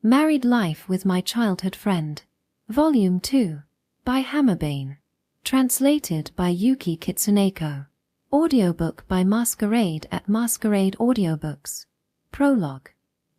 Married Life with My Childhood Friend. Volume 2. By Hammerbane. Translated by Yuki Kitsuneko. Audiobook by Masquerade at Masquerade Audiobooks. Prologue.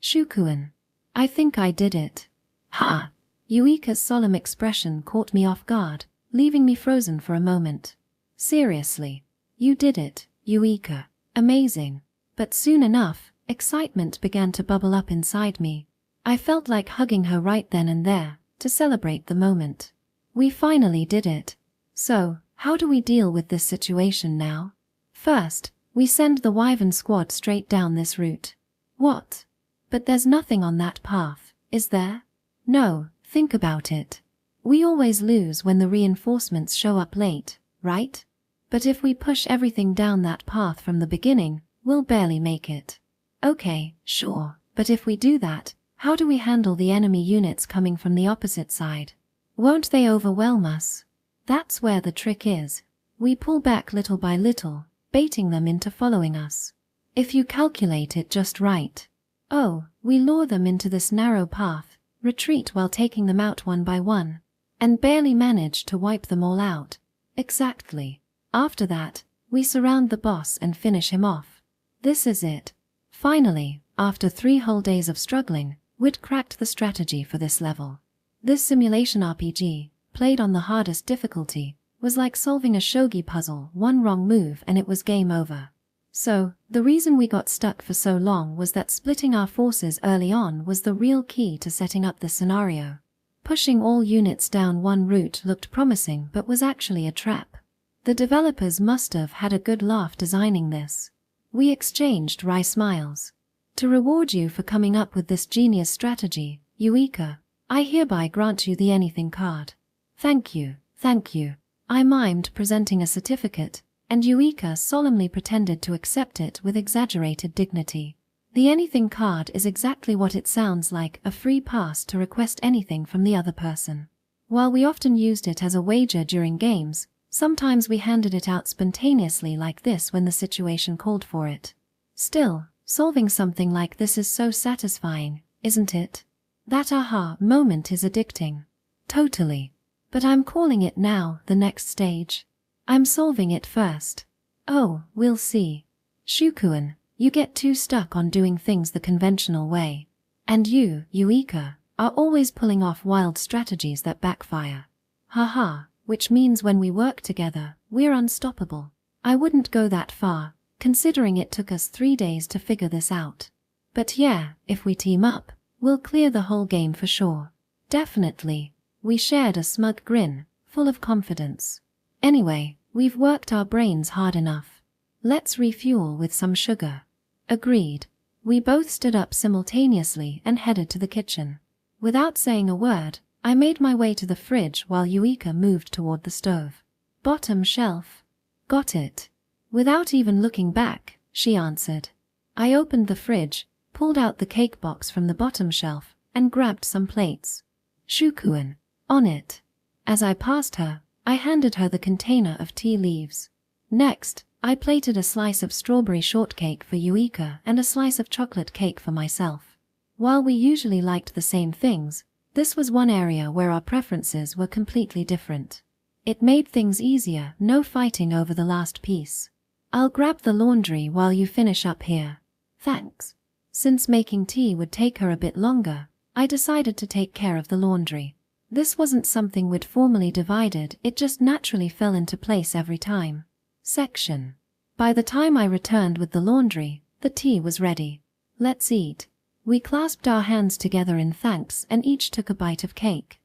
Shukuen. I think I did it. Ha! Yuika's solemn expression caught me off guard, leaving me frozen for a moment. Seriously. You did it, Yuika. Amazing. But soon enough, excitement began to bubble up inside me. I felt like hugging her right then and there, to celebrate the moment. We finally did it. So, how do we deal with this situation now? First, we send the Wyvern squad straight down this route. What? But there's nothing on that path, is there? No, think about it. We always lose when the reinforcements show up late, right? But if we push everything down that path from the beginning, we'll barely make it. Okay, sure, but if we do that, how do we handle the enemy units coming from the opposite side? Won't they overwhelm us? That's where the trick is. We pull back little by little, baiting them into following us. If you calculate it just right. Oh, we lure them into this narrow path, retreat while taking them out one by one, and barely manage to wipe them all out. Exactly. After that, we surround the boss and finish him off. This is it. Finally, after 3 whole days of struggling, we'd cracked the strategy for this level. This simulation RPG, played on the hardest difficulty, was like solving a shogi puzzle. One wrong move and it was game over. So, the reason we got stuck for so long was that splitting our forces early on was the real key to setting up this scenario. Pushing all units down one route looked promising but was actually a trap. The developers must have had a good laugh designing this. We exchanged wry smiles. To reward you for coming up with this genius strategy, Yuika, I hereby grant you the anything card. Thank you, thank you. I mimed presenting a certificate, and Yuika solemnly pretended to accept it with exaggerated dignity. The anything card is exactly what it sounds like, a free pass to request anything from the other person. While we often used it as a wager during games, sometimes we handed it out spontaneously like this when the situation called for it. Still, solving something like this is so satisfying, isn't it? That aha moment is addicting. Totally. But I'm calling it now the next stage. I'm solving it first. Oh, we'll see. Shukuen, you get too stuck on doing things the conventional way. And you, Yuika, are always pulling off wild strategies that backfire. Haha, which means when we work together, we're unstoppable. I wouldn't go that far, considering it took us 3 days to figure this out. But yeah, if we team up, we'll clear the whole game for sure. Definitely. We shared a smug grin, full of confidence. Anyway, we've worked our brains hard enough. Let's refuel with some sugar. Agreed. We both stood up simultaneously and headed to the kitchen. Without saying a word, I made my way to the fridge while Yuika moved toward the stove. Bottom shelf. Got it. Without even looking back, she answered. I opened the fridge, pulled out the cake box from the bottom shelf, and grabbed some plates. Shukuen. On it. As I passed her, I handed her the container of tea leaves. Next, I plated a slice of strawberry shortcake for Yuika and a slice of chocolate cake for myself. While we usually liked the same things, this was one area where our preferences were completely different. It made things easier, no fighting over the last piece. I'll grab the laundry while you finish up here. Thanks. Since making tea would take her a bit longer, I decided to take care of the laundry. This wasn't something we'd formally divided, it just naturally fell into place every time. Section. By the time I returned with the laundry, the tea was ready. Let's eat. We clasped our hands together in thanks and each took a bite of cake.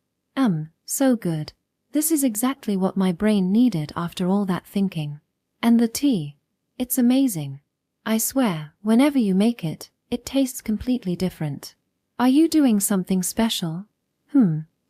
So good. This is exactly what my brain needed after all that thinking. And the tea. It's amazing. I swear, whenever you make it, it tastes completely different. Are you doing something special?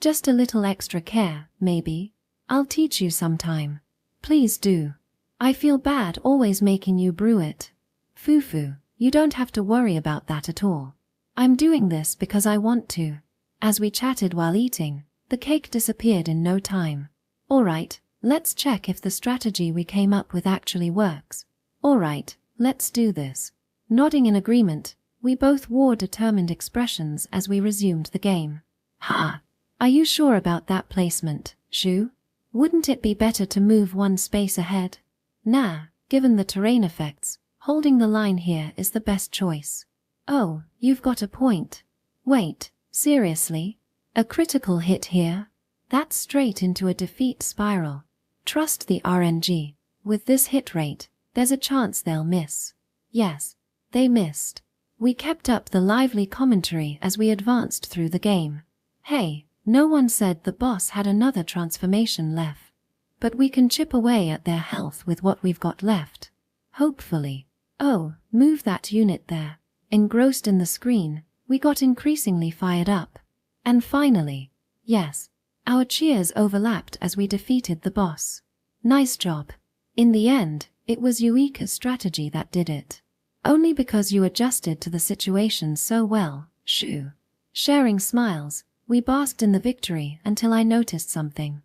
Just a little extra care, maybe. I'll teach you sometime. Please do. I feel bad always making you brew it. Fufu, you don't have to worry about that at all. I'm doing this because I want to. As we chatted while eating, the cake disappeared in no time. Alright, let's check if the strategy we came up with actually works. Alright, let's do this. Nodding in agreement, We both wore determined expressions as we resumed the game. Ha! Are you sure about that placement, Shu? Wouldn't it be better to move one space ahead? Nah, given the terrain effects, holding the line here is the best choice. Oh, you've got a point. Wait, seriously? A critical hit here? That's straight into a defeat spiral. Trust the RNG. With this hit rate, there's a chance they'll miss. Yes, they missed. We kept up the lively commentary as we advanced through the game. Hey, no one said the boss had another transformation left. But we can chip away at their health with what we've got left. Hopefully. Oh, move that unit there. Engrossed in the screen, we got increasingly fired up. And finally, yes, our cheers overlapped as we defeated the boss. Nice job. In the end, it was Eureka's strategy that did it. Only because you adjusted to the situation so well, Shu. Sharing smiles, we basked in the victory until I noticed something. ?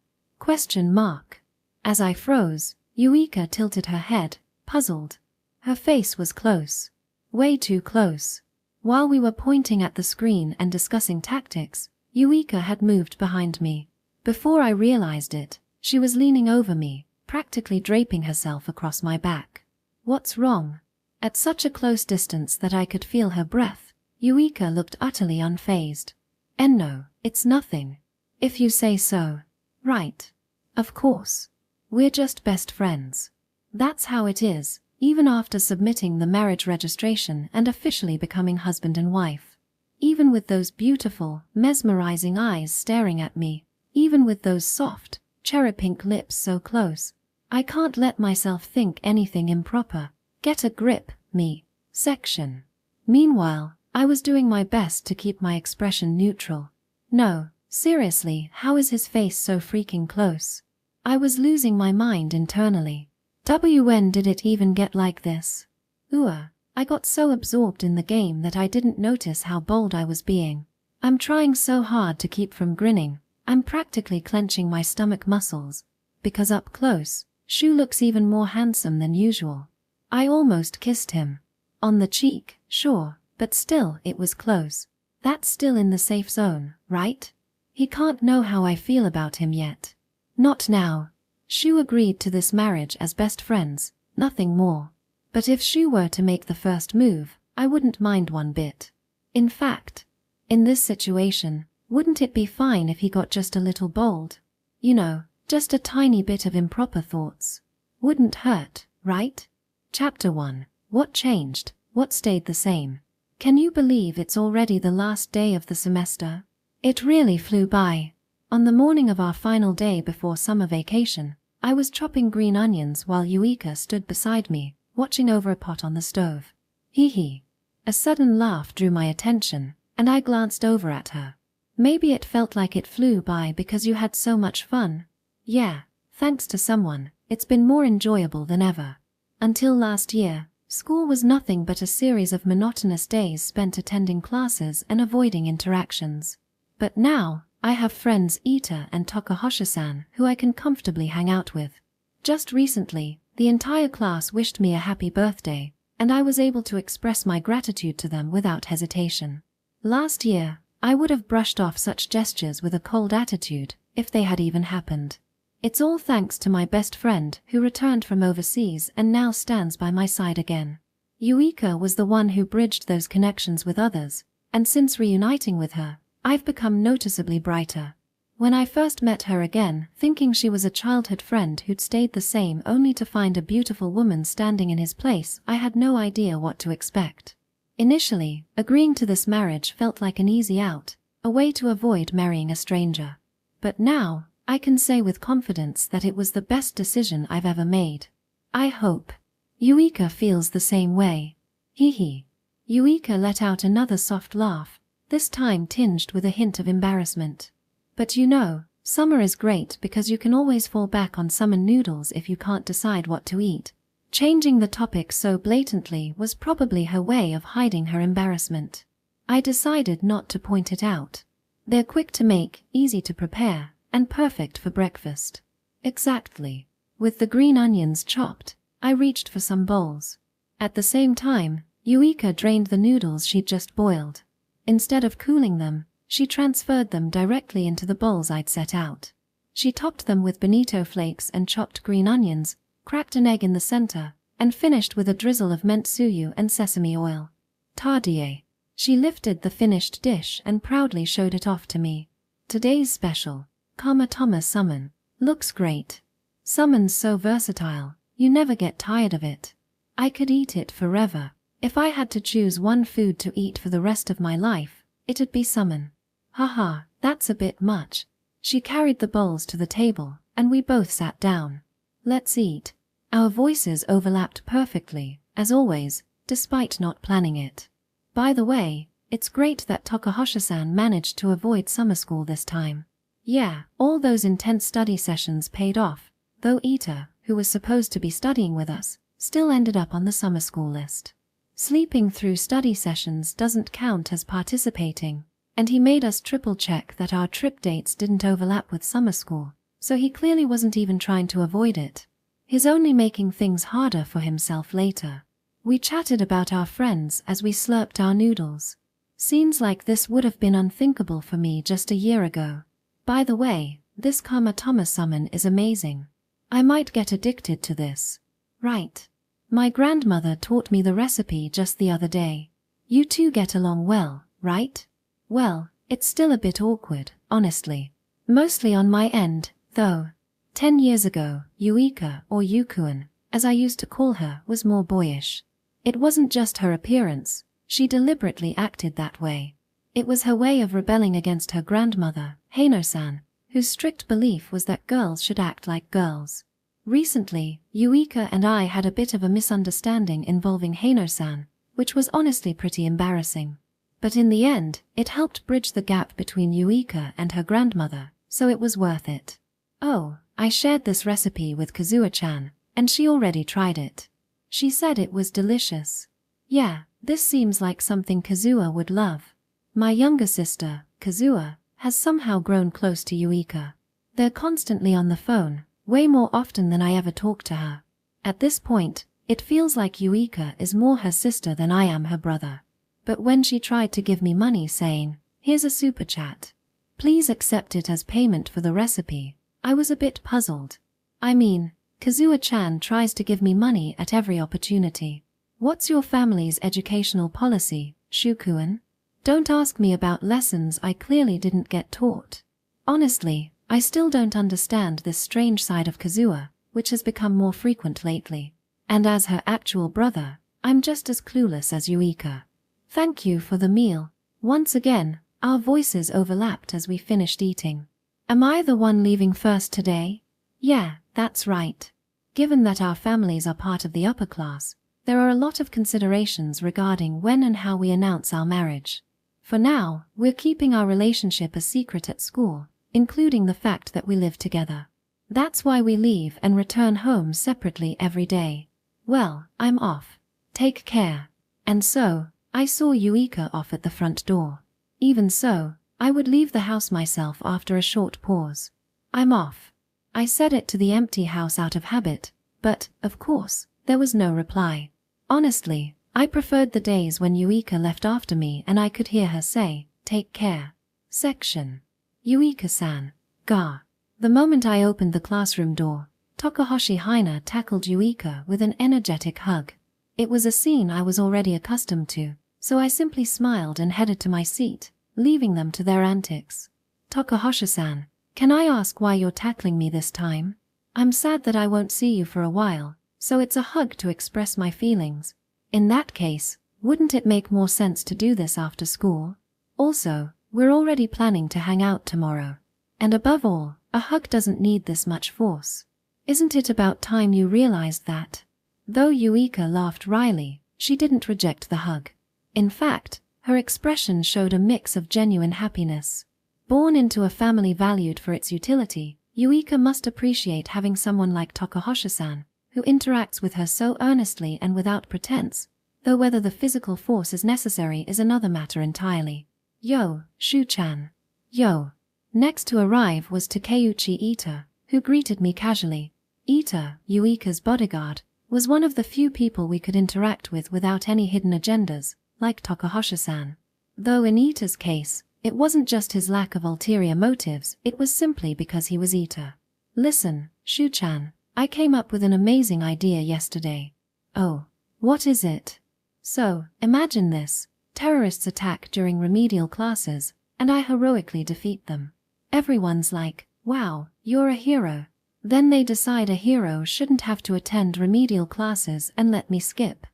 As I froze, Eureka tilted her head, puzzled. Her face was close. Way too close. While we were pointing at the screen and discussing tactics, Eureka had moved behind me. Before I realized it, she was leaning over me, practically draping herself across my back. What's wrong? At such a close distance that I could feel her breath, Eureka looked utterly unfazed. No, it's nothing. If you say so. Right. Of course. We're just best friends. That's how it is, even after submitting the marriage registration and officially becoming husband and wife. Even with those beautiful, mesmerizing eyes staring at me, even with those soft, cherry-pink lips so close, I can't let myself think anything improper. Get a grip, me. Section. Meanwhile, I was doing my best to keep my expression neutral. No, seriously, how is his face so freaking close? I was losing my mind internally. When did it even get like this? I got so absorbed in the game that I didn't notice how bold I was being. I'm trying so hard to keep from grinning, I'm practically clenching my stomach muscles. Because up close, Shu looks even more handsome than usual. I almost kissed him. On the cheek, sure, but still it was close. That's still in the safe zone, right? He can't know how I feel about him yet. Not now. Shu agreed to this marriage as best friends, nothing more. But if Shu were to make the first move, I wouldn't mind one bit. In fact, in this situation, wouldn't it be fine if he got just a little bold? You know, just a tiny bit of improper thoughts. Wouldn't hurt, right? Chapter 1. What changed? What stayed the same? Can you believe it's already the last day of the semester? It really flew by. On the morning of our final day before summer vacation, I was chopping green onions while Eureka stood beside me, watching over a pot on the stove. Hee hee. A sudden laugh drew my attention, and I glanced over at her. Maybe it felt like it flew by because you had so much fun. Yeah, thanks to someone, it's been more enjoyable than ever. Until last year, school was nothing but a series of monotonous days spent attending classes and avoiding interactions. But now, I have friends Ita and Takahashi-san who I can comfortably hang out with. Just recently, the entire class wished me a happy birthday, and I was able to express my gratitude to them without hesitation. Last year, I would have brushed off such gestures with a cold attitude, if they had even happened. It's all thanks to my best friend who returned from overseas and now stands by my side again. Eureka was the one who bridged those connections with others, and since reuniting with her, I've become noticeably brighter. When I first met her again, thinking she was a childhood friend who'd stayed the same only to find a beautiful woman standing in his place, I had no idea what to expect. Initially, agreeing to this marriage felt like an easy out, a way to avoid marrying a stranger. But now, I can say with confidence that it was the best decision I've ever made. I hope Eureka feels the same way. Hee hee. Eureka let out another soft laugh, this time tinged with a hint of embarrassment. But you know, summer is great because you can always fall back on summer noodles if you can't decide what to eat. Changing the topic so blatantly was probably her way of hiding her embarrassment. I decided not to point it out. They're quick to make, easy to prepare, and perfect for breakfast. Exactly. With the green onions chopped, I reached for some bowls. At the same time, Yuika drained the noodles she'd just boiled. Instead of cooling them, she transferred them directly into the bowls I'd set out. She topped them with bonito flakes and chopped green onions, cracked an egg in the center, and finished with a drizzle of mentsuyu and sesame oil. Tardie. She lifted the finished dish and proudly showed it off to me. Today's special, Kamatama summon, looks great. Summon's so versatile, you never get tired of it. I could eat it forever. If I had to choose one food to eat for the rest of my life, it'd be summon. Haha, that's a bit much. She carried the bowls to the table, and we both sat down. Let's eat. Our voices overlapped perfectly, as always, despite not planning it. By the way, it's great that Takahashi-san managed to avoid summer school this time. Yeah, all those intense study sessions paid off, though Ita, who was supposed to be studying with us, still ended up on the summer school list. Sleeping through study sessions doesn't count as participating, and he made us triple-check that our trip dates didn't overlap with summer school, so he clearly wasn't even trying to avoid it. He's only making things harder for himself later. We chatted about our friends as we slurped our noodles. Scenes like this would have been unthinkable for me just a year ago. By the way, this Kamatama summon is amazing. I might get addicted to this. Right. My grandmother taught me the recipe just the other day. You two get along well, right? Well, it's still a bit awkward, honestly. Mostly on my end, though. 10 years ago, Yuika, or Yukuan, as I used to call her, was more boyish. It wasn't just her appearance, she deliberately acted that way. It was her way of rebelling against her grandmother, Heino-san, whose strict belief was that girls should act like girls. Recently, Yuika and I had a bit of a misunderstanding involving Heino-san, which was honestly pretty embarrassing. But in the end, it helped bridge the gap between Yuika and her grandmother, so it was worth it. Oh, I shared this recipe with Kazuha-chan, and she already tried it. She said it was delicious. Yeah, this seems like something Kazuha would love. My younger sister, Kazuha, has somehow grown close to Yuika. They're constantly on the phone, way more often than I ever talk to her. At this point, it feels like Yuika is more her sister than I am her brother. But when she tried to give me money saying, "Here's a super chat. Please accept it as payment for the recipe," I was a bit puzzled. I mean, Kazuha-chan tries to give me money at every opportunity. What's your family's educational policy, Shukuan? Don't ask me about lessons I clearly didn't get taught. Honestly, I still don't understand this strange side of Kazuha, which has become more frequent lately. And as her actual brother, I'm just as clueless as Yuika. Thank you for the meal. Once again, our voices overlapped as we finished eating. Am I the one leaving first today? Yeah, that's right. Given that our families are part of the upper class, there are a lot of considerations regarding when and how we announce our marriage. For now, we're keeping our relationship a secret at school, including the fact that we live together. That's why we leave and return home separately every day. Well, I'm off. Take care. And so, I saw Yuika off at the front door. Even so, I would leave the house myself after a short pause. I'm off. I said it to the empty house out of habit, but, of course, there was no reply. Honestly, I preferred the days when Yuika left after me and I could hear her say, "Take care." Section. Yuika-san. Ga. The moment I opened the classroom door, Takahashi Haina tackled Yuika with an energetic hug. It was a scene I was already accustomed to, so I simply smiled and headed to my seat, leaving them to their antics. Takahashi-san, can I ask why you're tackling me this time? I'm sad that I won't see you for a while, so it's a hug to express my feelings. In that case, wouldn't it make more sense to do this after school? Also, we're already planning to hang out tomorrow. And above all, a hug doesn't need this much force. Isn't it about time you realized that? Though Yuika laughed wryly, she didn't reject the hug. In fact, her expression showed a mix of genuine happiness. Born into a family valued for its utility, Yuika must appreciate having someone like Takahashi-san, who interacts with her so earnestly and without pretense, though whether the physical force is necessary is another matter entirely. Yo, Shu-chan. Yo. Next to arrive was Takeuchi Ita, who greeted me casually. Ita, Yuika's bodyguard, was one of the few people we could interact with without any hidden agendas, like Takahashi-san. Though in Ita's case, it wasn't just his lack of ulterior motives, it was simply because he was Ita. Listen, Shu-chan, I came up with an amazing idea yesterday. Oh, what is it? So, imagine this. Terrorists attack during remedial classes, and I heroically defeat them. Everyone's like, wow, you're a hero. Then they decide a hero shouldn't have to attend remedial classes and let me skip.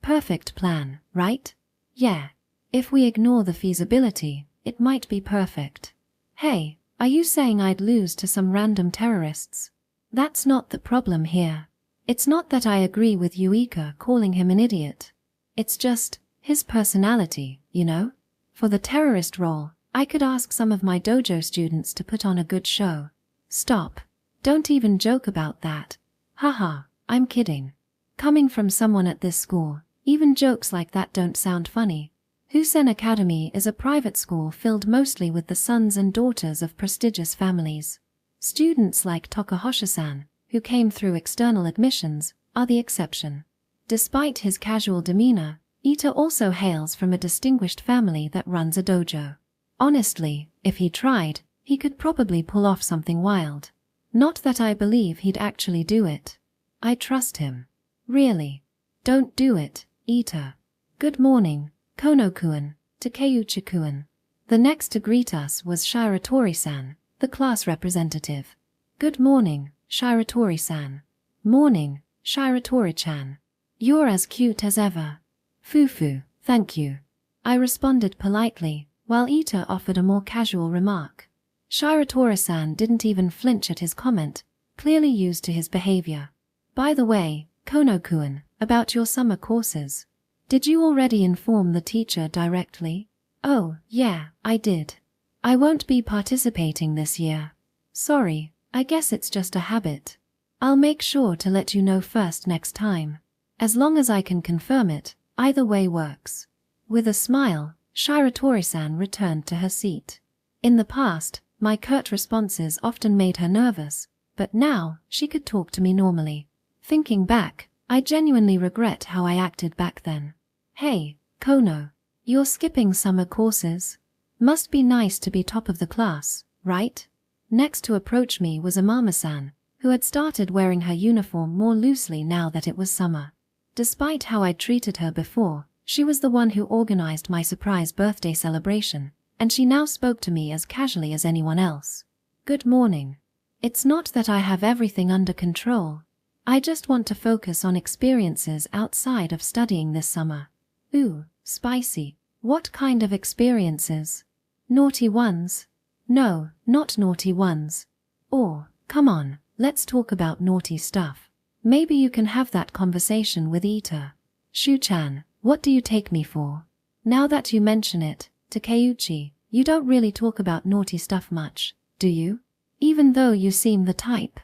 Perfect plan, right? Yeah. If we ignore the feasibility, it might be perfect. Hey, are you saying I'd lose to some random terrorists? That's not the problem here. It's not that I agree with Yuika calling him an idiot. It's just his personality, you know? For the terrorist role, I could ask some of my dojo students to put on a good show. Stop. Don't even joke about that. Haha, I'm kidding. Coming from someone at this school, even jokes like that don't sound funny. Husen Academy is a private school filled mostly with the sons and daughters of prestigious families. Students like Takahashi-san, who came through external admissions, are the exception. Despite his casual demeanor, Ita also hails from a distinguished family that runs a dojo. Honestly, if he tried, he could probably pull off something wild. Not that I believe he'd actually do it. I trust him. Really. Don't do it, Ita. Good morning, Kono-kun, Takeuchi-kun. The next to greet us was Shiratori-san, the class representative. Good morning, Shiratori-san. Morning, Shiratori-chan. You're as cute as ever. Fufu, thank you. I responded politely, while Ita offered a more casual remark. Shiratori-san didn't even flinch at his comment, clearly used to his behavior. By the way, Kono-kun, about your summer courses. Did you already inform the teacher directly? Oh, yeah, I did. I won't be participating this year. Sorry, I guess it's just a habit. I'll make sure to let you know first next time. As long as I can confirm it, either way works. With a smile, Shiratori-san returned to her seat. In the past, my curt responses often made her nervous, but now she could talk to me normally. Thinking back, I genuinely regret how I acted back then. Hey, Kono, you're skipping summer courses? Must be nice to be top of the class, right? Next to approach me was Amama-san, who had started wearing her uniform more loosely now that it was summer. Despite how I'd treated her before, she was the one who organized my surprise birthday celebration, and she now spoke to me as casually as anyone else. Good morning. It's not that I have everything under control. I just want to focus on experiences outside of studying this summer. Ooh, spicy. What kind of experiences? Naughty ones? No, not naughty ones. Or, come on, let's talk about naughty stuff. Maybe you can have that conversation with Ita. Shu-chan, what do you take me for? Now that you mention it, Takeuchi, you don't really talk about naughty stuff much, do you? Even though you seem the type.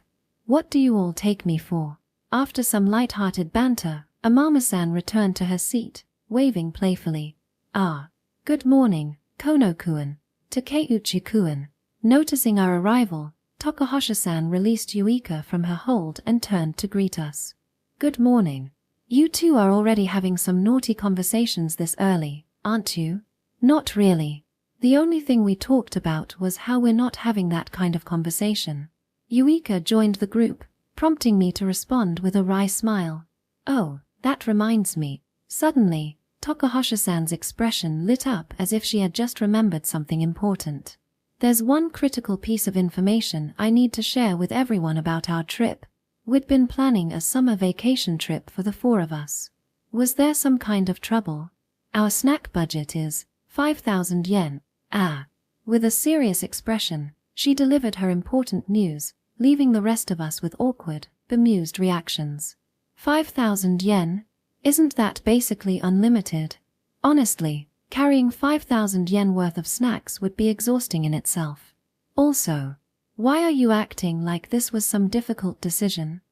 What do you all take me for? After some light-hearted banter, Amama-san returned to her seat, waving playfully. Ah, good morning, Kono-kun, Takeuchi-kun. Noticing our arrival, Takahashi-san released Yuika from her hold and turned to greet us. Good morning. You two are already having some naughty conversations this early, aren't you? Not really. The only thing we talked about was how we're not having that kind of conversation. Yuika joined the group, prompting me to respond with a wry smile. Oh, that reminds me. Suddenly, Takahashi-san's expression lit up as if she had just remembered something important. There's one critical piece of information I need to share with everyone about our trip. We'd been planning a summer vacation trip for the four of us. Was there some kind of trouble? Our snack budget is 5,000 yen. With a serious expression, she delivered her important news, leaving the rest of us with awkward, bemused reactions. 5,000 yen? Isn't that basically unlimited? Honestly, carrying 5,000 yen worth of snacks would be exhausting in itself. Also, why are you acting like this was some difficult decision?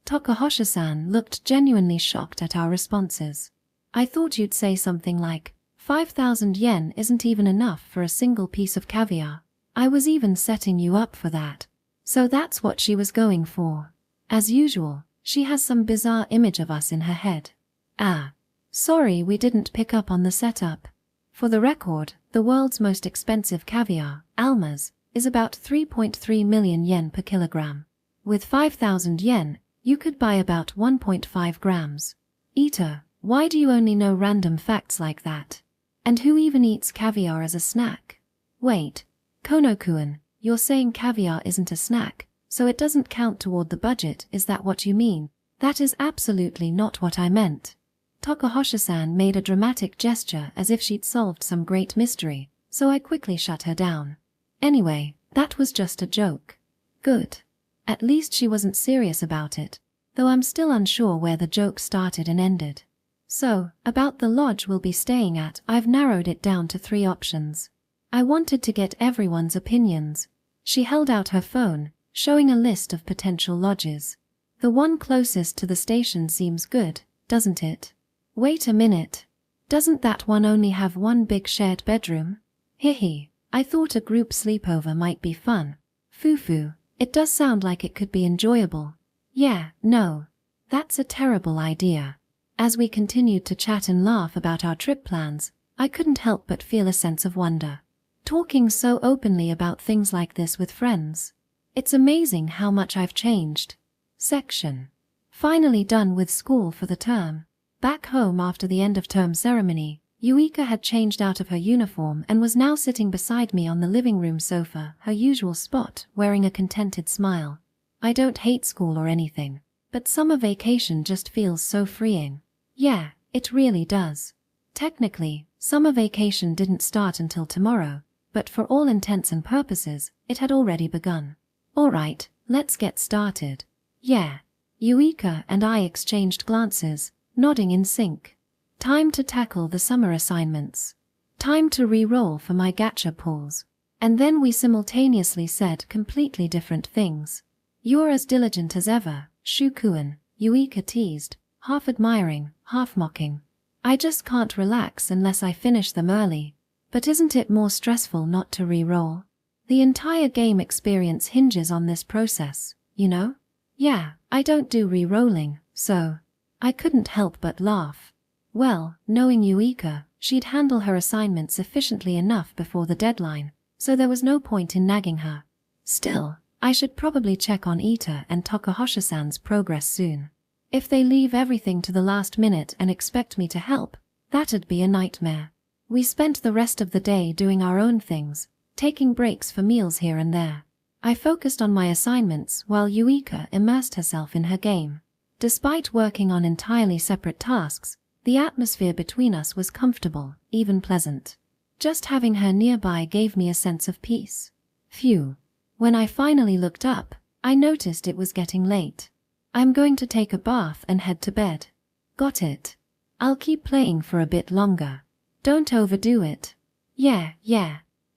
Takahashi-san looked genuinely shocked at our responses. I thought you'd say something like, 5,000 yen isn't even enough for a single piece of caviar. I was even setting you up for that. So that's what she was going for. As usual, She has some bizarre image of us in her head. Ah. Sorry we didn't pick up on the setup. For the record, the world's most expensive caviar, almas, is about 3.3 million yen per kilogram. With 5,000 yen, you could buy about 1.5 grams. Eater, why do you only know random facts like that? And who even eats caviar as a snack? Wait, Kono-kun, you're saying caviar isn't a snack, so it doesn't count toward the budget, is that what you mean? That is absolutely not what I meant. Takahashi-san made a dramatic gesture as if she'd solved some great mystery, so I quickly shut her down. Anyway, that was just a joke. Good. At least she wasn't serious about it, though I'm still unsure where the joke started and ended. So, about the lodge we'll be staying at, I've narrowed it down to 3 options. I wanted to get everyone's opinions. She held out her phone, showing a list of potential lodges. The one closest to the station seems good, doesn't it? Wait a minute. Doesn't that one only have one big shared bedroom? Hehe, I thought a group sleepover might be fun. Foo-foo, it does sound like it could be enjoyable. Yeah, no. That's a terrible idea. As we continued to chat and laugh about our trip plans, I couldn't help but feel a sense of wonder. Talking so openly about things like this with friends. It's amazing how much I've changed. Section. Finally done with school for the term. Back home after the end of term ceremony, Yuika had changed out of her uniform and was now sitting beside me on the living room sofa, her usual spot, wearing a contented smile. I don't hate school or anything, but summer vacation just feels so freeing. Yeah, it really does. Technically, summer vacation didn't start until tomorrow, but for all intents and purposes, it had already begun. Alright, let's get started. Yeah. Yuika and I exchanged glances, nodding in sync. Time to tackle the summer assignments. Time to re-roll for my gacha pulls. And then we simultaneously said completely different things. You're as diligent as ever, Shukuin, Yuika teased, half admiring, half mocking. I just can't relax unless I finish them early. But isn't it more stressful not to re-roll? The entire game experience hinges on this process, you know? Yeah, I don't do re-rolling, so I couldn't help but laugh. Well, knowing Yuika, she'd handle her assignments efficiently enough before the deadline, so there was no point in nagging her. Still, I should probably check on Ita and Takahashi-san's progress soon. If they leave everything to the last minute and expect me to help, that'd be a nightmare. We spent the rest of the day doing our own things, taking breaks for meals here and there. I focused on my assignments while Yuika immersed herself in her game. Despite working on entirely separate tasks, the atmosphere between us was comfortable, even pleasant. Just having her nearby gave me a sense of peace. Phew. When I finally looked up, I noticed it was getting late. I'm going to take a bath and head to bed. Got it. I'll keep playing for a bit longer. Don't overdo it. Yeah.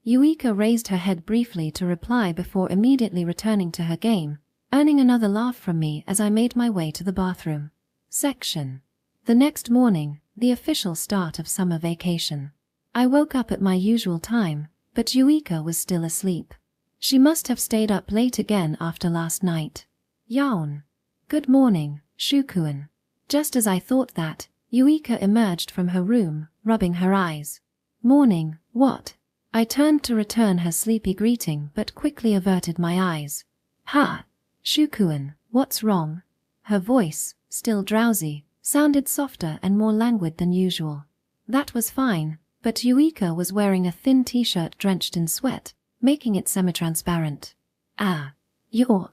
Yuika raised her head briefly to reply before immediately returning to her game, earning another laugh from me as I made my way to the bathroom. Section. The next morning, the official start of summer vacation. I woke up at my usual time, but Yuika was still asleep. She must have stayed up late again after last night. Yawn. Good morning, Shukuin. Just as I thought that, Yuika emerged from her room, rubbing her eyes. Morning, what? I turned to return her sleepy greeting but quickly averted my eyes. Ha! Shukuin, what's wrong? Her voice, still drowsy, sounded softer and more languid than usual. That was fine, but Yuika was wearing a thin t-shirt drenched in sweat, making it semi-transparent. Ah. You're,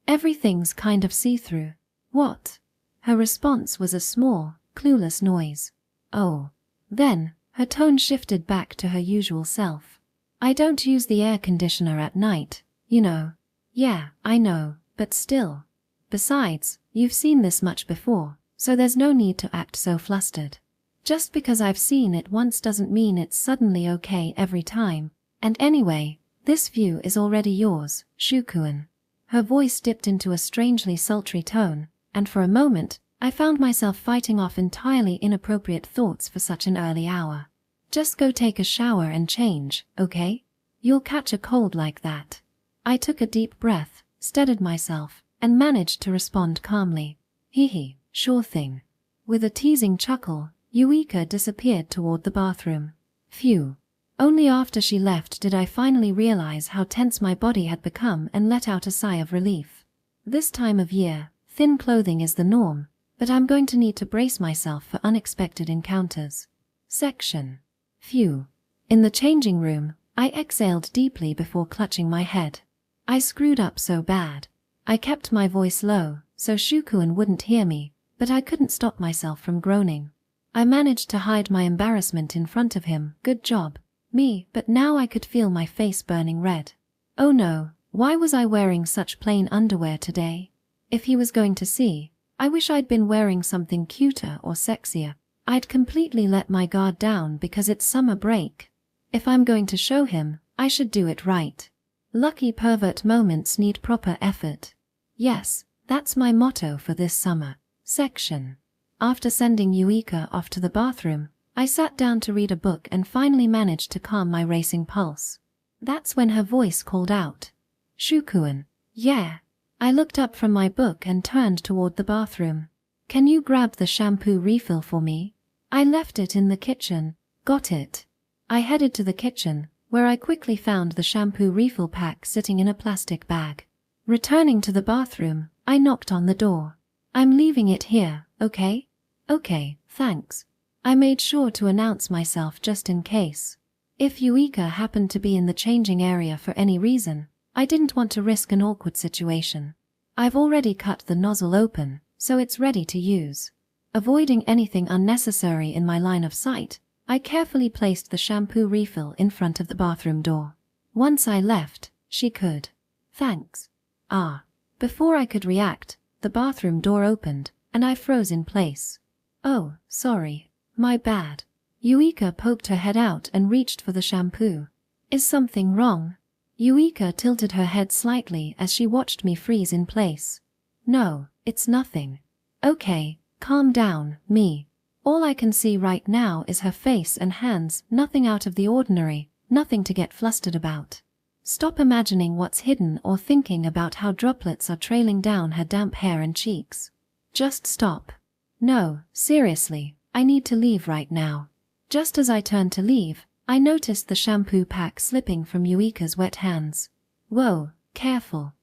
everything's kind of see-through. What? Her response was a small, clueless noise. Oh. Then, her tone shifted back to her usual self. I don't use the air conditioner at night, you know. Yeah, I know, but still. Besides, you've seen this much before, so there's no need to act so flustered. Just because I've seen it once doesn't mean it's suddenly okay every time. And anyway, this view is already yours, Shukuin. Her voice dipped into a strangely sultry tone, and for a moment, I found myself fighting off entirely inappropriate thoughts for such an early hour. Just go take a shower and change, okay? You'll catch a cold like that. I took a deep breath, steadied myself, and managed to respond calmly. Hee, sure thing. With a teasing chuckle, Eureka disappeared toward the bathroom. Phew. Only after she left did I finally realize how tense my body had become and let out a sigh of relief. This time of year, thin clothing is the norm, but I'm going to need to brace myself for unexpected encounters. Section. Phew. In the changing room, I exhaled deeply before clutching my head. I screwed up so bad. I kept my voice low, so Shukuin wouldn't hear me, but I couldn't stop myself from groaning. I managed to hide my embarrassment in front of him. Good job, me, but now I could feel my face burning red. Oh no, why was I wearing such plain underwear today? If he was going to see, I wish I'd been wearing something cuter or sexier. I'd completely let my guard down because it's summer break. If I'm going to show him, I should do it right. Lucky pervert moments need proper effort. Yes, that's my motto for this summer. Section. After sending Eureka off to the bathroom, I sat down to read a book and finally managed to calm my racing pulse. That's when her voice called out. Shukuin. Yeah. I looked up from my book and turned toward the bathroom. Can you grab the shampoo refill for me? I left it in the kitchen. Got it. I headed to the kitchen, where I quickly found the shampoo refill pack sitting in a plastic bag. Returning to the bathroom, I knocked on the door. I'm leaving it here, okay? Okay, thanks. I made sure to announce myself just in case. If Eureka happened to be in the changing area for any reason, I didn't want to risk an awkward situation. I've already cut the nozzle open, so it's ready to use. Avoiding anything unnecessary in my line of sight, I carefully placed the shampoo refill in front of the bathroom door. Once I left, she could. Thanks. Before I could react, the bathroom door opened, and I froze in place. Oh, sorry. My bad. Eureka poked her head out and reached for the shampoo. Is something wrong? Eureka tilted her head slightly as she watched me freeze in place. No, it's nothing. Okay, calm down, me. All I can see right now is her face and hands, nothing out of the ordinary, nothing to get flustered about. Stop imagining what's hidden or thinking about how droplets are trailing down her damp hair and cheeks. Just stop. No, seriously, I need to leave right now. Just as I turned to leave, I noticed the shampoo pack slipping from Eureka's wet hands. Whoa, careful.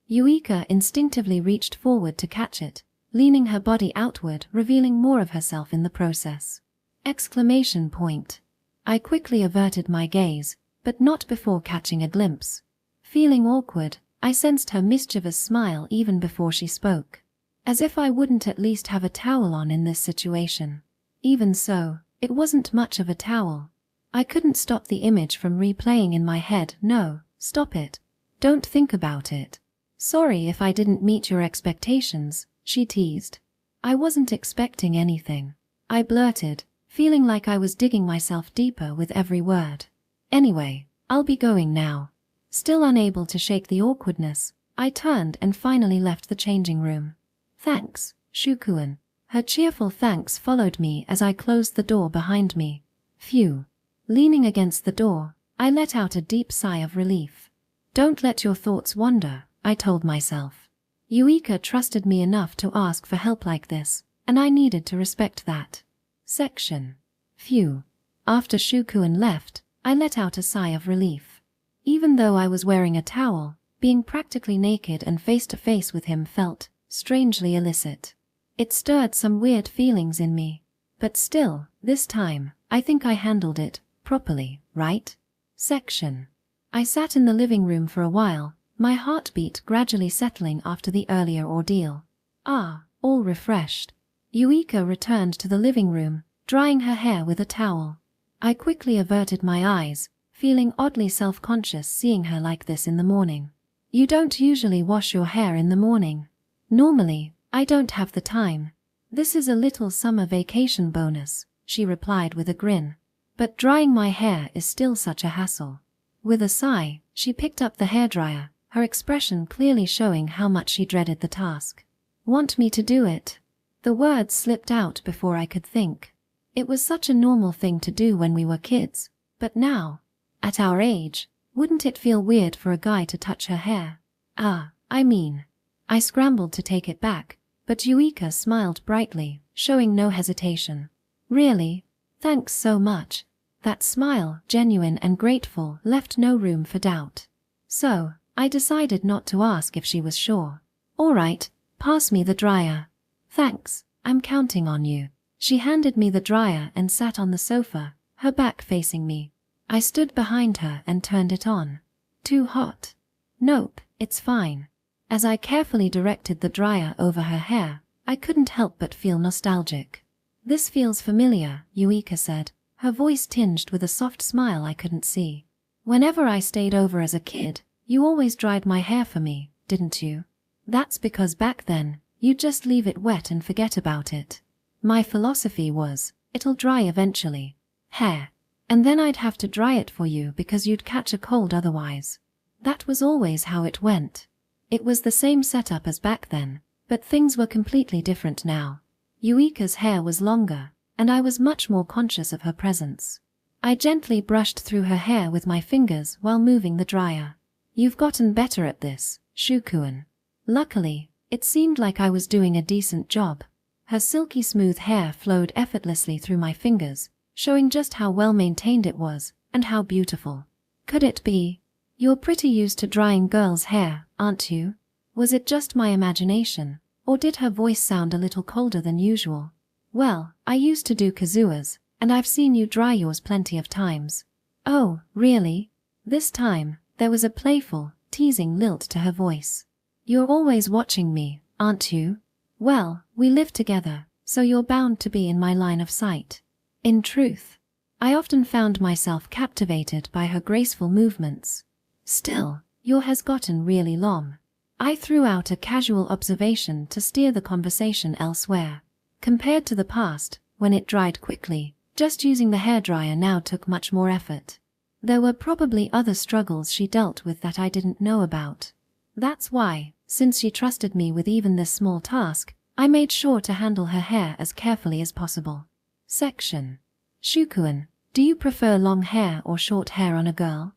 Eureka instinctively reached forward to catch it, leaning her body outward, revealing more of herself in the process. Exclamation point. I quickly averted my gaze, but not before catching a glimpse. Feeling awkward, I sensed her mischievous smile even before she spoke. As if I wouldn't at least have a towel on in this situation. Even so, it wasn't much of a towel. I couldn't stop the image from replaying in my head. No, stop it. Don't think about it. Sorry if I didn't meet your expectations, she teased. I wasn't expecting anything. I blurted, feeling like I was digging myself deeper with every word. Anyway, I'll be going now. Still unable to shake the awkwardness, I turned and finally left the changing room. Thanks, Shukuin. Her cheerful thanks followed me as I closed the door behind me. Phew. Leaning against the door, I let out a deep sigh of relief. Don't let your thoughts wander, I told myself. Eureka trusted me enough to ask for help like this, and I needed to respect that. Section. Phew. After Shukuin left, I let out a sigh of relief. Even though I was wearing a towel, being practically naked and face to face with him felt strangely illicit. It stirred some weird feelings in me. But still, this time, I think I handled it properly, right? Section. I sat in the living room for a while, my heartbeat gradually settling after the earlier ordeal. All refreshed. Eureka returned to the living room, drying her hair with a towel. I quickly averted my eyes, feeling oddly self-conscious seeing her like this in the morning. You don't usually wash your hair in the morning. Normally, I don't have the time. This is a little summer vacation bonus, she replied with a grin. But drying my hair is still such a hassle. With a sigh, she picked up the hairdryer, her expression clearly showing how much she dreaded the task. Want me to do it? The words slipped out before I could think. It was such a normal thing to do when we were kids, but now, at our age, wouldn't it feel weird for a guy to touch her hair? I mean, I scrambled to take it back, but Yuika smiled brightly, showing no hesitation. Really? Thanks so much. That smile, genuine and grateful, left no room for doubt. So, I decided not to ask if she was sure. All right, pass me the dryer. Thanks, I'm counting on you. She handed me the dryer and sat on the sofa, her back facing me. I stood behind her and turned it on. Too hot? Nope, it's fine. As I carefully directed the dryer over her hair, I couldn't help but feel nostalgic. This feels familiar, Yuika said, her voice tinged with a soft smile I couldn't see. Whenever I stayed over as a kid, you always dried my hair for me, didn't you? That's because back then, you'd just leave it wet and forget about it. My philosophy was, it'll dry eventually. Hair. And then I'd have to dry it for you because you'd catch a cold otherwise. That was always how it went. It was the same setup as back then, but things were completely different now. Yuika's hair was longer, and I was much more conscious of her presence. I gently brushed through her hair with my fingers while moving the dryer. You've gotten better at this, Shukuan. Luckily, it seemed like I was doing a decent job. Her silky smooth hair flowed effortlessly through my fingers, showing just how well maintained it was, and how beautiful. Could it be? You're pretty used to drying girls' hair, aren't you? Was it just my imagination, or did her voice sound a little colder than usual? Well, I used to do Kazua's, and I've seen you dry yours plenty of times. Oh, really? This time, there was a playful, teasing lilt to her voice. You're always watching me, aren't you? Well, we live together, so you're bound to be in my line of sight. In truth, I often found myself captivated by her graceful movements. Still, your has gotten really long. I threw out a casual observation to steer the conversation elsewhere. Compared to the past, when it dried quickly, just using the hairdryer now took much more effort. There were probably other struggles she dealt with that I didn't know about. That's why, since she trusted me with even this small task, I made sure to handle her hair as carefully as possible. Section. Shukuan, do you prefer long hair or short hair on a girl?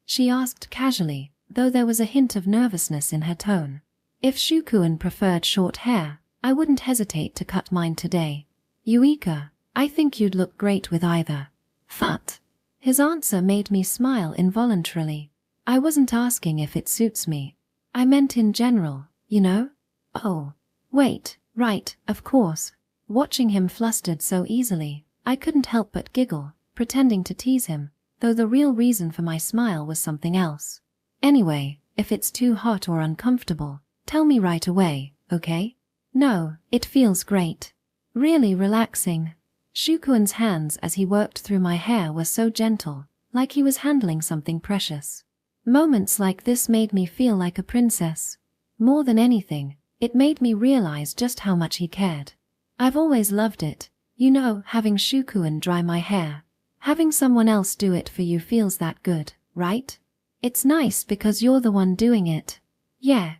She asked casually, though there was a hint of nervousness in her tone. If Shukuan preferred short hair, I wouldn't hesitate to cut mine today. Yuika, I think you'd look great with either. Thut. His answer made me smile involuntarily. I wasn't asking if it suits me. I meant in general, you know? Oh. Wait, right, of course. Watching him flustered so easily, I couldn't help but giggle, pretending to tease him, though the real reason for my smile was something else. Anyway, if it's too hot or uncomfortable, tell me right away, okay? No, it feels great. Really relaxing. Shukuan's hands as he worked through my hair were so gentle, like he was handling something precious. Moments like this made me feel like a princess. More than anything, it made me realize just how much he cared. I've always loved it, you know, having Shukuan dry my hair. Having someone else do it for you feels that good, right? It's nice because you're the one doing it. Yeah,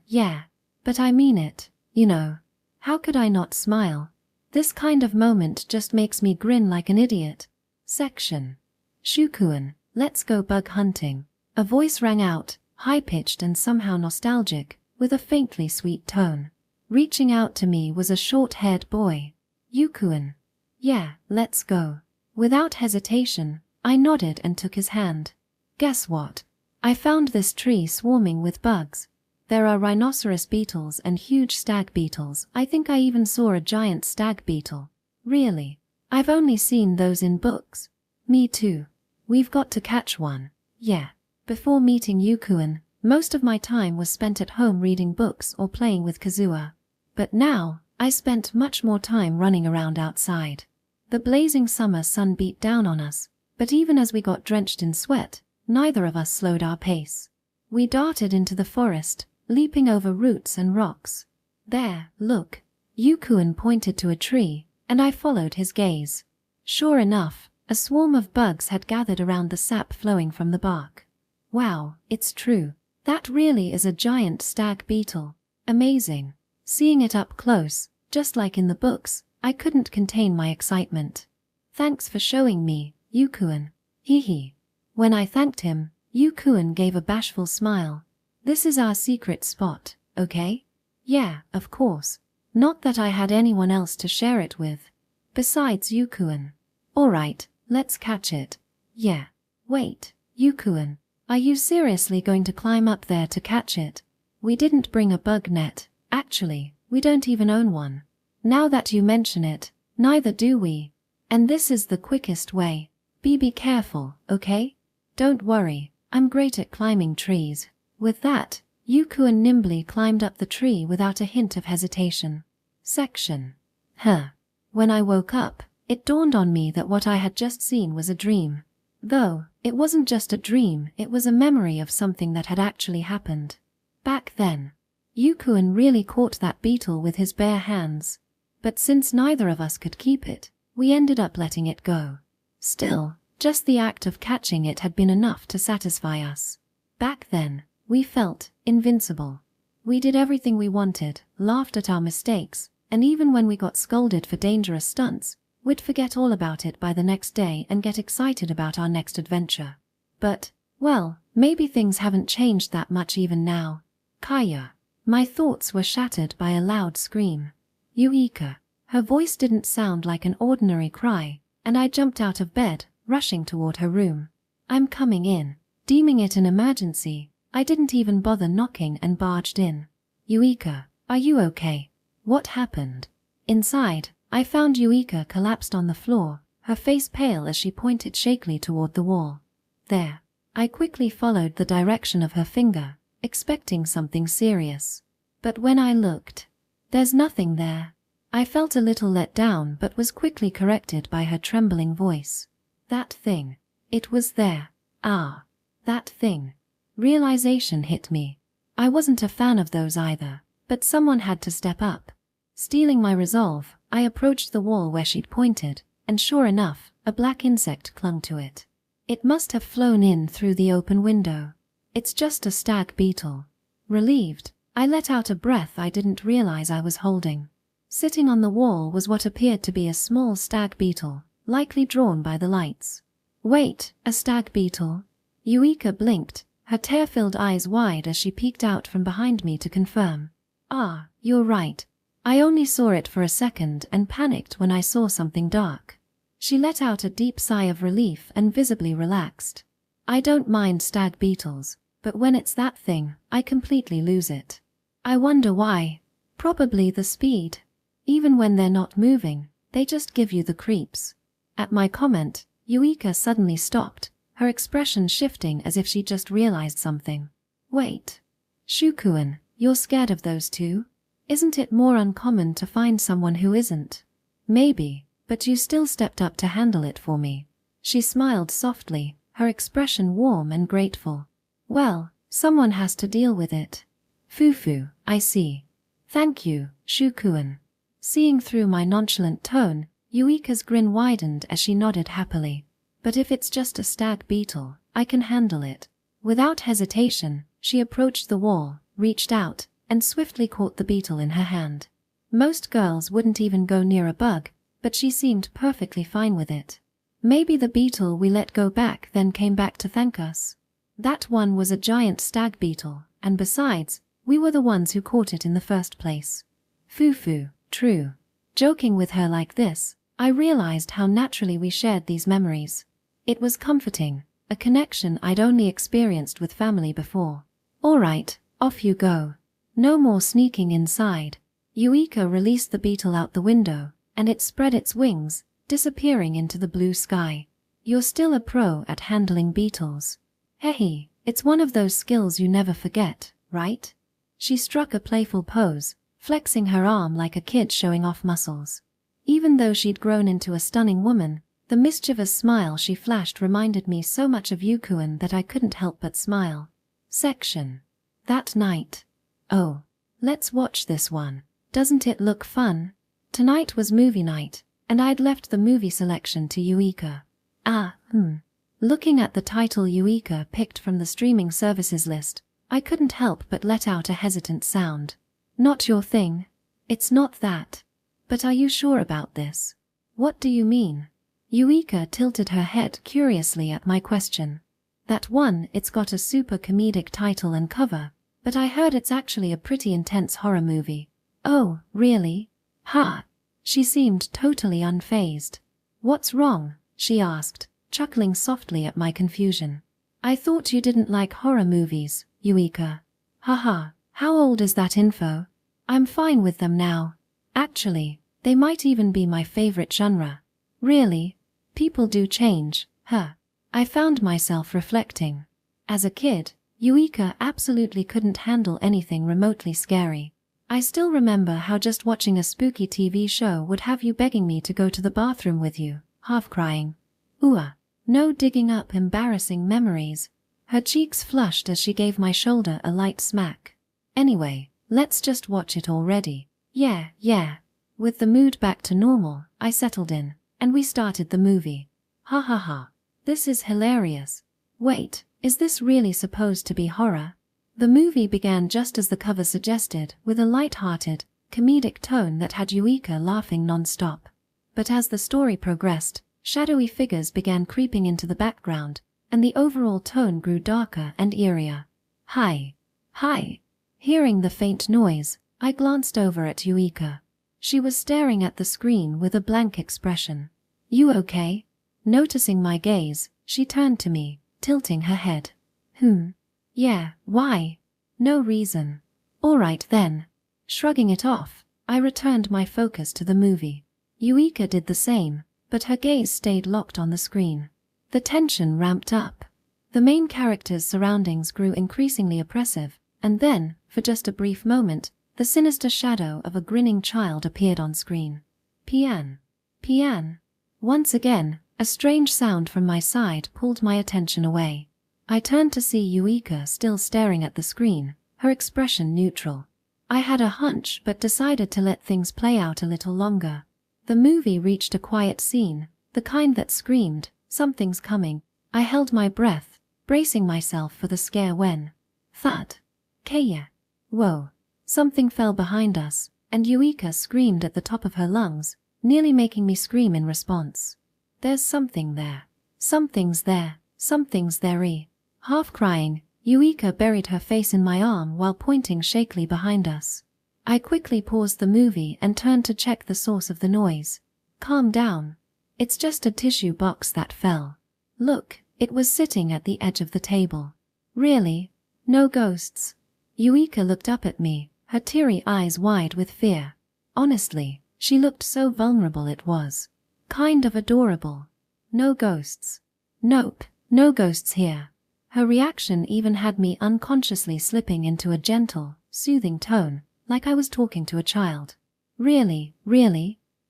but I mean it, you know. How could I not smile? This kind of moment just makes me grin like an idiot. Section. Shukuan, let's go bug hunting. A voice rang out, high-pitched and somehow nostalgic, with a faintly sweet tone. Reaching out to me was a short-haired boy. Yukuan. Yeah, let's go. Without hesitation, I nodded and took his hand. Guess what? I found this tree swarming with bugs. There are rhinoceros beetles and huge stag beetles. I think I even saw a giant stag beetle. Really? I've only seen those in books. Me too. We've got to catch one. Yeah. Before meeting Yukuan, most of my time was spent at home reading books or playing with Kazua. But now, I spent much more time running around outside. The blazing summer sun beat down on us, but even as we got drenched in sweat, neither of us slowed our pace. We darted into the forest, leaping over roots and rocks. There, look. Yukuan pointed to a tree, and I followed his gaze. Sure enough, a swarm of bugs had gathered around the sap flowing from the bark. Wow, it's true. That really is a giant stag beetle. Amazing. Seeing it up close, just like in the books, I couldn't contain my excitement. Thanks for showing me, Yukuan. Hee. When I thanked him, Yukuan gave a bashful smile. This is our secret spot. okay? Yeah, of course. Not that I had anyone else to share it with. Besides Yukuan. Alright, let's catch it. Yeah. Wait, Yukuan. Are you seriously going to climb up there to catch it? We didn't bring a bug net. Actually, we don't even own one. Now that you mention it, neither do we. And this is the quickest way. Be careful, okay? Don't worry, I'm great at climbing trees. With that, Yukuan nimbly climbed up the tree without a hint of hesitation. Section. When I woke up, it dawned on me that what I had just seen was a dream. Though, it wasn't just a dream, it was a memory of something that had actually happened. Back then, Yukuan really caught that beetle with his bare hands. But since neither of us could keep it, we ended up letting it go. Still, just the act of catching it had been enough to satisfy us. Back then, we felt invincible. We did everything we wanted, laughed at our mistakes, and even when we got scolded for dangerous stunts, we'd forget all about it by the next day and get excited about our next adventure. But, well, maybe things haven't changed that much even now. Kaya. My thoughts were shattered by a loud scream. Eureka. Her voice didn't sound like an ordinary cry, and I jumped out of bed, rushing toward her room. I'm coming in. Deeming it an emergency, I didn't even bother knocking and barged in. Eureka, are you okay? What happened? Inside, I found Eureka collapsed on the floor, her face pale as she pointed shakily toward the wall. There. I quickly followed the direction of her finger, expecting something serious. But when I looked, there's nothing there. I felt a little let down but was quickly corrected by her trembling voice. That thing. It was there. Ah. That thing. Realization hit me. I wasn't a fan of those either, but someone had to step up. Stealing my resolve, I approached the wall where she'd pointed, and sure enough, a black insect clung to it. It must have flown in through the open window. It's just a stag beetle. Relieved, I let out a breath I didn't realize I was holding. Sitting on the wall was what appeared to be a small stag beetle, likely drawn by the lights. Wait, a stag beetle? Eureka blinked, her tear-filled eyes wide as she peeked out from behind me to confirm. Ah, you're right. I only saw it for a second and panicked when I saw something dark. She let out a deep sigh of relief and visibly relaxed. I don't mind stag beetles, but when it's that thing, I completely lose it. I wonder why. Probably the speed. Even when they're not moving, they just give you the creeps. At my comment, Eureka suddenly stopped, her expression shifting as if she just realized something. Wait. Shukuan, you're scared of those too? Isn't it more uncommon to find someone who isn't? Maybe, but you still stepped up to handle it for me. She smiled softly, her expression warm and grateful. Well, someone has to deal with it. Fufu, I see. Thank you, Shukuan. Seeing through my nonchalant tone, Eureka's grin widened as she nodded happily. But if it's just a stag beetle, I can handle it. Without hesitation, she approached the wall, reached out, and swiftly caught the beetle in her hand. Most girls wouldn't even go near a bug, but she seemed perfectly fine with it. Maybe the beetle we let go back then came back to thank us. That one was a giant stag beetle, and besides, we were the ones who caught it in the first place. Fufu, true. Joking with her like this, I realized how naturally we shared these memories. It was comforting, a connection I'd only experienced with family before. All right, off you go. No more sneaking inside. Eureka released the beetle out the window, and it spread its wings, disappearing into the blue sky. You're still a pro at handling beetles. Hey, it's one of those skills you never forget, right? She struck a playful pose, flexing her arm like a kid showing off muscles. Even though she'd grown into a stunning woman, the mischievous smile she flashed reminded me so much of Yukuan that I couldn't help but smile. Section. That night. Oh, let's watch this one. Doesn't it look fun? Tonight was movie night, and I'd left the movie selection to Eureka. Looking at the title Eureka picked from the streaming services list, I couldn't help but let out a hesitant sound. Not your thing. It's not that. But are you sure about this? What do you mean? Eureka tilted her head curiously at my question. That one, it's got a super comedic title and cover, But I heard it's actually a pretty intense horror movie. Oh, really? Ha! She seemed totally unfazed. What's wrong? She asked, chuckling softly at my confusion. I thought you didn't like horror movies, Eureka. Haha, how old is that info? I'm fine with them now. Actually, they might even be my favorite genre. Really? People do change, huh? I found myself reflecting. As a kid, Eureka absolutely couldn't handle anything remotely scary. I still remember how just watching a spooky TV show would have you begging me to go to the bathroom with you, half crying. No digging up embarrassing memories. Her cheeks flushed as she gave my shoulder a light smack. Anyway, let's just watch it already. Yeah. With the mood back to normal, I settled in, and we started the movie. Ha ha ha. This is hilarious. Wait, is this really supposed to be horror? The movie began just as the cover suggested, with a light-hearted, comedic tone that had Eureka laughing non-stop. But as the story progressed, shadowy figures began creeping into the background, and the overall tone grew darker and eerier. Hi. Hearing the faint noise, I glanced over at Eureka. She was staring at the screen with a blank expression. You okay? Noticing my gaze, she turned to me, tilting her head. Yeah, why? No reason. All right then. Shrugging it off, I returned my focus to the movie. Eureka did the same, but her gaze stayed locked on the screen. The tension ramped up. The main character's surroundings grew increasingly oppressive, and then, for just a brief moment, the sinister shadow of a grinning child appeared on screen. Pian. Once again, a strange sound from my side pulled my attention away. I turned to see Eureka still staring at the screen, her expression neutral. I had a hunch but decided to let things play out a little longer. The movie reached a quiet scene, the kind that screamed, "Something's coming." I held my breath, bracing myself for the scare when... Thud. Kaya. Whoa. Something fell behind us, and Eureka screamed at the top of her lungs, nearly making me scream in response. There's something there. Something's there. Something's there-y. Half crying, Eureka buried her face in my arm while pointing shakily behind us. I quickly paused the movie and turned to check the source of the noise. Calm down. It's just a tissue box that fell. Look, it was sitting at the edge of the table. Really? No ghosts? Eureka looked up at me, her teary eyes wide with fear. Honestly, she looked so vulnerable it was kind of adorable. No ghosts. Nope, no ghosts here. Her reaction even had me unconsciously slipping into a gentle, soothing tone, like I was talking to a child. Really?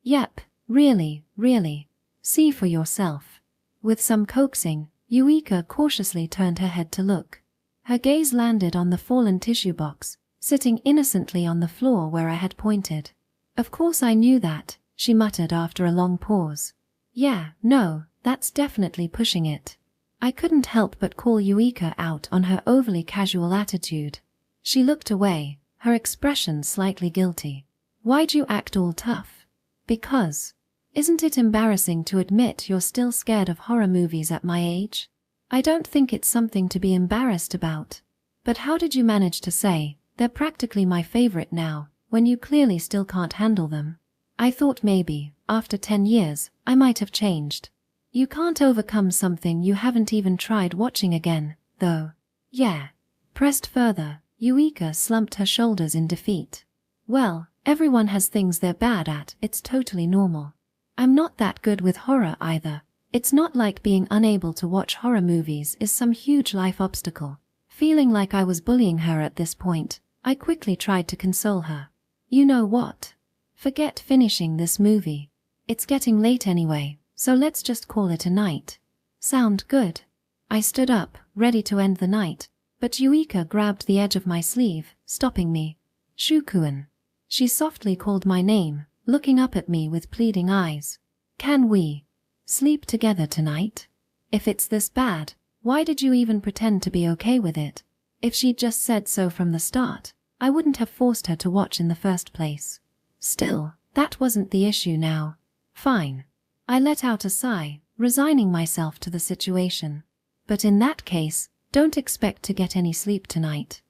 Yep, really. See for yourself. With some coaxing, Eureka cautiously turned her head to look. Her gaze landed on the fallen tissue box, sitting innocently on the floor where I had pointed. Of course I knew that, she muttered after a long pause. Yeah, no, that's definitely pushing it. I couldn't help but call Eureka out on her overly casual attitude. She looked away, her expression slightly guilty. Why'd you act all tough? Because. Isn't it embarrassing to admit you're still scared of horror movies at my age? I don't think it's something to be embarrassed about. But how did you manage to say, they're practically my favorite now, when you clearly still can't handle them? I thought maybe, after 10 years, I might have changed. You can't overcome something you haven't even tried watching again, though. Yeah. Pressed further, Eureka slumped her shoulders in defeat. Well, everyone has things they're bad at, it's totally normal. I'm not that good with horror either. It's not like being unable to watch horror movies is some huge life obstacle. Feeling like I was bullying her at this point, I quickly tried to console her. You know what? Forget finishing this movie. It's getting late anyway, so let's just call it a night. Sound good? I stood up, ready to end the night, but Eureka grabbed the edge of my sleeve, stopping me. Shukuen. She softly called my name, looking up at me with pleading eyes. Can we sleep together tonight? If it's this bad, why did you even pretend to be okay with it? If she'd just said so from the start, I wouldn't have forced her to watch in the first place. Still, that wasn't the issue now. Fine. I let out a sigh, resigning myself to the situation. But in that case, don't expect to get any sleep tonight.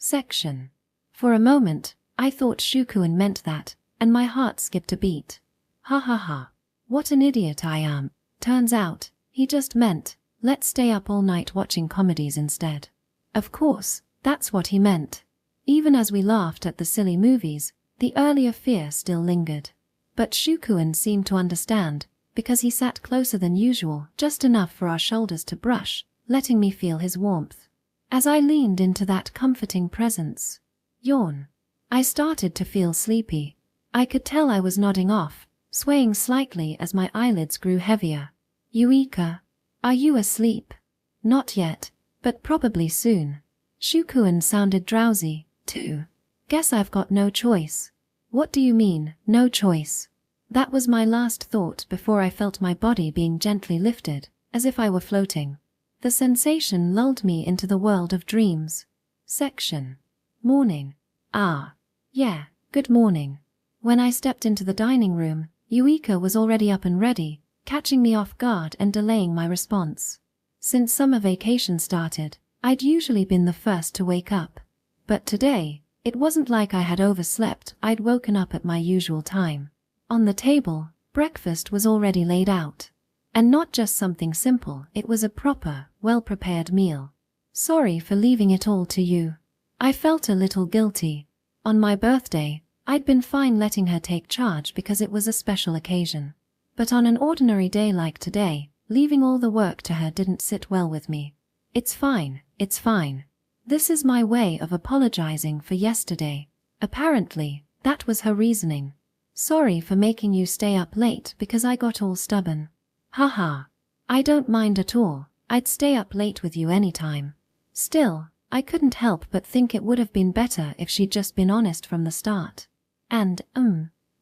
Section. For a moment, I thought Shukuen meant that, and my heart skipped a beat. Ha ha ha. What an idiot I am. Turns out, he just meant, let's stay up all night watching comedies instead. Of course, that's what he meant. Even as we laughed at the silly movies, the earlier fear still lingered. But Shukuen seemed to understand, because he sat closer than usual, just enough for our shoulders to brush, letting me feel his warmth. As I leaned into that comforting presence, yawn. I started to feel sleepy. I could tell I was nodding off, swaying slightly as my eyelids grew heavier. Eureka! Are you asleep? Not yet, but probably soon. Shukuen sounded drowsy, too. Guess I've got no choice. What do you mean, no choice? That was my last thought before I felt my body being gently lifted, as if I were floating. The sensation lulled me into the world of dreams. Section. Morning. Ah. Yeah, good morning. When I stepped into the dining room, Eureka was already up and ready, catching me off guard and delaying my response. Since summer vacation started, I'd usually been the first to wake up. But today, it wasn't like I had overslept. I'd woken up at my usual time. On the table, breakfast was already laid out. And not just something simple, it was a proper, well-prepared meal. Sorry for leaving it all to you. I felt a little guilty. On my birthday, I'd been fine letting her take charge because it was a special occasion. But on an ordinary day like today, leaving all the work to her didn't sit well with me. It's fine, it's fine. This is my way of apologizing for yesterday. Apparently, that was her reasoning. Sorry for making you stay up late because I got all stubborn. Haha. I don't mind at all. I'd stay up late with you anytime. Still, I couldn't help but think it would have been better if she'd just been honest from the start. And,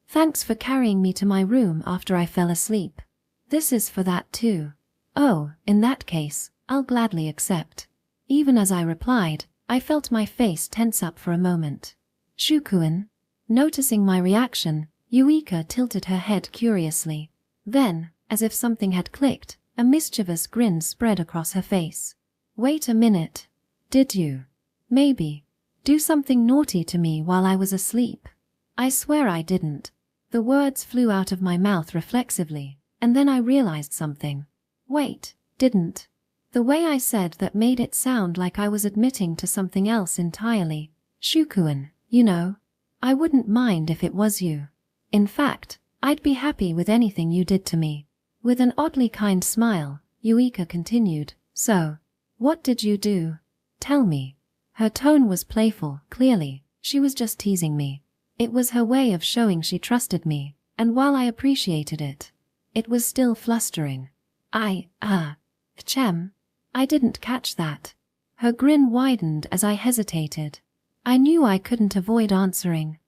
thanks for carrying me to my room after I fell asleep. This is for that too. Oh, in that case, I'll gladly accept. Even as I replied, I felt my face tense up for a moment. Shukuen? Noticing my reaction, Eureka tilted her head curiously. Then, as if something had clicked, a mischievous grin spread across her face. Wait a minute. Did you, maybe, do something naughty to me while I was asleep? I swear I didn't. The words flew out of my mouth reflexively, and then I realized something. Wait, didn't. The way I said that made it sound like I was admitting to something else entirely. Shukuen, you know. I wouldn't mind if it was you. In fact, I'd be happy with anything you did to me. With an oddly kind smile, Eureka continued, So, what did you do? Tell me. Her tone was playful, clearly, she was just teasing me. It was her way of showing she trusted me, and while I appreciated it, it was still flustering. Chem. I didn't catch that. Her grin widened as I hesitated. I knew I couldn't avoid answering.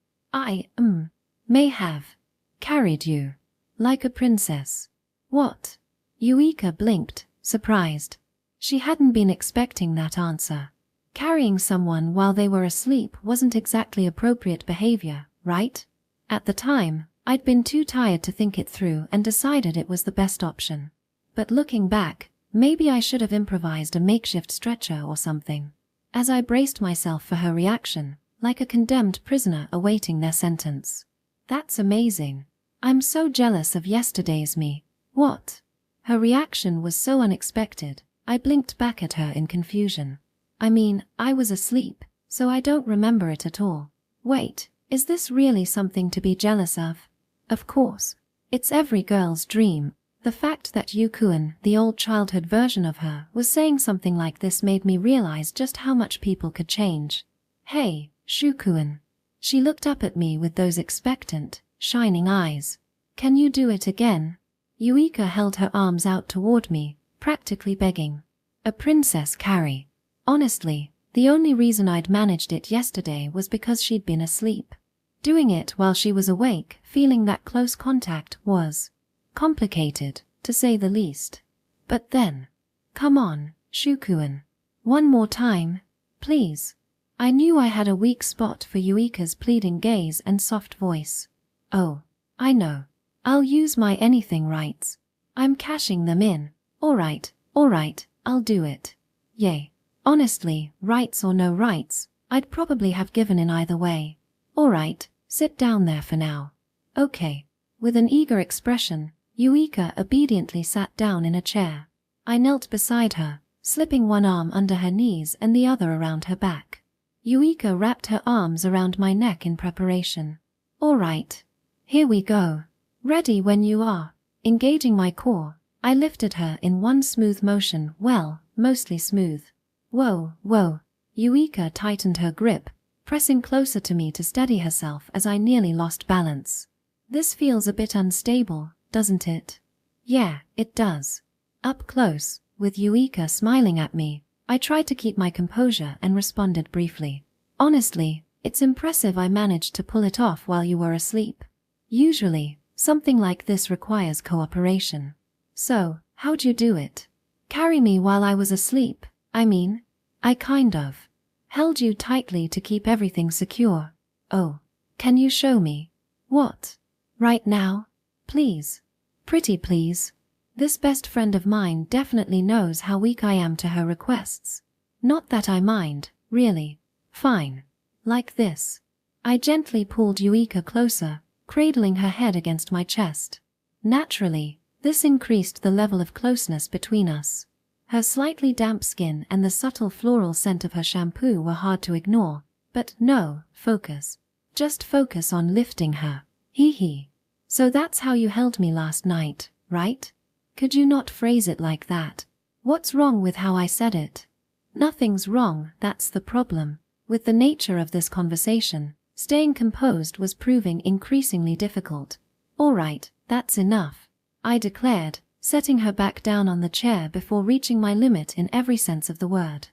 May have. Carried you. Like a princess. What? Eureka blinked, surprised. She hadn't been expecting that answer. Carrying someone while they were asleep wasn't exactly appropriate behavior, right? At the time, I'd been too tired to think it through and decided it was the best option. But looking back, maybe I should have improvised a makeshift stretcher or something. As I braced myself for her reaction, like a condemned prisoner awaiting their sentence. That's amazing. I'm so jealous of yesterday's me. What? Her reaction was so unexpected, I blinked back at her in confusion. I mean, I was asleep, so I don't remember it at all. Wait, is this really something to be jealous of? Of course. It's every girl's dream. The fact that Yukuen, the old childhood version of her, was saying something like this made me realize just how much people could change. Hey, Shukuen. She looked up at me with those expectant, shining eyes. Can you do it again? Eureka held her arms out toward me, practically begging. A princess carry. Honestly, the only reason I'd managed it yesterday was because she'd been asleep. Doing it while she was awake, feeling that close contact, was complicated, to say the least. But then, come on, Shukuen. One more time, please. I knew I had a weak spot for Eureka's pleading gaze and soft voice. Oh, I know. I'll use my anything rights. I'm cashing them in. Alright, I'll do it. Yay. Honestly, rights or no rights, I'd probably have given in either way. Alright, sit down there for now. Okay. With an eager expression, Yuika obediently sat down in a chair. I knelt beside her, slipping one arm under her knees and the other around her back. Yuika wrapped her arms around my neck in preparation. Alright. Here we go. Ready when you are. Engaging my core, I lifted her in one smooth motion, well, mostly smooth. Whoa, whoa. Yuika tightened her grip, pressing closer to me to steady herself as I nearly lost balance. This feels a bit unstable, doesn't it? Yeah, it does. Up close, with Yuika smiling at me, I tried to keep my composure and responded briefly. Honestly, it's impressive I managed to pull it off while you were asleep. Usually, something like this requires cooperation. So, how'd you do it? Carry me while I was asleep, I mean? I kind of held you tightly to keep everything secure. Oh, can you show me? What? Right now? Please. Pretty please. This best friend of mine definitely knows how weak I am to her requests. Not that I mind, really. Fine. Like this. I gently pulled Yuika closer, cradling her head against my chest. Naturally, this increased the level of closeness between us. Her slightly damp skin and the subtle floral scent of her shampoo were hard to ignore, but no, focus. Just focus on lifting her. Hee hee. So that's how you held me last night, right? Could you not phrase it like that? What's wrong with how I said it? Nothing's wrong, that's the problem. With the nature of this conversation, staying composed was proving increasingly difficult. Alright, that's enough, I declared, setting her back down on the chair before reaching my limit in every sense of the word.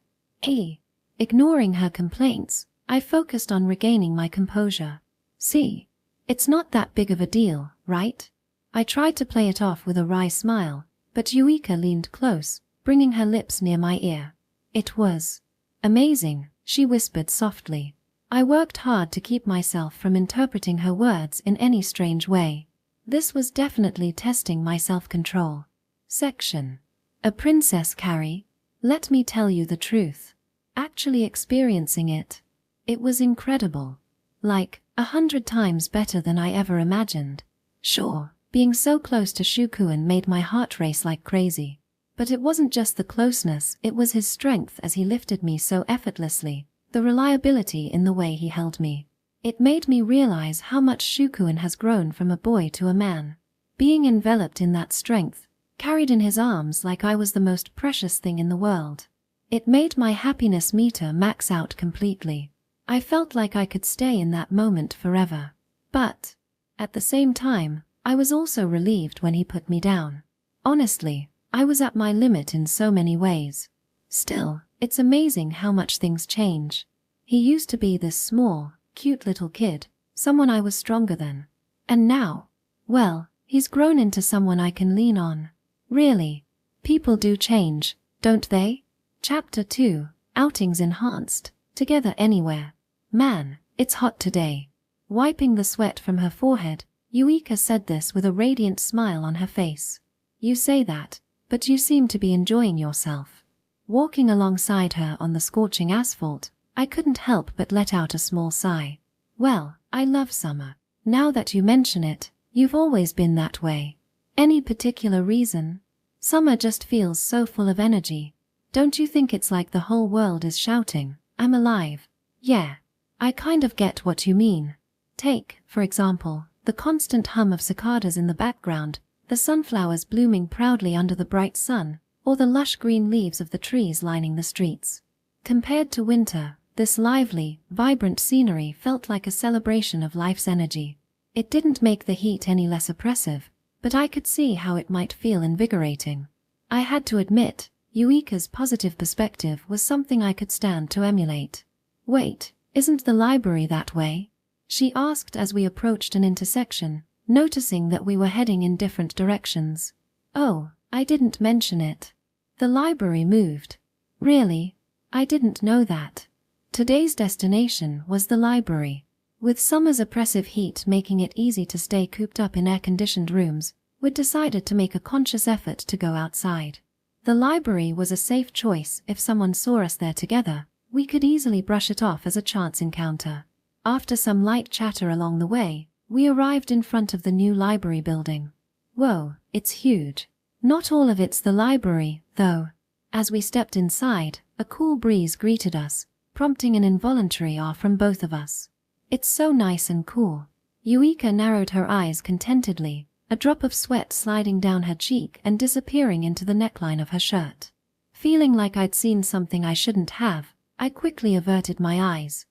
Ignoring her complaints, I focused on regaining my composure. See? It's not that big of a deal, right? I tried to play it off with a wry smile, but Yuika leaned close, bringing her lips near my ear. It was amazing, she whispered softly. I worked hard to keep myself from interpreting her words in any strange way. This was definitely testing my self-control. Section. A princess, Carrie. Let me tell you the truth. Actually experiencing it. It was incredible. Like, 100 times better than I ever imagined. Sure, being so close to Shukuen made my heart race like crazy. But it wasn't just the closeness, it was his strength as he lifted me so effortlessly, the reliability in the way he held me. It made me realize how much Shukuen has grown from a boy to a man. Being enveloped in that strength, carried in his arms like I was the most precious thing in the world. It made my happiness meter max out completely. I felt like I could stay in that moment forever. But, at the same time, I was also relieved when he put me down. Honestly, I was at my limit in so many ways. Still, it's amazing how much things change. He used to be this small, cute little kid, someone I was stronger than. And now, well, he's grown into someone I can lean on. Really, people do change, don't they? Chapter 2, Outings Enhanced, Together Anywhere. Man, it's hot today. Wiping the sweat from her forehead, Yuika said this with a radiant smile on her face. You say that, but you seem to be enjoying yourself. Walking alongside her on the scorching asphalt, I couldn't help but let out a small sigh. Well, I love summer. Now that you mention it, you've always been that way. Any particular reason? Summer just feels so full of energy. Don't you think it's like the whole world is shouting, I'm alive? Yeah, I kind of get what you mean. Take, for example, the constant hum of cicadas in the background, the sunflowers blooming proudly under the bright sun, or the lush green leaves of the trees lining the streets. Compared to winter, this lively, vibrant scenery felt like a celebration of life's energy. It didn't make the heat any less oppressive, but I could see how it might feel invigorating. I had to admit, Yuika's positive perspective was something I could stand to emulate. Wait, isn't the library that way? She asked as we approached an intersection, noticing that we were heading in different directions. Oh, I didn't mention it. The library moved. Really? I didn't know that. Today's destination was the library. With summer's oppressive heat making it easy to stay cooped up in air-conditioned rooms, we'd decided to make a conscious effort to go outside. The library was a safe choice if someone saw us there together. We could easily brush it off as a chance encounter. After some light chatter along the way, we arrived in front of the new library building. Whoa, it's huge. Not all of it's the library, though. As we stepped inside, a cool breeze greeted us, prompting an involuntary ah from both of us. It's so nice and cool. Yuika narrowed her eyes contentedly, a drop of sweat sliding down her cheek and disappearing into the neckline of her shirt. Feeling like I'd seen something I shouldn't have, I quickly averted my eyes.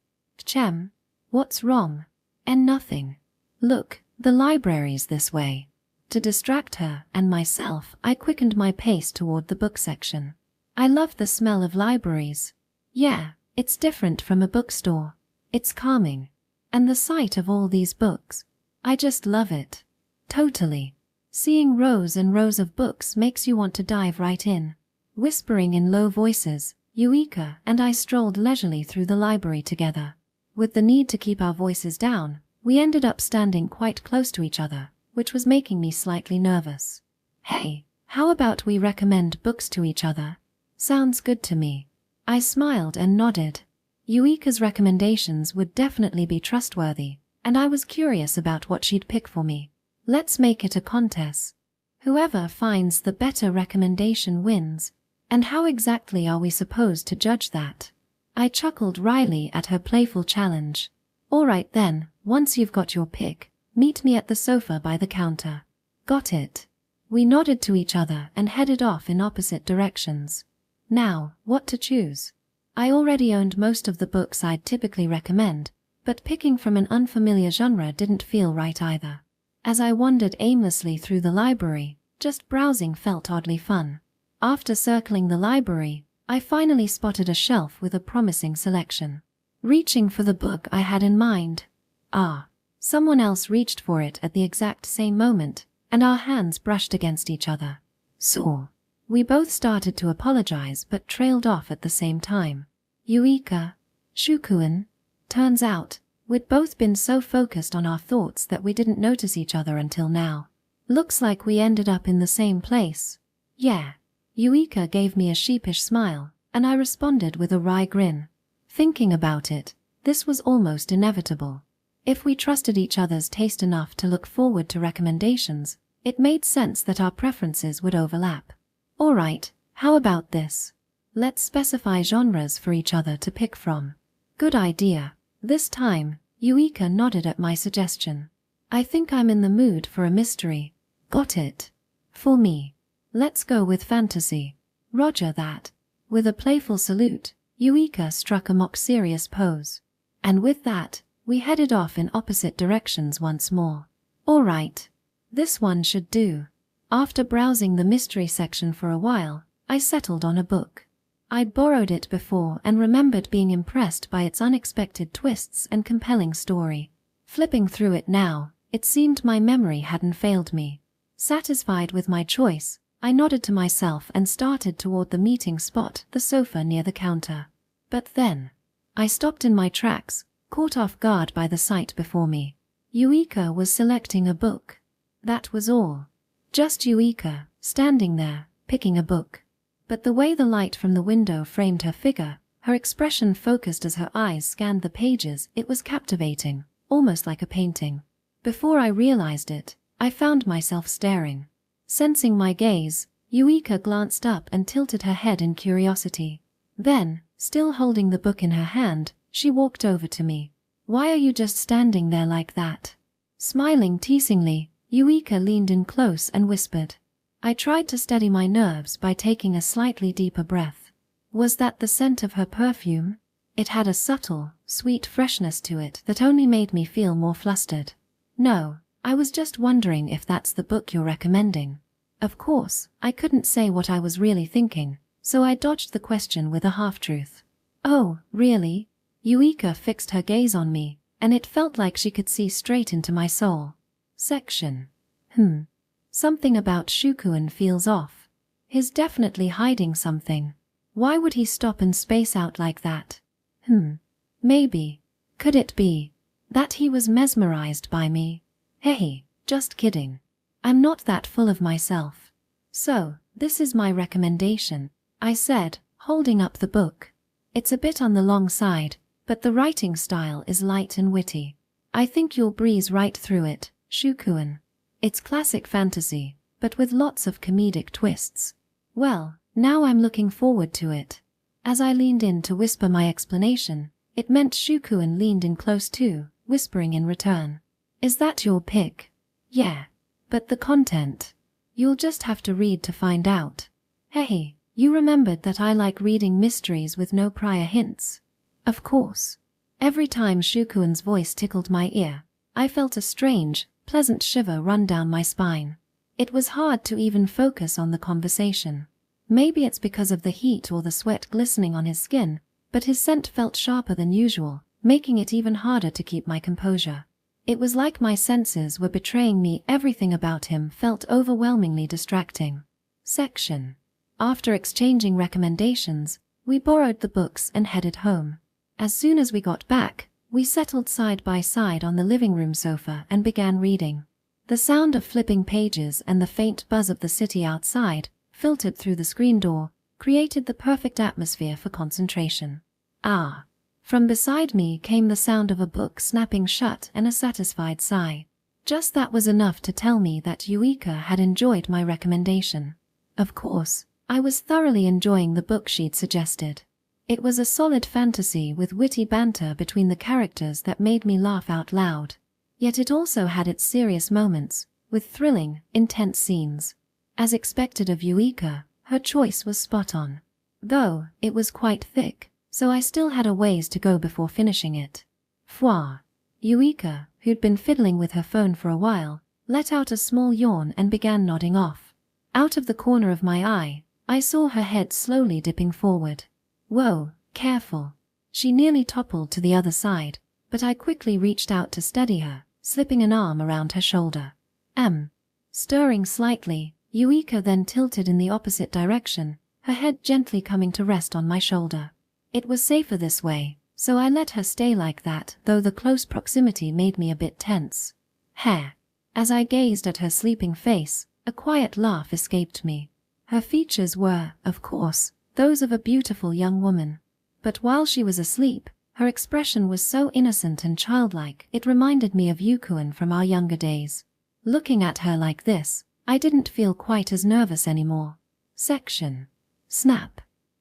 Chem? What's wrong? And nothing. Look, the library's this way. To distract her and myself, I quickened my pace toward the book section. I love the smell of libraries. Yeah, it's different from a bookstore. It's calming. And the sight of all these books. I just love it. Totally. Seeing rows and rows of books makes you want to dive right in. Whispering in low voices, Yuika and I strolled leisurely through the library together. With the need to keep our voices down, we ended up standing quite close to each other, which was making me slightly nervous. Hey, how about we recommend books to each other? Sounds good to me. I smiled and nodded. Yuika's recommendations would definitely be trustworthy, and I was curious about what she'd pick for me. Let's make it a contest. Whoever finds the better recommendation wins. And how exactly are we supposed to judge that? I chuckled wryly at her playful challenge. Alright then, once you've got your pick, meet me at the sofa by the counter. Got it. We nodded to each other and headed off in opposite directions. Now, what to choose? I already owned most of the books I'd typically recommend, but picking from an unfamiliar genre didn't feel right either. As I wandered aimlessly through the library, just browsing felt oddly fun. After circling the library, I finally spotted a shelf with a promising selection. Reaching for the book I had in mind. Someone else reached for it at the exact same moment, and our hands brushed against each other. So, we both started to apologize but trailed off at the same time. Yuika, Shukuen. Turns out, we'd both been so focused on our thoughts that we didn't notice each other until now. Looks like we ended up in the same place. Yeah. Yuika gave me a sheepish smile, and I responded with a wry grin. Thinking about it, this was almost inevitable. If we trusted each other's taste enough to look forward to recommendations, it made sense that our preferences would overlap. Alright, how about this? Let's specify genres for each other to pick from. Good idea. This time, Yuika nodded at my suggestion. I think I'm in the mood for a mystery. Got it. For me. Let's go with fantasy. Roger that. With a playful salute, Yuika struck a mock-serious pose. And with that, we headed off in opposite directions once more. Alright. This one should do. After browsing the mystery section for a while, I settled on a book. I'd borrowed it before and remembered being impressed by its unexpected twists and compelling story. Flipping through it now, it seemed my memory hadn't failed me. Satisfied with my choice, I nodded to myself and started toward the meeting spot, the sofa near the counter. But then, I stopped in my tracks, caught off guard by the sight before me. Yuika was selecting a book. That was all. Just Yuika, standing there, picking a book. But the way the light from the window framed her figure, her expression focused as her eyes scanned the pages, it was captivating, almost like a painting. Before I realized it, I found myself staring. Sensing my gaze, Yuika glanced up and tilted her head in curiosity. Then, still holding the book in her hand, she walked over to me. Why are you just standing there like that? Smiling teasingly, Yuika leaned in close and whispered. I tried to steady my nerves by taking a slightly deeper breath. Was that the scent of her perfume? It had a subtle, sweet freshness to it that only made me feel more flustered. No, I was just wondering if that's the book you're recommending. Of course, I couldn't say what I was really thinking, so I dodged the question with a half-truth. Oh, really? Yuika fixed her gaze on me, and it felt like she could see straight into my soul. Section. Something about Shukuen feels off. He's definitely hiding something. Why would he stop and space out like that? Maybe. Could it be that he was mesmerized by me? Hey, just kidding. I'm not that full of myself. So, this is my recommendation, I said, holding up the book. It's a bit on the long side, but the writing style is light and witty. I think you'll breeze right through it, Shukuen. It's classic fantasy, but with lots of comedic twists. Well, now I'm looking forward to it. As I leaned in to whisper my explanation, it meant Shukuen leaned in close too, whispering in return. Is that your pick? Yeah. But the content? You'll just have to read to find out. Hey, you remembered that I like reading mysteries with no prior hints. Of course. Every time Shukuen's voice tickled my ear, I felt a strange, pleasant shiver run down my spine. It was hard to even focus on the conversation. Maybe it's because of the heat or the sweat glistening on his skin, but his scent felt sharper than usual, making it even harder to keep my composure. It was like my senses were betraying me. Everything about him felt overwhelmingly distracting. Section. After exchanging recommendations, we borrowed the books and headed home. As soon as we got back, we settled side by side on the living room sofa and began reading. The sound of flipping pages and the faint buzz of the city outside, filtered through the screen door, created the perfect atmosphere for concentration. Ah! From beside me came the sound of a book snapping shut and a satisfied sigh. Just that was enough to tell me that Yuika had enjoyed my recommendation. Of course, I was thoroughly enjoying the book she'd suggested. It was a solid fantasy with witty banter between the characters that made me laugh out loud. Yet it also had its serious moments, with thrilling, intense scenes. As expected of Yuika, her choice was spot on. Though, it was quite thick, so I still had a ways to go before finishing it. Fwa. Yuika, who'd been fiddling with her phone for a while, let out a small yawn and began nodding off. Out of the corner of my eye, I saw her head slowly dipping forward. Whoa, careful. She nearly toppled to the other side, but I quickly reached out to steady her, slipping an arm around her shoulder. Stirring slightly, Yuika then tilted in the opposite direction, her head gently coming to rest on my shoulder. It was safer this way, so I let her stay like that, though the close proximity made me a bit tense. As I gazed at her sleeping face, a quiet laugh escaped me. Her features were, of course, those of a beautiful young woman. But while she was asleep, her expression was so innocent and childlike it reminded me of Yukuen from our younger days. Looking at her like this, I didn't feel quite as nervous anymore. Section. Snap.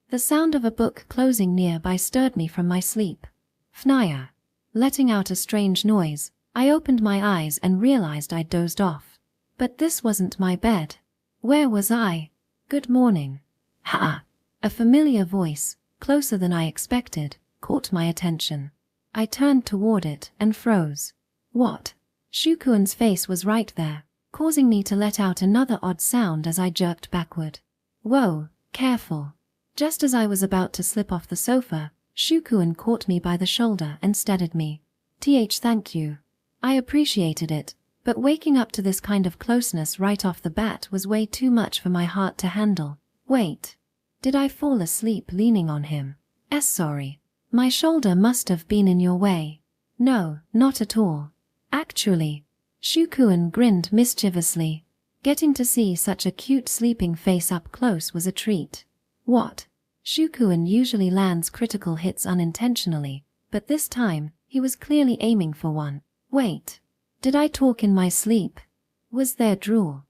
The sound of a book closing nearby stirred me from my sleep. Fnaya. Letting out a strange noise, I opened my eyes and realized I'd dozed off. But this wasn't my bed. Where was I? Good morning. Ha! A familiar voice, closer than I expected, caught my attention. I turned toward it and froze. What? Shukuen's face was right there, causing me to let out another odd sound as I jerked backward. Whoa, careful. Just as I was about to slip off the sofa, Shukuen caught me by the shoulder and steadied me. Thank you. I appreciated it, but waking up to this kind of closeness right off the bat was way too much for my heart to handle. Wait. Did I fall asleep leaning on him? Sorry. My shoulder must have been in your way. No, not at all. Actually. Shukuen grinned mischievously. Getting to see such a cute sleeping face up close was a treat. What? Shukuen usually lands critical hits unintentionally, but this time, he was clearly aiming for one. Wait. Did I talk in my sleep? Was there drool?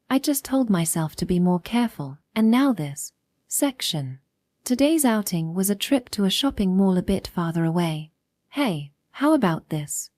I just told myself to be more careful, and now this. Section. Today's outing was a trip to a shopping mall a bit farther away. Hey, how about this?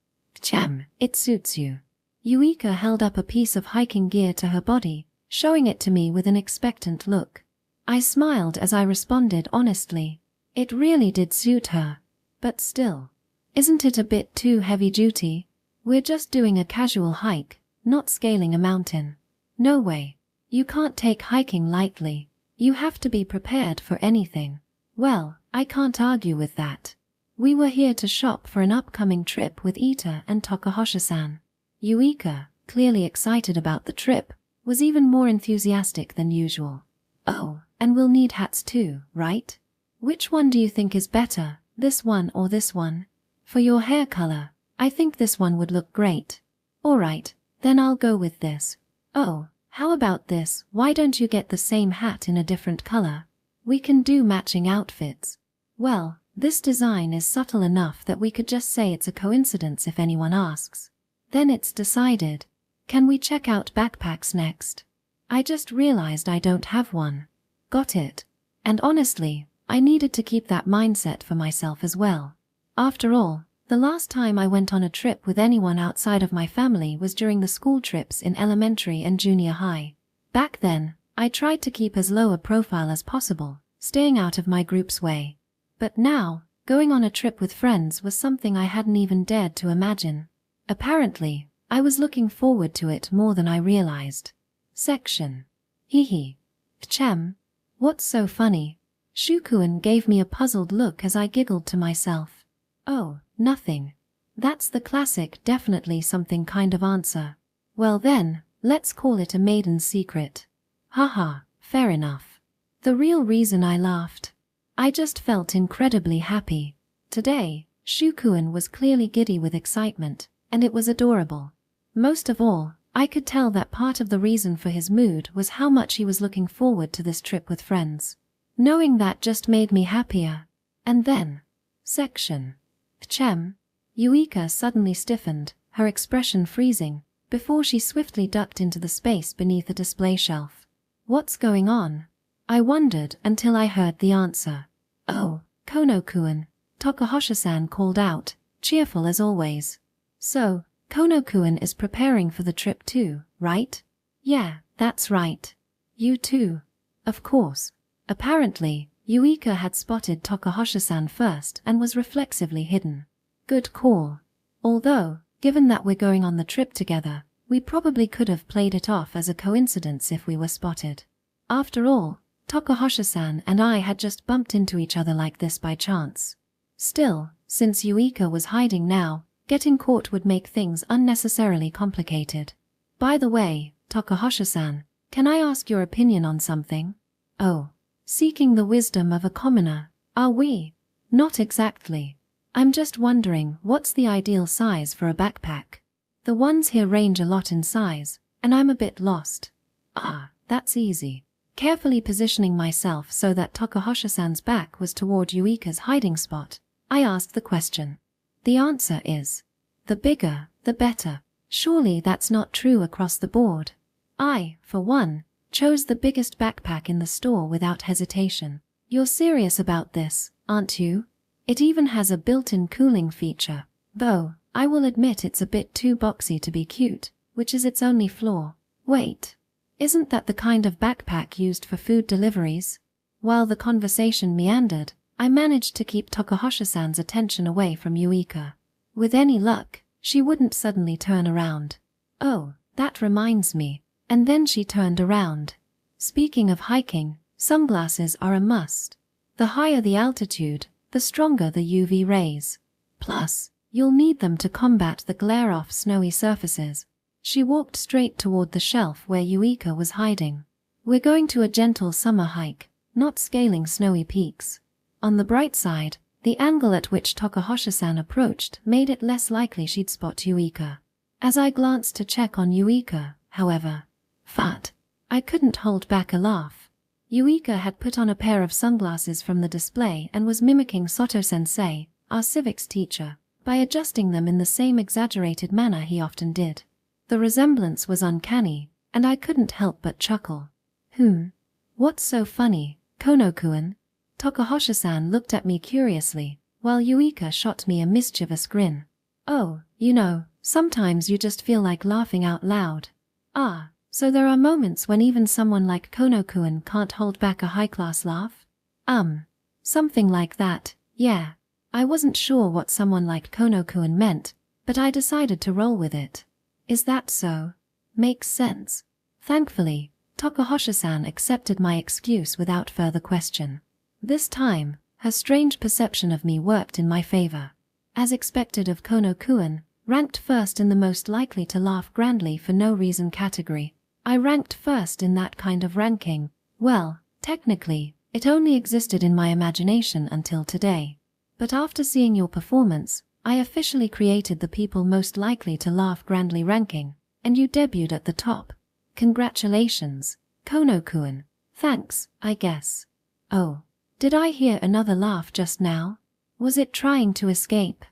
It suits you. Yuika held up a piece of hiking gear to her body, showing it to me with an expectant look. I smiled as I responded honestly. It really did suit her. But still. Isn't it a bit too heavy-duty? We're just doing a casual hike, not scaling a mountain. No way. You can't take hiking lightly. You have to be prepared for anything. Well, I can't argue with that. We were here to shop for an upcoming trip with Ita and Takahashi-san. Yuika, clearly excited about the trip, was even more enthusiastic than usual. Oh, and we'll need hats too, right? Which one do you think is better, this one or this one? For your hair color, I think this one would look great. Alright, then I'll go with this. Oh, how about this? Why don't you get the same hat in a different color? We can do matching outfits. Well, this design is subtle enough that we could just say it's a coincidence if anyone asks. Then it's decided. Can we check out backpacks next? I just realized I don't have one. Got it. And honestly, I needed to keep that mindset for myself as well. After all, the last time I went on a trip with anyone outside of my family was during the school trips in elementary and junior high. Back then, I tried to keep as low a profile as possible, staying out of my group's way. But now, going on a trip with friends was something I hadn't even dared to imagine. Apparently, I was looking forward to it more than I realized. Section. Hee. Chem. What's so funny? Shukuin gave me a puzzled look as I giggled to myself. Oh, nothing. That's the classic definitely something kind of answer. Well then, let's call it a maiden secret. Haha, fair enough. The real reason I laughed. I just felt incredibly happy. Today, Shukuin was clearly giddy with excitement, and it was adorable. Most of all, I could tell that part of the reason for his mood was how much he was looking forward to this trip with friends. Knowing that just made me happier. And then, section. Chem. Yuika suddenly stiffened, her expression freezing, before she swiftly ducked into the space beneath a display shelf. What's going on? I wondered until I heard the answer. Oh, Kono-kun, Takahashi-san called out, cheerful as always. So, Kono-kun is preparing for the trip too, right? Yeah, that's right. You too. Of course. Apparently, Yuika had spotted Takahashi-san first and was reflexively hidden. Good call. Although, given that we're going on the trip together, we probably could have played it off as a coincidence if we were spotted. After all, Takahashi-san and I had just bumped into each other like this by chance. Still, since Yuika was hiding now, getting caught would make things unnecessarily complicated. By the way, Takahashi-san, can I ask your opinion on something? Oh, seeking the wisdom of a commoner, are we? Not exactly. I'm just wondering what's the ideal size for a backpack. The ones here range a lot in size, and I'm a bit lost. Ah, that's easy. Carefully positioning myself so that Takahashi-san's back was toward Yuika's hiding spot, I asked the question. The answer is, the bigger, the better. Surely that's not true across the board. I, for one, chose the biggest backpack in the store without hesitation. You're serious about this, aren't you? It even has a built-in cooling feature, though I will admit it's a bit too boxy to be cute, which is its only flaw. Wait. Isn't that the kind of backpack used for food deliveries? While the conversation meandered, I managed to keep Takahashi-san's attention away from Yuika. With any luck, she wouldn't suddenly turn around. Oh, that reminds me. And then she turned around. Speaking of hiking, sunglasses are a must. The higher the altitude, the stronger the UV rays. Plus, you'll need them to combat the glare off snowy surfaces. She walked straight toward the shelf where Yuika was hiding. We're going to a gentle summer hike, not scaling snowy peaks. On the bright side, the angle at which Takahashi-san approached made it less likely she'd spot Yuika. As I glanced to check on Yuika, however, I couldn't hold back a laugh. Yuika had put on a pair of sunglasses from the display and was mimicking Soto-sensei, our civics teacher, by adjusting them in the same exaggerated manner he often did. The resemblance was uncanny, and I couldn't help but chuckle. What's so funny, Kono-kun? Takahashi-san looked at me curiously, while Yuika shot me a mischievous grin. Oh, sometimes you just feel like laughing out loud. Ah, so there are moments when even someone like Kono-kun can't hold back a high-class laugh? Something like that, yeah. I wasn't sure what someone like Kono-kun meant, but I decided to roll with it. Is that so? Makes sense. Thankfully, Takahashi-san accepted my excuse without further question. This time, her strange perception of me worked in my favor. As expected of Kono-kun, ranked first in the most likely to laugh grandly for no reason category, I ranked first in that kind of ranking. Well, technically, it only existed in my imagination until today. But after seeing your performance, I officially created the people most likely to laugh grandly ranking, and you debuted at the top. Congratulations, Kono-kun. Thanks, I guess. Oh, Did I hear another laugh just now? Was it trying to escape?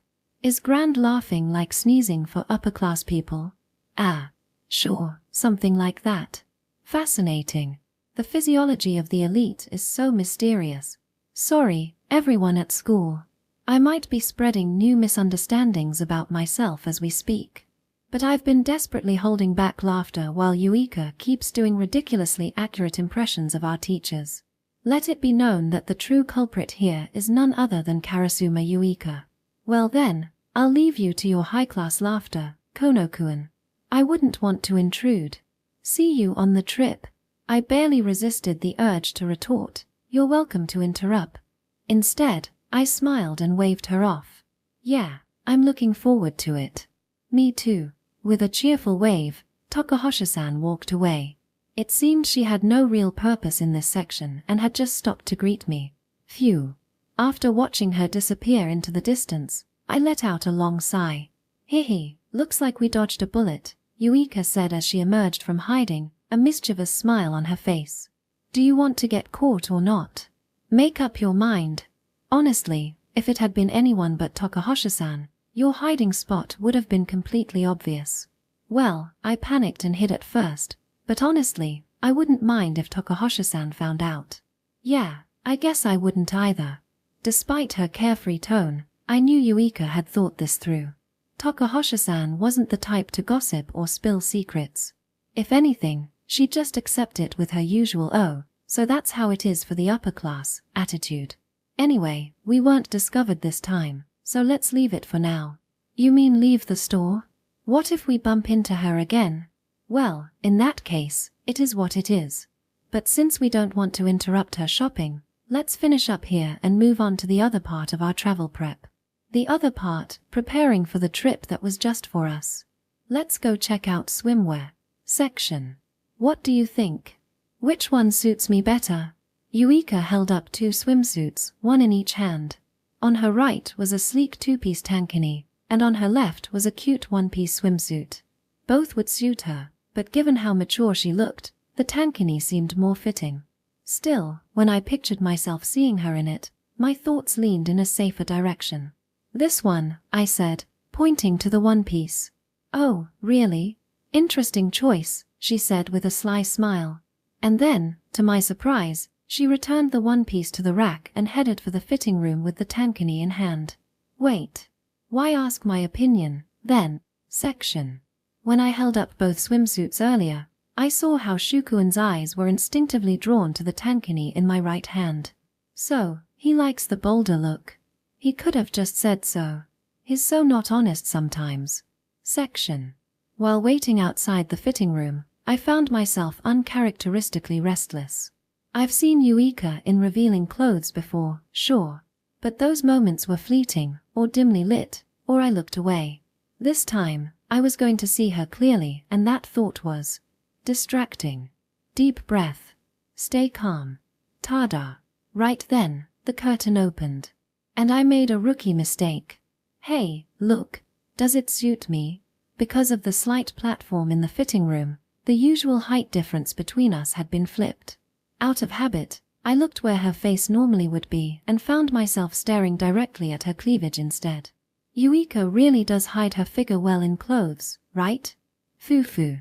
Is grand laughing like sneezing for upper-class people? Ah, sure, something like that. Fascinating. The physiology of the elite is so mysterious. Sorry, everyone at school. I might be spreading new misunderstandings about myself as we speak. But I've been desperately holding back laughter while Yuika keeps doing ridiculously accurate impressions of our teachers. Let it be known that the true culprit here is none other than Karasuma Yuika. Well then, I'll leave you to your high-class laughter, Kono-kun. I wouldn't want to intrude. See you on the trip. I barely resisted the urge to retort, "You're welcome to interrupt." Instead, I smiled and waved her off. Yeah, I'm looking forward to it. Me too. With a cheerful wave, Takahashi-san walked away. It seemed she had no real purpose in this section and had just stopped to greet me. Phew. After watching her disappear into the distance, I let out a long sigh. Hehe, looks like we dodged a bullet, Yuika said as she emerged from hiding, a mischievous smile on her face. Do you want to get caught or not? Make up your mind. Honestly, if it had been anyone but Takahashi-san, your hiding spot would have been completely obvious. Well, I panicked and hid at first, but honestly, I wouldn't mind if Takahashi-san found out. Yeah, I guess I wouldn't either. Despite her carefree tone, I knew Yuika had thought this through. Takahashi-san wasn't the type to gossip or spill secrets. If anything, she'd just accept it with her usual "oh, so that's how it is for the upper class" attitude. Anyway, we weren't discovered this time, so let's leave it for now. You mean leave the store? What if we bump into her again? Well, in that case, it is what it is. But since we don't want to interrupt her shopping, let's finish up here and move on to the other part of our travel prep. The other part, preparing for the trip that was just for us. Let's go check out swimwear section. What do you think? Which one suits me better? Yuika held up 2 swimsuits, one in each hand. On her right was a sleek 2-piece tankini, and on her left was a cute 1-piece swimsuit. Both would suit her, but given how mature she looked, the tankini seemed more fitting. Still, when I pictured myself seeing her in it, my thoughts leaned in a safer direction. This one, I said, pointing to the 1-piece. Oh, really? Interesting choice, she said with a sly smile. And then, to my surprise, she returned the 1-piece to the rack and headed for the fitting room with the tankini in hand. Wait. Why ask my opinion, then? Section. When I held up both swimsuits earlier, I saw how Shukuin's eyes were instinctively drawn to the tankini in my right hand. So, he likes the bolder look. He could have just said so. He's so not honest sometimes. Section. While waiting outside the fitting room, I found myself uncharacteristically restless. I've seen Yuika in revealing clothes before, sure, but those moments were fleeting, or dimly lit, or I looked away. This time, I was going to see her clearly, and that thought was distracting. Deep breath. Stay calm. Tada. Right then, the curtain opened. And I made a rookie mistake. Hey, look. Does it suit me? Because of the slight platform in the fitting room, the usual height difference between us had been flipped. Out of habit, I looked where her face normally would be and found myself staring directly at her cleavage instead. Yuika really does hide her figure well in clothes, right? Foo-foo.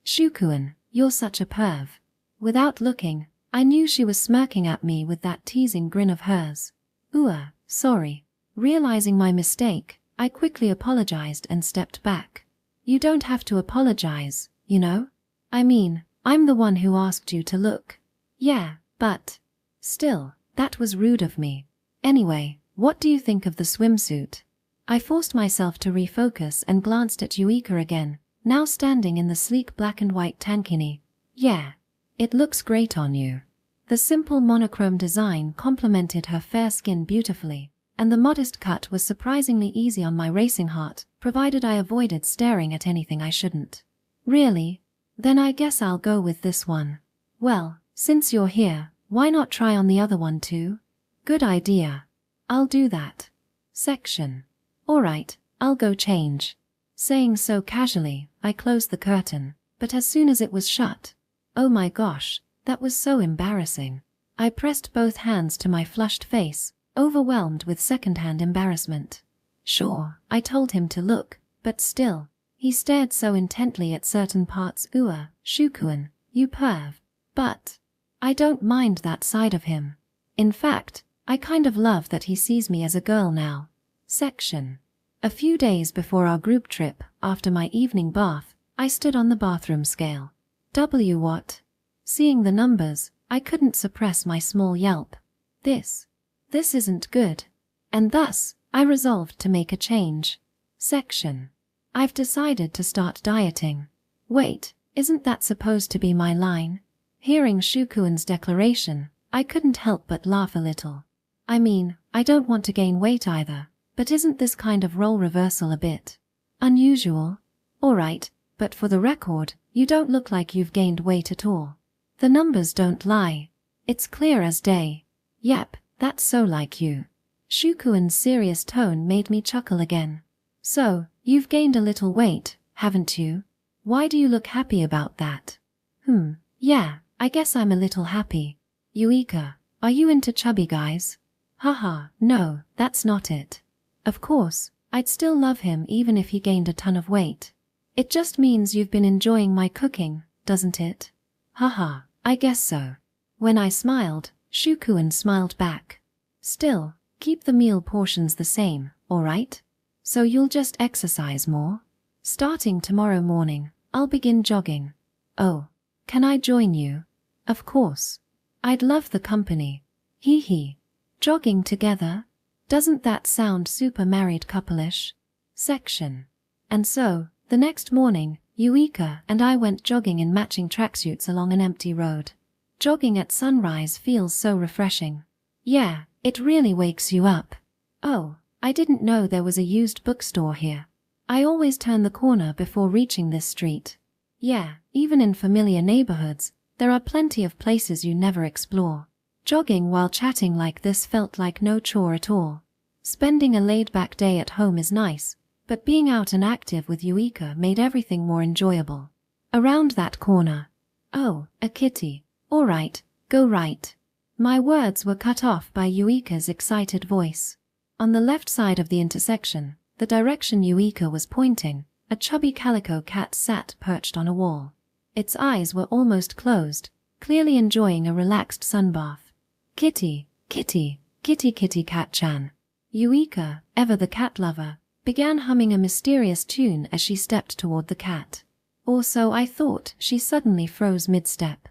Shukuin, you're such a perv. Without looking, I knew she was smirking at me with that teasing grin of hers. Sorry. Realizing my mistake, I quickly apologized and stepped back. You don't have to apologize, you know? I mean, I'm the one who asked you to look. Yeah, but still, that was rude of me. Anyway, what do you think of the swimsuit? I forced myself to refocus and glanced at Yuika again, now standing in the sleek black and white tankini. Yeah, it looks great on you. The simple monochrome design complemented her fair skin beautifully, and the modest cut was surprisingly easy on my racing heart, provided I avoided staring at anything I shouldn't. Really? Then I guess I'll go with this one. Well, since you're here, why not try on the other one too? Good idea. I'll do that. Section. Alright, I'll go change. Saying so casually, I closed the curtain, but as soon as it was shut, oh my gosh, that was so embarrassing. I pressed both hands to my flushed face, overwhelmed with second-hand embarrassment. Sure, I told him to look, but still, he stared so intently at certain parts. Shukuen, you perv. But I don't mind that side of him. In fact, I kind of love that he sees me as a girl now. Section. A few days before our group trip, after my evening bath, I stood on the bathroom scale. What? Seeing the numbers, I couldn't suppress my small yelp. This isn't good. And thus, I resolved to make a change. Section. I've decided to start dieting. Wait, isn't that supposed to be my line? Hearing Shukuen's declaration, I couldn't help but laugh a little. I mean, I don't want to gain weight either, but isn't this kind of role reversal a bit unusual? Alright, but for the record, you don't look like you've gained weight at all. The numbers don't lie. It's clear as day. Yep, that's so like you. Shukuen's serious tone made me chuckle again. So, you've gained a little weight, haven't you? Why do you look happy about that? Yeah, I guess I'm a little happy. Eureka, are you into chubby guys? Haha, no, that's not it. Of course, I'd still love him even if he gained a ton of weight. It just means you've been enjoying my cooking, doesn't it? Haha, I guess so. When I smiled, Shukuen smiled back. Still, keep the meal portions the same, alright? So you'll just exercise more? Starting tomorrow morning, I'll begin jogging. Oh, can I join you? Of course. I'd love the company. Hee hee. Jogging together? Doesn't that sound super married couple-ish? Section. And so, the next morning, Eureka and I went jogging in matching tracksuits along an empty road. Jogging at sunrise feels so refreshing. Yeah, it really wakes you up. Oh, I didn't know there was a used bookstore here. I always turn the corner before reaching this street. Yeah, even in familiar neighborhoods, there are plenty of places you never explore. Jogging while chatting like this felt like no chore at all. Spending a laid-back day at home is nice, but being out and active with Eureka made everything more enjoyable. Around that corner. Oh, a kitty. Alright, go right. My words were cut off by Eureka's excited voice. On the left side of the intersection, the direction Eureka was pointing, a chubby calico cat sat perched on a wall. Its eyes were almost closed, clearly enjoying a relaxed sunbath. Kitty, kitty, kitty kitty cat-chan. Eureka, ever the cat lover, began humming a mysterious tune as she stepped toward the cat. Or so I thought. She suddenly froze mid-step.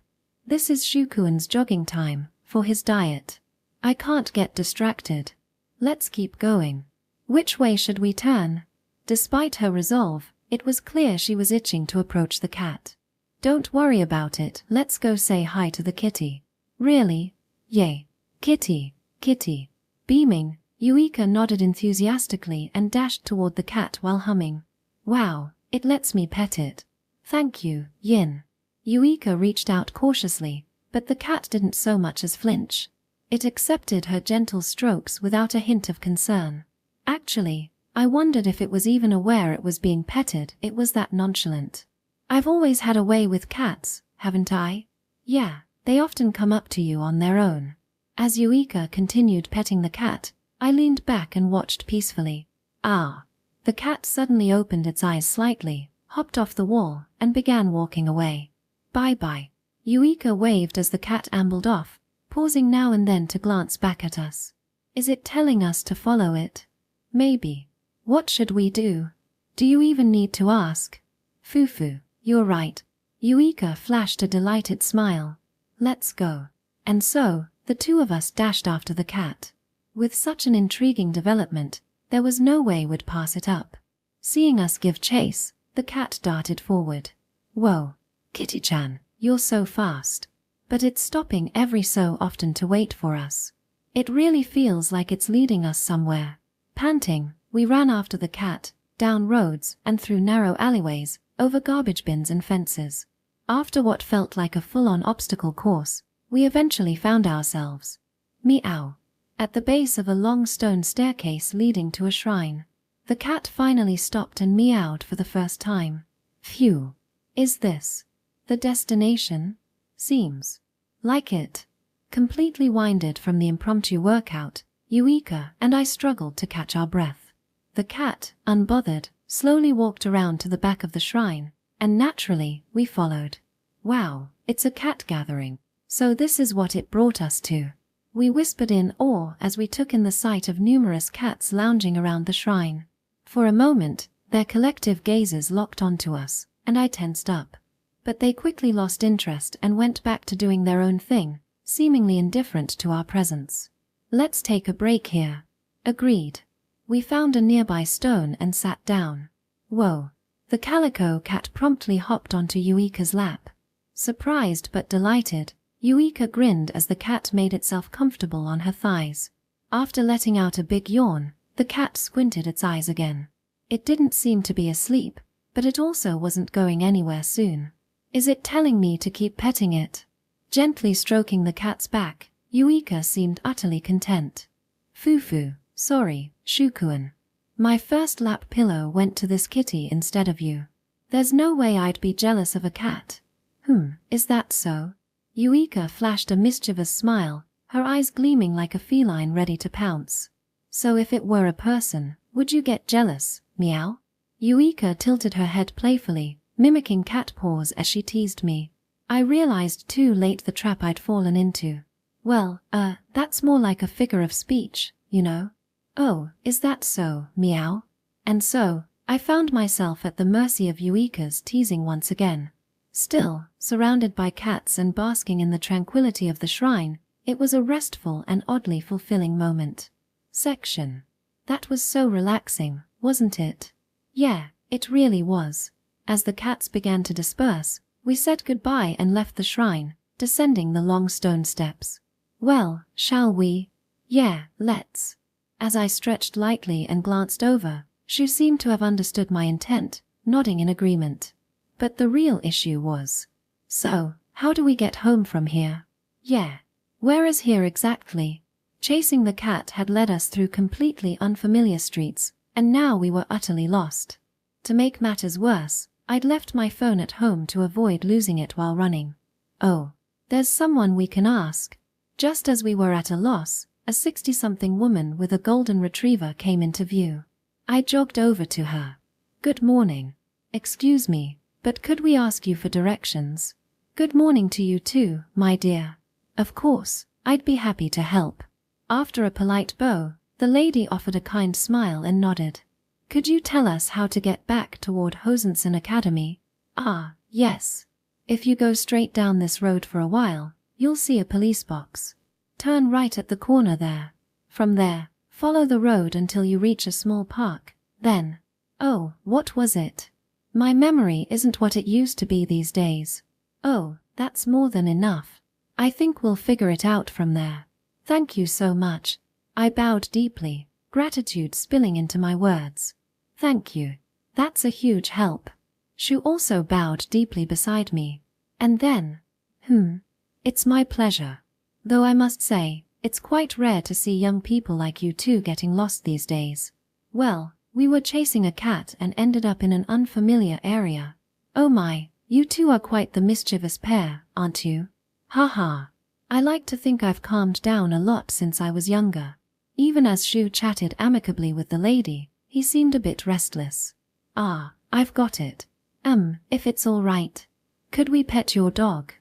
This is Shukuen's jogging time, for his diet. I can't get distracted. Let's keep going. Which way should we turn? Despite her resolve, it was clear she was itching to approach the cat. Don't worry about it, let's go say hi to the kitty. Really? Yay. Kitty, kitty. Beaming, Eureka nodded enthusiastically and dashed toward the cat while humming. Wow, it lets me pet it. Thank you, Yin. Eureka reached out cautiously, but the cat didn't so much as flinch. It accepted her gentle strokes without a hint of concern. Actually, I wondered if it was even aware it was being petted. It was that nonchalant. I've always had a way with cats, haven't I? Yeah, they often come up to you on their own. As Eureka continued petting the cat, I leaned back and watched peacefully. Ah. The cat suddenly opened its eyes slightly, hopped off the wall, and began walking away. Bye-bye. Eureka waved as the cat ambled off, pausing now and then to glance back at us. Is it telling us to follow it? Maybe. What should we do? Do you even need to ask? Fufu, you're right. Eureka flashed a delighted smile. Let's go. And so, the two of us dashed after the cat. With such an intriguing development, there was no way we'd pass it up. Seeing us give chase, the cat darted forward. Whoa, Kitty-chan, you're so fast. But it's stopping every so often to wait for us. It really feels like it's leading us somewhere. Panting, we ran after the cat, down roads and through narrow alleyways, over garbage bins and fences. After what felt like a full-on obstacle course, we eventually found ourselves. Meow. At the base of a long stone staircase leading to a shrine. The cat finally stopped and meowed for the first time. Phew. Is this the destination? Seems like it. Completely winded from the impromptu workout, Eureka and I struggled to catch our breath. The cat, unbothered, slowly walked around to the back of the shrine, and naturally, we followed. Wow, it's a cat gathering. So this is what it brought us to. We whispered in awe as we took in the sight of numerous cats lounging around the shrine. For a moment, their collective gazes locked onto us, and I tensed up. But they quickly lost interest and went back to doing their own thing, seemingly indifferent to our presence. Let's take a break here. Agreed. We found a nearby stone and sat down. Whoa. The calico cat promptly hopped onto Eureka's lap. Surprised but delighted, Eureka grinned as the cat made itself comfortable on her thighs. After letting out a big yawn, the cat squinted its eyes again. It didn't seem to be asleep, but it also wasn't going anywhere soon. Is it telling me to keep petting it? Gently stroking the cat's back, Eureka seemed utterly content. Fufu, sorry, Shukuan. My first lap pillow went to this kitty instead of you. There's no way I'd be jealous of a cat. Is that so? Eureka flashed a mischievous smile, her eyes gleaming like a feline ready to pounce. So if it were a person, would you get jealous, meow? Eureka tilted her head playfully, mimicking cat paws as she teased me. I realized too late the trap I'd fallen into. Well, that's more like a figure of speech, you know. Oh, is that so, meow? And so, I found myself at the mercy of Eureka's teasing once again. Still, surrounded by cats and basking in the tranquility of the shrine, it was a restful and oddly fulfilling moment. Section. That was so relaxing, wasn't it? Yeah, it really was. As the cats began to disperse, we said goodbye and left the shrine, descending the long stone steps. Well, shall we? Yeah, let's. As I stretched lightly and glanced over, she seemed to have understood my intent, nodding in agreement. But the real issue was, so, how do we get home from here? Yeah. Where is here exactly? Chasing the cat had led us through completely unfamiliar streets, and now we were utterly lost. To make matters worse, I'd left my phone at home to avoid losing it while running. Oh, there's someone we can ask. Just as we were at a loss, a 60-something woman with a golden retriever came into view. I jogged over to her. Good morning. Excuse me, but could we ask you for directions? Good morning to you too, my dear. Of course, I'd be happy to help. After a polite bow, the lady offered a kind smile and nodded. Could you tell us how to get back toward Hosensen Academy? Ah, yes. If you go straight down this road for a while, you'll see a police box. Turn right at the corner there. From there, follow the road until you reach a small park. Then, oh, what was it? My memory isn't what it used to be these days. Oh, that's more than enough. I think we'll figure it out from there. Thank you so much. I bowed deeply, gratitude spilling into my words. Thank you. That's a huge help. Shu also bowed deeply beside me. And then, it's my pleasure. Though I must say, it's quite rare to see young people like you two getting lost these days. Well, we were chasing a cat and ended up in an unfamiliar area. Oh my, you two are quite the mischievous pair, aren't you? Ha. I like to think I've calmed down a lot since I was younger. Even as Shu chatted amicably with the lady, he seemed a bit restless. Ah, I've got it. If it's all right. Could we pet your dog?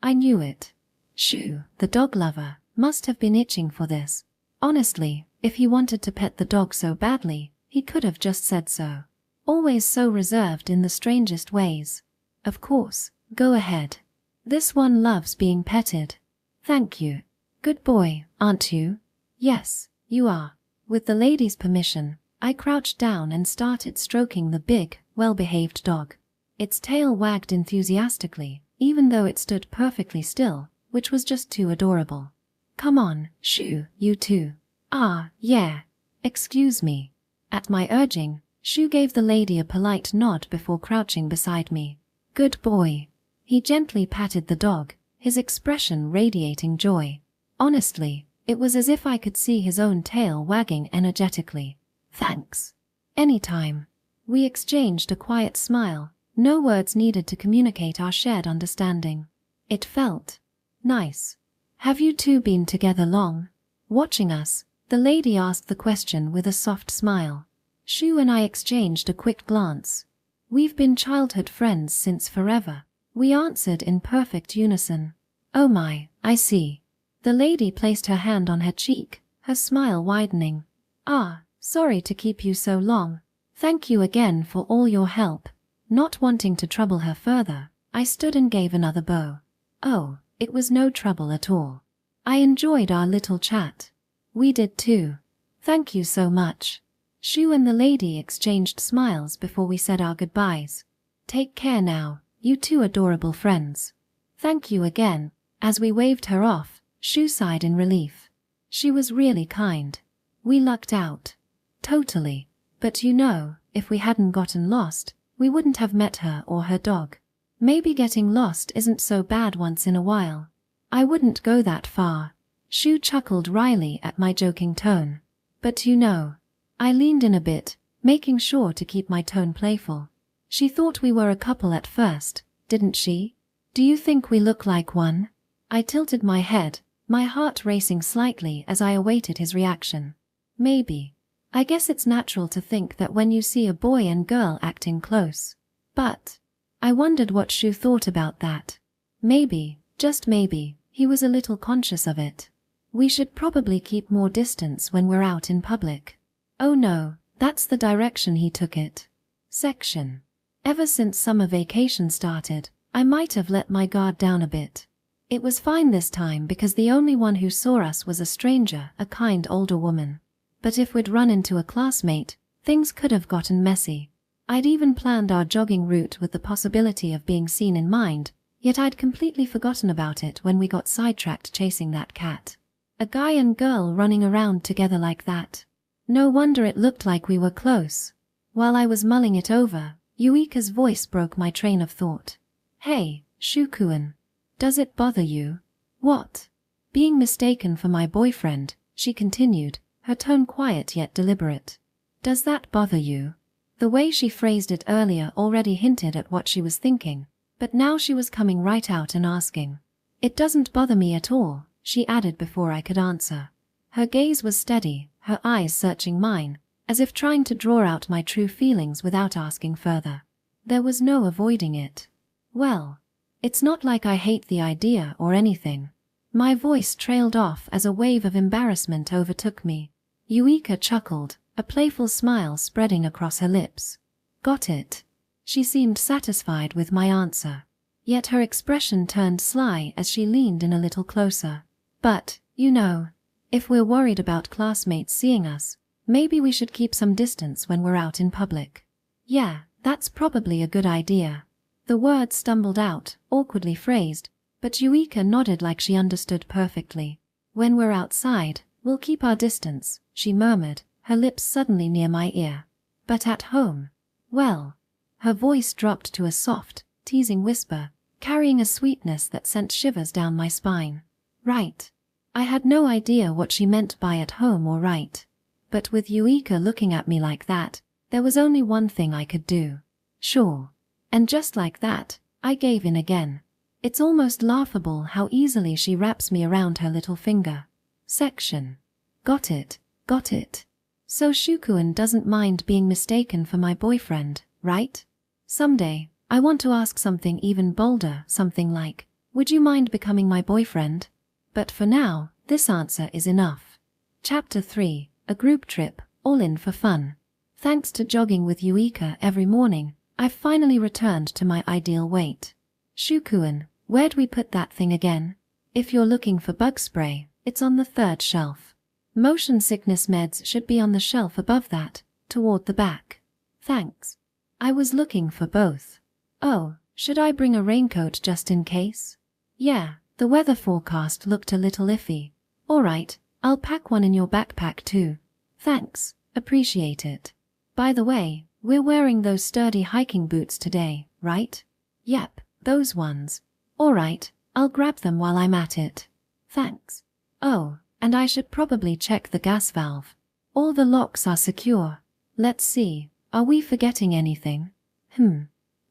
I knew it. Shu, the dog lover, must have been itching for this. Honestly, if he wanted to pet the dog so badly, he could have just said so. Always so reserved in the strangest ways. Of course, go ahead. This one loves being petted. Thank you. Good boy, aren't you? Yes, you are. With the lady's permission, I crouched down and started stroking the big, well-behaved dog. Its tail wagged enthusiastically, even though it stood perfectly still, which was just too adorable. Come on, Shu, you too. Ah, yeah. Excuse me. At my urging, Shu gave the lady a polite nod before crouching beside me. Good boy. He gently patted the dog, his expression radiating joy. Honestly, it was as if I could see his own tail wagging energetically. Thanks. Anytime. We exchanged a quiet smile, no words needed to communicate our shared understanding. It felt nice. Have you two been together long? Watching us, the lady asked the question with a soft smile. Shu and I exchanged a quick glance. We've been childhood friends since forever, we answered in perfect unison. Oh my, I see. The lady placed her hand on her cheek, her smile widening. Ah, sorry to keep you so long. Thank you again for all your help. Not wanting to trouble her further, I stood and gave another bow. Oh, it was no trouble at all. I enjoyed our little chat. We did too. Thank you so much. Shu and the lady exchanged smiles before we said our goodbyes. Take care now, you two adorable friends. Thank you again. As we waved her off, Shu sighed in relief. She was really kind. We lucked out. Totally. But you know, if we hadn't gotten lost, we wouldn't have met her or her dog. Maybe getting lost isn't so bad once in a while. I wouldn't go that far. Shu chuckled wryly at my joking tone. But you know. I leaned in a bit, making sure to keep my tone playful. She thought we were a couple at first, didn't she? Do you think we look like one? I tilted my head, my heart racing slightly as I awaited his reaction. Maybe. I guess it's natural to think that when you see a boy and girl acting close. But I wondered what Shu thought about that. Maybe, just maybe, he was a little conscious of it. We should probably keep more distance when we're out in public. Oh no, that's the direction he took it. Section. Ever since summer vacation started, I might have let my guard down a bit. It was fine this time because the only one who saw us was a stranger, a kind older woman. But if we'd run into a classmate, things could have gotten messy. I'd even planned our jogging route with the possibility of being seen in mind, yet I'd completely forgotten about it when we got sidetracked chasing that cat. A guy and girl running around together like that. No wonder it looked like we were close. While I was mulling it over, Yuika's voice broke my train of thought. Hey, Shukuin. Does it bother you? What? Being mistaken for my boyfriend, she continued, her tone quiet yet deliberate. Does that bother you? The way she phrased it earlier already hinted at what she was thinking, but now she was coming right out and asking. It doesn't bother me at all, she added before I could answer. Her gaze was steady, her eyes searching mine, as if trying to draw out my true feelings without asking further. There was no avoiding it. Well, it's not like I hate the idea or anything. My voice trailed off as a wave of embarrassment overtook me. Yuika chuckled, a playful smile spreading across her lips. Got it. She seemed satisfied with my answer. Yet her expression turned sly as she leaned in a little closer. But, you know, if we're worried about classmates seeing us, maybe we should keep some distance when we're out in public. Yeah, that's probably a good idea. The words stumbled out, awkwardly phrased, but Yuika nodded like she understood perfectly. When we're outside, we'll keep our distance, she murmured, her lips suddenly near my ear. But at home? Well. Her voice dropped to a soft, teasing whisper, carrying a sweetness that sent shivers down my spine. Right. I had no idea what she meant by at home or right. But with Yuika looking at me like that, there was only one thing I could do. Sure. And just like that, I gave in again. It's almost laughable how easily she wraps me around her little finger. Section. Got it, got it. So Shukuin doesn't mind being mistaken for my boyfriend, right? Someday, I want to ask something even bolder, something like, would you mind becoming my boyfriend? But for now, this answer is enough. Chapter 3, a group trip, all in for fun. Thanks to jogging with Yuika every morning, I've finally returned to my ideal weight. Shukuin, where'd we put that thing again? If you're looking for bug spray, it's on the 3rd shelf. Motion sickness meds should be on the shelf above that, toward the back. Thanks. I was looking for both. Oh, should I bring a raincoat just in case? Yeah, the weather forecast looked a little iffy. Alright, I'll pack one in your backpack too. Thanks, appreciate it. By the way, we're wearing those sturdy hiking boots today, right? Yep, those ones. Alright, I'll grab them while I'm at it. Thanks. Oh, and I should probably check the gas valve. All the locks are secure. Let's see, are we forgetting anything?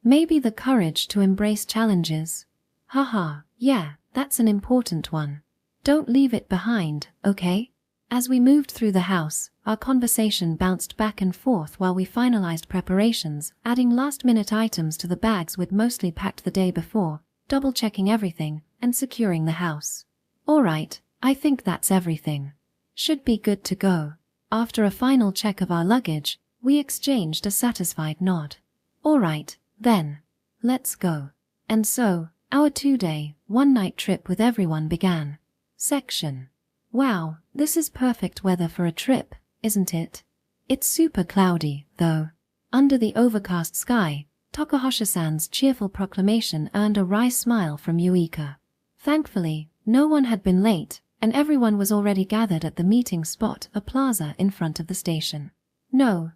Maybe the courage to embrace challenges. Haha, yeah, that's an important one. Don't leave it behind, okay? As we moved through the house, our conversation bounced back and forth while we finalized preparations, adding last-minute items to the bags we'd mostly packed the day before, double-checking everything, and securing the house. All right, I think that's everything. Should be good to go. After a final check of our luggage, we exchanged a satisfied nod. All right, then. Let's go. And so, our 2-day, 1-night trip with everyone began. Section. Wow, this is perfect weather for a trip, isn't it? It's super cloudy, though. Under the overcast sky, Takahashi-san's cheerful proclamation earned a wry smile from Yuika. Thankfully, no one had been late, and everyone was already gathered at the meeting spot, a plaza in front of the station. No,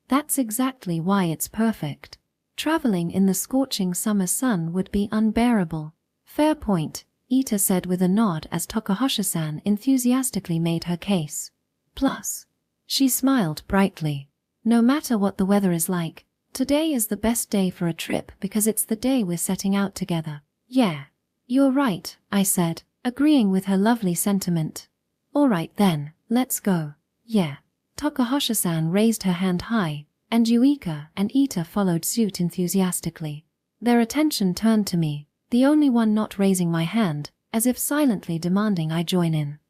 that's exactly why it's perfect. Traveling in the scorching summer sun would be unbearable. Fair point, Ita said with a nod as Takahashi-san enthusiastically made her case. Plus, she smiled brightly. No matter what the weather is like, today is the best day for a trip because it's the day we're setting out together. Yeah, you're right, I said, agreeing with her lovely sentiment. All right then, let's go. Yeah. Takahashi-san raised her hand high, and Yuika and Ita followed suit enthusiastically. Their attention turned to me, the only one not raising my hand, as if silently demanding I join in.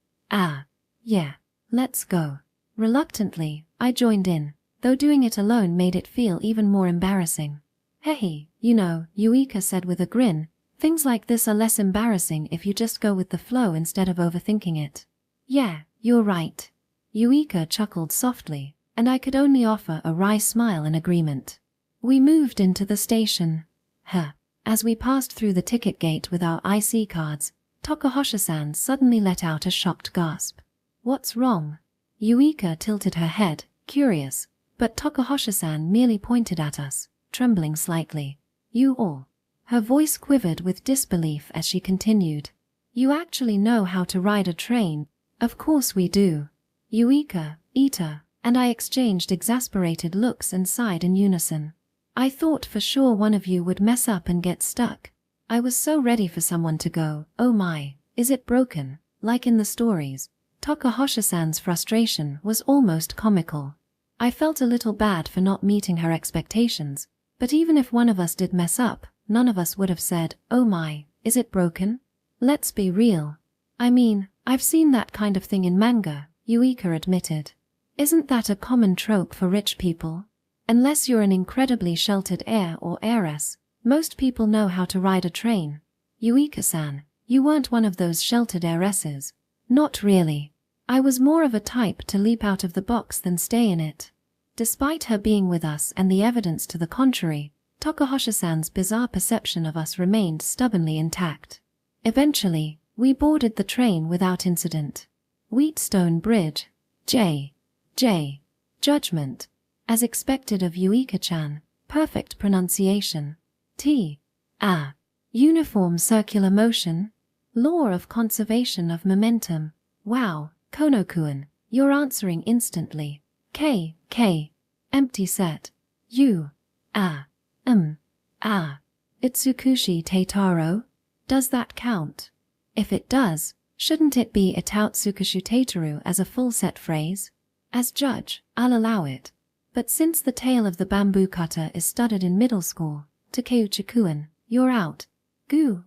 Yeah, let's go. Reluctantly, I joined in, though doing it alone made it feel even more embarrassing. Hey, Yuika said with a grin, things like this are less embarrassing if you just go with the flow instead of overthinking it. Yeah, you're right. Yuika chuckled softly, and I could only offer a wry smile in agreement. We moved into the station. As we passed through the ticket gate with our IC cards, Takahashi-san suddenly let out a shocked gasp. What's wrong? Yuika tilted her head, curious, but Takahashi-san merely pointed at us, trembling slightly. You all. Her voice quivered with disbelief as she continued. You actually know how to ride a train? Of course we do. Yuika, Ita, and I exchanged exasperated looks and sighed in unison. I thought for sure one of you would mess up and get stuck. I was so ready for someone to go, oh my, is it broken, like in the stories. Takahashi-san's frustration was almost comical. I felt a little bad for not meeting her expectations, but even if one of us did mess up, none of us would have said, oh my, is it broken? Let's be real. I mean, I've seen that kind of thing in manga, Yuika admitted. Isn't that a common trope for rich people? Unless you're an incredibly sheltered heir or heiress, most people know how to ride a train. Yuika-san, you weren't one of those sheltered heiresses. Not really. I was more of a type to leap out of the box than stay in it. Despite her being with us and the evidence to the contrary, Takahashi-san's bizarre perception of us remained stubbornly intact. Eventually, we boarded the train without incident. Wheatstone Bridge. Judgment. As expected of Yuika-chan, perfect pronunciation. Uniform circular motion. Law of conservation of momentum. Wow, Kono-kun, you're answering instantly. Empty set. Itsukushi Teitaro? Does that count? If it does, shouldn't it be Itautsukushu Teitaru as a full set phrase? As judge, I'll allow it. But since the tale of the bamboo cutter is studied in middle school, Takeuchi-kun, you're out.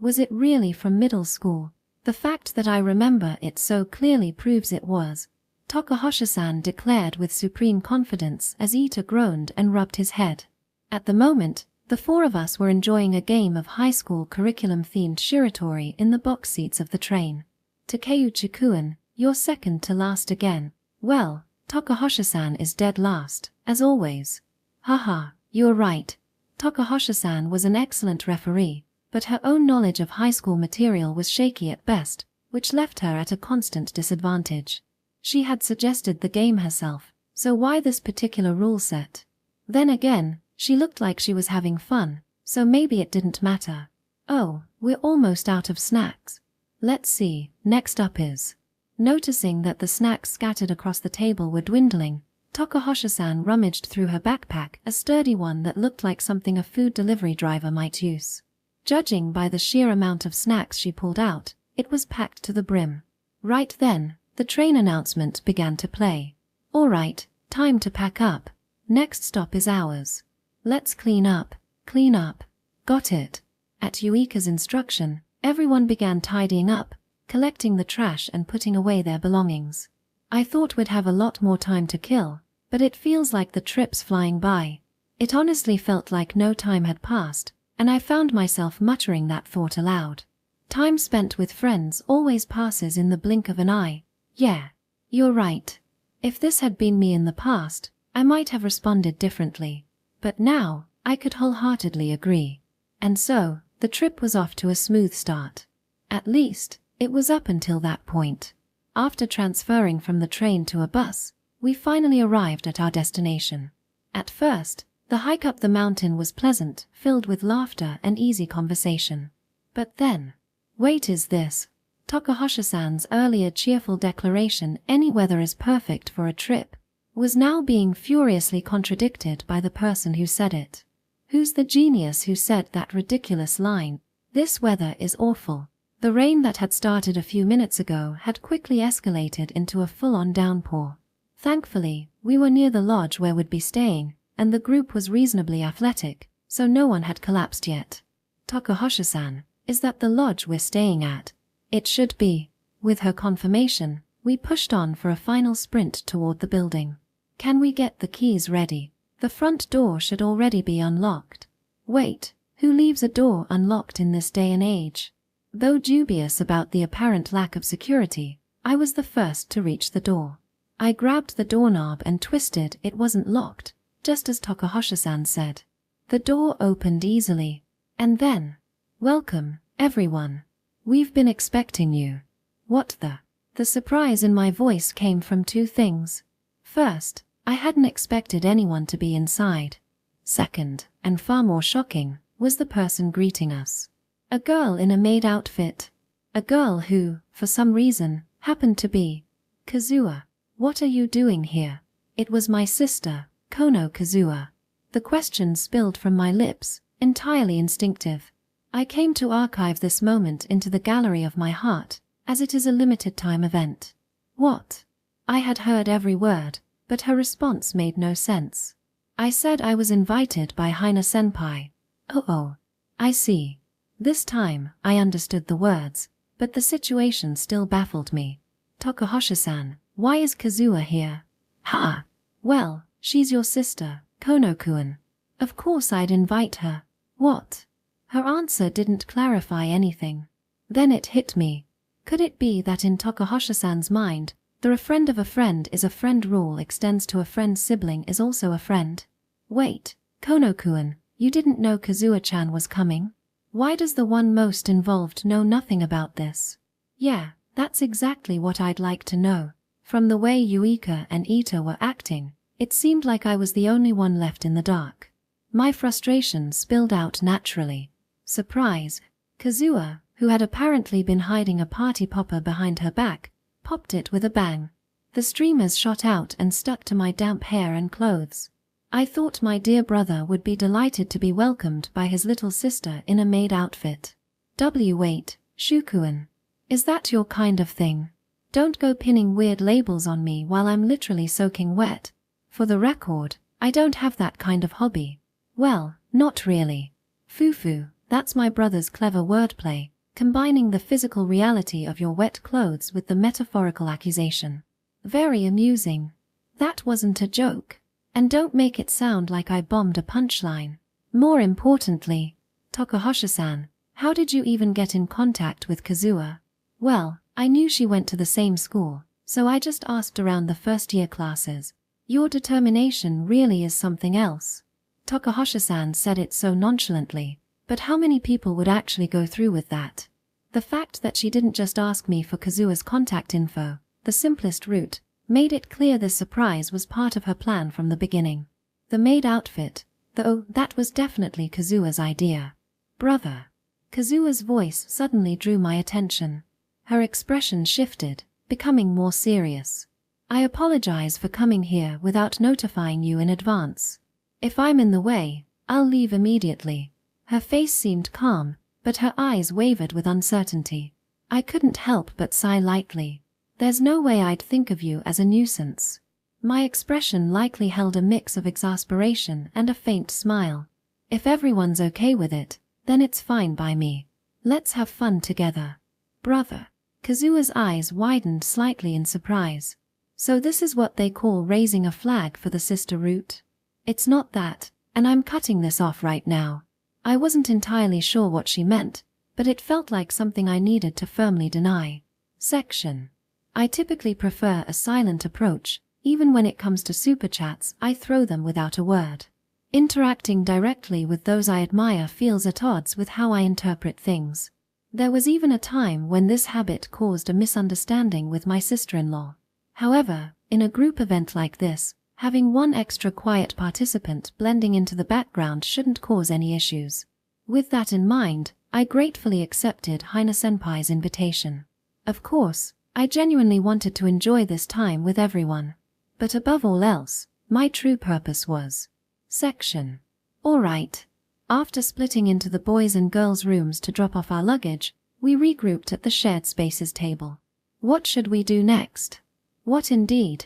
Was it really from middle school? The fact that I remember it so clearly proves it was. Takahashi-san declared with supreme confidence as Ita groaned and rubbed his head. At the moment, the four of us were enjoying a game of high school curriculum-themed shiratori in the box seats of the train. Takeuchi-kun, you're second to last again. Well, Takahashi-san is dead last, as always. Haha, you're right. Takahashi-san was an excellent referee, but her own knowledge of high school material was shaky at best, which left her at a constant disadvantage. She had suggested the game herself, so why this particular rule set? Then again, she looked like she was having fun, so maybe it didn't matter. Oh, we're almost out of snacks. Let's see, next up is. Noticing that the snacks scattered across the table were dwindling, Takahashi-san rummaged through her backpack, a sturdy one that looked like something a food delivery driver might use. Judging by the sheer amount of snacks she pulled out, it was packed to the brim. Right then, the train announcement began to play. All right, time to pack up. Next stop is ours. Let's clean up. Clean up. Got it. At Yuika's instruction, everyone began tidying up, collecting the trash and putting away their belongings. I thought we'd have a lot more time to kill, but it feels like the trip's flying by. It honestly felt like no time had passed, and I found myself muttering that thought aloud. Time spent with friends always passes in the blink of an eye. Yeah, you're right. If this had been me in the past, I might have responded differently. But now, I could wholeheartedly agree. And so, the trip was off to a smooth start. At least, it was up until that point. After transferring from the train to a bus, we finally arrived at our destination. At first, the hike up the mountain was pleasant, filled with laughter and easy conversation. But then, wait, is this? Takahashi-san's earlier cheerful declaration, "Any weather is perfect for a trip," was now being furiously contradicted by the person who said it. Who's the genius who said that ridiculous line? This weather is awful. The rain that had started a few minutes ago had quickly escalated into a full-on downpour. Thankfully, we were near the lodge where we'd be staying, and the group was reasonably athletic, so no one had collapsed yet. Takahashi-san, is that the lodge we're staying at? It should be. With her confirmation, we pushed on for a final sprint toward the building. Can we get the keys ready? The front door should already be unlocked. Wait, who leaves a door unlocked in this day and age? Though dubious about the apparent lack of security, I was the first to reach the door. I grabbed the doorknob and twisted. It wasn't locked, just as Takahashi-san said. The door opened easily. And then, "Welcome, everyone. We've been expecting you." What the? The surprise in my voice came from two things. First, I hadn't expected anyone to be inside. Second, and far more shocking, was the person greeting us. A girl in a maid outfit. A girl who, for some reason, happened to be Kazuha. "What are you doing here?" It was my sister, Kono Kazuha. The question spilled from my lips, entirely instinctive. I came to archive this moment into the gallery of my heart, as it is a limited-time event. What? I had heard every word, but her response made no sense. I said I was invited by Hina-senpai. Oh, I see. This time, I understood the words, but the situation still baffled me. Takahashi-san, why is Kazuha here? Ha! Well, she's your sister, Kono-kun. Of course I'd invite her. What? Her answer didn't clarify anything. Then it hit me. Could it be that in Takahashi-san's mind, the "a friend of a friend is a friend" rule extends to a friend's sibling is also a friend? Wait, Kono-kun, you didn't know Kazuha-chan was coming? Why does the one most involved know nothing about this? Yeah, that's exactly what I'd like to know. From the way Yuika and Ito were acting, it seemed like I was the only one left in the dark. My frustration spilled out naturally. Surprise. Kazuha, who had apparently been hiding a party popper behind her back, popped it with a bang. The streamers shot out and stuck to my damp hair and clothes. I thought my dear brother would be delighted to be welcomed by his little sister in a maid outfit. Wait, Shukuin. Is that your kind of thing? Don't go pinning weird labels on me while I'm literally soaking wet. For the record, I don't have that kind of hobby. Well, not really. Fufu, that's my brother's clever wordplay, combining the physical reality of your wet clothes with the metaphorical accusation. Very amusing. That wasn't a joke. And don't make it sound like I bombed a punchline. More importantly, Takahashi-san, how did you even get in contact with Kazuha? Well, I knew she went to the same school, so I just asked around the first-year classes. Your determination really is something else. Takahashi-san said it so nonchalantly, but how many people would actually go through with that? The fact that she didn't just ask me for Kazuha's contact info, the simplest route, made it clear this surprise was part of her plan from the beginning. The maid outfit, though, that was definitely Kazuha's idea. Brother. Kazuha's voice suddenly drew my attention. Her expression shifted, becoming more serious. I apologize for coming here without notifying you in advance. If I'm in the way, I'll leave immediately. Her face seemed calm, but her eyes wavered with uncertainty. I couldn't help but sigh lightly. There's no way I'd think of you as a nuisance. My expression likely held a mix of exasperation and a faint smile. If everyone's okay with it, then it's fine by me. Let's have fun together. Brother. Kazua's eyes widened slightly in surprise. So this is what they call raising a flag for the sister route? It's not that, and I'm cutting this off right now. I wasn't entirely sure what she meant, but it felt like something I needed to firmly deny. Section. I typically prefer a silent approach. Even when it comes to super chats, I throw them without a word. Interacting directly with those I admire feels at odds with how I interpret things. There was even a time when this habit caused a misunderstanding with my sister-in-law. However, in a group event like this, having one extra quiet participant blending into the background shouldn't cause any issues. With that in mind, I gratefully accepted Hina-senpai's invitation. Of course, I genuinely wanted to enjoy this time with everyone. But above all else, my true purpose was. Section. Alright. After splitting into the boys' and girls' rooms to drop off our luggage, we regrouped at the shared spaces table. What should we do next? What indeed?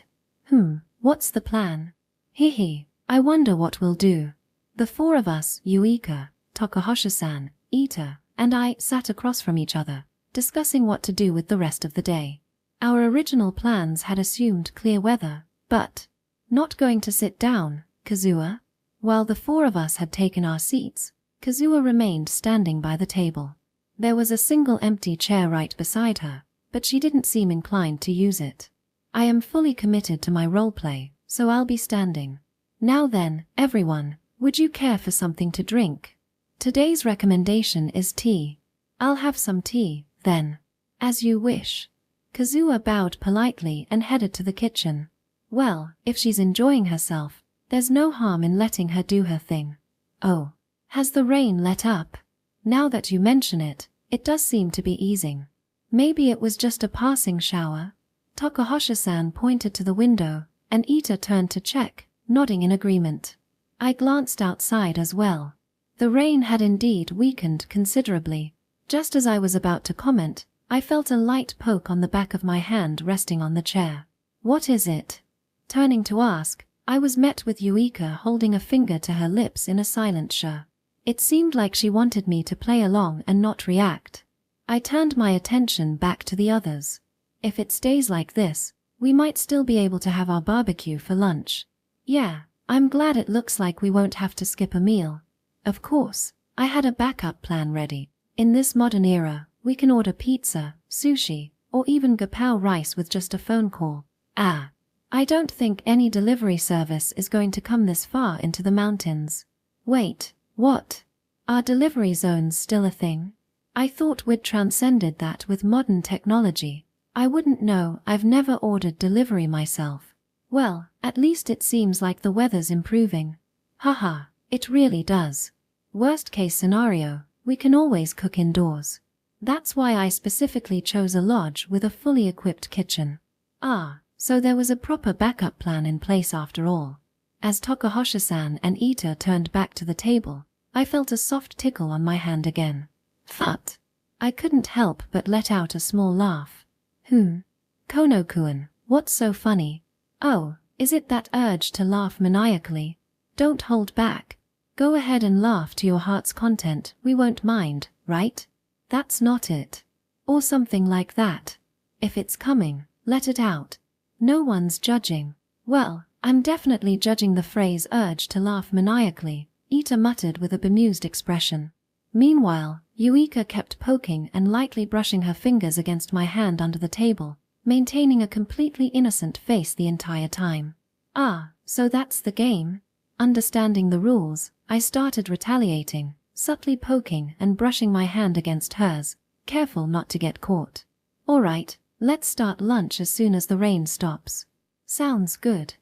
What's the plan? Hehe, I wonder what we'll do. The four of us, Yuika, Takahashi-san, Ita, and I, sat across from each other, discussing what to do with the rest of the day. Our original plans had assumed clear weather, but not going to sit down, Kazuha? While the four of us had taken our seats, Kazuha remained standing by the table. There was a single empty chair right beside her, but she didn't seem inclined to use it. I am fully committed to my roleplay, so I'll be standing. Now then, everyone, would you care for something to drink? Today's recommendation is tea. I'll have some tea, then. As you wish. Kazuha bowed politely and headed to the kitchen. Well, if she's enjoying herself, there's no harm in letting her do her thing. Oh, has the rain let up? Now that you mention it, it does seem to be easing. Maybe it was just a passing shower? Takahashi-san pointed to the window, and Ita turned to check, nodding in agreement. I glanced outside as well. The rain had indeed weakened considerably. Just as I was about to comment, I felt a light poke on the back of my hand resting on the chair. What is it? Turning to ask, I was met with Yuika holding a finger to her lips in a silent shh. It seemed like she wanted me to play along and not react. I turned my attention back to the others. If it stays like this, we might still be able to have our barbecue for lunch. Yeah, I'm glad it looks like we won't have to skip a meal. Of course, I had a backup plan ready. In this modern era, we can order pizza, sushi, or even gapao rice with just a phone call. I don't think any delivery service is going to come this far into the mountains. Wait, what? Are delivery zones still a thing? I thought we'd transcended that with modern technology. I wouldn't know, I've never ordered delivery myself. Well, at least it seems like the weather's improving. Haha, it really does. Worst case scenario, we can always cook indoors. That's why I specifically chose a lodge with a fully equipped kitchen. So there was a proper backup plan in place after all. As Takahashi-san and Ita turned back to the table, I felt a soft tickle on my hand again. Thut. I couldn't help but let out a small laugh. Kono-kun, what's so funny? Oh, is it that urge to laugh maniacally? Don't hold back. Go ahead and laugh to your heart's content, we won't mind, right? That's not it. Or something like that. If it's coming, let it out. No one's judging. Well, I'm definitely judging the phrase urge to laugh maniacally, Ita muttered with a bemused expression. Meanwhile, Yuika kept poking and lightly brushing her fingers against my hand under the table, maintaining a completely innocent face the entire time. So that's the game? Understanding the rules, I started retaliating, subtly poking and brushing my hand against hers, careful not to get caught. Alright, let's start lunch as soon as the rain stops. Sounds good.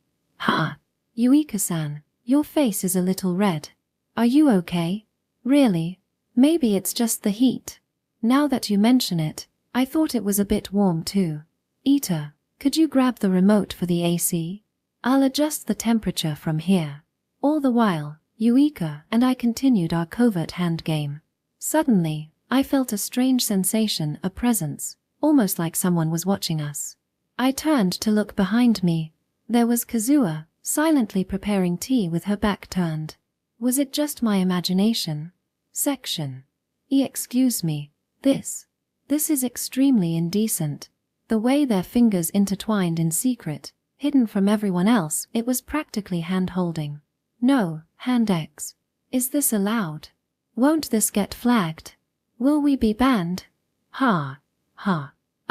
Yuika-san, your face is a little red. Are you okay? Really? Maybe it's just the heat. Now that you mention it, I thought it was a bit warm too. Ita, could you grab the remote for the AC? I'll adjust the temperature from here. All the while, Yuika and I continued our covert hand game. Suddenly, I felt a strange sensation, a presence, almost like someone was watching us. I turned to look behind me. There was Kazuha, silently preparing tea with her back turned. Was it just my imagination? Section E. Excuse me. This is extremely indecent. The way their fingers intertwined in secret, hidden from everyone else, it was practically hand-holding. No, hand X. Is this allowed? Won't this get flagged? Will we be banned? Ha.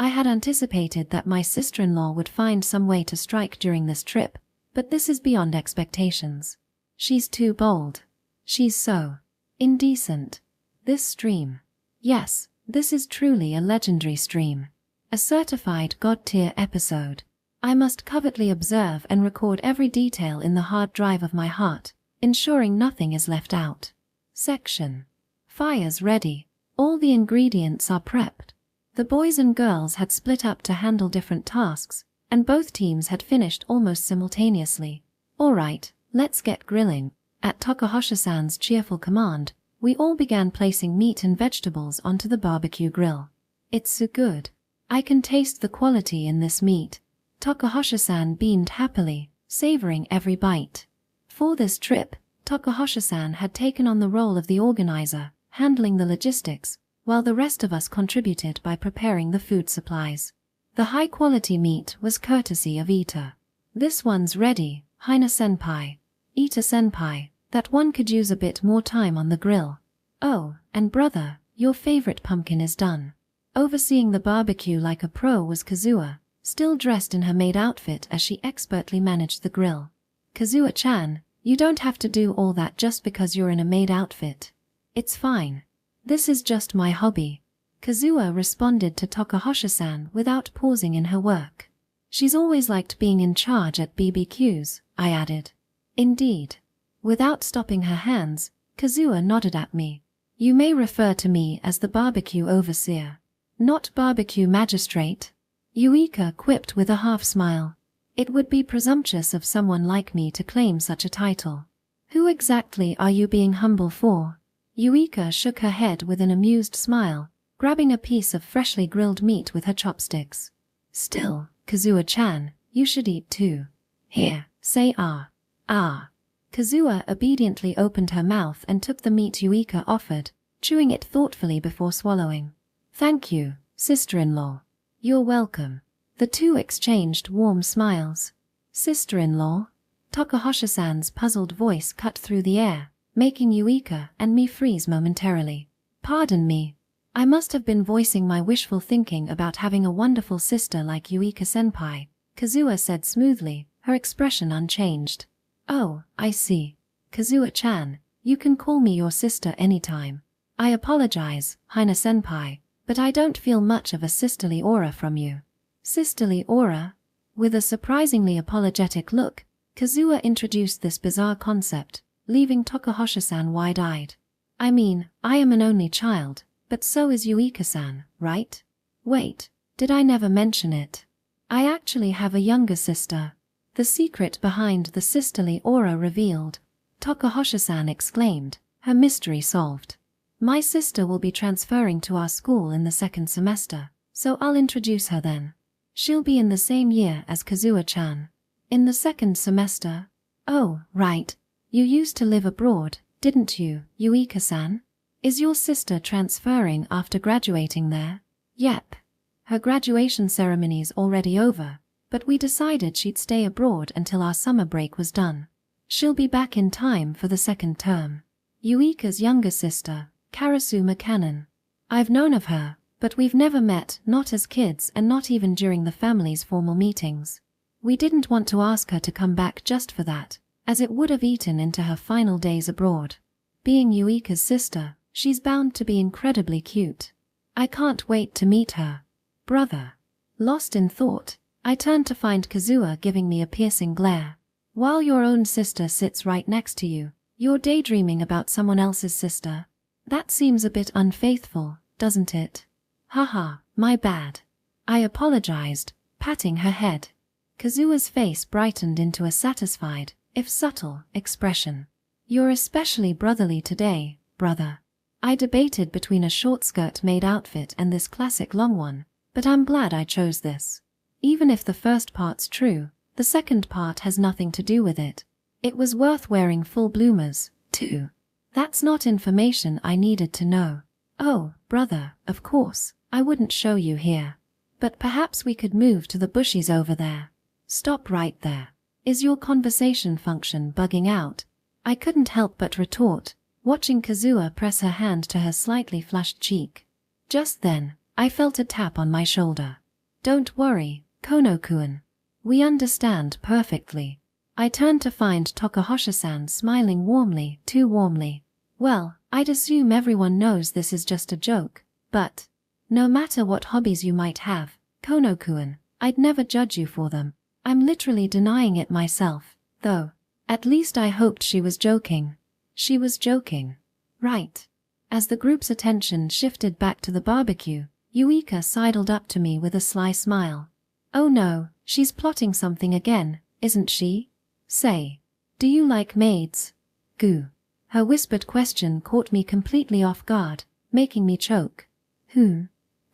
I had anticipated that my sister-in-law would find some way to strike during this trip, but this is beyond expectations. She's too bold. She's so indecent. This stream. Yes, this is truly a legendary stream. A certified God-tier episode. I must covertly observe and record every detail in the hard drive of my heart, ensuring nothing is left out. Section. Fire's ready. All the ingredients are prepped. The boys and girls had split up to handle different tasks, and both teams had finished almost simultaneously. All right, let's get grilling. At Takahashi-san's cheerful command, we all began placing meat and vegetables onto the barbecue grill. It's so good. I can taste the quality in this meat. Takahashi-san beamed happily, savoring every bite. For this trip, Takahashi-san had taken on the role of the organizer, handling the logistics, while the rest of us contributed by preparing the food supplies. The high-quality meat was courtesy of Ita. This one's ready, Hina-senpai. Ita-senpai, that one could use a bit more time on the grill. Oh, and brother, your favorite pumpkin is done. Overseeing the barbecue like a pro was Kazuha, still dressed in her maid outfit as she expertly managed the grill. Kazuha-chan, you don't have to do all that just because you're in a maid outfit. It's fine. This is just my hobby. Kazuha responded to Takahashi-san without pausing in her work. She's always liked being in charge at BBQs, I added. Indeed. Without stopping her hands, Kazuha nodded at me. You may refer to me as the barbecue overseer. Not barbecue magistrate. Yuika quipped with a half-smile. It would be presumptuous of someone like me to claim such a title. Who exactly are you being humble for? Yuika shook her head with an amused smile, grabbing a piece of freshly grilled meat with her chopsticks. Still, Kazuha-chan, you should eat too. Here, say ah. Ah. Kazuha obediently opened her mouth and took the meat Yuika offered, chewing it thoughtfully before swallowing. Thank you, sister-in-law. You're welcome. The two exchanged warm smiles. Sister-in-law? Takahashi-san's puzzled voice cut through the air, making Yuika and me freeze momentarily. Pardon me. I must have been voicing my wishful thinking about having a wonderful sister like Yuika-senpai, Kazuha said smoothly, her expression unchanged. Oh, I see. Kazuha-chan, you can call me your sister anytime. I apologize, Hina-senpai, but I don't feel much of a sisterly aura from you. Sisterly aura? With a surprisingly apologetic look, Kazuha introduced this bizarre concept, leaving Takahashi-san wide-eyed. I mean, I am an only child, but so is Yuika-san, right? Wait, did I never mention it? I actually have a younger sister. The secret behind the sisterly aura revealed. Takahashi-san exclaimed, her mystery solved. My sister will be transferring to our school in the second semester, so I'll introduce her then. She'll be in the same year as Kazuha-chan. In the second semester? Oh, right. You used to live abroad, didn't you, Yuika-san? Is your sister transferring after graduating there? Yep. Her graduation ceremony's already over, but we decided she'd stay abroad until our summer break was done. She'll be back in time for the second term. Yuika's younger sister, Karasuma Cannon. I've known of her, but we've never met, not as kids and not even during the family's formal meetings. We didn't want to ask her to come back just for that, as it would have eaten into her final days abroad. Being Yuika's sister, she's bound to be incredibly cute. I can't wait to meet her. Brother. Lost in thought, I turned to find Kazuha giving me a piercing glare. While your own sister sits right next to you, you're daydreaming about someone else's sister. That seems a bit unfaithful, doesn't it? Haha, my bad. I apologized, patting her head. Kazuha's face brightened into a satisfied, if subtle, expression. You're especially brotherly today, brother. I debated between a short skirt maid outfit and this classic long one, but I'm glad I chose this. Even if the first part's true, the second part has nothing to do with it. It was worth wearing full bloomers, too. That's not information I needed to know. Oh, brother, of course, I wouldn't show you here. But perhaps we could move to the bushes over there. Stop right there. Is your conversation function bugging out? I couldn't help but retort, watching Kazuha press her hand to her slightly flushed cheek. Just then, I felt a tap on my shoulder. Don't worry, Kono-kun. We understand perfectly. I turned to find Tokuhosha-san smiling warmly, too warmly. Well, I'd assume everyone knows this is just a joke, but no matter what hobbies you might have, Kono-kun, I'd never judge you for them. I'm literally denying it myself, though. At least I hoped she was joking. She was joking. Right. As the group's attention shifted back to the barbecue, Yuika sidled up to me with a sly smile. Oh no, she's plotting something again, isn't she? Say, do you like maids? Goo. Her whispered question caught me completely off guard, making me choke.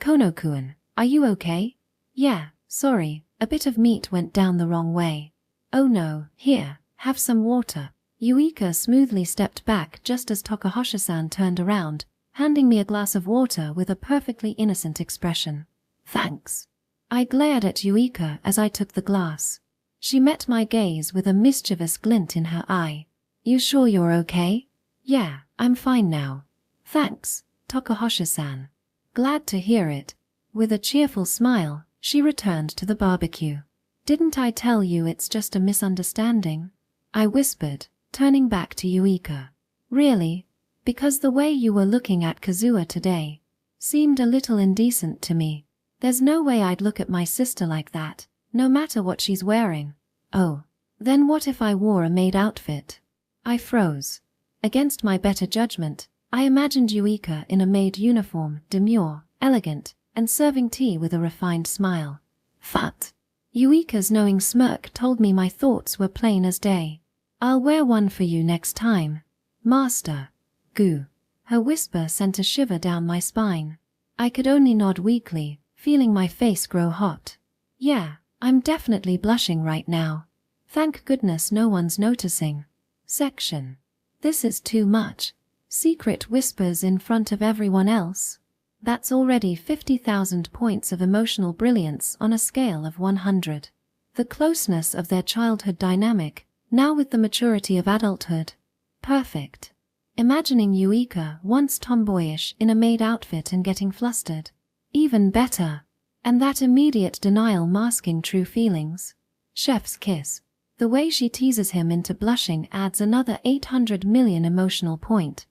Kono-kun, are you okay? Yeah, sorry, a bit of meat went down the wrong way. Oh no, here, have some water. Yuika smoothly stepped back just as Tokuhosha-san turned around, handing me a glass of water with a perfectly innocent expression. Thanks. I glared at Yuika as I took the glass. She met my gaze with a mischievous glint in her eye. You sure you're okay? Yeah, I'm fine now. Thanks, Tokuhosha-san. Glad to hear it. With a cheerful smile, she returned to the barbecue. Didn't I tell you it's just a misunderstanding? I whispered, turning back to Yuika. Really? Because the way you were looking at Kazuha today seemed a little indecent to me. There's no way I'd look at my sister like that, no matter what she's wearing. Oh, then what if I wore a maid outfit? I froze. Against my better judgment, I imagined Yuika in a maid uniform, demure, elegant, and serving tea with a refined smile. Fat. Yuika's knowing smirk told me my thoughts were plain as day. I'll wear one for you next time, master. Goo. Her whisper sent a shiver down my spine. I could only nod weakly, feeling my face grow hot. Yeah, I'm definitely blushing right now. Thank goodness no one's noticing. Section. This is too much. Secret whispers in front of everyone else. That's already 50,000 points of emotional brilliance on a scale of 100. The closeness of their childhood dynamic, now with the maturity of adulthood. Perfect. Imagining Yuika once tomboyish in a maid outfit and getting flustered. Even better. And that immediate denial masking true feelings. Chef's kiss. The way she teases him into blushing adds another 800 million emotional point.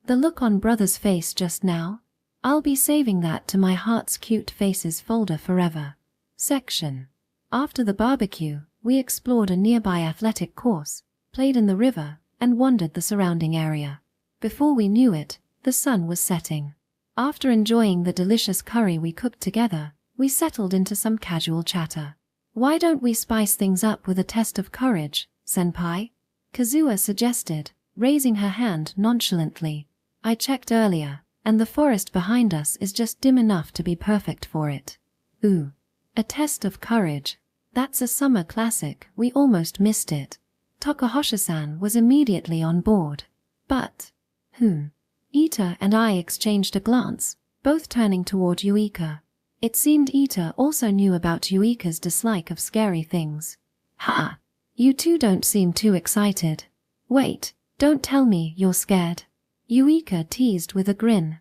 The look on brother's face just now? I'll be saving that to my heart's cute faces folder forever. Section. After the barbecue, we explored a nearby athletic course, played in the river, and wandered the surrounding area. Before we knew it, the sun was setting. After enjoying the delicious curry we cooked together, we settled into some casual chatter. Why don't we spice things up with a test of courage, senpai? Kazuha suggested, raising her hand nonchalantly. I checked earlier, and the forest behind us is just dim enough to be perfect for it. Ooh. A test of courage. That's a summer classic, we almost missed it. Tokuhosha-san was immediately on board. But, Ita and I exchanged a glance, both turning toward Yuika. It seemed Ita also knew about Yuika's dislike of scary things. Ha! You two don't seem too excited. Wait, don't tell me you're scared. Yuika teased with a grin.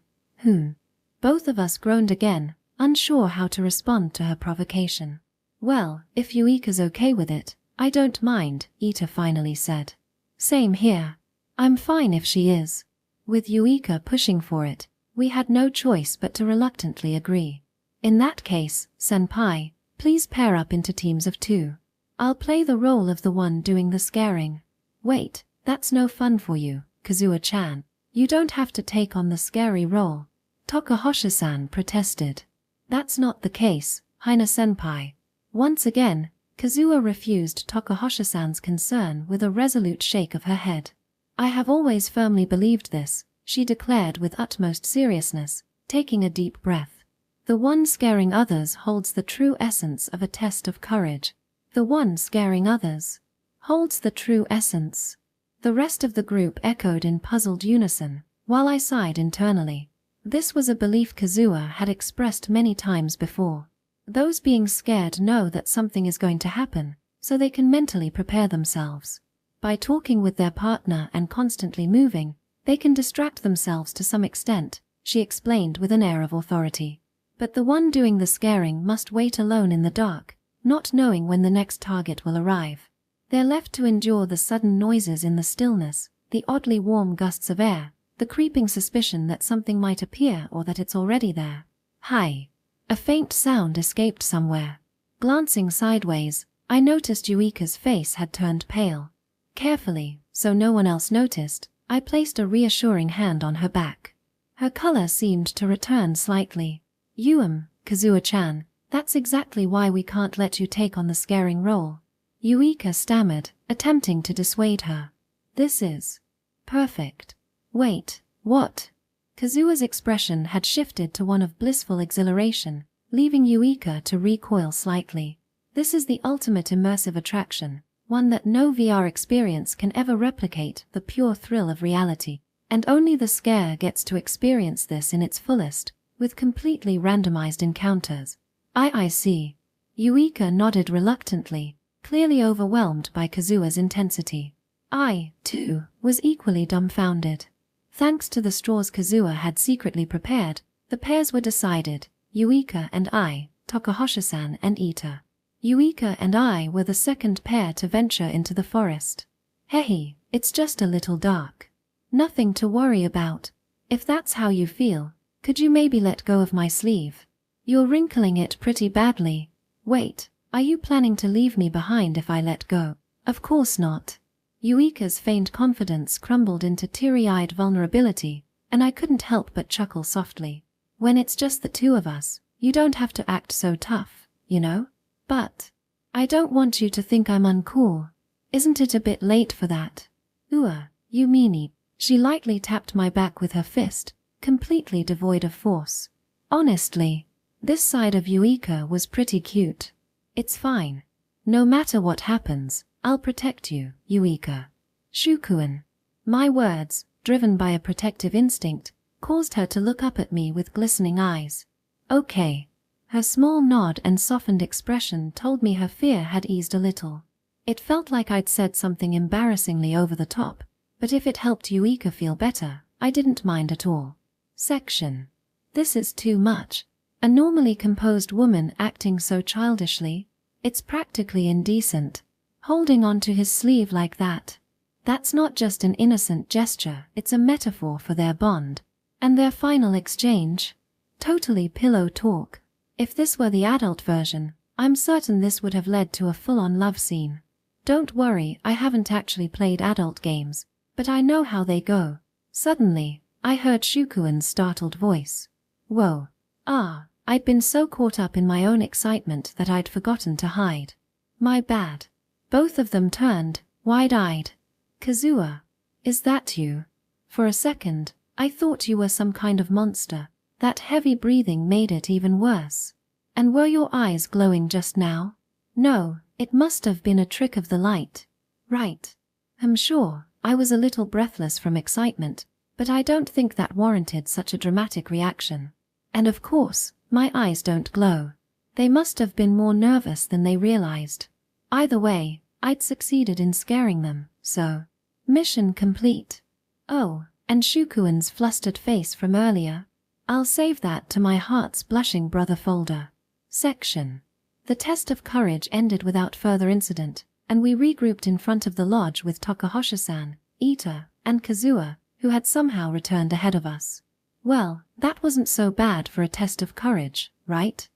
Both of us groaned again, unsure how to respond to her provocation. Well, if Yuika's okay with it, I don't mind, Ita finally said. Same here. I'm fine if she is. With Yuika pushing for it, we had no choice but to reluctantly agree. In that case, senpai, please pair up into teams of 2. I'll play the role of the one doing the scaring. Wait, that's no fun for you, Kazuha-chan. You don't have to take on the scary role. Tokuhosha-san protested. That's not the case, Hina-senpai. Once again, Kazuha refused Tokuhosha-san's concern with a resolute shake of her head. I have always firmly believed this, she declared with utmost seriousness, taking a deep breath. The one scaring others holds the true essence of a test of courage. The one scaring others holds the true essence. The rest of the group echoed in puzzled unison, while I sighed internally. This was a belief Kazuha had expressed many times before. Those being scared know that something is going to happen, so they can mentally prepare themselves. By talking with their partner and constantly moving, they can distract themselves to some extent, she explained with an air of authority. But the one doing the scaring must wait alone in the dark, not knowing when the next target will arrive. They're left to endure the sudden noises in the stillness, the oddly warm gusts of air, the creeping suspicion that something might appear or that it's already there. Hi! A faint sound escaped somewhere. Glancing sideways, I noticed Yuika's face had turned pale. Carefully, so no one else noticed, I placed a reassuring hand on her back. Her color seemed to return slightly. Kazuha-chan, that's exactly why we can't let you take on the scaring role. Yuika stammered, attempting to dissuade her. This is perfect. Wait, what? Kazuha's expression had shifted to one of blissful exhilaration, leaving Yuika to recoil slightly. This is the ultimate immersive attraction, one that no VR experience can ever replicate, the pure thrill of reality. And only the scare gets to experience this in its fullest, with completely randomized encounters. I see. Yuika nodded reluctantly, clearly overwhelmed by Kazuha's intensity. I, too, was equally dumbfounded. Thanks to the straws Kazuha had secretly prepared, the pairs were decided, Yuika and I, Takahashi-san and Ita. Yuika and I were the second pair to venture into the forest. Hehe, it's just a little dark. Nothing to worry about. If that's how you feel, could you maybe let go of my sleeve? You're wrinkling it pretty badly. Wait, are you planning to leave me behind if I let go? Of course not. Yuika's feigned confidence crumbled into teary-eyed vulnerability, and I couldn't help but chuckle softly. When it's just the two of us, you don't have to act so tough, you know? But I don't want you to think I'm uncool. Isn't it a bit late for that? You meanie. She lightly tapped my back with her fist, completely devoid of force. Honestly, this side of Yuika was pretty cute. It's fine. No matter what happens, I'll protect you, Yuika. Shukuin. My words, driven by a protective instinct, caused her to look up at me with glistening eyes. Okay. Her small nod and softened expression told me her fear had eased a little. It felt like I'd said something embarrassingly over the top, but if it helped Yuika feel better, I didn't mind at all. Section. This is too much. A normally composed woman acting so childishly. It's practically indecent. Holding on to his sleeve like that. That's not just an innocent gesture, it's a metaphor for their bond. And their final exchange? Totally pillow talk. If this were the adult version, I'm certain this would have led to a full-on love scene. Don't worry, I haven't actually played adult games, but I know how they go. Suddenly, I heard Shukuin's startled voice. Whoa. I'd been so caught up in my own excitement that I'd forgotten to hide. My bad. Both of them turned, wide-eyed. Kazuha, is that you? For a second, I thought you were some kind of monster. That heavy breathing made it even worse. And were your eyes glowing just now? No, it must have been a trick of the light. Right. I'm sure, I was a little breathless from excitement, but I don't think that warranted such a dramatic reaction. And of course, my eyes don't glow. They must have been more nervous than they realized. Either way, I'd succeeded in scaring them, so. Mission complete. Oh, and Shukuin's flustered face from earlier. I'll save that to my heart's blushing brother folder. Section. The test of courage ended without further incident, and we regrouped in front of the lodge with Takahashi-san, Ita, and Kazuha, who had somehow returned ahead of us. Well, that wasn't so bad for a test of courage, right?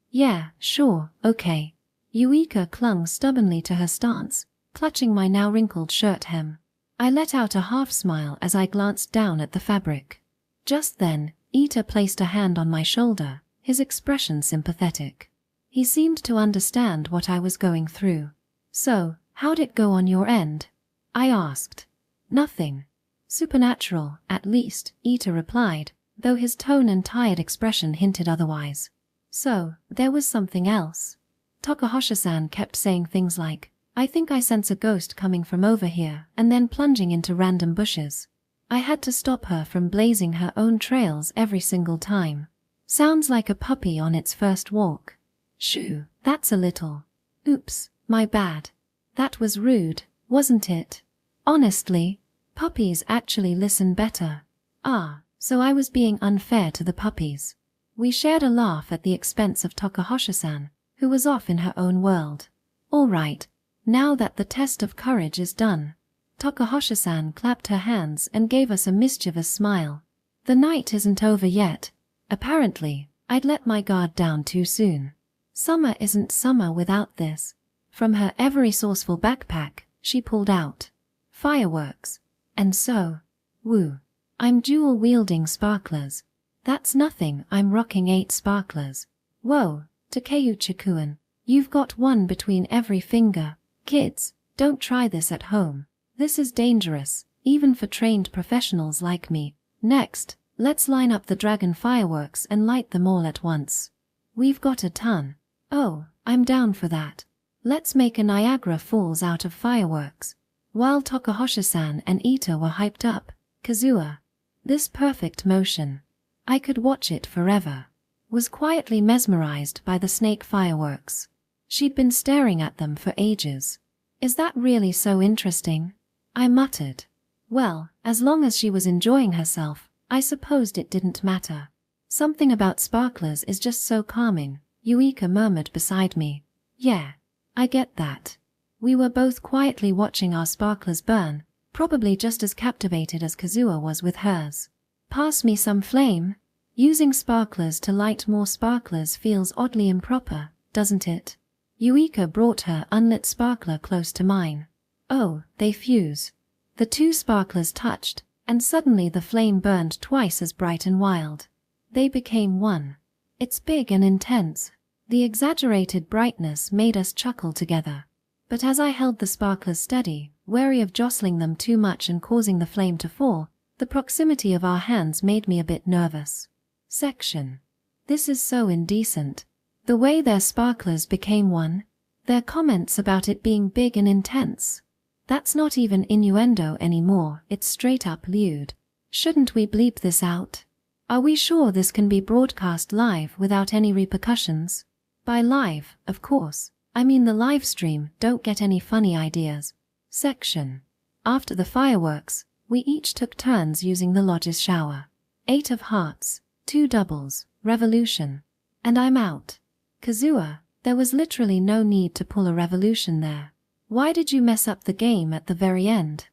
Yeah, sure, okay. Yuika clung stubbornly to her stance, clutching my now wrinkled shirt hem. I let out a half-smile as I glanced down at the fabric. Just then, Ita placed a hand on my shoulder, his expression sympathetic. He seemed to understand what I was going through. So, how'd it go on your end? I asked. Nothing. Supernatural, at least, Ita replied, though his tone and tired expression hinted otherwise. So, there was something else. Takahashi-san kept saying things like, "I think I sense a ghost coming from over here," and then plunging into random bushes. I had to stop her from blazing her own trails every single time. Sounds like a puppy on its first walk. Shoo, that's a little. Oops, my bad. That was rude, wasn't it? Honestly, puppies actually listen better. Ah, so I was being unfair to the puppies. We shared a laugh at the expense of Takahashi-san, who was off in her own world. All right, now that the test of courage is done. Takahashi-san clapped her hands and gave us a mischievous smile. The night isn't over yet. Apparently, I'd let my guard down too soon. Summer isn't summer without this. From her ever-resourceful backpack, she pulled out fireworks. And so, woo, I'm dual-wielding sparklers. That's nothing, I'm rocking 8 sparklers. Whoa, Takeuchi-kun, you've got one between every finger. Kids, don't try this at home. This is dangerous, even for trained professionals like me. Next, let's line up the dragon fireworks and light them all at once. We've got a ton. Oh, I'm down for that. Let's make a Niagara Falls out of fireworks. While Takahashi-san and Ita were hyped up, Kazuha, this perfect motion, I could watch it forever, was quietly mesmerized by the snake fireworks. She'd been staring at them for ages. Is that really so interesting? I muttered. Well, as long as she was enjoying herself, I supposed it didn't matter. Something about sparklers is just so calming, Yuika murmured beside me. Yeah, I get that. We were both quietly watching our sparklers burn, probably just as captivated as Kazuha was with hers. Pass me some flame. Using sparklers to light more sparklers feels oddly improper, doesn't it? Yuika brought her unlit sparkler close to mine. Oh, they fuse. The 2 sparklers touched, and suddenly the flame burned twice as bright and wild. They became one. It's big and intense. The exaggerated brightness made us chuckle together. But as I held the sparklers steady, wary of jostling them too much and causing the flame to fall, the proximity of our hands made me a bit nervous. Section. This is so indecent. The way their sparklers became one. Their comments about it being big and intense. That's not even innuendo anymore, it's straight up lewd. Shouldn't we bleep this out? Are we sure this can be broadcast live without any repercussions? By live, of course, I mean the live stream, don't get any funny ideas. Section. After the fireworks, we each took turns using the lodge's shower. 8 of hearts, 2 doubles, revolution. And I'm out. Kazuha, there was literally no need to pull a revolution there. Why did you mess up the game at the very end?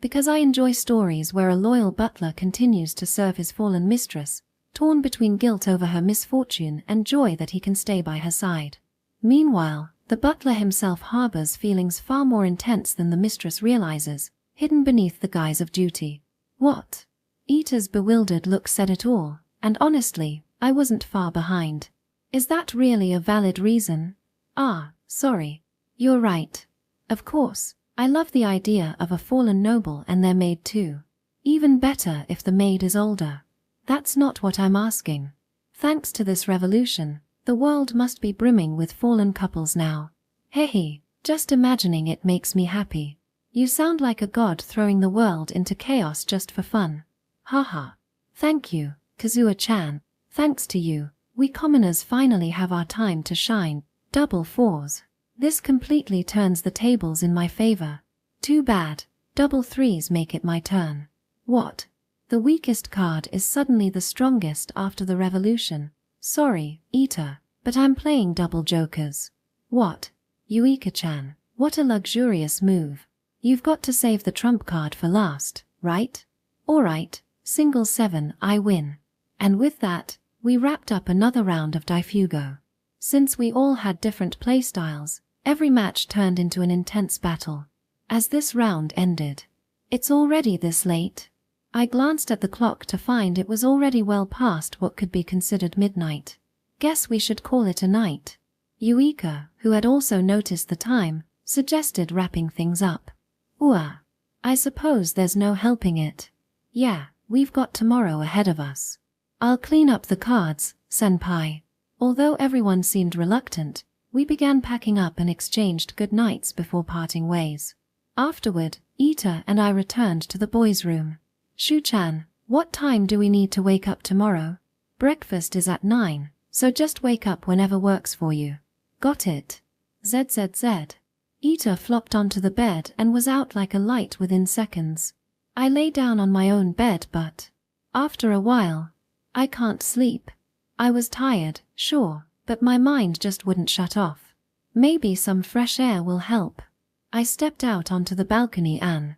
Because I enjoy stories where a loyal butler continues to serve his fallen mistress, torn between guilt over her misfortune and joy that he can stay by her side. Meanwhile, the butler himself harbors feelings far more intense than the mistress realizes, hidden beneath the guise of duty. What? Ita's bewildered look said it all, and honestly, I wasn't far behind. Is that really a valid reason? Ah, sorry. You're right. Of course, I love the idea of a fallen noble and their maid too. Even better if the maid is older. That's not what I'm asking. Thanks to this revolution, the world must be brimming with fallen couples now. Hehe, just imagining it makes me happy. You sound like a god throwing the world into chaos just for fun. Haha. Thank you, Kazuha-chan. Thanks to you, we commoners finally have our time to shine. Double 4s. This completely turns the tables in my favor. Too bad, double 3s make it my turn. What? The weakest card is suddenly the strongest after the revolution. Sorry, Ita, but I'm playing double jokers. What? Yuika-chan, what a luxurious move. You've got to save the trump card for last, right? Alright, single 7, I win. And with that, we wrapped up another round of Daifugo. Since we all had different playstyles, every match turned into an intense battle. As this round ended, it's already this late. I glanced at the clock to find it was already well past what could be considered midnight. Guess we should call it a night. Yuika, who had also noticed the time, suggested wrapping things up. I suppose there's no helping it. Yeah, we've got tomorrow ahead of us. I'll clean up the cards, senpai. Although everyone seemed reluctant, we began packing up and exchanged good nights before parting ways. Afterward, Ita and I returned to the boys' room. Shu-chan, what time do we need to wake up tomorrow? Breakfast is at 9, so just wake up whenever works for you. Got it. ZZZ. Ita flopped onto the bed and was out like a light within seconds. I lay down on my own bed but, after a while, I can't sleep. I was tired, sure, but my mind just wouldn't shut off. Maybe some fresh air will help. I stepped out onto the balcony and,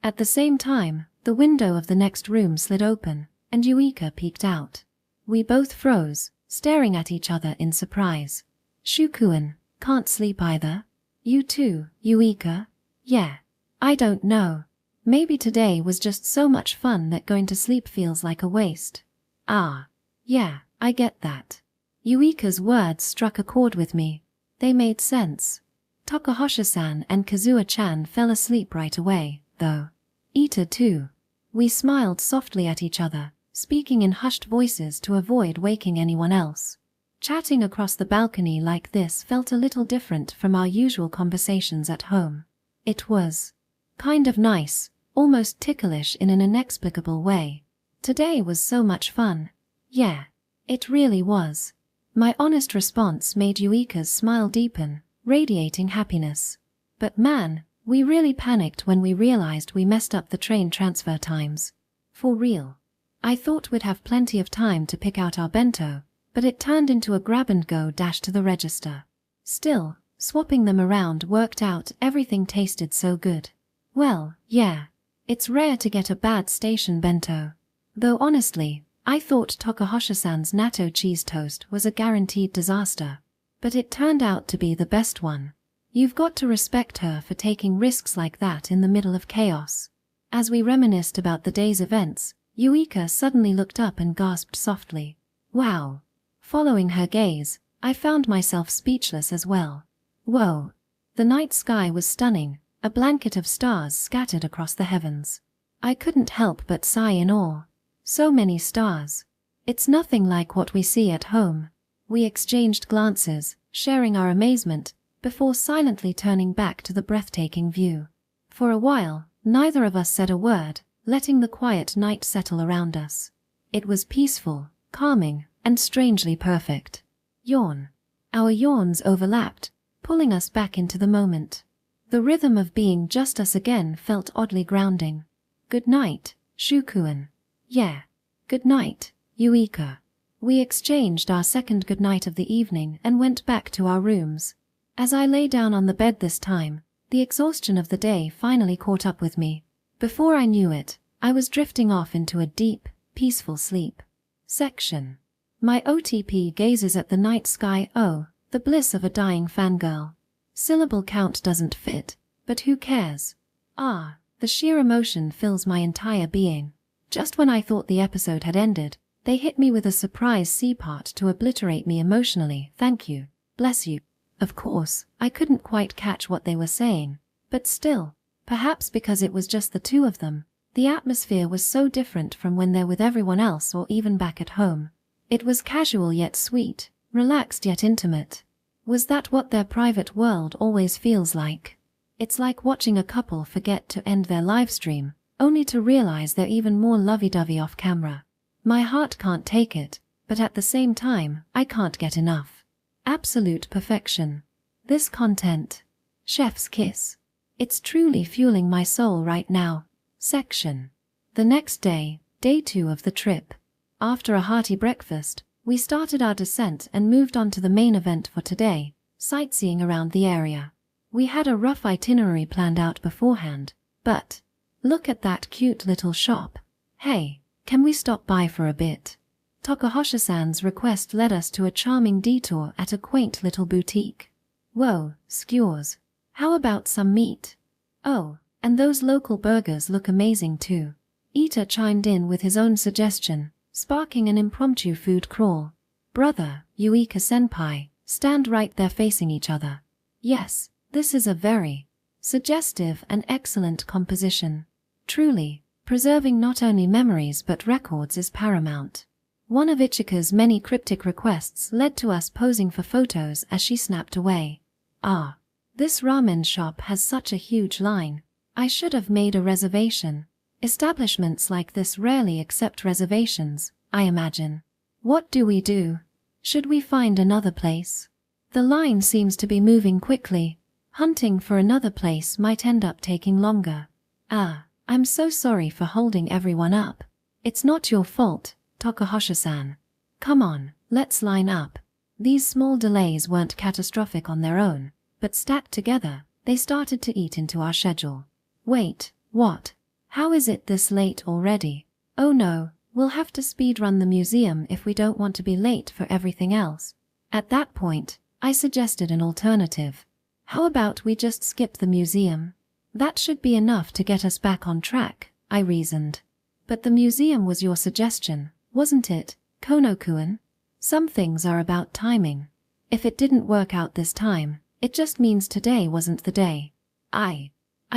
at the same time, the window of the next room slid open, and Yuika peeked out. We both froze, staring at each other in surprise. Shukuin, can't sleep either? You too, Yuika? Yeah. I don't know. Maybe today was just so much fun that going to sleep feels like a waste. Ah. Yeah, I get that. Yuika's words struck a chord with me. They made sense. Takahashi-san and Kazuha-chan fell asleep right away, though. Ita too. We smiled softly at each other, speaking in hushed voices to avoid waking anyone else. Chatting across the balcony like this felt a little different from our usual conversations at home. It was kind of nice, almost ticklish in an inexplicable way. Today was so much fun. Yeah, it really was. My honest response made Yuika's smile deepen, radiating happiness. But man, we really panicked when we realized we messed up the train transfer times. For real. I thought we'd have plenty of time to pick out our bento, but it turned into a grab-and-go dash to the register. Still, swapping them around worked out. Everything tasted so good. Well, yeah, it's rare to get a bad station bento. Though honestly, I thought Takahashi-san's natto cheese toast was a guaranteed disaster. But it turned out to be the best one. You've got to respect her for taking risks like that in the middle of chaos. As we reminisced about the day's events, Yuika suddenly looked up and gasped softly. Wow. Following her gaze, I found myself speechless as well. Whoa. The night sky was stunning, a blanket of stars scattered across the heavens. I couldn't help but sigh in awe. So many stars. It's nothing like what we see at home. We exchanged glances, sharing our amazement, before silently turning back to the breathtaking view. For a while, neither of us said a word, letting the quiet night settle around us. It was peaceful, calming, and strangely perfect. Yawn. Our yawns overlapped, pulling us back into the moment. The rhythm of being just us again felt oddly grounding. Good night, Shukuin. Yeah. Good night, Yuika. We exchanged our second good night of the evening and went back to our rooms. As I lay down on the bed this time, the exhaustion of the day finally caught up with me. Before I knew it, I was drifting off into a deep, peaceful sleep. Section. My OTP gazes at the night sky. Oh, the bliss of a dying fangirl. Syllable count doesn't fit, but who cares? Ah, the sheer emotion fills my entire being. Just when I thought the episode had ended, they hit me with a surprise C-part to obliterate me emotionally. Thank you. Bless you. Of course, I couldn't quite catch what they were saying, but still, perhaps because it was just the two of them, the atmosphere was so different from when they're with everyone else or even back at home. It was casual yet sweet, relaxed yet intimate. Was that what their private world always feels like? It's like watching a couple forget to end their live stream, only to realize they're even more lovey-dovey off camera. My heart can't take it, but at the same time, I can't get enough. Absolute perfection. This content. Chef's kiss. It's truly fueling my soul right now. Section. The next day, day 2 of the trip. After a hearty breakfast, we started our descent and moved on to the main event for today, sightseeing around the area. We had a rough itinerary planned out beforehand, but look at that cute little shop. Hey, can we stop by for a bit? Takahashi-san's request led us to a charming detour at a quaint little boutique. Whoa, skewers. How about some meat? Oh, and those local burgers look amazing too. Ita chimed in with his own suggestion, sparking an impromptu food crawl. Brother, Yuika-senpai, stand right there facing each other. Yes, this is a very suggestive and excellent composition. Truly, Preserving not only memories but records is paramount. One of Ichika's many cryptic requests led to us posing for photos as she snapped away. Ah, this ramen shop has such a huge line. I should have made a reservation. Establishments like this rarely accept reservations, I imagine. What do we do? Should we find another place? The line seems to be moving quickly. Hunting for another place might end up taking longer. Ah, I'm so sorry for holding everyone up. It's not your fault, Takahashi-san. Come on, let's line up. These small delays weren't catastrophic on their own, but stacked together, they started to eat into our schedule. Wait, what? How is it this late already? Oh no, we'll have to speedrun the museum if we don't want to be late for everything else. At that point, I suggested an alternative. How about we just skip the museum? That should be enough to get us back on track, I reasoned. But the museum was your suggestion, wasn't it, Kono-kun? Some things are about timing. If it didn't work out this time, it just means today wasn't the day. I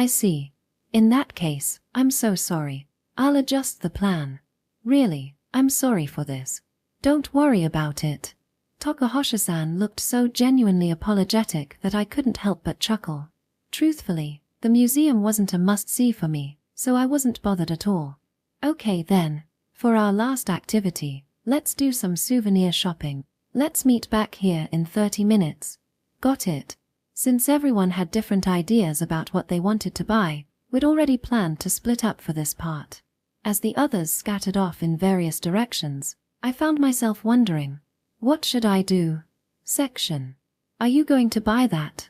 see. In that case, I'm so sorry. I'll adjust the plan. Really, I'm sorry for this. Don't worry about it. Takahashi-san looked so genuinely apologetic that I couldn't help but chuckle. Truthfully, the museum wasn't a must-see for me, so I wasn't bothered at all. Okay then, for our last activity, let's do some souvenir shopping. Let's meet back here in 30 minutes. Got it. Since everyone had different ideas about what they wanted to buy, we'd already planned to split up for this part. As the others scattered off in various directions, I found myself wondering, what should I do? Section. Are you going to buy that?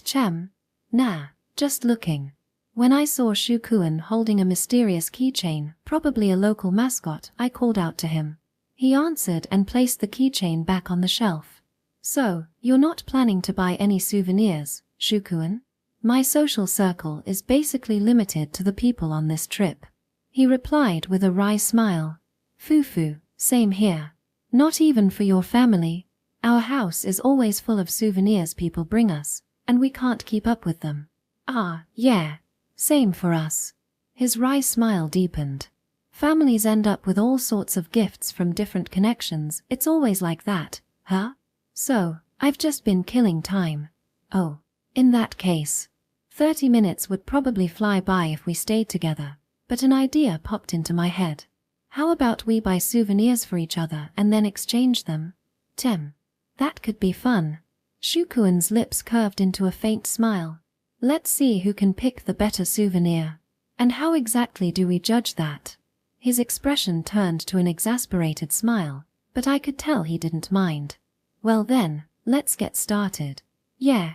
Chem. Nah. Just looking. When I saw Shukuen holding a mysterious keychain, probably a local mascot, I called out to him. He answered and placed the keychain back on the shelf. So, you're not planning to buy any souvenirs, Shukuen? My social circle is basically limited to the people on this trip. He replied with a wry smile. Fufu, same here. Not even for your family. Our house is always full of souvenirs people bring us, and we can't keep up with them. Ah, yeah. Same for us. His wry smile deepened. Families end up with all sorts of gifts from different connections. It's always like that, huh? So, I've just been killing time. Oh, in that case. 30 minutes would probably fly by if we stayed together, but an idea popped into my head. How about we buy souvenirs for each other and then exchange them? That could be fun. Shukuen's lips curved into a faint smile. Let's see who can pick the better souvenir. And how exactly do we judge that? His expression turned to an exasperated smile, but I could tell he didn't mind. Well then, let's get started. Yeah.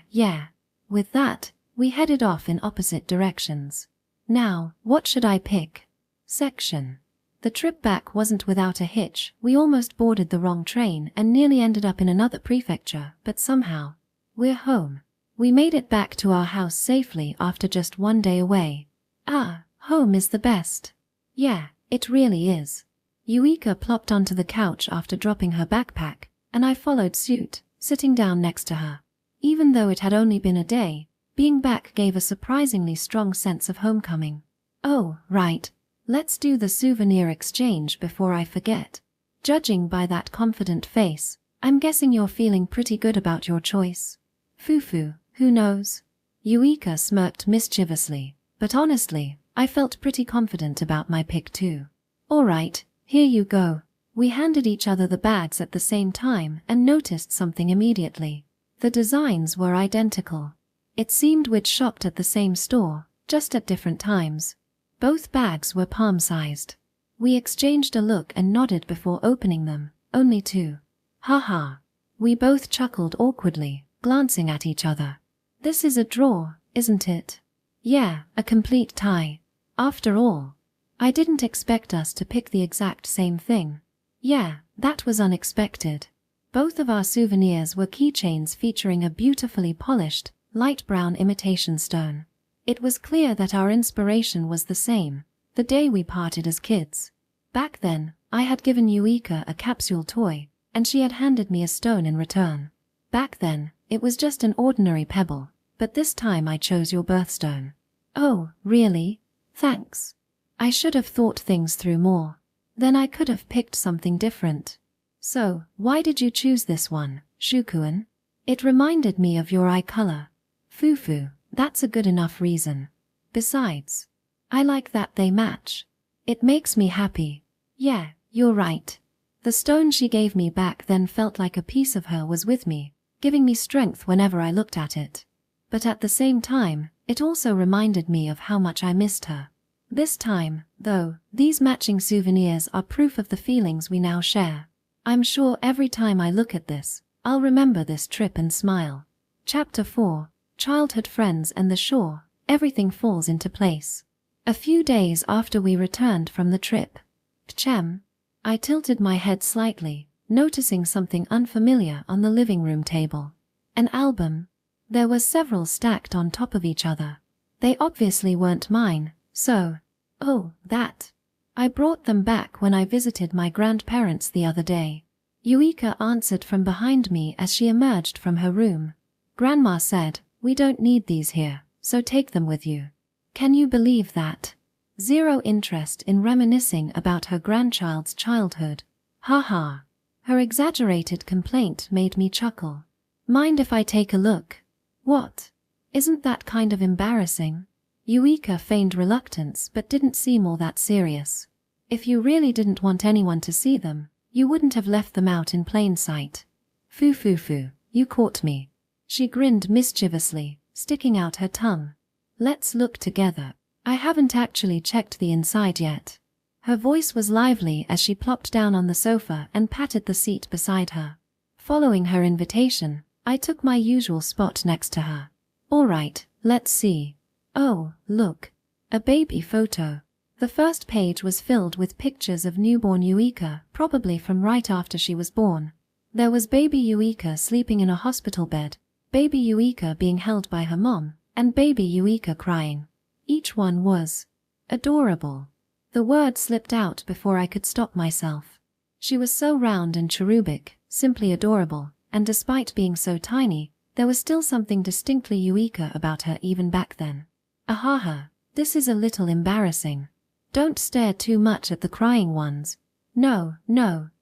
With that, we headed off in opposite directions. Now, what should I pick? Section. The trip back wasn't without a hitch. We almost boarded the wrong train and nearly ended up in another prefecture, but somehow, we're home. We made it back to our house safely after just one day away. Ah, home is the best. Yeah, it really is. Yuika plopped onto the couch after dropping her backpack, and I followed suit, sitting down next to her. Even though it had only been a day, being back gave a surprisingly strong sense of homecoming. Oh, right. Let's do the souvenir exchange before I forget. Judging by that confident face, I'm guessing you're feeling pretty good about your choice. Fufu, who knows? Yuika smirked mischievously, but honestly, I felt pretty confident about my pick too. All right, here you go. We handed each other the bags at the same time and noticed something immediately. The designs were identical. It seemed we'd shopped at the same store, just at different times. Both bags were palm-sized. We exchanged a look and nodded before opening them, only two. Haha. We both chuckled awkwardly, glancing at each other. This is a draw, isn't it? Yeah, a complete tie. After all, I didn't expect us to pick the exact same thing. Yeah, that was unexpected. Both of our souvenirs were keychains featuring a beautifully polished, light brown imitation stone. It was clear that our inspiration was the same, the day we parted as kids. Back then, I had given Yuika a capsule toy, and she had handed me a stone in return. Back then, it was just an ordinary pebble, but this time I chose your birthstone. Oh, really? Thanks. I should have thought things through more. Then I could have picked something different. So, why did you choose this one, Shukuen? It reminded me of your eye color. Fufu, that's a good enough reason. Besides, I like that they match. It makes me happy. Yeah, you're right. The stone she gave me back then felt like a piece of her was with me, giving me strength whenever I looked at it. But at the same time, it also reminded me of how much I missed her. This time, though, these matching souvenirs are proof of the feelings we now share. I'm sure every time I look at this, I'll remember this trip and smile. Chapter 4, Childhood Friends and the Shore. Everything falls into place. A few days after we returned from the trip, Pchem, I tilted my head slightly, noticing something unfamiliar on the living room table. An album. There were several stacked on top of each other. They obviously weren't mine, so, oh, that. I brought them back when I visited my grandparents the other day. Yuika answered from behind me as she emerged from her room. Grandma said, we don't need these here, so take them with you. Can you believe that? Zero interest in reminiscing about her grandchild's childhood. Haha. Her exaggerated complaint made me chuckle. Mind if I take a look? What? Isn't that kind of embarrassing? Yuika feigned reluctance but didn't seem all that serious. If you really didn't want anyone to see them, you wouldn't have left them out in plain sight. Foo, you caught me. She grinned mischievously, sticking out her tongue. Let's look together. I haven't actually checked the inside yet. Her voice was lively as she plopped down on the sofa and patted the seat beside her. Following her invitation, I took my usual spot next to her. All right, let's see. Oh, look. A baby photo. The first page was filled with pictures of newborn Yuika, probably from right after she was born. There was baby Yuika sleeping in a hospital bed, baby Yuika being held by her mom, and baby Yuika crying. Each one was adorable. The word slipped out before I could stop myself. She was so round and cherubic, simply adorable, and despite being so tiny, there was still something distinctly Yuika about her even back then. Ahaha, this is a little embarrassing. Don't stare too much at the crying ones. No,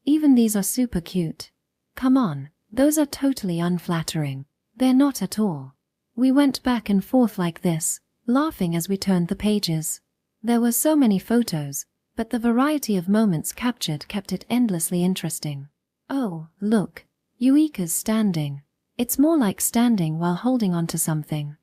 even these are super cute. Come on, those are totally unflattering. They're not at all. We went back and forth like this, laughing as we turned the pages. There were so many photos, but the variety of moments captured kept it endlessly interesting. Oh, look. Yuika's standing. It's more like standing while holding onto something.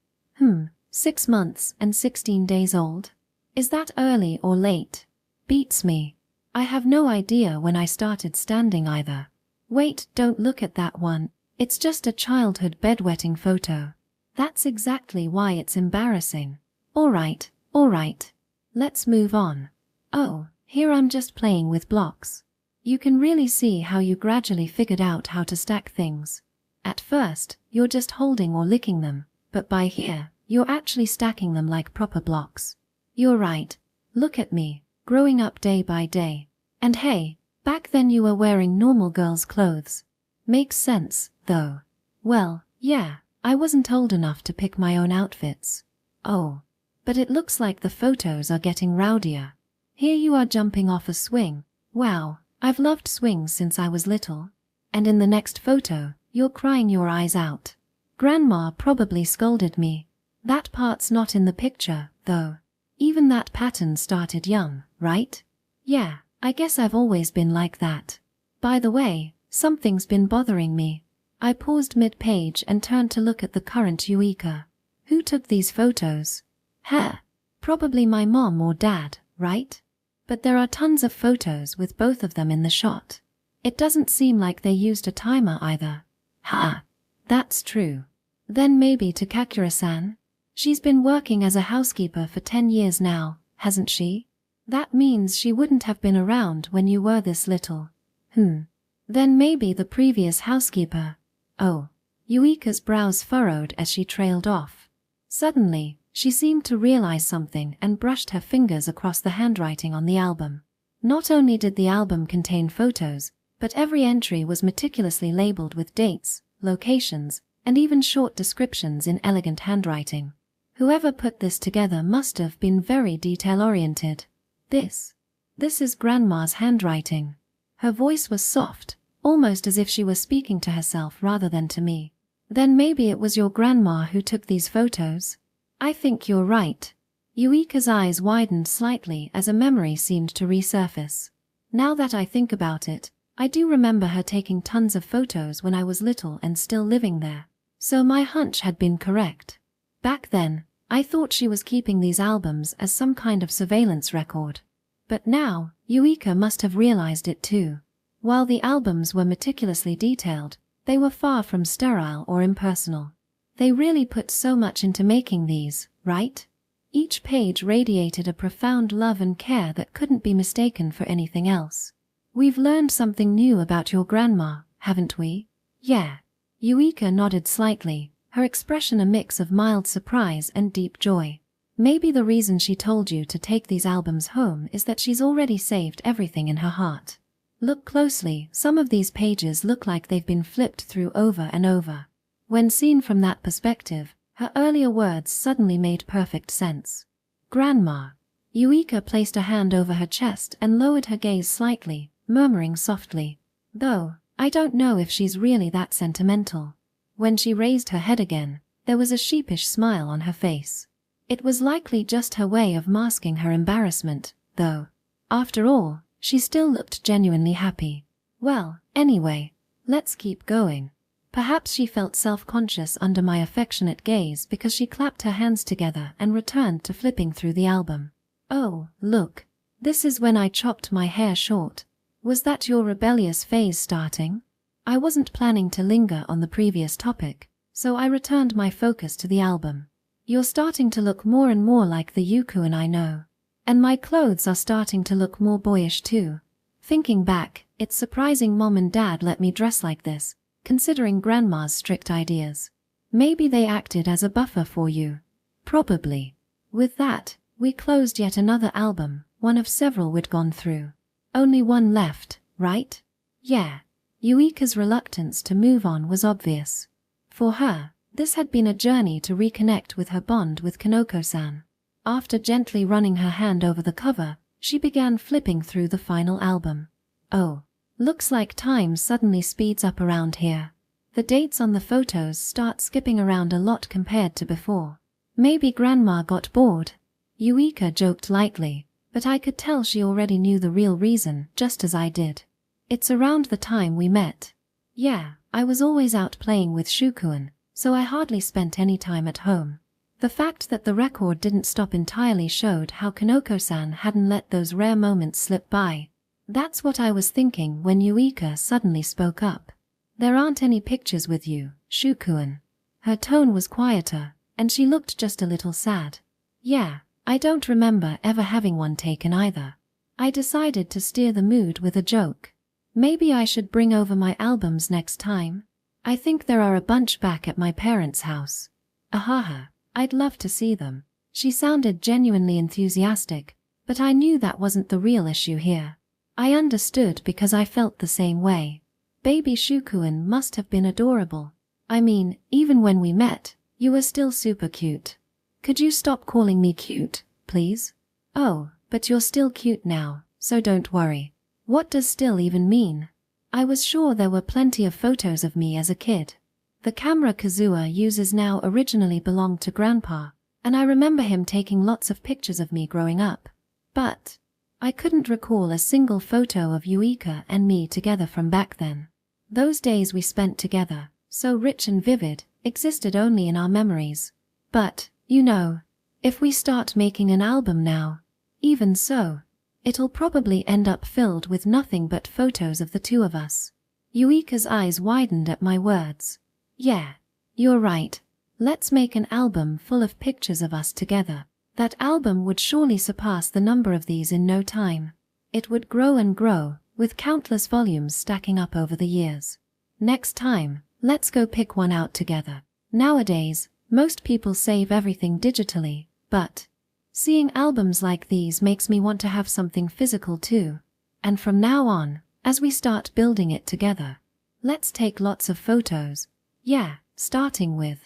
6 months and 16 days old? Is that early or late? Beats me. I have no idea when I started standing either. Wait, don't look at that one. It's just a childhood bedwetting photo. That's exactly why it's embarrassing. All right. Let's move on. Oh, here I'm just playing with blocks. You can really see how you gradually figured out how to stack things. At first, you're just holding or licking them, but by here, you're actually stacking them like proper blocks. You're right. Look at me, growing up day by day. And hey, back then you were wearing normal girls' clothes. Makes sense, though. Well, yeah, I wasn't old enough to pick my own outfits. Oh, but it looks like the photos are getting rowdier. Here you are jumping off a swing. Wow, I've loved swings since I was little. And in the next photo, you're crying your eyes out. Grandma probably scolded me. That part's not in the picture, though. Even that pattern started young, right? Yeah, I guess I've always been like that. By the way, something's been bothering me. I paused mid-page and turned to look at the current Yuika. Who took these photos? Probably my mom or dad, right? But there are tons of photos with both of them in the shot. It doesn't seem like they used a timer either. That's true. Then maybe to Kakura-san? She's been working as a housekeeper for 10 years now, hasn't she? That means she wouldn't have been around when you were this little. Then maybe the previous housekeeper. Oh. Yuika's brows furrowed as she trailed off. Suddenly, she seemed to realize something and brushed her fingers across the handwriting on the album. Not only did the album contain photos, but every entry was meticulously labeled with dates, locations, and even short descriptions in elegant handwriting. Whoever put this together must have been very detail-oriented. This is Grandma's handwriting." Her voice was soft, almost as if she were speaking to herself rather than to me. "Then maybe it was your grandma who took these photos?" "I think you're right." Yuika's eyes widened slightly as a memory seemed to resurface. "Now that I think about it, I do remember her taking tons of photos when I was little and still living there. So my hunch had been correct. Back then, I thought she was keeping these albums as some kind of surveillance record. But now, Yuika must have realized it too. While the albums were meticulously detailed, they were far from sterile or impersonal. They really put so much into making these, right? Each page radiated a profound love and care that couldn't be mistaken for anything else. "We've learned something new about your grandma, haven't we?" "Yeah." Yuika nodded slightly, her expression a mix of mild surprise and deep joy. "Maybe the reason she told you to take these albums home is that she's already saved everything in her heart. Look closely, some of these pages look like they've been flipped through over and over." When seen from that perspective, her earlier words suddenly made perfect sense. "Grandma." Yuika placed a hand over her chest and lowered her gaze slightly, murmuring softly, "Though, I don't know if she's really that sentimental." When she raised her head again, there was a sheepish smile on her face. It was likely just her way of masking her embarrassment, though. After all, she still looked genuinely happy. "Well, anyway, let's keep going." Perhaps she felt self-conscious under my affectionate gaze because she clapped her hands together and returned to flipping through the album. "Oh, look. This is when I chopped my hair short. Was that your rebellious phase starting?" I wasn't planning to linger on the previous topic, so I returned my focus to the album. "You're starting to look more and more like the Yuku I know. And my clothes are starting to look more boyish too. Thinking back, it's surprising Mom and Dad let me dress like this, considering Grandma's strict ideas. Maybe they acted as a buffer for you." "Probably." With that, we closed yet another album, one of several we'd gone through. "Only one left, right?" "Yeah." Yuika's reluctance to move on was obvious. For her, this had been a journey to reconnect with her bond with Kanoko-san. After gently running her hand over the cover, she began flipping through the final album. "Oh, looks like time suddenly speeds up around here. The dates on the photos start skipping around a lot compared to before. Maybe Grandma got bored." Yuika joked lightly, but I could tell she already knew the real reason, just as I did. "It's around the time we met." "Yeah, I was always out playing with Shukuen, so I hardly spent any time at home." The fact that the record didn't stop entirely showed how Kanoko-san hadn't let those rare moments slip by. "That's what I was thinking when Yuika suddenly spoke up. There aren't any pictures with you, Shukuen." Her tone was quieter, and she looked just a little sad. "Yeah, I don't remember ever having one taken either." I decided to steer the mood with a joke. "Maybe I should bring over my albums next time. I think there are a bunch back at my parents' house." "Ahaha, I'd love to see them." She sounded genuinely enthusiastic, but I knew that wasn't the real issue here. I understood because I felt the same way. Baby Shukuen must have been adorable. I mean, even when we met, you were still super cute. Could you stop calling me cute, please? "Oh, but you're still cute now, so don't worry." What does still even mean? I was sure there were plenty of photos of me as a kid. The camera Kazuha uses now originally belonged to Grandpa, and I remember him taking lots of pictures of me growing up. But I couldn't recall a single photo of Yuika and me together from back then. Those days we spent together, so rich and vivid, existed only in our memories. But, you know, if we start making an album now, even so, it'll probably end up filled with nothing but photos of the two of us. Yuika's eyes widened at my words. "Yeah, you're right. Let's make an album full of pictures of us together." That album would surely surpass the number of these in no time. It would grow and grow, with countless volumes stacking up over the years. "Next time, let's go pick one out together." Nowadays, most people save everything digitally, but seeing albums like these makes me want to have something physical too. And from now on, as we start building it together, let's take lots of photos. Yeah, starting with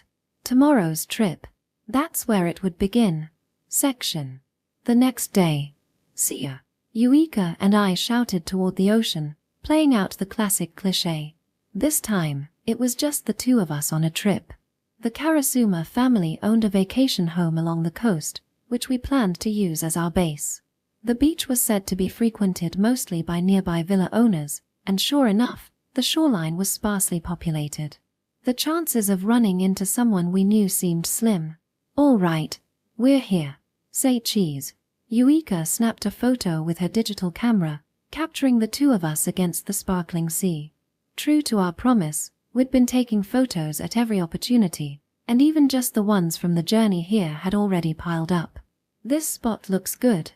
tomorrow's trip. That's where it would begin. Section. The next day. See ya. Yuika and I shouted toward the ocean, playing out the classic cliché. This time, it was just the two of us on a trip. The Karasuma family owned a vacation home along the coast, which we planned to use as our base. The beach was said to be frequented mostly by nearby villa owners, and sure enough, the shoreline was sparsely populated. The chances of running into someone we knew seemed slim. All right, we're here. Say cheese. Yuika snapped a photo with her digital camera, capturing the two of us against the sparkling sea. True to our promise, we'd been taking photos at every opportunity, and even just the ones from the journey here had already piled up. This spot looks good.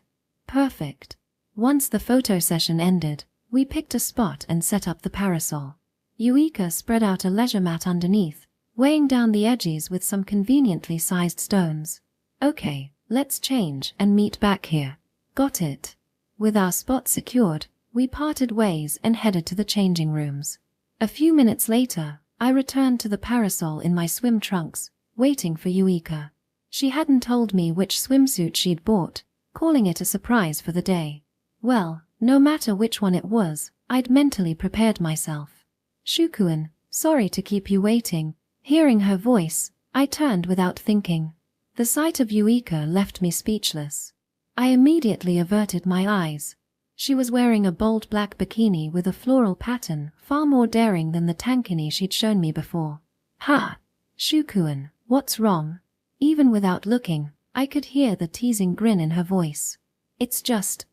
Perfect. Once the photo session ended, we picked a spot and set up the parasol. Yuika spread out a leisure mat underneath, weighing down the edges with some conveniently sized stones. Okay, let's change and meet back here. Got it. With our spot secured, we parted ways and headed to the changing rooms. A few minutes later, I returned to the parasol in my swim trunks, waiting for Yuika. She hadn't told me which swimsuit she'd bought, calling it a surprise for the day. Well, no matter which one it was, I'd mentally prepared myself. Shukuen, sorry to keep you waiting. Hearing her voice, I turned without thinking. The sight of Yuika left me speechless. I immediately averted my eyes. She was wearing a bold black bikini with a floral pattern, far more daring than the tankini she'd shown me before. Ha! Shukuen, what's wrong? Even without looking, I could hear the teasing grin in her voice. It's just,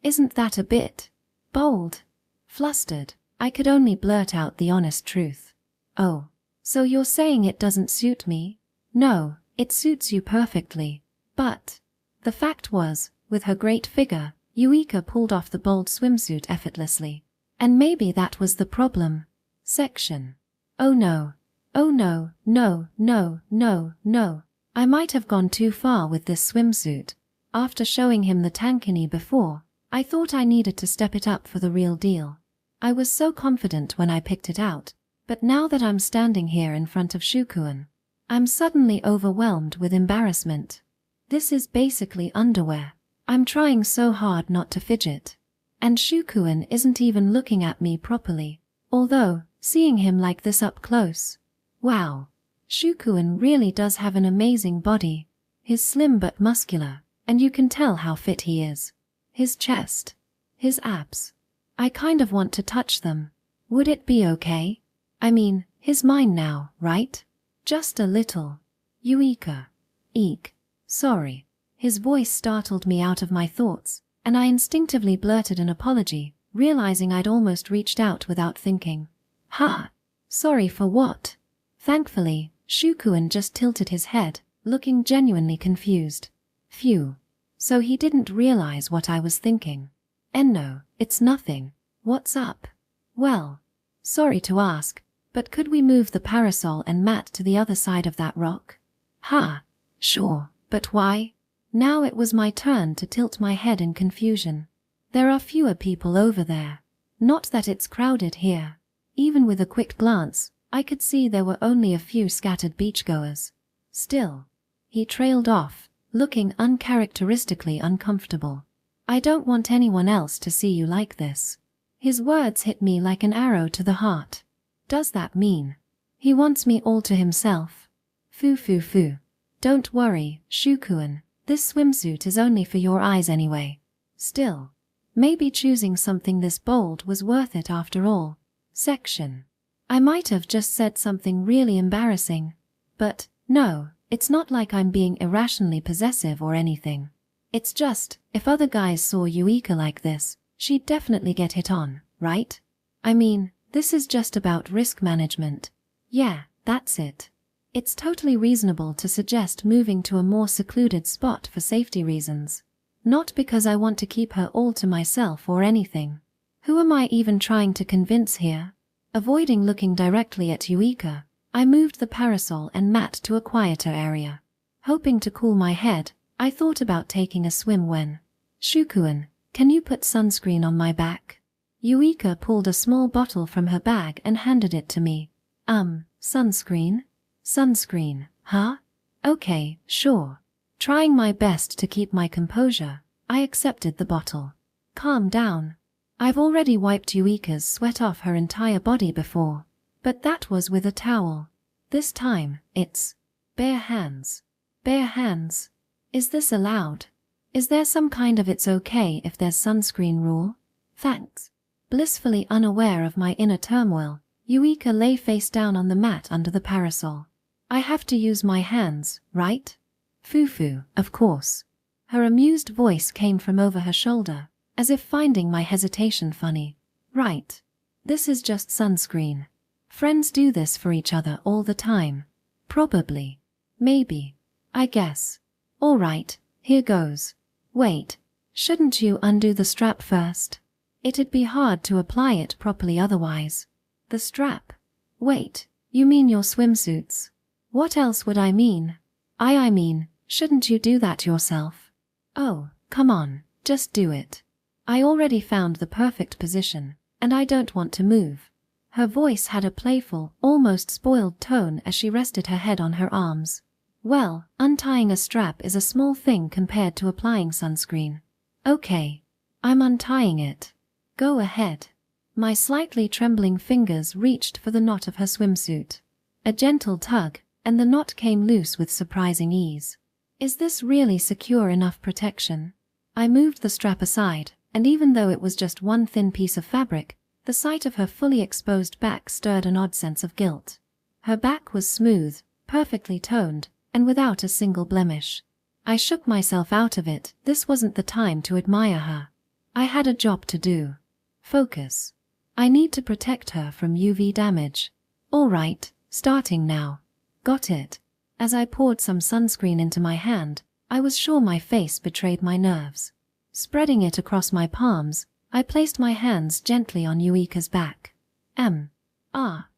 isn't that a bit bold? Flustered, I could only blurt out the honest truth. Oh, so you're saying it doesn't suit me? No, it suits you perfectly. But the fact was, with her great figure, Yuika pulled off the bold swimsuit effortlessly. And maybe that was the problem. Section. Oh no. Oh no, no, no, no, no. I might have gone too far with this swimsuit. After showing him the tankini before, I thought I needed to step it up for the real deal. I was so confident when I picked it out, but now that I'm standing here in front of Shukuen, I'm suddenly overwhelmed with embarrassment. This is basically underwear. I'm trying so hard not to fidget. And Shukuen isn't even looking at me properly, although, seeing him like this up close. Wow. Shukuen really does have an amazing body. He's slim but muscular, and you can tell how fit he is. His chest. His abs. I kind of want to touch them. Would it be okay? I mean, he's mine now, right? Just a little. Yuika. Eek. Sorry. His voice startled me out of my thoughts, and I instinctively blurted an apology, realizing I'd almost reached out without thinking. Ha! Sorry for what? Thankfully, Shukuen just tilted his head, looking genuinely confused. Phew. So he didn't realize what I was thinking. No, it's nothing. What's up? Well, sorry to ask, but could we move the parasol and mat to the other side of that rock? Ha! Sure, but why? Now it was my turn to tilt my head in confusion. There are fewer people over there. Not that it's crowded here. Even with a quick glance, I could see there were only a few scattered beachgoers. Still, he trailed off, looking uncharacteristically uncomfortable. I don't want anyone else to see you like this. His words hit me like an arrow to the heart. Does that mean he wants me all to himself? Foo. Don't worry, Shukuen. This swimsuit is only for your eyes anyway. Still, maybe choosing something this bold was worth it after all. Section. I might have just said something really embarrassing. But, no, it's not like I'm being irrationally possessive or anything. It's just, if other guys saw Yuika like this, she'd definitely get hit on, right? I mean, this is just about risk management. Yeah, that's it. It's totally reasonable to suggest moving to a more secluded spot for safety reasons. Not because I want to keep her all to myself or anything. Who am I even trying to convince here? Avoiding looking directly at Yuika, I moved the parasol and mat to a quieter area. Hoping to cool my head, I thought about taking a swim when, Shukuen, can you put sunscreen on my back? Yuika pulled a small bottle from her bag and handed it to me. Sunscreen? Sunscreen, huh? Okay, sure. Trying my best to keep my composure, I accepted the bottle. Calm down. I've already wiped Eureka's sweat off her entire body before, but that was with a towel. This time, it's bare hands. Bare hands. Is this allowed? Is there some kind of it's okay if there's sunscreen rule? Thanks. Blissfully unaware of my inner turmoil, Eureka lay face down on the mat under the parasol. I have to use my hands, right? Foo-foo, of course. Her amused voice came from over her shoulder, as if finding my hesitation funny. Right. This is just sunscreen. Friends do this for each other all the time. Probably. Maybe. I guess. All right, here goes. Wait. Shouldn't you undo the strap first? It'd be hard to apply it properly otherwise. The strap? Wait, you mean your swimsuits? What else would I mean? I mean, shouldn't you do that yourself? Oh, come on, just do it. I already found the perfect position, and I don't want to move. Her voice had a playful, almost spoiled tone as she rested her head on her arms. Well, untying a strap is a small thing compared to applying sunscreen. Okay. I'm untying it. Go ahead. My slightly trembling fingers reached for the knot of her swimsuit. A gentle tug, and the knot came loose with surprising ease. Is this really secure enough protection? I moved the strap aside, and even though it was just one thin piece of fabric, the sight of her fully exposed back stirred an odd sense of guilt. Her back was smooth, perfectly toned, and without a single blemish. I shook myself out of it. This wasn't the time to admire her. I had a job to do. Focus. I need to protect her from UV damage. All right, starting now. Got it. As I poured some sunscreen into my hand, I was sure my face betrayed my nerves. Spreading it across my palms, I placed my hands gently on Eureka's back.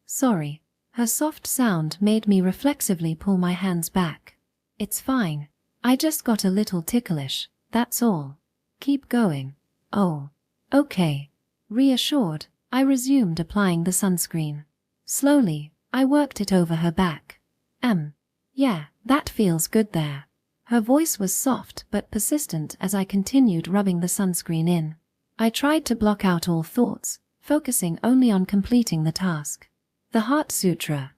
Sorry. Her soft sound made me reflexively pull my hands back. It's fine. I just got a little ticklish, that's all. Keep going. Oh. Okay. Reassured, I resumed applying the sunscreen. Slowly, I worked it over her back. Yeah, that feels good there. Her voice was soft but persistent as I continued rubbing the sunscreen in. I tried to block out all thoughts, focusing only on completing the task. The Heart Sutra.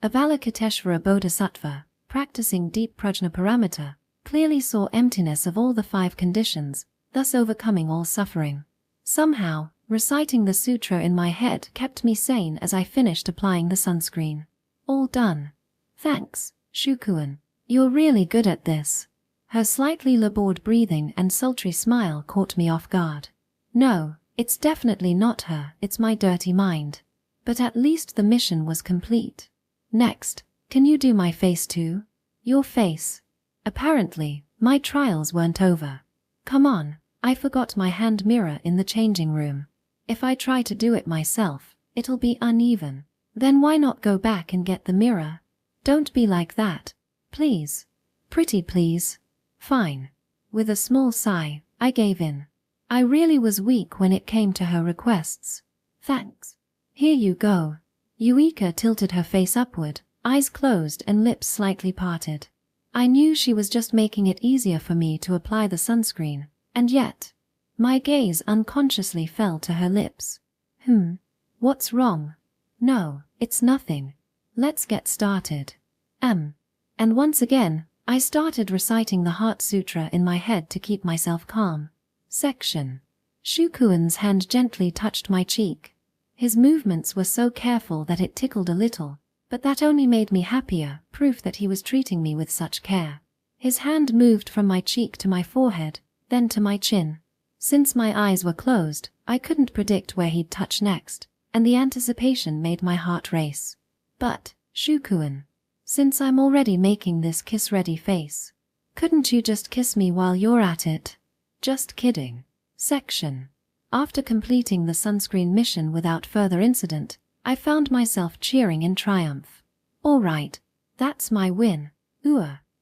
Avalokiteshvara Bodhisattva, practicing deep prajnaparamita, clearly saw emptiness of all the 5 conditions, thus overcoming all suffering. Somehow, reciting the sutra in my head kept me sane as I finished applying the sunscreen. All done. Thanks, Shukuan. You're really good at this. Her slightly labored breathing and sultry smile caught me off guard. No, it's definitely not her, it's my dirty mind. But at least the mission was complete. Next, can you do my face too? Your face. Apparently, my trials weren't over. Come on, I forgot my hand mirror in the changing room. If I try to do it myself, it'll be uneven. Then why not go back and get the mirror? Don't be like that. Please. Pretty please. Fine. With a small sigh, I gave in. I really was weak when it came to her requests. Thanks. Here you go. Eureka tilted her face upward, eyes closed and lips slightly parted. I knew she was just making it easier for me to apply the sunscreen, and yet, my gaze unconsciously fell to her lips. What's wrong? No, it's nothing. Let's get started. And once again, I started reciting the Heart Sutra in my head to keep myself calm. Section. Shukuan's hand gently touched my cheek. His movements were so careful that it tickled a little, but that only made me happier, proof that he was treating me with such care. His hand moved from my cheek to my forehead, then to my chin. Since my eyes were closed, I couldn't predict where he'd touch next, and the anticipation made my heart race. But, Shukuan, since I'm already making this kiss-ready face, couldn't you just kiss me while you're at it? Just kidding. Section. After completing the sunscreen mission without further incident, I found myself cheering in triumph. All right, that's my win.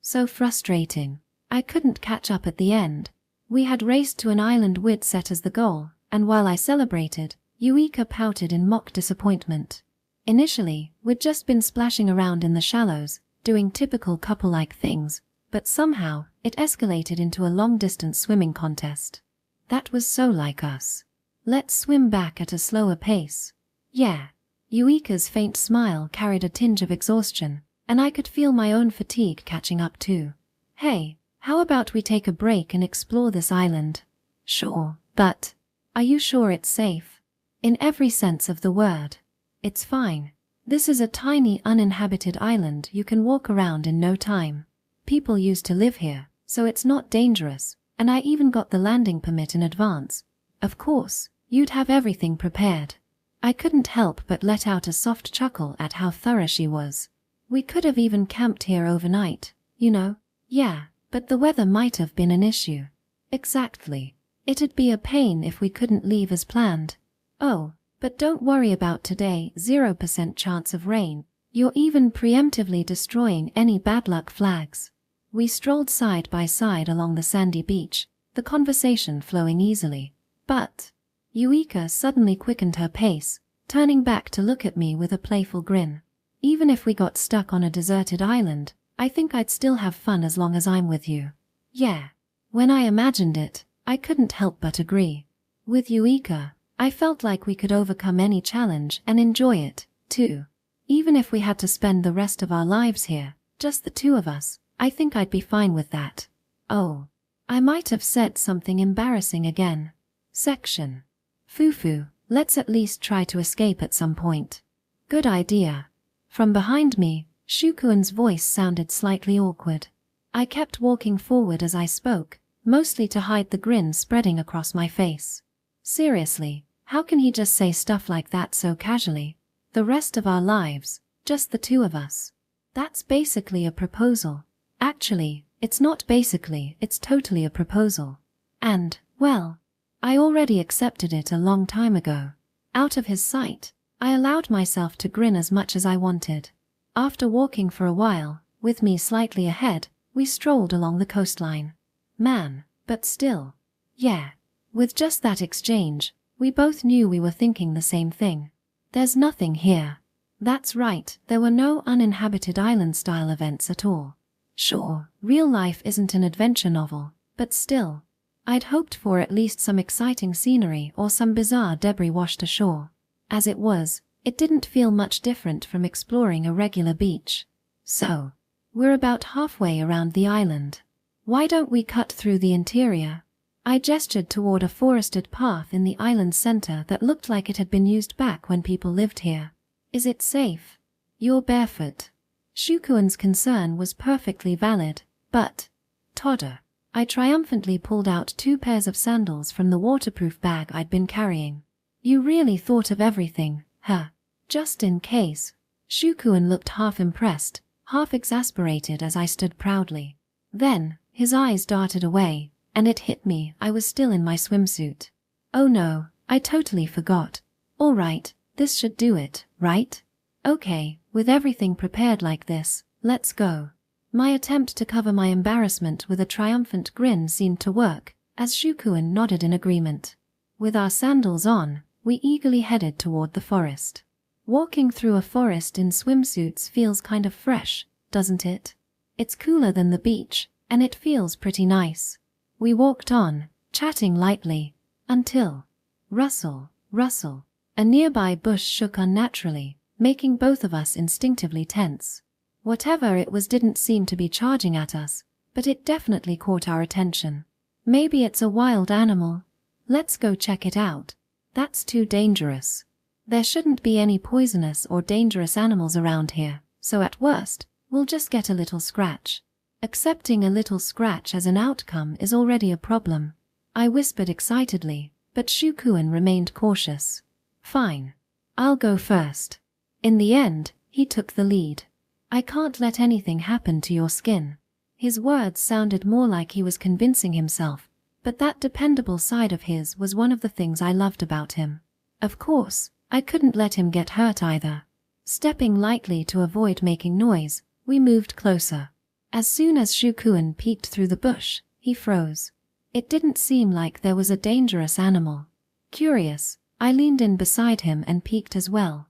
So frustrating. I couldn't catch up at the end. We had raced to an island we'd set as the goal, and while I celebrated, Eureka pouted in mock disappointment. Initially, we'd just been splashing around in the shallows, doing typical couple-like things, but somehow it escalated into a long-distance swimming contest. That was so like us. Let's swim back at a slower pace. Yeah. Yuika's faint smile carried a tinge of exhaustion, and I could feel my own fatigue catching up too. Hey, how about we take a break and explore this island? Sure, but are you sure it's safe? In every sense of the word. It's fine. This is a tiny uninhabited island you can walk around in no time. People used to live here, so it's not dangerous, and I even got the landing permit in advance. Of course, you'd have everything prepared. I couldn't help but let out a soft chuckle at how thorough she was. We could have even camped here overnight, you know. Yeah, but the weather might have been an issue. Exactly. It'd be a pain if we couldn't leave as planned. Oh, but don't worry about today, 0% chance of rain. You're even preemptively destroying any bad luck flags. We strolled side by side along the sandy beach, the conversation flowing easily. But Yuika suddenly quickened her pace, turning back to look at me with a playful grin. Even if we got stuck on a deserted island, I think I'd still have fun as long as I'm with you. Yeah. When I imagined it, I couldn't help but agree. With Yuika, I felt like we could overcome any challenge and enjoy it, too. Even if we had to spend the rest of our lives here, just the two of us, I think I'd be fine with that. Oh. I might have said something embarrassing again. Section. Fufu, let's at least try to escape at some point. Good idea. From behind me, Shukuin's voice sounded slightly awkward. I kept walking forward as I spoke, mostly to hide the grin spreading across my face. Seriously, how can he just say stuff like that so casually? The rest of our lives, just the two of us. That's basically a proposal. Actually, it's not basically, it's totally a proposal. And, well, I already accepted it a long time ago. Out of his sight, I allowed myself to grin as much as I wanted. After walking for a while, with me slightly ahead, we strolled along the coastline. Man, but still. Yeah. With just that exchange, we both knew we were thinking the same thing. There's nothing here. That's right, there were no uninhabited island-style events at all. Sure, real life isn't an adventure novel, but still. I'd hoped for at least some exciting scenery or some bizarre debris washed ashore. As it was, it didn't feel much different from exploring a regular beach. So, we're about halfway around the island. Why don't we cut through the interior? I gestured toward a forested path in the island's center that looked like it had been used back when people lived here. Is it safe? You're barefoot. Shukuin's concern was perfectly valid, but Todder. I triumphantly pulled out 2 pairs of sandals from the waterproof bag I'd been carrying. You really thought of everything, huh? Just in case. Shukuin looked half impressed, half exasperated as I stood proudly. Then, his eyes darted away, and it hit me I was still in my swimsuit. Oh no, I totally forgot. All right, this should do it, right? Okay, with everything prepared like this, let's go. My attempt to cover my embarrassment with a triumphant grin seemed to work, as Shukuin nodded in agreement. With our sandals on, we eagerly headed toward the forest. Walking through a forest in swimsuits feels kind of fresh, doesn't it? It's cooler than the beach, and it feels pretty nice. We walked on, chatting lightly, until rustle, rustle. A nearby bush shook unnaturally, making both of us instinctively tense. Whatever it was didn't seem to be charging at us, but it definitely caught our attention. Maybe it's a wild animal. Let's go check it out. That's too dangerous. There shouldn't be any poisonous or dangerous animals around here, so at worst, we'll just get a little scratch. Accepting a little scratch as an outcome is already a problem. I whispered excitedly, but Shukuin remained cautious. Fine. I'll go first. In the end, he took the lead. I can't let anything happen to your skin. His words sounded more like he was convincing himself, but that dependable side of his was one of the things I loved about him. Of course, I couldn't let him get hurt either. Stepping lightly to avoid making noise, we moved closer. As soon as Shukuin peeked through the bush, he froze. It didn't seem like there was a dangerous animal. Curious, I leaned in beside him and peeked as well.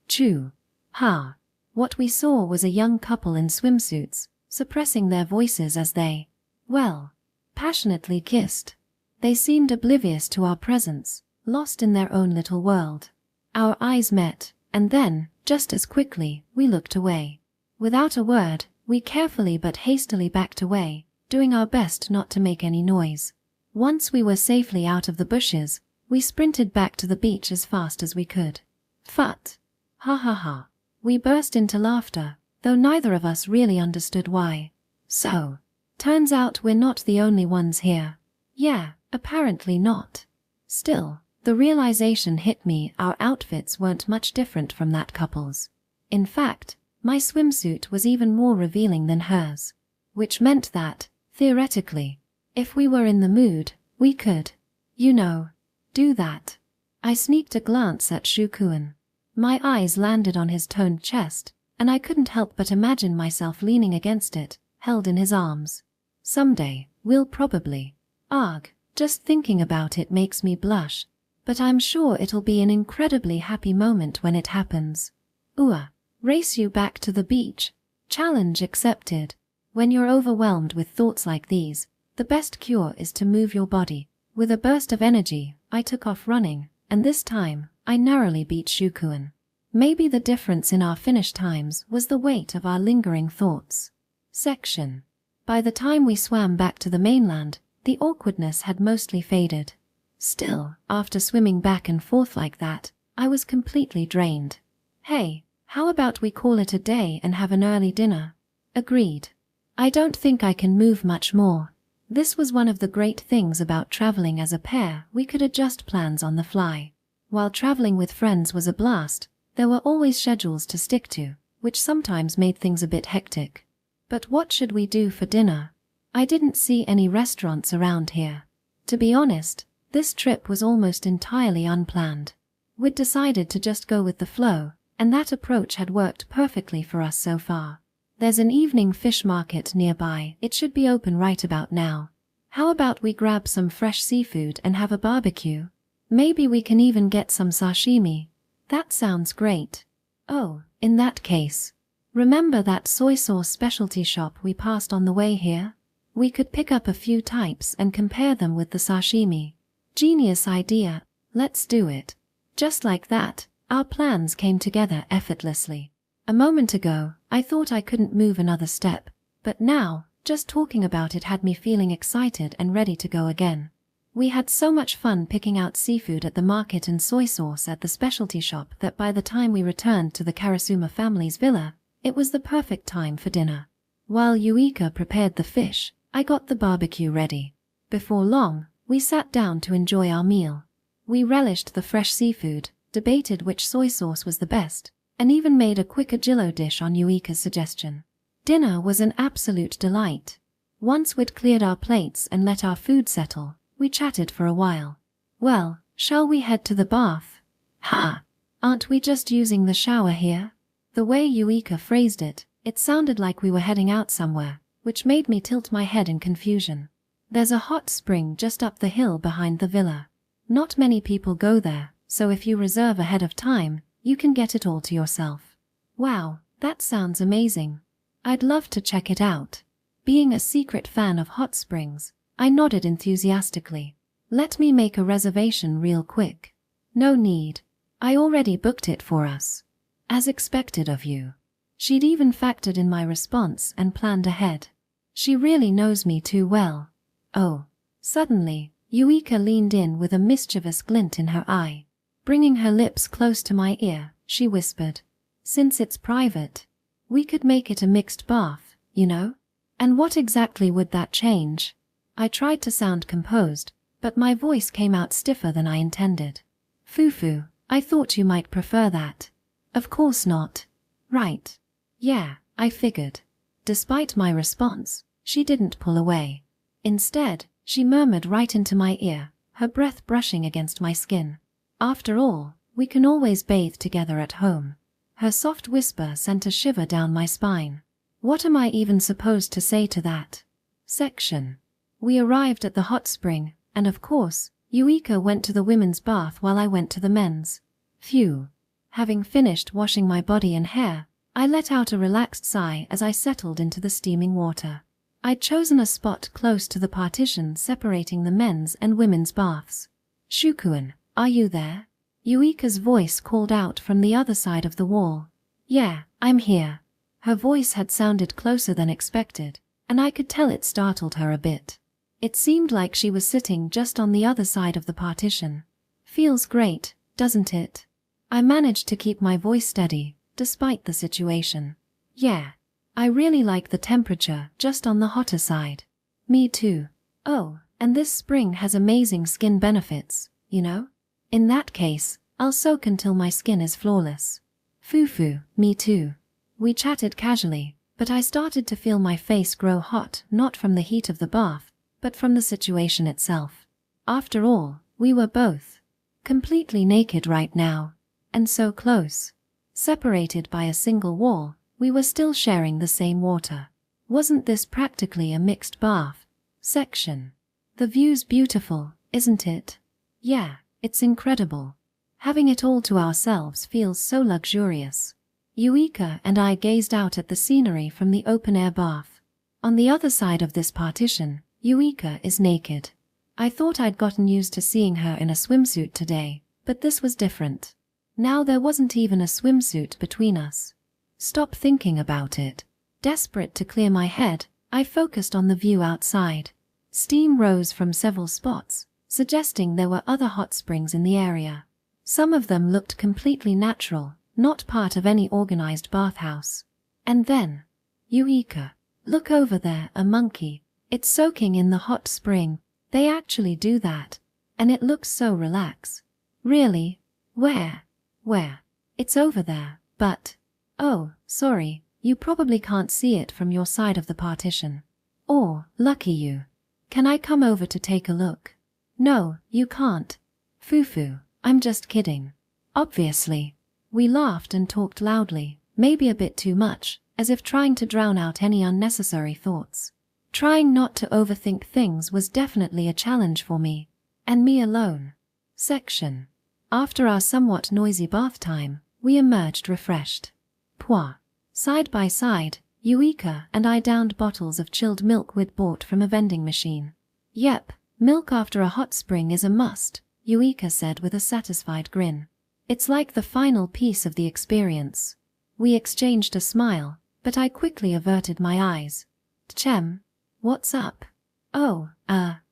Chew. Ha. What we saw was a young couple in swimsuits, suppressing their voices as they, well, passionately kissed. They seemed oblivious to our presence, lost in their own little world. Our eyes met, and then, just as quickly, we looked away. Without a word, we carefully but hastily backed away, doing our best not to make any noise. Once we were safely out of the bushes, we sprinted back to the beach as fast as we could. Phut! Ha ha ha! We burst into laughter, though neither of us really understood why. So, turns out we're not the only ones here. Yeah, apparently not. Still, the realization hit me our outfits weren't much different from that couple's. In fact, my swimsuit was even more revealing than hers. Which meant that, theoretically, if we were in the mood, we could, do that. I sneaked a glance at Shukuen. My eyes landed on his toned chest, and I couldn't help but imagine myself leaning against it, held in his arms. Someday, we'll probably. Arg, just thinking about it makes me blush. But I'm sure it'll be an incredibly happy moment when it happens. Race you back to the beach. Challenge accepted. When you're overwhelmed with thoughts like these, the best cure is to move your body. With a burst of energy, I took off running, and this time, I narrowly beat Shukuen. Maybe the difference in our finish times was the weight of our lingering thoughts. Section. By the time we swam back to the mainland, the awkwardness had mostly faded. Still, after swimming back and forth like that, I was completely drained. Hey, how about we call it a day and have an early dinner? Agreed. I don't think I can move much more. This was one of the great things about traveling as a pair, we could adjust plans on the fly. While traveling with friends was a blast, there were always schedules to stick to, which sometimes made things a bit hectic. But what should we do for dinner? I didn't see any restaurants around here. To be honest, this trip was almost entirely unplanned. We'd decided to just go with the flow, and that approach had worked perfectly for us so far. There's an evening fish market nearby, it should be open right about now. How about we grab some fresh seafood and have a barbecue? Maybe we can even get some sashimi. That sounds great. Oh, in that case, remember that soy sauce specialty shop we passed on the way here? We could pick up a few types and compare them with the sashimi. Genius idea, let's do it. Just like that, our plans came together effortlessly. A moment ago, I thought I couldn't move another step, but now, just talking about it had me feeling excited and ready to go again. We had so much fun picking out seafood at the market and soy sauce at the specialty shop that by the time we returned to the Karasuma family's villa, it was the perfect time for dinner. While Yuika prepared the fish, I got the barbecue ready. Before long, we sat down to enjoy our meal. We relished the fresh seafood, debated which soy sauce was the best, and even made a quick agillo dish on Yuika's suggestion. Dinner was an absolute delight. Once we'd cleared our plates and let our food settle, we chatted for a while. Well, shall we head to the bath? Ha! Aren't we just using the shower here? The way Yuika phrased it, it sounded like we were heading out somewhere, which made me tilt my head in confusion. There's a hot spring just up the hill behind the villa. Not many people go there, so if you reserve ahead of time, you can get it all to yourself. Wow, that sounds amazing. I'd love to check it out. Being a secret fan of hot springs, I nodded enthusiastically. Let me make a reservation real quick. No need. I already booked it for us. As expected of you. She'd even factored in my response and planned ahead. She really knows me too well. Oh. Suddenly, Yuika leaned in with a mischievous glint in her eye. Bringing her lips close to my ear, she whispered, "Since it's private, we could make it a mixed bath, And what exactly would that change?" I tried to sound composed, but my voice came out stiffer than I intended. "Fufu, I thought you might prefer that." "Of course not." "Right. Yeah, I figured." Despite my response, she didn't pull away. Instead, she murmured right into my ear, her breath brushing against my skin. "After all, we can always bathe together at home." Her soft whisper sent a shiver down my spine. What am I even supposed to say to that? Section. We arrived at the hot spring, and of course, Yuika went to the women's bath while I went to the men's. Phew. Having finished washing my body and hair, I let out a relaxed sigh as I settled into the steaming water. I'd chosen a spot close to the partition separating the men's and women's baths. "Shukuan, are you there?" Yuika's voice called out from the other side of the wall. "Yeah, I'm here." Her voice had sounded closer than expected, and I could tell it startled her a bit. It seemed like she was sitting just on the other side of the partition. "Feels great, doesn't it?" I managed to keep my voice steady, despite the situation. "Yeah. I really like the temperature just on the hotter side." "Me too. Oh, and this spring has amazing skin benefits, you know? In that case, I'll soak until my skin is flawless." "Fufu, me too." We chatted casually, but I started to feel my face grow hot, not from the heat of the bath, but from the situation itself. After all, we were both completely naked right now, and so close. Separated by a single wall, we were still sharing the same water. Wasn't this practically a mixed bath? Section. "The view's beautiful, isn't it?" "Yeah, it's incredible. Having it all to ourselves feels so luxurious." Yuika and I gazed out at the scenery from the open-air bath. On the other side of this partition, Yuika is naked. I thought I'd gotten used to seeing her in a swimsuit today, but this was different. Now there wasn't even a swimsuit between us. Stop thinking about it. Desperate to clear my head, I focused on the view outside. Steam rose from several spots, suggesting there were other hot springs in the area. Some of them looked completely natural, not part of any organized bathhouse. And then, "Yuika, look over there, a monkey. It's soaking in the hot spring. They actually do that. And it looks so relaxed." "Really? Where?" "Where? It's over there, but..." "Oh, sorry, you probably can't see it from your side of the partition." "Oh, lucky you. Can I come over to take a look?" "No, you can't." "Fufu, I'm just kidding." Obviously. We laughed and talked loudly, maybe a bit too much, as if trying to drown out any unnecessary thoughts. Trying not to overthink things was definitely a challenge for me. And me alone. Section. After our somewhat noisy bath time, we emerged refreshed. Side by side, Yuika and I downed bottles of chilled milk we'd bought from a vending machine. "Yep, milk after a hot spring is a must," Yuika said with a satisfied grin. "It's like the final piece of the experience." We exchanged a smile, but I quickly averted my eyes. "Chem, what's up?" "Oh,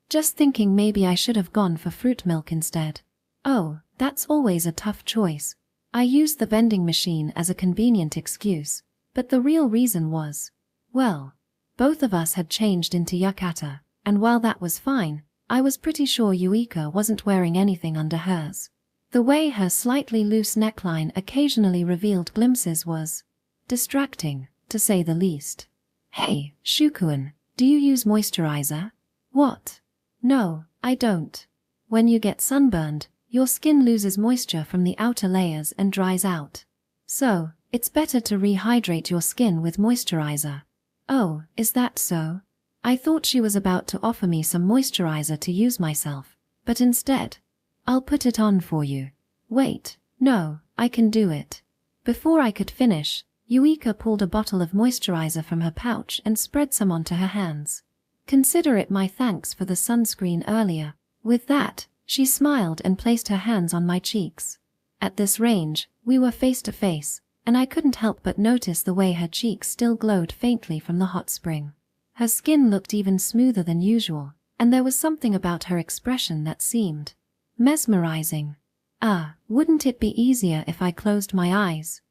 just thinking maybe I should have gone for fruit milk instead." "Oh, that's always a tough choice." I used the vending machine as a convenient excuse, but the real reason was, well, both of us had changed into yukata, and while that was fine, I was pretty sure Yuika wasn't wearing anything under hers. The way her slightly loose neckline occasionally revealed glimpses was distracting, to say the least. "Hey, Shukuan, do you use moisturizer?" "What?" "No, I don't. When you get sunburned, your skin loses moisture from the outer layers and dries out. So, it's better to rehydrate your skin with moisturizer." "Oh, is that so?" I thought she was about to offer me some moisturizer to use myself, but instead, "I'll put it on for you." "Wait, no, I can do it." Before I could finish, Yuika pulled a bottle of moisturizer from her pouch and spread some onto her hands. Consider it my thanks for the sunscreen earlier. With that, she smiled and placed her hands on my cheeks. At this range, we were face to face, and I couldn't help but notice the way her cheeks still glowed faintly from the hot spring. Her skin looked even smoother than usual, and there was something about her expression that seemed mesmerizing. Wouldn't it be easier if I closed my eyes?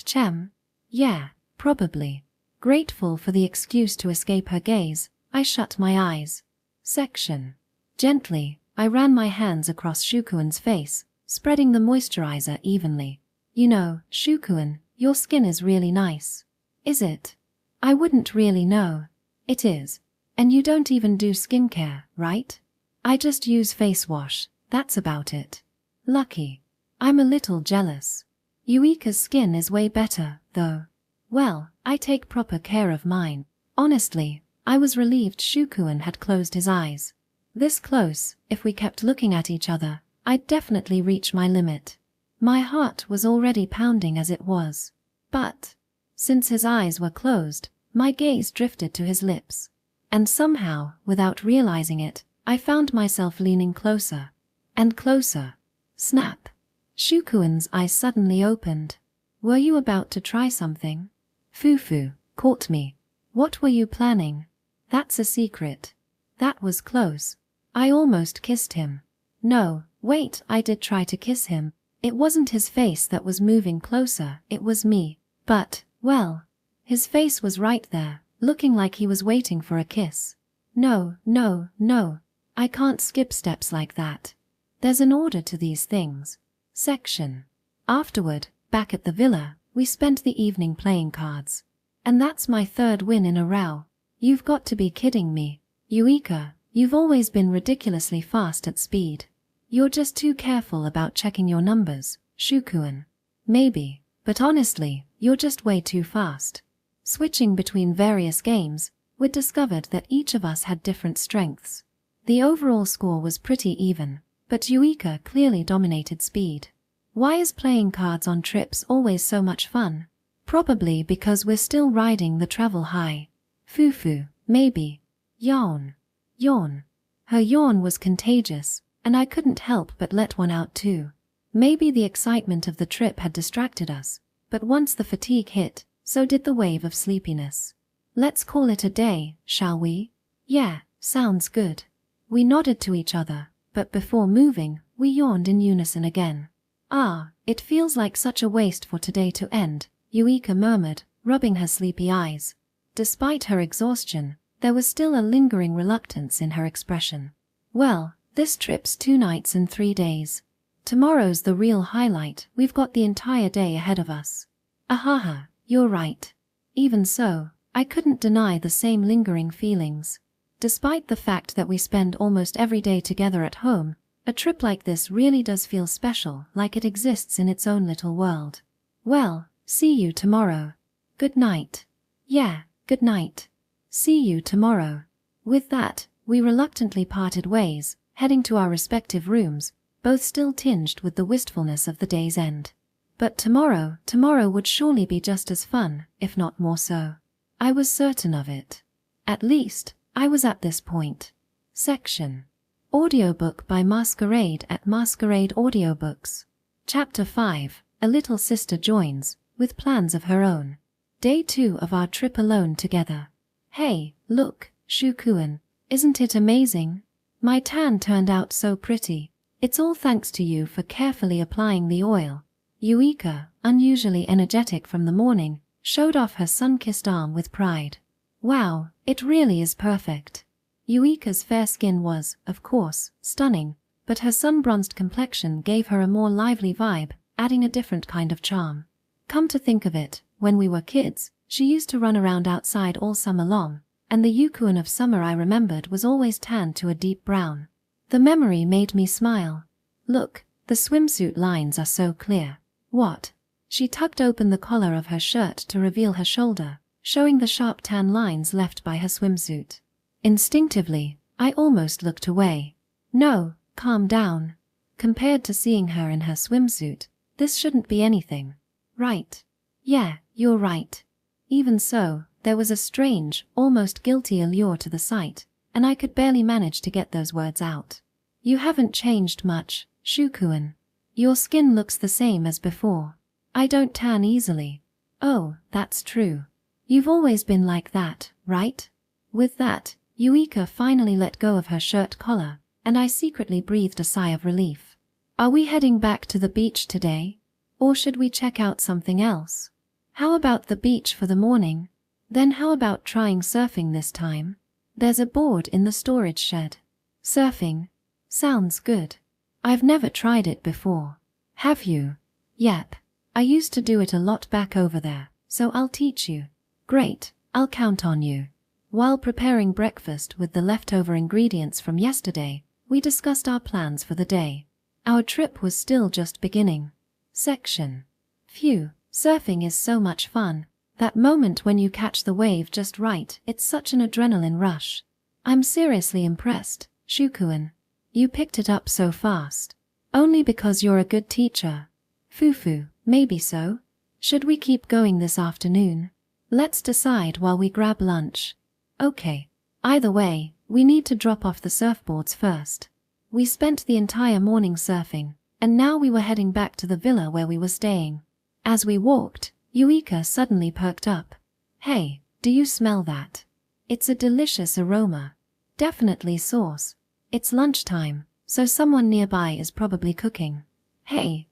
Chem? Yeah, probably. Grateful for the excuse to escape her gaze, I shut my eyes. Section. Gently, I ran my hands across Shukuan's face, spreading the moisturizer evenly. "You know, Shukuan, your skin is really nice." "Is it?" "I wouldn't really know." "It is. And you don't even do skincare, right?" "I just use face wash, that's about it." "Lucky. I'm a little jealous. Yuika's skin is way better, though." "Well, I take proper care of mine." Honestly, I was relieved Shukuan had closed his eyes. This close, if we kept looking at each other, I'd definitely reach my limit. My heart was already pounding as it was. But Since his eyes were closed, my gaze drifted to his lips. And somehow, without realizing it, I found myself leaning closer and closer. Snap! Shukuin's eyes suddenly opened. Were you about to try something? Fufu caught me. What were you planning? That's a secret. That was close. I almost kissed him. No, wait, I did try to kiss him. It wasn't his face that was moving closer, it was me. But, well, his face was right there, looking like he was waiting for a kiss. No, no, no. I can't skip steps like that. There's an order to these things. Section. Afterward, back at the villa, we spent the evening playing cards. And that's my third win in a row. You've got to be kidding me. Yuika, you've always been ridiculously fast at speed. You're just too careful about checking your numbers, Shukuin. Maybe, but honestly, you're just way too fast. Switching between various games, we discovered that each of us had different strengths. The overall score was pretty even, but Yuika clearly dominated speed. Why is playing cards on trips always so much fun? Probably because we're still riding the travel high. Fufu, maybe. Yawn. Yawn. Her yawn was contagious, and I couldn't help but let one out too. Maybe the excitement of the trip had distracted us, but once the fatigue hit, so did the wave of sleepiness. Let's call it a day, shall we? Yeah, sounds good. We nodded to each other, but before moving, we yawned in unison again. Ah, it feels like such a waste for today to end, Yuika murmured, rubbing her sleepy eyes. Despite her exhaustion, there was still a lingering reluctance in her expression. Well, this trip's 2 nights and 3 days. Tomorrow's the real highlight, we've got the entire day ahead of us. Ahaha, you're right. Even so, I couldn't deny the same lingering feelings. Despite the fact that we spend almost every day together at home, a trip like this really does feel special, like it exists in its own little world. Well, see you tomorrow. Good night. Yeah, good night. See you tomorrow. With that, we reluctantly parted ways, heading to our respective rooms, both still tinged with the wistfulness of the day's end. But tomorrow would surely be just as fun, if not more so. I was certain of it. At least, I was at this point. Section. Audiobook by Masquerade at Masquerade Audiobooks. Chapter 5. A little sister joins, with plans of her own. Day 2 of our trip alone together. Hey, look, Shukuin, isn't it amazing? My tan turned out so pretty. It's all thanks to you for carefully applying the oil. Yuika, unusually energetic from the morning, showed off her sun-kissed arm with pride. Wow, it really is perfect. Yuika's fair skin was, of course, stunning, but her sun-bronzed complexion gave her a more lively vibe, adding a different kind of charm. Come to think of it, when we were kids, she used to run around outside all summer long, and the Yukuin of summer I remembered was always tanned to a deep brown. The memory made me smile. Look, the swimsuit lines are so clear. What? She tucked open the collar of her shirt to reveal her shoulder, showing the sharp tan lines left by her swimsuit. Instinctively, I almost looked away. No, calm down. Compared to seeing her in her swimsuit, this shouldn't be anything. Right. Yeah, you're right. Even so, there was a strange, almost guilty allure to the sight, and I could barely manage to get those words out. You haven't changed much, Shukuin. Your skin looks the same as before. I don't tan easily. Oh, that's true. You've always been like that, right? With that, Yuika finally let go of her shirt collar, and I secretly breathed a sigh of relief. Are we heading back to the beach today? Or should we check out something else? How about the beach for the morning? Then how about trying surfing this time? There's a board in the storage shed. Surfing? Sounds good. I've never tried it before. Have you? Yep. I used to do it a lot back over there, so I'll teach you. Great, I'll count on you. While preparing breakfast with the leftover ingredients from yesterday, we discussed our plans for the day. Our trip was still just beginning. Section. Phew, surfing is so much fun. That moment when you catch the wave just right, it's such an adrenaline rush. I'm seriously impressed, Shukuin. You picked it up so fast. Only because you're a good teacher. Fufu, maybe so. Should we keep going this afternoon? Let's decide while we grab lunch. Okay. Either way, we need to drop off the surfboards first. We spent the entire morning surfing, and now we were heading back to the villa where we were staying. As we walked, Eureka suddenly perked up. Hey, do you smell that? It's a delicious aroma. Definitely sauce. It's lunchtime, so someone nearby is probably cooking. Hey,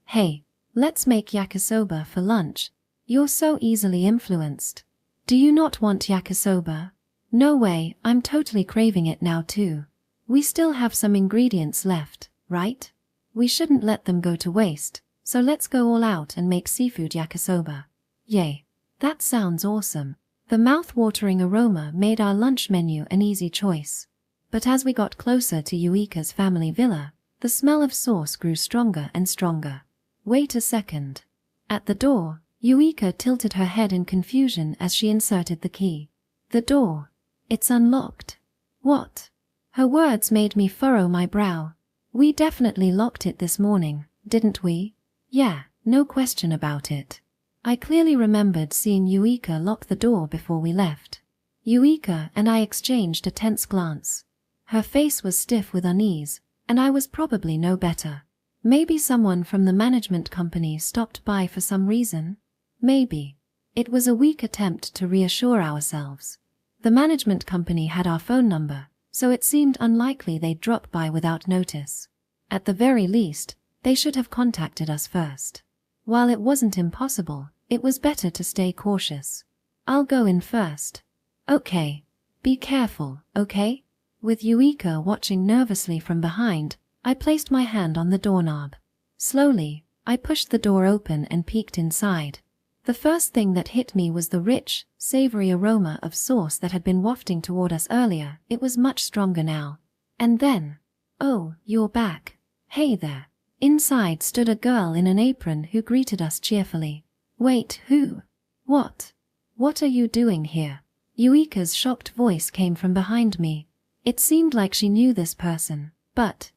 let's make yakisoba for lunch. You're so easily influenced. Do you not want yakisoba? No way, I'm totally craving it now too. We still have some ingredients left, right? We shouldn't let them go to waste, so let's go all out and make seafood yakisoba. Yay. That sounds awesome. The mouth-watering aroma made our lunch menu an easy choice. But as we got closer to Eureka's family villa, the smell of sauce grew stronger and stronger. Wait a second. At the door, Eureka tilted her head in confusion as she inserted the key. The door. It's unlocked. What? Her words made me furrow my brow. We definitely locked it this morning, didn't we? Yeah, no question about it. I clearly remembered seeing Eureka lock the door before we left. Eureka and I exchanged a tense glance. Her face was stiff with unease, and I was probably no better. Maybe someone from the management company stopped by for some reason? Maybe. It was a weak attempt to reassure ourselves. The management company had our phone number, so it seemed unlikely they'd drop by without notice. At the very least, they should have contacted us first. While it wasn't impossible, it was better to stay cautious. I'll go in first. Okay. Be careful, okay? With Eureka watching nervously from behind, I placed my hand on the doorknob. Slowly, I pushed the door open and peeked inside. The first thing that hit me was the rich, savory aroma of sauce that had been wafting toward us earlier. It was much stronger now. And then, oh, you're back. Hey there. Inside stood a girl in an apron who greeted us cheerfully. Wait, who? What? What are you doing here? Eureka's shocked voice came from behind me. It seemed like she knew this person, but,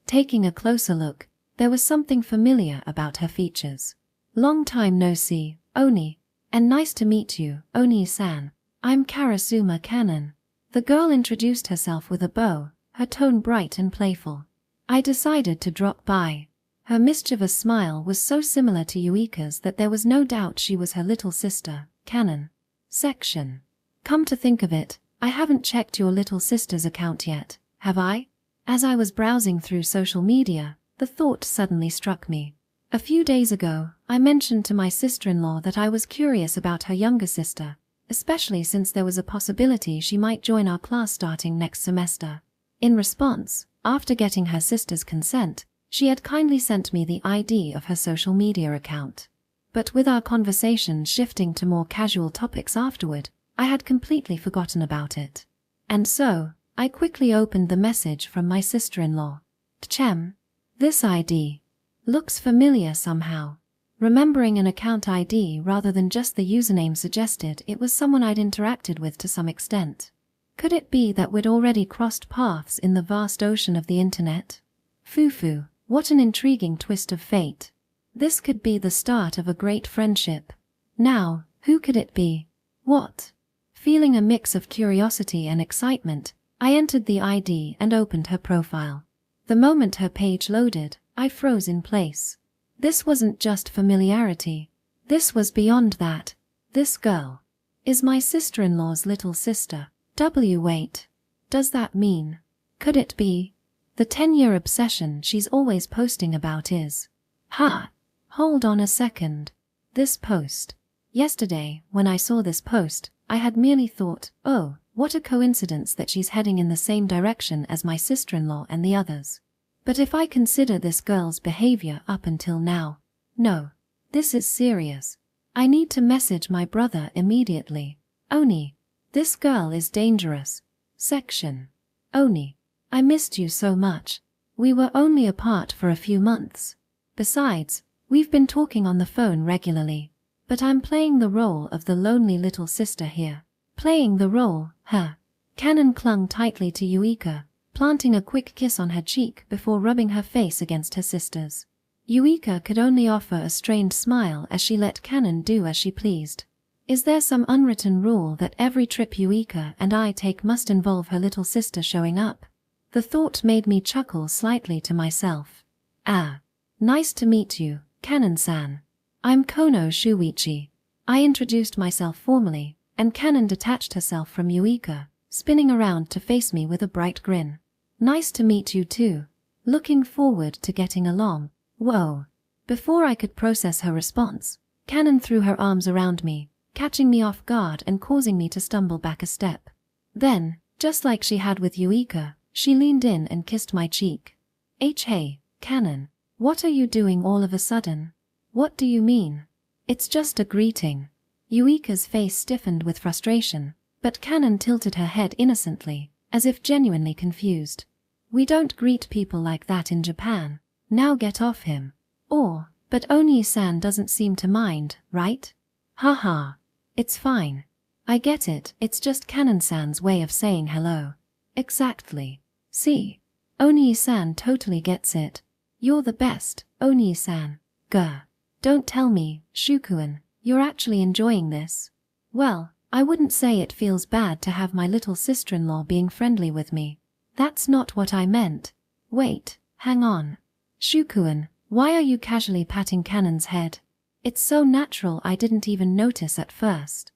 taking a closer look, there was something familiar about her features. Long time no see, Oni, and nice to meet you, Oni-san. I'm Karasuma Cannon. The girl introduced herself with a bow, her tone bright and playful. I decided to drop by. Her mischievous smile was so similar to Eureka's that there was no doubt she was her little sister, Cannon. Section. Come to think of it, I haven't checked your little sister's account yet, have I? As I was browsing through social media, the thought suddenly struck me. A few days ago, I mentioned to my sister-in-law that I was curious about her younger sister, especially since there was a possibility she might join our class starting next semester. In response, after getting her sister's consent, she had kindly sent me the ID of her social media account. But with our conversation shifting to more casual topics afterward, I had completely forgotten about it. And so, I quickly opened the message from my sister-in-law. Tchem. This ID looks familiar somehow. Remembering an account ID rather than just the username suggested it was someone I'd interacted with to some extent. Could it be that we'd already crossed paths in the vast ocean of the internet? Foo-foo, what an intriguing twist of fate. This could be the start of a great friendship. Now, who could it be? What? Feeling a mix of curiosity and excitement, I entered the ID and opened her profile. The moment her page loaded, I froze in place. This wasn't just familiarity. This was beyond that. This girl is my sister-in-law's little sister. Wait. Does that mean? Could it be? The 10-year obsession she's always posting about is. Hold on a second. This post. Yesterday, when I saw this post, I had merely thought, oh, what a coincidence that she's heading in the same direction as my sister-in-law and the others. But if I consider this girl's behavior up until now, no, this is serious. I need to message my brother immediately. Oni, this girl is dangerous. Section. Oni, I missed you so much. We were only apart for a few months. Besides, we've been talking on the phone regularly. But I'm playing the role of the lonely little sister here. Playing the role, Cannon clung tightly to Eureka, planting a quick kiss on her cheek before rubbing her face against her sister's. Yuika could only offer a strained smile as she let Canon do as she pleased. Is there some unwritten rule that every trip Yuika and I take must involve her little sister showing up? The thought made me chuckle slightly to myself. Ah. Nice to meet you, Canon-san. I'm Kono Shuichi. I introduced myself formally, and Canon detached herself from Yuika, spinning around to face me with a bright grin. Nice to meet you too. Looking forward to getting along. Whoa. Before I could process her response, Canon threw her arms around me, catching me off guard and causing me to stumble back a step. Then, just like she had with Yuika, she leaned in and kissed my cheek. Hey, Canon. What are you doing all of a sudden? What do you mean? It's just a greeting. Yuika's face stiffened with frustration, but Canon tilted her head innocently, as if genuinely confused. We don't greet people like that in Japan. Now get off him. But Oni-san doesn't seem to mind, right? Haha. It's fine. I get it, it's just Canon-san's way of saying hello. Exactly. See? Oni-san totally gets it. You're the best, Oni-san. Grr. Don't tell me, Shukuin, you're actually enjoying this. Well, I wouldn't say it feels bad to have my little sister-in-law being friendly with me. That's not what I meant. Wait, hang on. Shukuin, why are you casually patting Canon's head? It's so natural I didn't even notice at first.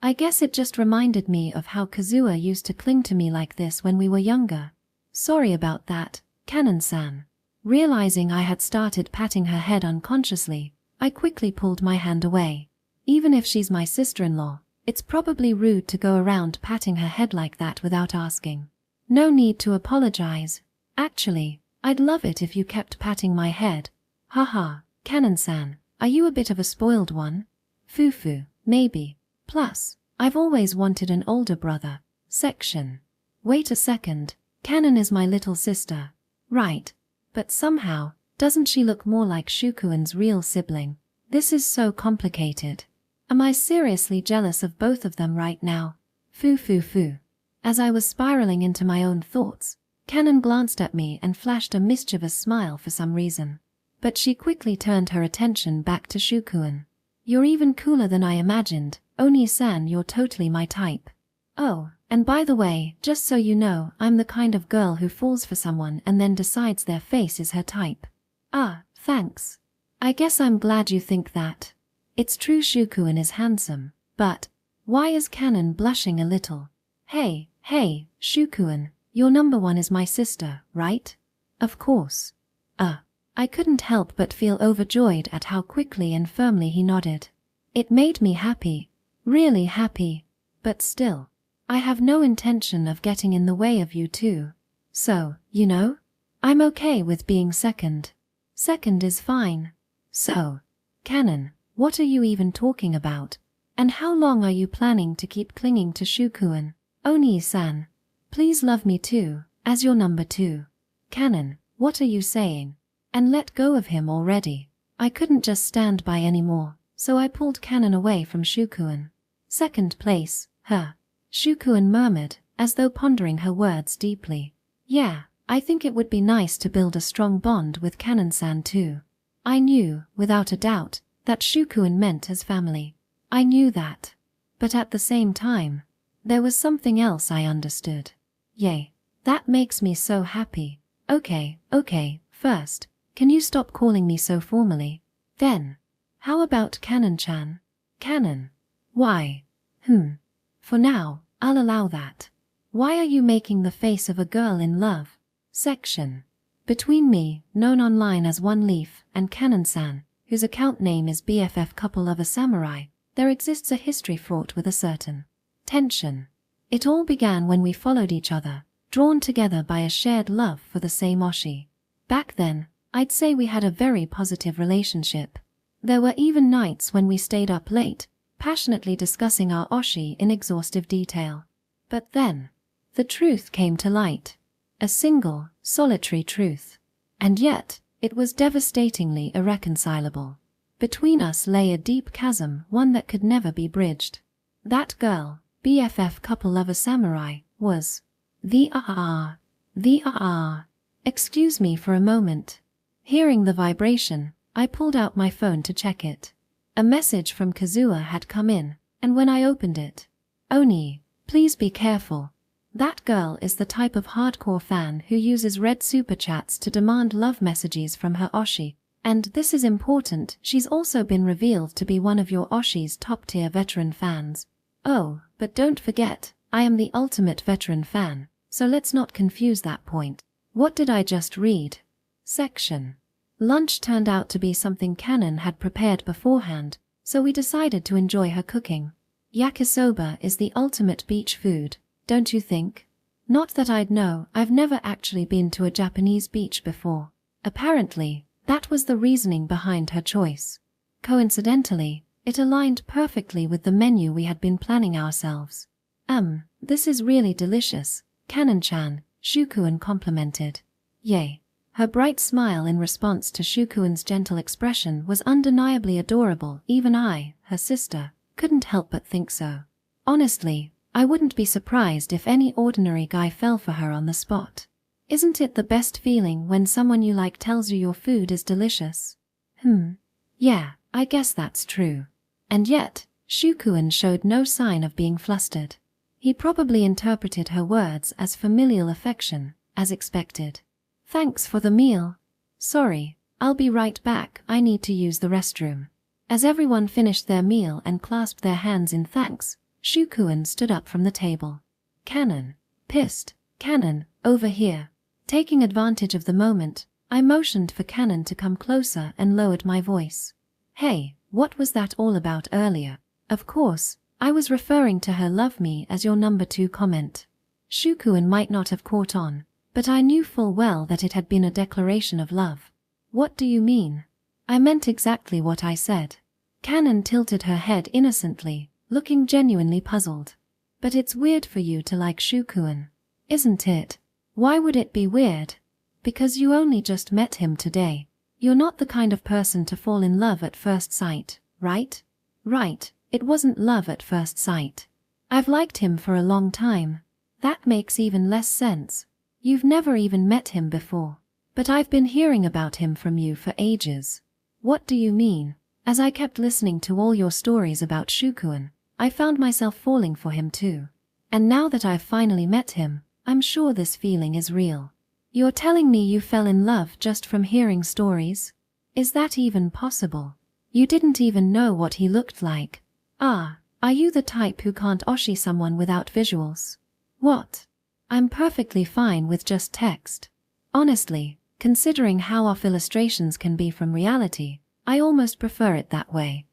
I guess it just reminded me of how Kazuha used to cling to me like this when we were younger. Sorry about that, Canon-san. Realizing I had started patting her head unconsciously, I quickly pulled my hand away. Even if she's my sister-in-law, it's probably rude to go around patting her head like that without asking. No need to apologize. Actually, I'd love it if you kept patting my head. Haha, Canon-san, are you a bit of a spoiled one? Fufu, maybe. Plus, I've always wanted an older brother. Section. Wait a second, Canon is my little sister. Right. But somehow, doesn't she look more like Shukuin's real sibling? This is so complicated. Am I seriously jealous of both of them right now? Fu. As I was spiraling into my own thoughts, Canon glanced at me and flashed a mischievous smile for some reason. But she quickly turned her attention back to Shukuin. You're even cooler than I imagined. Oni-san, you're totally my type. Oh, and by the way, just so you know, I'm the kind of girl who falls for someone and then decides their face is her type. Ah, thanks. I guess I'm glad you think that. It's true Shukuin is handsome, but why is Canon blushing a little? Hey, Shukuin, your number one is my sister, right? Of course. I couldn't help but feel overjoyed at how quickly and firmly he nodded. It made me happy, really happy, but still, I have no intention of getting in the way of you two. So, you know, I'm okay with being second. Second is fine. So, Canon, what are you even talking about? And how long are you planning to keep clinging to Shukuin? Oni-san, please love me too, as your number two. Canon, what are you saying? And let go of him already. I couldn't just stand by anymore, so I pulled Canon away from Shukuin. Second place, her. Shukuin murmured, as though pondering her words deeply. Yeah, I think it would be nice to build a strong bond with Canon-san too. I knew, without a doubt, that Shukuin meant as family. I knew that. But at the same time, there was something else I understood. Yay, that makes me so happy. Okay, first, can you stop calling me so formally? Then, how about Canon-chan? Canon. Why? For now, I'll allow that. Why are you making the face of a girl in love? Section. Between me, known online as One Leaf, and Canon-san, whose account name is BFF Couple of a Samurai, there exists a history fraught with a certain tension. It all began when we followed each other, drawn together by a shared love for the same oshi. Back then, I'd say we had a very positive relationship. There were even nights when we stayed up late, passionately discussing our oshi in exhaustive detail. But then, the truth came to light. A single, solitary truth. And yet, it was devastatingly irreconcilable. Between us lay a deep chasm, one that could never be bridged. That girl, BFF Couple of a Samurai, was the Excuse me for a moment. Hearing the vibration, I pulled out my phone to check it. A message from Kazuha had come in, and when I opened it, "Oni, please be careful. That girl is the type of hardcore fan who uses red super chats to demand love messages from her Oshi. And this is important, she's also been revealed to be one of your Oshi's top-tier veteran fans. Oh, but don't forget, I am the ultimate veteran fan, so let's not confuse that point." What did I just read? Section. Lunch turned out to be something Canon had prepared beforehand, so we decided to enjoy her cooking. Yakisoba is the ultimate beach food, don't you think? Not that I'd know, I've never actually been to a Japanese beach before. Apparently, that was the reasoning behind her choice. Coincidentally, it aligned perfectly with the menu we had been planning ourselves. This is really delicious, Canon-chan, Shukuan complimented. Yay. Her bright smile in response to Shukuan's gentle expression was undeniably adorable. Even I, her sister, couldn't help but think so. Honestly, I wouldn't be surprised if any ordinary guy fell for her on the spot. Isn't it the best feeling when someone you like tells you your food is delicious? Yeah, I guess that's true. And yet, Shukuan showed no sign of being flustered. He probably interpreted her words as familial affection, as expected. "Thanks for the meal. Sorry, I'll be right back, I need to use the restroom." As everyone finished their meal and clasped their hands in thanks, Shukuan stood up from the table. "Canon." Pissed. "Canon, over here." Taking advantage of the moment, I motioned for Canon to come closer and lowered my voice. "Hey, what was that all about earlier?" Of course, I was referring to her "love me" as your number 2 comment. Shukuan might not have caught on, but I knew full well that it had been a declaration of love. "What do you mean?" "I meant exactly what I said." Canon tilted her head innocently, looking genuinely puzzled. "But it's weird for you to like Shukuan, isn't it?" "Why would it be weird?" "Because you only just met him today. You're not the kind of person to fall in love at first sight, right?" "Right, it wasn't love at first sight. I've liked him for a long time." "That makes even less sense. You've never even met him before." "But I've been hearing about him from you for ages." "What do you mean?" "As I kept listening to all your stories about Shukuan, I found myself falling for him too. And now that I've finally met him, I'm sure this feeling is real." "You're telling me you fell in love just from hearing stories? Is that even possible? You didn't even know what he looked like. Are you the type who can't oshi someone without visuals?" "What? I'm perfectly fine with just text. Honestly, considering how off illustrations can be from reality, I almost prefer it that way."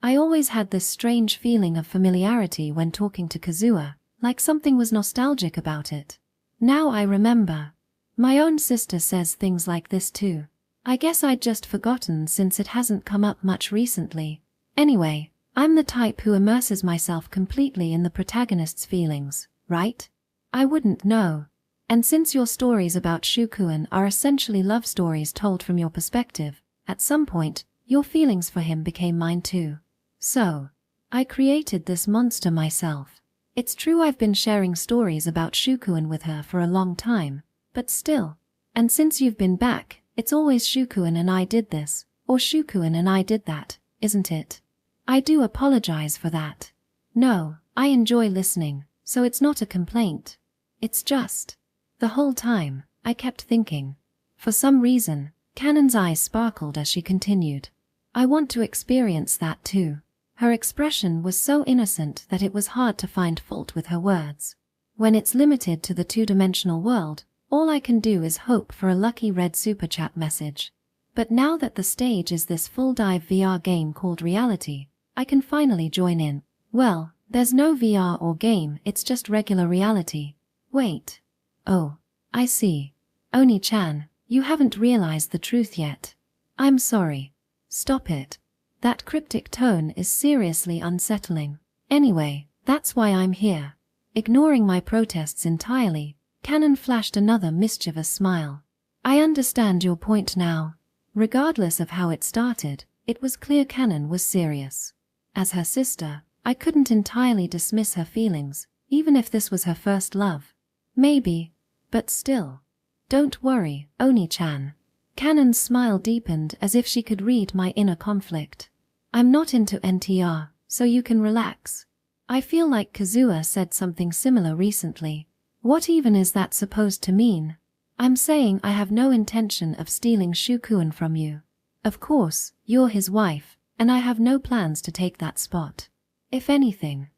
I always had this strange feeling of familiarity when talking to Kazuha, like something was nostalgic about it. Now I remember. My own sister says things like this too. I guess I'd just forgotten since it hasn't come up much recently. Anyway, I'm the type who immerses myself completely in the protagonist's feelings, right? I wouldn't know. And since your stories about Shukuan are essentially love stories told from your perspective, at some point, your feelings for him became mine too. So, I created this monster myself. It's true I've been sharing stories about Shukuan with her for a long time, but still. And since you've been back, it's always Shukuan and I did this, or Shukuan and I did that, isn't it? I do apologize for that. No, I enjoy listening, so it's not a complaint. It's just, the whole time, I kept thinking. For some reason, Canon's eyes sparkled as she continued. I want to experience that too. Her expression was so innocent that it was hard to find fault with her words. When it's limited to the two-dimensional world, all I can do is hope for a lucky red super chat message. But now that the stage is this full-dive VR game called reality, I can finally join in. Well, there's no VR or game, it's just regular reality. Wait. Oh, I see. Oni-chan, you haven't realized the truth yet. I'm sorry. Stop it. That cryptic tone is seriously unsettling. Anyway, that's why I'm here. Ignoring my protests entirely, Canon flashed another mischievous smile. I understand your point now. Regardless of how it started, it was clear Canon was serious. As her sister, I couldn't entirely dismiss her feelings, even if this was her first love. Maybe, but still. Don't worry, Oni-chan. Canon's smile deepened as if she could read my inner conflict. I'm not into NTR, so you can relax. I feel like Kazuha said something similar recently. What even is that supposed to mean? I'm saying I have no intention of stealing Shukuen from you. Of course, you're his wife, and I have no plans to take that spot. If anything,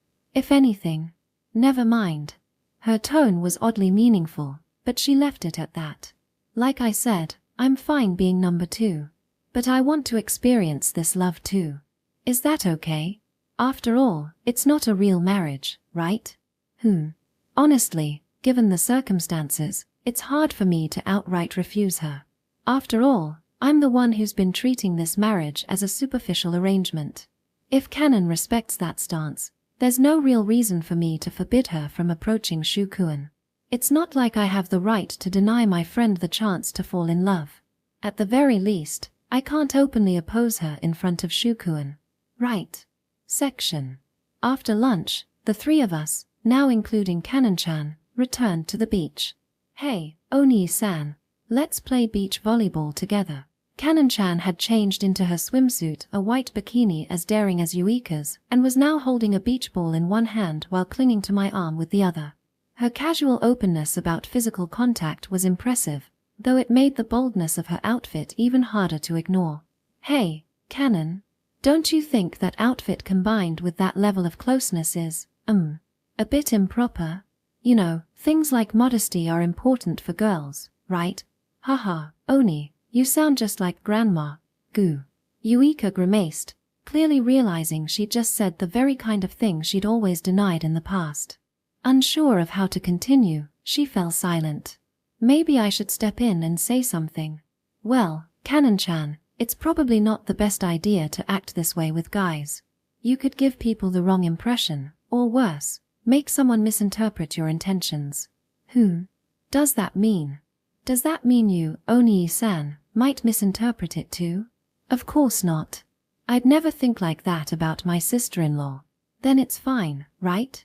never mind. Her tone was oddly meaningful, but she left it at that. Like I said, I'm fine being number 2. But I want to experience this love too. Is that okay? After all, it's not a real marriage, right? Honestly, given the circumstances, it's hard for me to outright refuse her. After all, I'm the one who's been treating this marriage as a superficial arrangement. If Canon respects that stance, there's no real reason for me to forbid her from approaching Shukuen. It's not like I have the right to deny my friend the chance to fall in love. At the very least, I can't openly oppose her in front of Shukuen. Right. Section. After lunch, the 3 of us, now including Canon-chan, returned to the beach. Hey, Oni-san, let's play beach volleyball together. Canon-chan had changed into her swimsuit, a white bikini as daring as Yuika's, and was now holding a beach ball in one hand while clinging to my arm with the other. Her casual openness about physical contact was impressive, though it made the boldness of her outfit even harder to ignore. Hey, Canon, don't you think that outfit combined with that level of closeness is, a bit improper? You know, things like modesty are important for girls, right? Haha, Oni. You sound just like Grandma. Goo. Yuika grimaced, clearly realizing she'd just said the very kind of thing she'd always denied in the past. Unsure of how to continue, she fell silent. Maybe I should step in and say something. Well, Canon-chan, it's probably not the best idea to act this way with guys. You could give people the wrong impression, or worse, make someone misinterpret your intentions. Does that mean you, Oni-san, might misinterpret it too? Of course not. I'd never think like that about my sister-in-law. Then it's fine, right?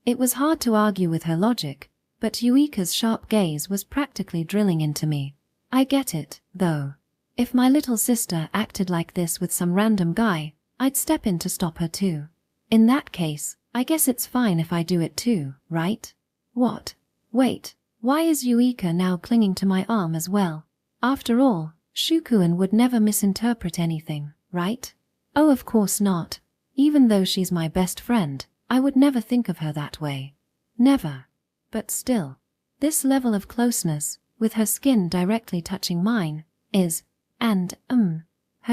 It was hard to argue with her logic, but Yuika's sharp gaze was practically drilling into me. I get it, though. If my little sister acted like this with some random guy, I'd step in to stop her too. In that case, I guess it's fine if I do it too, right? What? Wait, why is Yuika now clinging to my arm as well? After all, Shukuen would never misinterpret anything, right? Oh, of course not. Even though she's my best friend, I would never think of her that way. Never. But still, this level of closeness, with her skin directly touching mine, her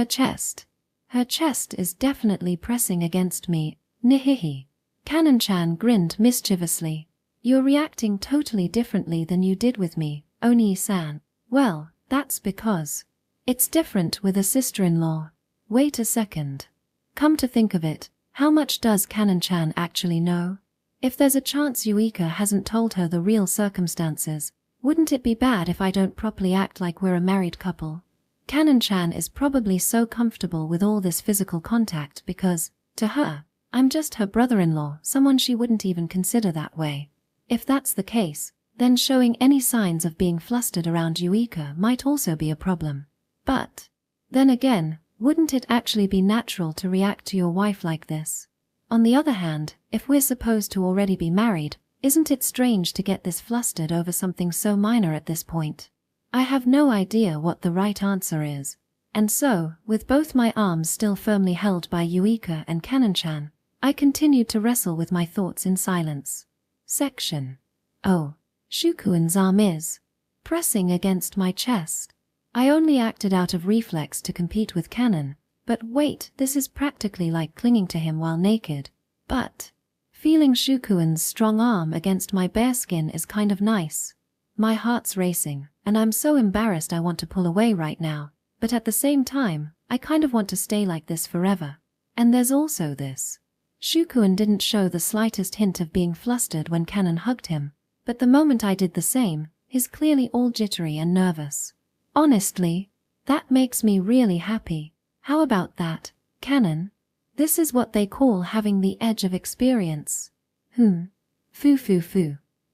chest. Her chest is definitely pressing against me, nihihi. Canon-chan grinned mischievously. You're reacting totally differently than you did with me, Oni-san. Well, that's because it's different with a sister-in-law. Wait a second. Come to think of it, how much does Canon-chan actually know? If there's a chance Yuika hasn't told her the real circumstances, wouldn't it be bad if I don't properly act like we're a married couple? Canon-chan is probably so comfortable with all this physical contact because, to her, I'm just her brother-in-law, someone she wouldn't even consider that way. If that's the case, then showing any signs of being flustered around Yuika might also be a problem. But, then again, wouldn't it actually be natural to react to your wife like this? On the other hand, if we're supposed to already be married, isn't it strange to get this flustered over something so minor at this point? I have no idea what the right answer is. And so, with both my arms still firmly held by Yuika and Canon-chan, I continued to wrestle with my thoughts in silence. Section. Oh, Shukuen's arm is pressing against my chest. I only acted out of reflex to compete with Canon, but wait, this is practically like clinging to him while naked. But feeling Shukuen's strong arm against my bare skin is kind of nice. My heart's racing, and I'm so embarrassed I want to pull away right now, but at the same time, I kind of want to stay like this forever. And there's also this. Shukuen didn't show the slightest hint of being flustered when Canon hugged him, but the moment I did the same, he's clearly all jittery and nervous. Honestly, that makes me really happy. How about that, Canon? This is what they call having the edge of experience. Foo.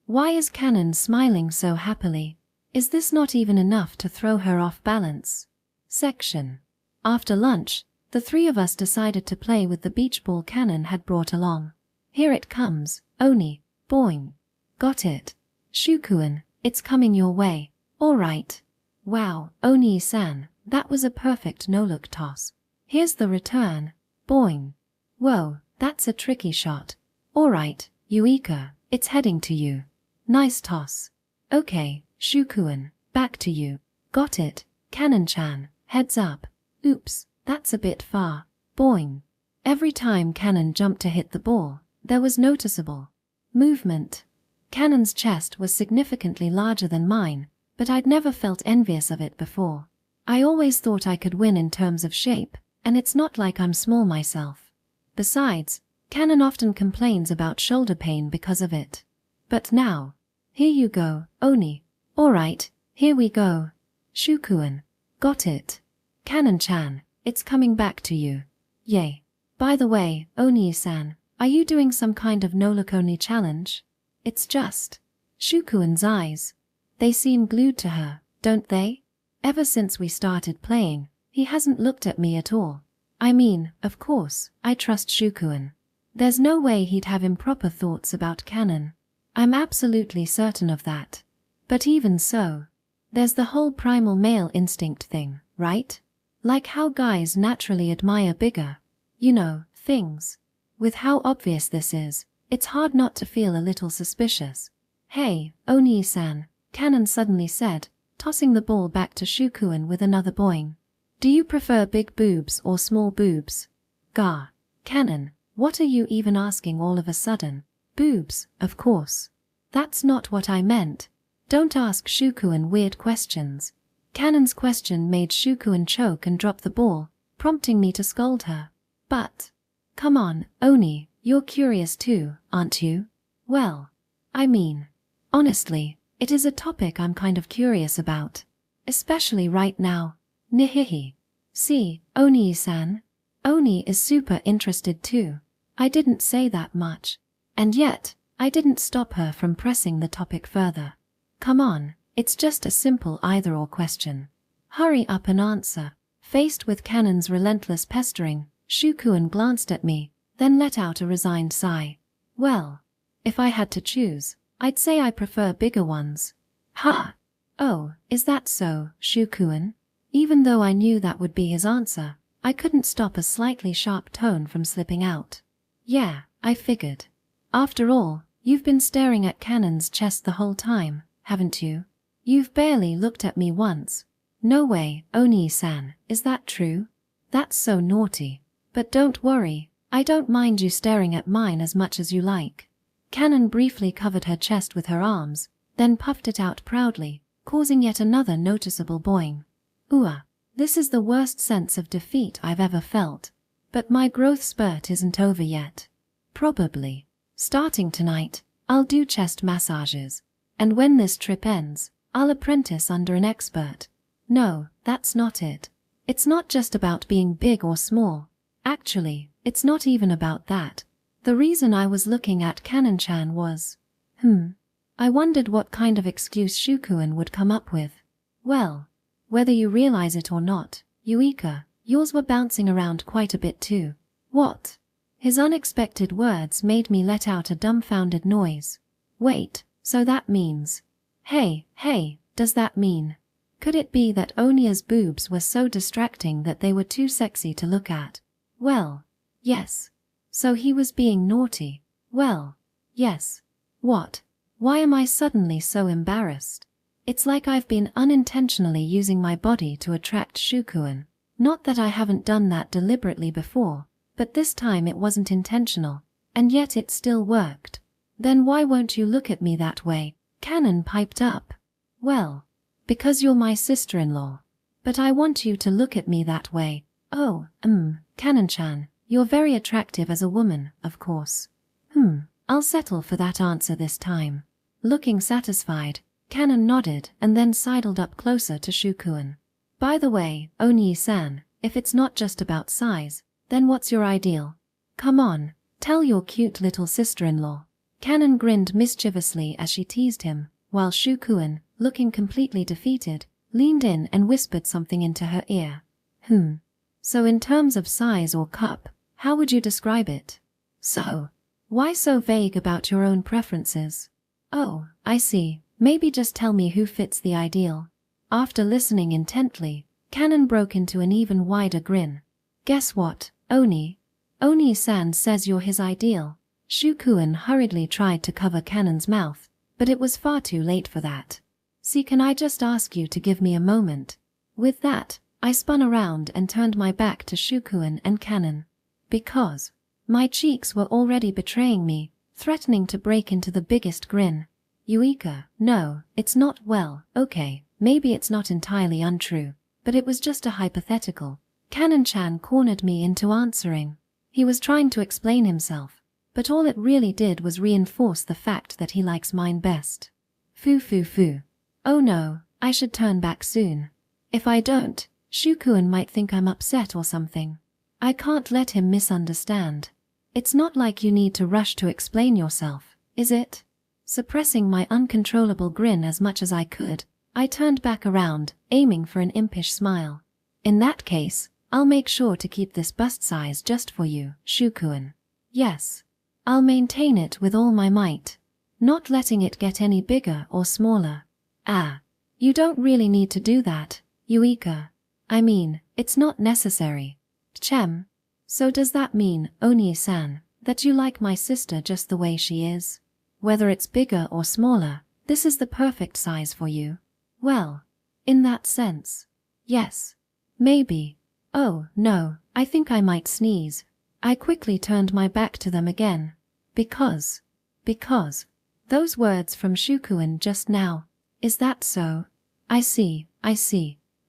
Why is Canon smiling so happily? Is this not even enough to throw her off balance? Section. After lunch, the three of us decided to play with the beach ball Canon had brought along. Here it comes, Oni. Boing. Got it. Shukuin, it's coming your way. Alright. Wow, Oni-san, that was a perfect no-look toss. Here's the return. Boing. Whoa, that's a tricky shot. Alright, Yuika, it's heading to you. Nice toss. Okay, Shukuin, back to you. Got it, Canon-chan, heads up. Oops, that's a bit far. Boing. Every time Canon jumped to hit the ball, there was noticeable movement. Canon's chest was significantly larger than mine, but I'd never felt envious of it before. I always thought I could win in terms of shape, and it's not like I'm small myself. Besides, Canon often complains about shoulder pain because of it. But now, here you go, Oni. Alright, here we go. Shukuin. Got it. Canon-chan, it's coming back to you. Yay. By the way, Oni-san, are you doing some kind of no-look Oni challenge? It's just Shukuin's eyes. They seem glued to her, don't they? Ever since we started playing, he hasn't looked at me at all. I mean, of course, I trust Shukuin. There's no way he'd have improper thoughts about Canon. I'm absolutely certain of that. But even so, there's the whole primal male instinct thing, right? Like how guys naturally admire bigger, things. With how obvious this is, it's hard not to feel a little suspicious. Hey, Oni-san, Canon suddenly said, tossing the ball back to Shukuin with another boing. Do you prefer big boobs or small boobs? Gah. Canon, what are you even asking all of a sudden? Boobs, of course. That's not what I meant. Don't ask Shukuin weird questions. Canon's question made Shukuin choke and drop the ball, prompting me to scold her. But, come on, Oni, you're curious too, aren't you? Well, I mean, honestly, it is a topic I'm kind of curious about. Especially right now. Nihihi. See, Oni-san? Oni is super interested too. I didn't say that much. And yet, I didn't stop her from pressing the topic further. Come on, it's just a simple either-or question. Hurry up and answer. Faced with Canon's relentless pestering, Shukuin glanced at me, then let out a resigned sigh. Well, if I had to choose, I'd say I prefer bigger ones. Ha! Oh, is that so, Shukuin? Even though I knew that would be his answer, I couldn't stop a slightly sharp tone from slipping out. Yeah, I figured. After all, you've been staring at Canon's chest the whole time, haven't you? You've barely looked at me once. No way, Oni-san, is that true? That's so naughty. But don't worry, I don't mind you staring at mine as much as you like. Canon briefly covered her chest with her arms, then puffed it out proudly, causing yet another noticeable boing. Ooh, this is the worst sense of defeat I've ever felt. But my growth spurt isn't over yet. Probably. Starting tonight, I'll do chest massages. And when this trip ends, I'll apprentice under an expert. No, that's not it. It's not just about being big or small. Actually, it's not even about that. The reason I was looking at Canon-chan was, I wondered what kind of excuse Shukuin would come up with. Well, whether you realize it or not, Yuika, yours were bouncing around quite a bit too. What? His unexpected words made me let out a dumbfounded noise. Wait, so that means... Hey, does that mean... Could it be that Onia's boobs were so distracting that they were too sexy to look at? Well, yes. So he was being naughty. Well, yes. What? Why am I suddenly so embarrassed? It's like I've been unintentionally using my body to attract Shukuin. Not that I haven't done that deliberately before, but this time it wasn't intentional, and yet it still worked. Then why won't you look at me that way? Canon piped up. Well, because you're my sister-in-law. But I want you to look at me that way. Oh, Canon-chan, you're very attractive as a woman, of course. I'll settle for that answer this time. Looking satisfied, Canon nodded and then sidled up closer to Shukuin. By the way, Oni-san, if it's not just about size, then what's your ideal? Come on, tell your cute little sister-in-law. Canon grinned mischievously as she teased him, while Shukuan, looking completely defeated, leaned in and whispered something into her ear. So in terms of size or cup, how would you describe it? So, why so vague about your own preferences? Oh, I see. Maybe just tell me who fits the ideal. After listening intently, Kanon broke into an even wider grin. Guess what, Oni? Oni-san says you're his ideal. Shukuan hurriedly tried to cover Kanon's mouth, but it was far too late for that. See, can I just ask you to give me a moment? With that, I spun around and turned my back to Shukuan and Kanon. Because my cheeks were already betraying me, threatening to break into the biggest grin. Yuika, no, it's not. Well, okay, maybe it's not entirely untrue, but it was just a hypothetical. Kanon-chan cornered me into answering. He was trying to explain himself, but all it really did was reinforce the fact that he likes mine best. Foo. Oh no, I should turn back soon. If I don't, Shukuan might think I'm upset or something. I can't let him misunderstand. It's not like you need to rush to explain yourself, is it? Suppressing my uncontrollable grin as much as I could, I turned back around, aiming for an impish smile. In that case, I'll make sure to keep this bust size just for you, Shukuan. Yes. I'll maintain it with all my might, not letting it get any bigger or smaller. Ah, you don't really need to do that, Yuika. I mean, it's not necessary. Chem. So does that mean, Oni-san, that you like my sister just the way she is? Whether it's bigger or smaller, this is the perfect size for you? Well, in that sense, yes. Maybe. Oh, no, I think I might sneeze. I quickly turned my back to them again. Because. Those words from Shukuan just now. Is that so? I see.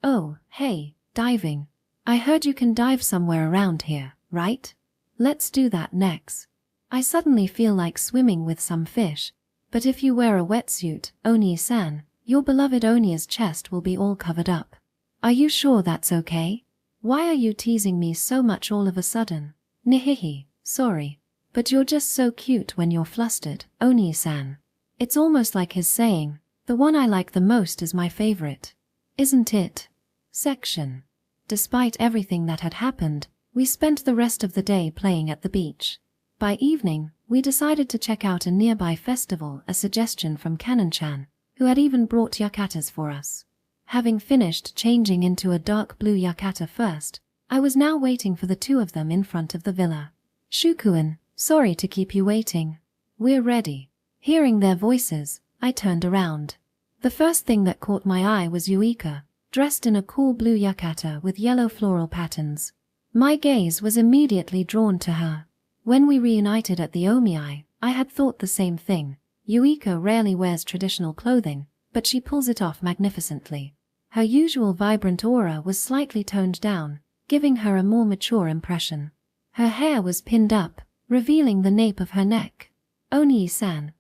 Oh, hey, diving. I heard you can dive somewhere around here, right? Let's do that next. I suddenly feel like swimming with some fish, but if you wear a wetsuit, Oni-san, your beloved Onia's chest will be all covered up. Are you sure that's okay? Why are you teasing me so much all of a sudden? Nihihi, sorry. But you're just so cute when you're flustered, Oni-san. It's almost like his saying, the one I like the most is my favorite. Isn't it? Section. Despite everything that had happened, we spent the rest of the day playing at the beach. By evening, we decided to check out a nearby festival, a suggestion from Kanon-chan, who had even brought yukatas for us. Having finished changing into a dark blue yukata first, I was now waiting for the two of them in front of the villa. Shukuan, sorry to keep you waiting. We're ready. Hearing their voices, I turned around. The first thing that caught my eye was Yuika, dressed in a cool blue yukata with yellow floral patterns. My gaze was immediately drawn to her. When we reunited at the Omii, I had thought the same thing. Yuika rarely wears traditional clothing, but she pulls it off magnificently. Her usual vibrant aura was slightly toned down, giving her a more mature impression. Her hair was pinned up, revealing the nape of her neck. Oni-san,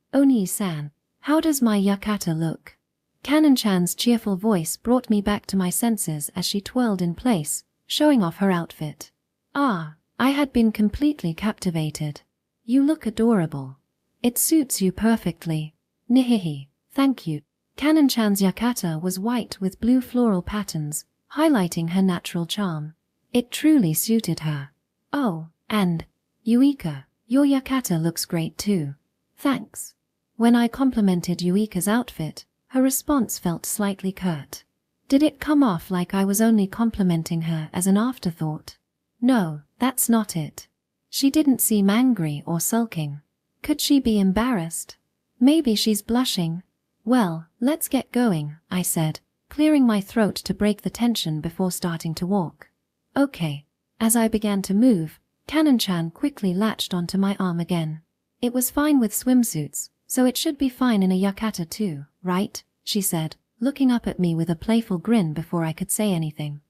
how does my yukata look? Kanon-chan's cheerful voice brought me back to my senses as she twirled in place, showing off her outfit. Ah, I had been completely captivated. You look adorable. It suits you perfectly. Nihihi, thank you. Kanon-chan's yukata was white with blue floral patterns, highlighting her natural charm. It truly suited her. Oh, and, Yuika, your yukata looks great too. Thanks. When I complimented Yuika's outfit, her response felt slightly curt. Did it come off like I was only complimenting her as an afterthought? No, that's not it. She didn't seem angry or sulking. Could she be embarrassed? Maybe she's blushing. Well, let's get going, I said, clearing my throat to break the tension before starting to walk. Okay. As I began to move, Kanon-chan quickly latched onto my arm again. It was fine with swimsuits, so it should be fine in a yukata too, right? She said, looking up at me with a playful grin before I could say anything.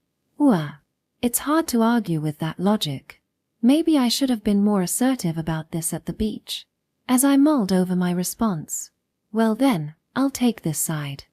It's hard to argue with that logic. Maybe I should have been more assertive about this at the beach. As I mulled over my response. Well then, I'll take this side.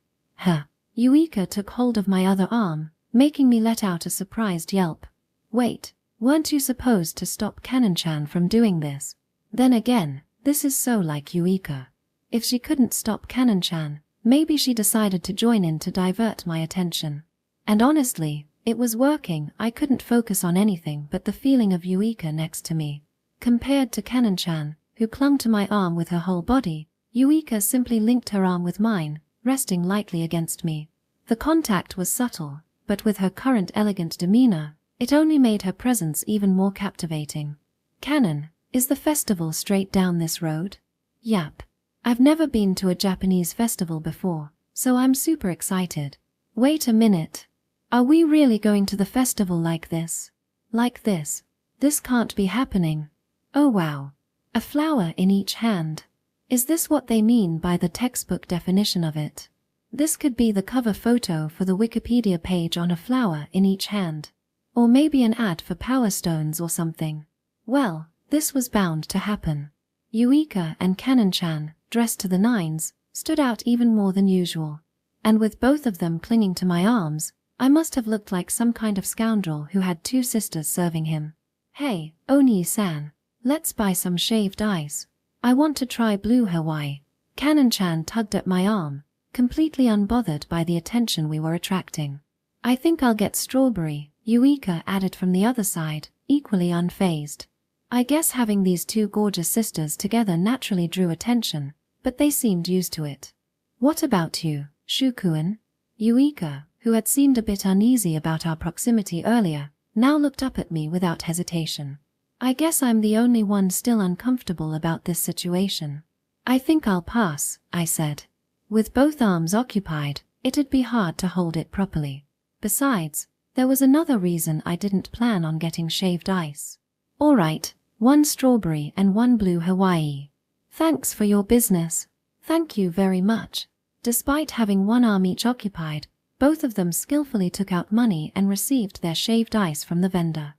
Yuika took hold of my other arm, making me let out a surprised yelp. Wait, weren't you supposed to stop Kanon-chan from doing this? Then again, this is so like Yuika. If she couldn't stop Kanon-chan, Maybe she decided to join in to divert my attention. And honestly, it was working. I couldn't focus on anything but the feeling of Yuika next to me. Compared to Kanan-chan, who clung to my arm with her whole body, Yuika simply linked her arm with mine, resting lightly against me. The contact was subtle, but with her current elegant demeanor, it only made her presence even more captivating. Kanan, is the festival straight down this road? Yap. I've never been to a Japanese festival before, so I'm super excited. Wait a minute. Are we really going to the festival like this? Like this? This can't be happening. Oh wow. A flower in each hand. Is this what they mean by the textbook definition of it? This could be the cover photo for the Wikipedia page on a flower in each hand. Or maybe an ad for Power Stones or something. Well, this was bound to happen. Yuika and Kanan-chan, dressed to the nines, stood out even more than usual. And with both of them clinging to my arms, I must have looked like some kind of scoundrel who had two sisters serving him. Hey, Oni-san, let's buy some shaved ice. I want to try blue Hawaii. Kanan-chan tugged at my arm, completely unbothered by the attention we were attracting. I think I'll get strawberry, Yuika added from the other side, equally unfazed. I guess having these two gorgeous sisters together naturally drew attention, but they seemed used to it. What about you, Shukuin? Yuika, who had seemed a bit uneasy about our proximity earlier, now looked up at me without hesitation. I guess I'm the only one still uncomfortable about this situation. I think I'll pass, I said. With both arms occupied, it'd be hard to hold it properly. Besides, there was another reason I didn't plan on getting shaved ice. All right, 1 strawberry and 1 blue Hawaii. Thanks for your business. Thank you very much. Despite having one arm each occupied, both of them skillfully took out money and received their shaved ice from the vendor.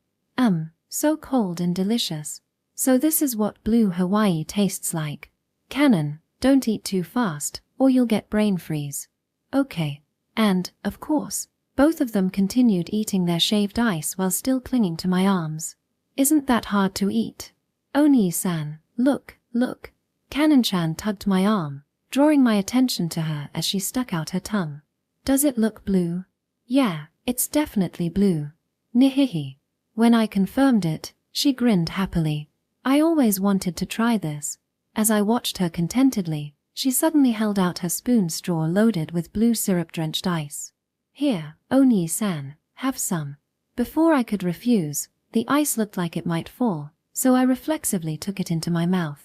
So cold and delicious. So this is what blue Hawaii tastes like. Kanan, don't eat too fast, or you'll get brain freeze. Okay. And, of course, both of them continued eating their shaved ice while still clinging to my arms. Isn't that hard to eat? Oni-san, look. Kanan-chan tugged my arm, drawing my attention to her as she stuck out her tongue. Does it look blue? Yeah, it's definitely blue. Nihihi. When I confirmed it, she grinned happily. I always wanted to try this. As I watched her contentedly, she suddenly held out her spoon straw loaded with blue syrup-drenched ice. Here, Oni-san, have some. Before I could refuse, the ice looked like it might fall, so I reflexively took it into my mouth.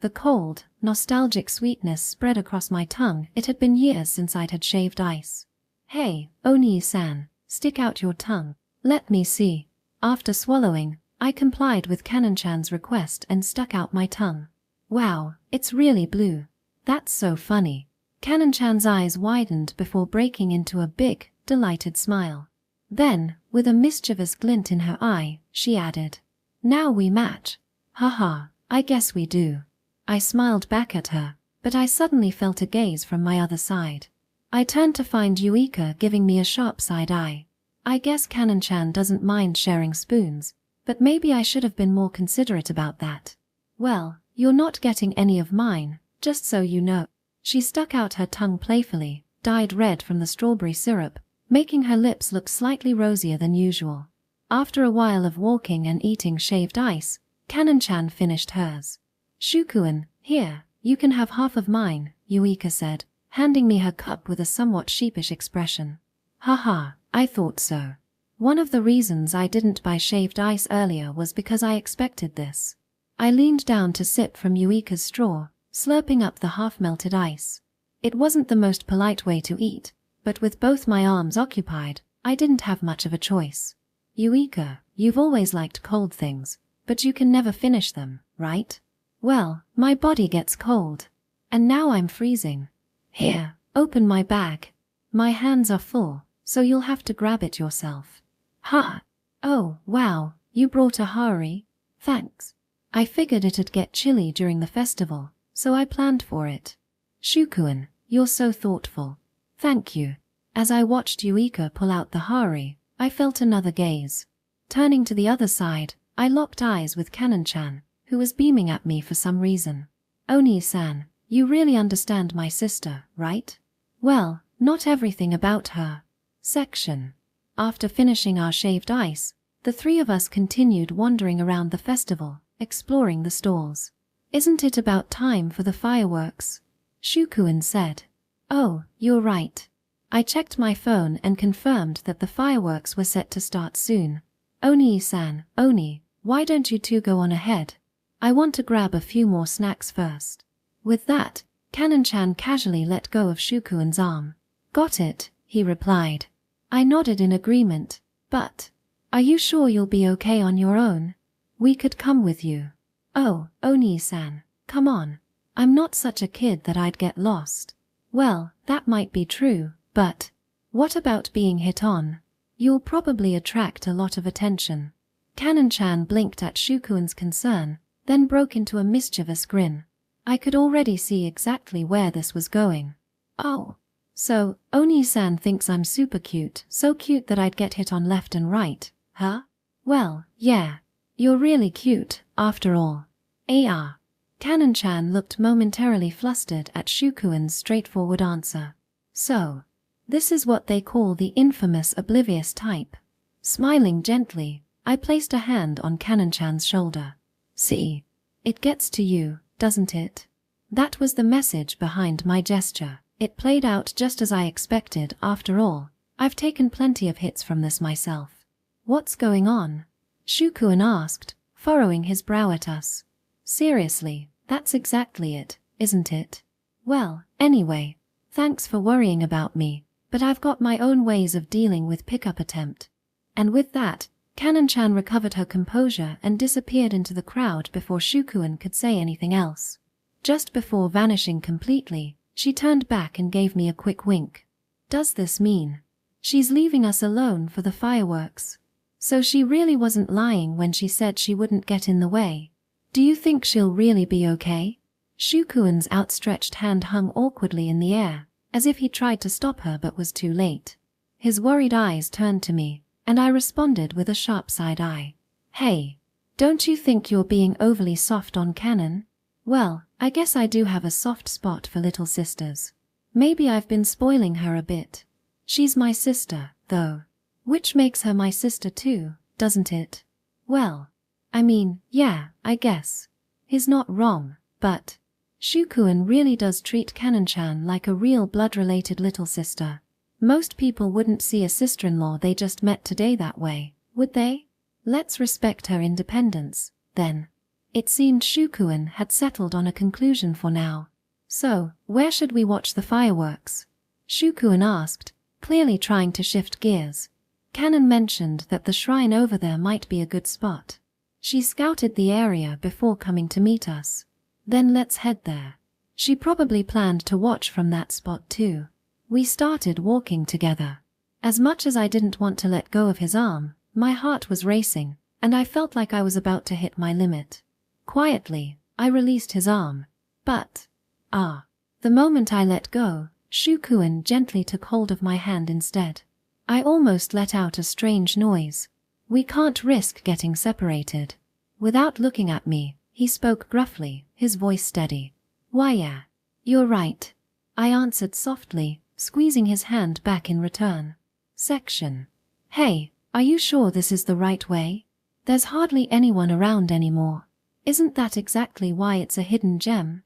The cold, nostalgic sweetness spread across my tongue. It had been years since I'd had shaved ice. Hey, Oni-san, stick out your tongue. Let me see. After swallowing, I complied with Kanan-chan's request and stuck out my tongue. Wow, it's really blue. That's so funny. Kanan-chan's eyes widened before breaking into a big, delighted smile. Then, with a mischievous glint in her eye, she added, Now we match. Haha, I guess we do. I smiled back at her, but I suddenly felt a gaze from my other side. I turned to find Yuika giving me a sharp side eye. I guess Kanan-chan doesn't mind sharing spoons, but maybe I should have been more considerate about that. Well, you're not getting any of mine, just so you know. She stuck out her tongue playfully, dyed red from the strawberry syrup, making her lips look slightly rosier than usual. After a while of walking and eating shaved ice, Kanan-chan finished hers. Shukuin, here, you can have half of mine, Yuika said, handing me her cup with a somewhat sheepish expression. Haha, I thought so. One of the reasons I didn't buy shaved ice earlier was because I expected this. I leaned down to sip from Yuika's straw, slurping up the half-melted ice. It wasn't the most polite way to eat, but with both my arms occupied, I didn't have much of a choice. Yuika, you've always liked cold things, but you can never finish them, right? Well, my body gets cold. And now I'm freezing. Here, open my bag. My hands are full, so you'll have to grab it yourself. Ha! Oh, wow, you brought a hari? Thanks. I figured it'd get chilly during the festival, so I planned for it. Shukuin, you're so thoughtful. Thank you. As I watched Yuika pull out the hari, I felt another gaze. Turning to the other side, I locked eyes with Kanan-chan, who was beaming at me for some reason. Oni-san, you really understand my sister, right? Well, not everything about her. Section. After finishing our shaved ice, the three of us continued wandering around the festival, exploring the stalls. Isn't it about time for the fireworks? Shukuin said. Oh, you're right. I checked my phone and confirmed that the fireworks were set to start soon. Oni-san, Oni, why don't you two go on ahead? I want to grab a few more snacks first. With that, Kanan-chan casually let go of Shukuin's arm. Got it, he replied. I nodded in agreement, but are you sure you'll be okay on your own? We could come with you. Oh, Oni-san, come on. I'm not such a kid that I'd get lost. Well, that might be true, but what about being hit on? You'll probably attract a lot of attention. Kanan-chan blinked at Shukuin's concern, then broke into a mischievous grin. I could already see exactly where this was going. Oh, so Oni-san thinks I'm super cute, so cute that I'd get hit on left and right, huh? Well, yeah, you're really cute, after all. AR. Kanan-chan looked momentarily flustered at Shukuin's straightforward answer. So, this is what they call the infamous oblivious type. Smiling gently, I placed a hand on Kanan-chan's shoulder. See, it gets to you, doesn't it? That was the message behind my gesture. It played out just as I expected. After all, I've taken plenty of hits from this myself. What's going on? Shukuin asked, furrowing his brow at us. Seriously, that's exactly it, isn't it? Well, anyway, thanks for worrying about me, but I've got my own ways of dealing with pickup attempt. And with that, Kanan-chan recovered her composure and disappeared into the crowd before Shukuin could say anything else. Just before vanishing completely, she turned back and gave me a quick wink. Does this mean she's leaving us alone for the fireworks? So she really wasn't lying when she said she wouldn't get in the way. Do you think she'll really be okay? Shukuin's outstretched hand hung awkwardly in the air, as if he tried to stop her but was too late. His worried eyes turned to me, and I responded with a sharp side eye. Hey, don't you think you're being overly soft on Kanan? Well, I guess I do have a soft spot for little sisters. Maybe I've been spoiling her a bit. She's my sister, though. Which makes her my sister too, doesn't it? Well, I mean, yeah, I guess. He's not wrong, but Shukuin really does treat Kanan-chan like a real blood-related little sister. Most people wouldn't see a sister-in-law they just met today that way, would they? Let's respect her independence, then. It seemed Shukuin had settled on a conclusion for now. So, where should we watch the fireworks? Shukuin asked, clearly trying to shift gears. Kanan mentioned that the shrine over there might be a good spot. She scouted the area before coming to meet us. Then let's head there. She probably planned to watch from that spot too. We started walking together. As much as I didn't want to let go of his arm, my heart was racing, and I felt like I was about to hit my limit. Quietly, I released his arm. But, the moment I let go, Shukuin gently took hold of my hand instead. I almost let out a strange noise. We can't risk getting separated. Without looking at me, he spoke gruffly, his voice steady. Why yeah, you're right. I answered softly, squeezing his hand back in return. Section. Hey, are you sure this is the right way? There's hardly anyone around anymore. Isn't that exactly why it's a hidden gem?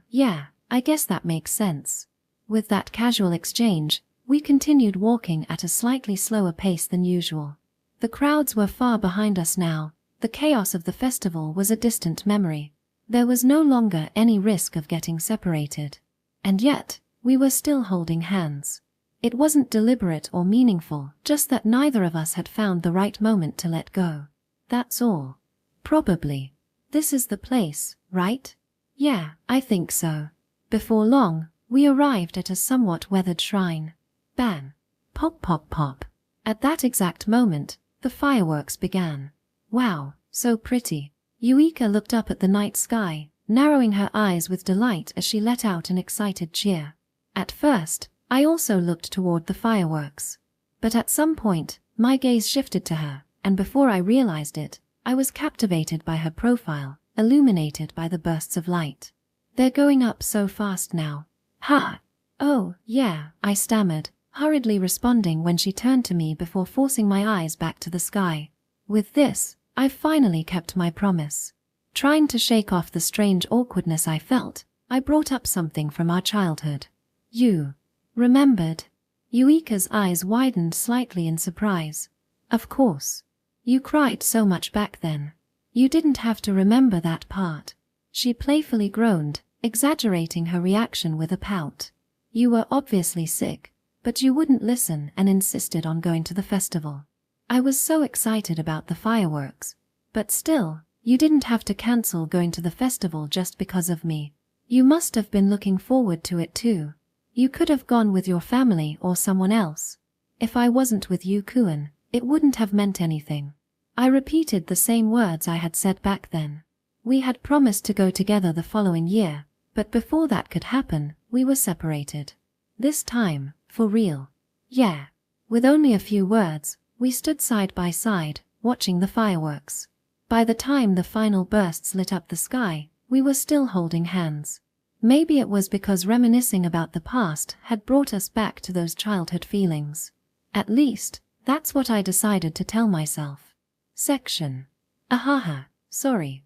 Yeah, I guess that makes sense. With that casual exchange, we continued walking at a slightly slower pace than usual. The crowds were far behind us now. The chaos of the festival was a distant memory. There was no longer any risk of getting separated. And yet, we were still holding hands. It wasn't deliberate or meaningful, just that neither of us had found the right moment to let go. That's all. Probably. This is the place, right? Yeah, I think so. Before long, we arrived at a somewhat weathered shrine. Bang! Pop pop pop. At that exact moment, the fireworks began. Wow, so pretty. Yuika looked up at the night sky, narrowing her eyes with delight as she let out an excited cheer. At first, I also looked toward the fireworks. But at some point, my gaze shifted to her, and before I realized it, I was captivated by her profile, illuminated by the bursts of light. They're going up so fast now. Ha! Oh, yeah, I stammered, hurriedly responding when she turned to me before forcing my eyes back to the sky. With this, I finally kept my promise. Trying to shake off the strange awkwardness I felt, I brought up something from our childhood. You remembered? Yuika's eyes widened slightly in surprise. Of course. You cried so much back then. You didn't have to remember that part. She playfully groaned, exaggerating her reaction with a pout. You were obviously sick, but you wouldn't listen and insisted on going to the festival. I was so excited about the fireworks. But still, you didn't have to cancel going to the festival just because of me. You must have been looking forward to it too. You could have gone with your family or someone else. If I wasn't with you, Kuan, it wouldn't have meant anything. I repeated the same words I had said back then. We had promised to go together the following year, but before that could happen, we were separated. This time, for real. Yeah. With only a few words, we stood side by side, watching the fireworks. By the time the final bursts lit up the sky, we were still holding hands. Maybe it was because reminiscing about the past had brought us back to those childhood feelings. At least, that's what I decided to tell myself. Section. Ahaha, sorry.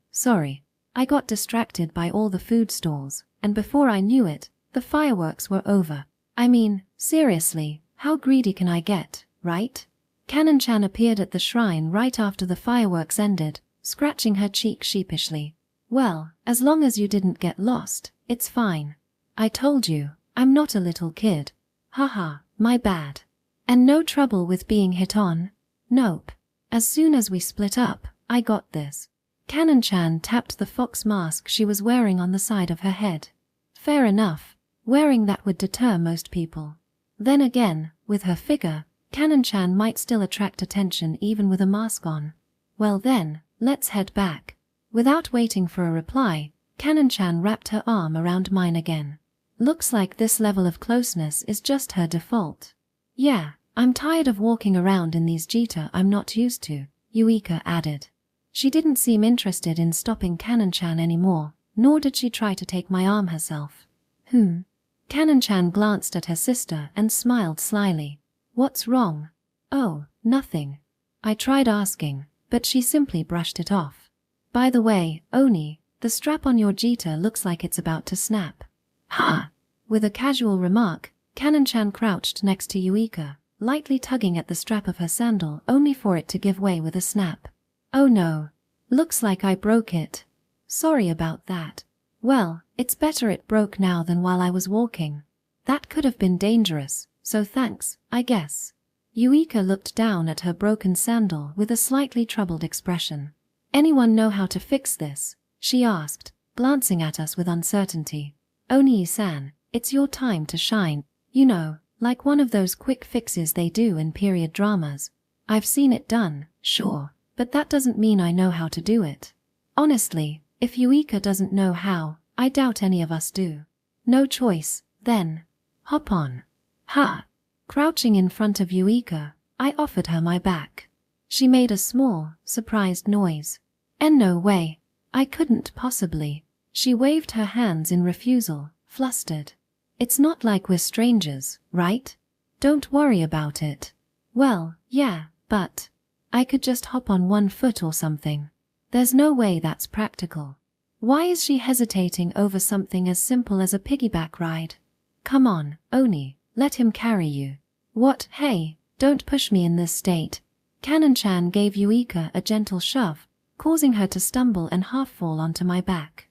I got distracted by all the food stalls, and before I knew it, the fireworks were over. I mean, seriously, how greedy can I get, right? Kanan-chan appeared at the shrine right after the fireworks ended, scratching her cheek sheepishly. Well, as long as you didn't get lost, it's fine. I told you, I'm not a little kid. Haha, my bad. And no trouble with being hit on? Nope. As soon as we split up, I got this. Kanan-chan tapped the fox mask she was wearing on the side of her head. Fair enough. Wearing that would deter most people. Then again, with her figure, Kanan-chan might still attract attention even with a mask on. Well then, let's head back. Without waiting for a reply, Kanan-chan wrapped her arm around mine again. Looks like this level of closeness is just her default. Yeah, I'm tired of walking around in these jita I'm not used to, Yuika added. She didn't seem interested in stopping Kanan-chan anymore, nor did she try to take my arm herself. Kanan-chan glanced at her sister and smiled slyly. What's wrong? Oh, nothing. I tried asking, but she simply brushed it off. By the way, Oni, the strap on your jita looks like it's about to snap. Ha! With a casual remark, Kanan-chan crouched next to Yuika, lightly tugging at the strap of her sandal only for it to give way with a snap. Oh no. Looks like I broke it. Sorry about that. Well, it's better it broke now than while I was walking. That could have been dangerous, so thanks, I guess. Yuika looked down at her broken sandal with a slightly troubled expression. Anyone know how to fix this? She asked, glancing at us with uncertainty. Oni-san, it's your time to shine. You know, like one of those quick fixes they do in period dramas. I've seen it done, sure, but that doesn't mean I know how to do it. Honestly, if Yuika doesn't know how, I doubt any of us do. No choice, then. Hop on. Ha! Crouching in front of Yuika, I offered her my back. She made a small, surprised noise. And no way. I couldn't possibly. She waved her hands in refusal, flustered. It's not like we're strangers, right? Don't worry about it. Well, yeah, but I could just hop on one foot or something. There's no way that's practical. Why is she hesitating over something as simple as a piggyback ride? Come on, Oni, let him carry you. What? Hey, don't push me in this state. Kanan-chan gave Yuika a gentle shove, causing her to stumble and half fall onto my back.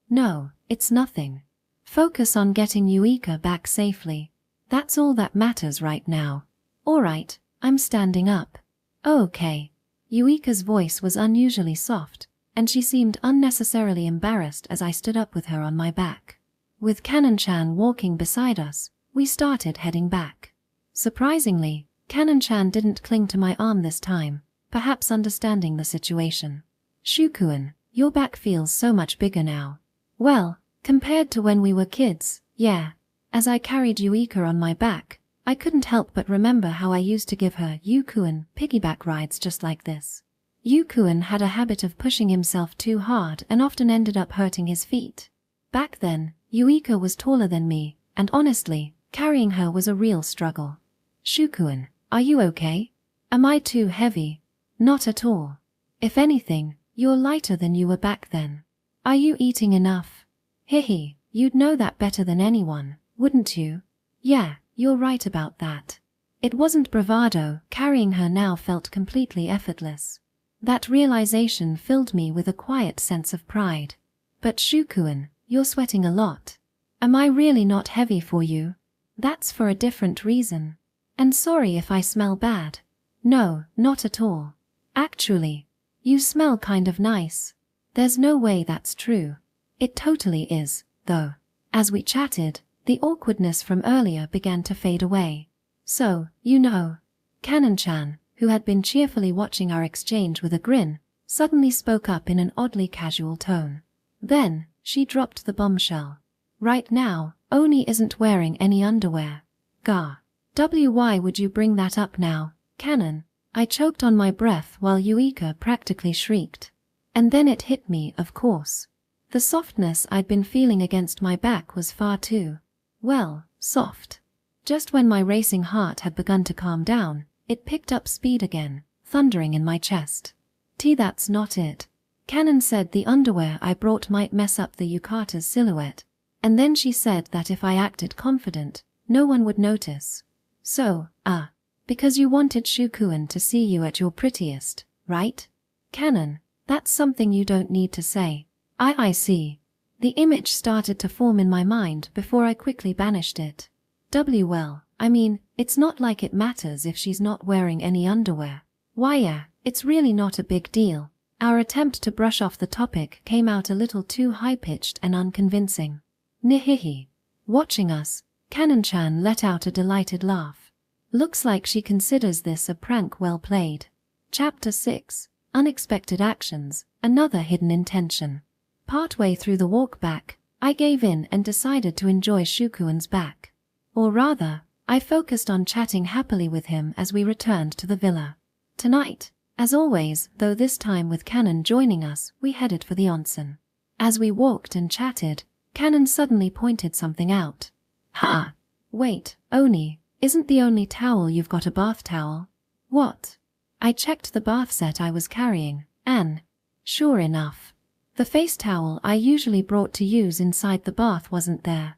No, it's nothing. Focus on getting Yuika back safely. That's all that matters right now. Alright, I'm standing up. Okay. Yuika's voice was unusually soft, and she seemed unnecessarily embarrassed as I stood up with her on my back. With Kanan-chan walking beside us, we started heading back. Surprisingly, Kanan-chan didn't cling to my arm this time, perhaps understanding the situation. Shukuan, your back feels so much bigger now. Well, compared to when we were kids, yeah. As I carried Yuika on my back, I couldn't help but remember how I used to give her Yukuan piggyback rides just like this. Yukuan had a habit of pushing himself too hard and often ended up hurting his feet. Back then, Yuika was taller than me, and honestly, carrying her was a real struggle. Shukuin, are you okay? Am I too heavy? Not at all. If anything, you're lighter than you were back then. Are you eating enough? Hihi, you'd know that better than anyone, wouldn't you? Yeah, you're right about that. It wasn't bravado, carrying her now felt completely effortless. That realization filled me with a quiet sense of pride. But Shukuin, you're sweating a lot. Am I really not heavy for you? That's for a different reason. And sorry if I smell bad. No, not at all. Actually, you smell kind of nice. There's no way that's true. It totally is, though. As we chatted, the awkwardness from earlier began to fade away. So, you know, Kanan-chan, who had been cheerfully watching our exchange with a grin, suddenly spoke up in an oddly casual tone. Then, she dropped the bombshell. Right now, Oni isn't wearing any underwear. Gah. Why would you bring that up now, Kanan? I choked on my breath while Yuika practically shrieked. And then it hit me, of course. The softness I'd been feeling against my back was far too, well, soft. Just when my racing heart had begun to calm down, it picked up speed again, thundering in my chest. That's not it. Kanan said the underwear I brought might mess up the yukata's silhouette, and then she said that if I acted confident, no one would notice. So, because you wanted Shukuin to see you at your prettiest, right? Kanan, that's something you don't need to say. I see. The image started to form in my mind before I quickly banished it. Well, I mean, it's not like it matters if she's not wearing any underwear. Why yeah, it's really not a big deal. Our attempt to brush off the topic came out a little too high-pitched and unconvincing. Nihihi. Watching us, Kanan-chan let out a delighted laugh. Looks like she considers this a prank well played. Chapter 6. Unexpected Actions, Another Hidden Intention. Partway through the walk back, I gave in and decided to enjoy Shukuin's back. Or rather, I focused on chatting happily with him as we returned to the villa. Tonight, as always, though this time with Kanan joining us, we headed for the onsen. As we walked and chatted, Kanan suddenly pointed something out. Ha! Wait, Oni, isn't the only towel you've got a bath towel? What? I checked the bath set I was carrying, and, sure enough, the face towel I usually brought to use inside the bath wasn't there.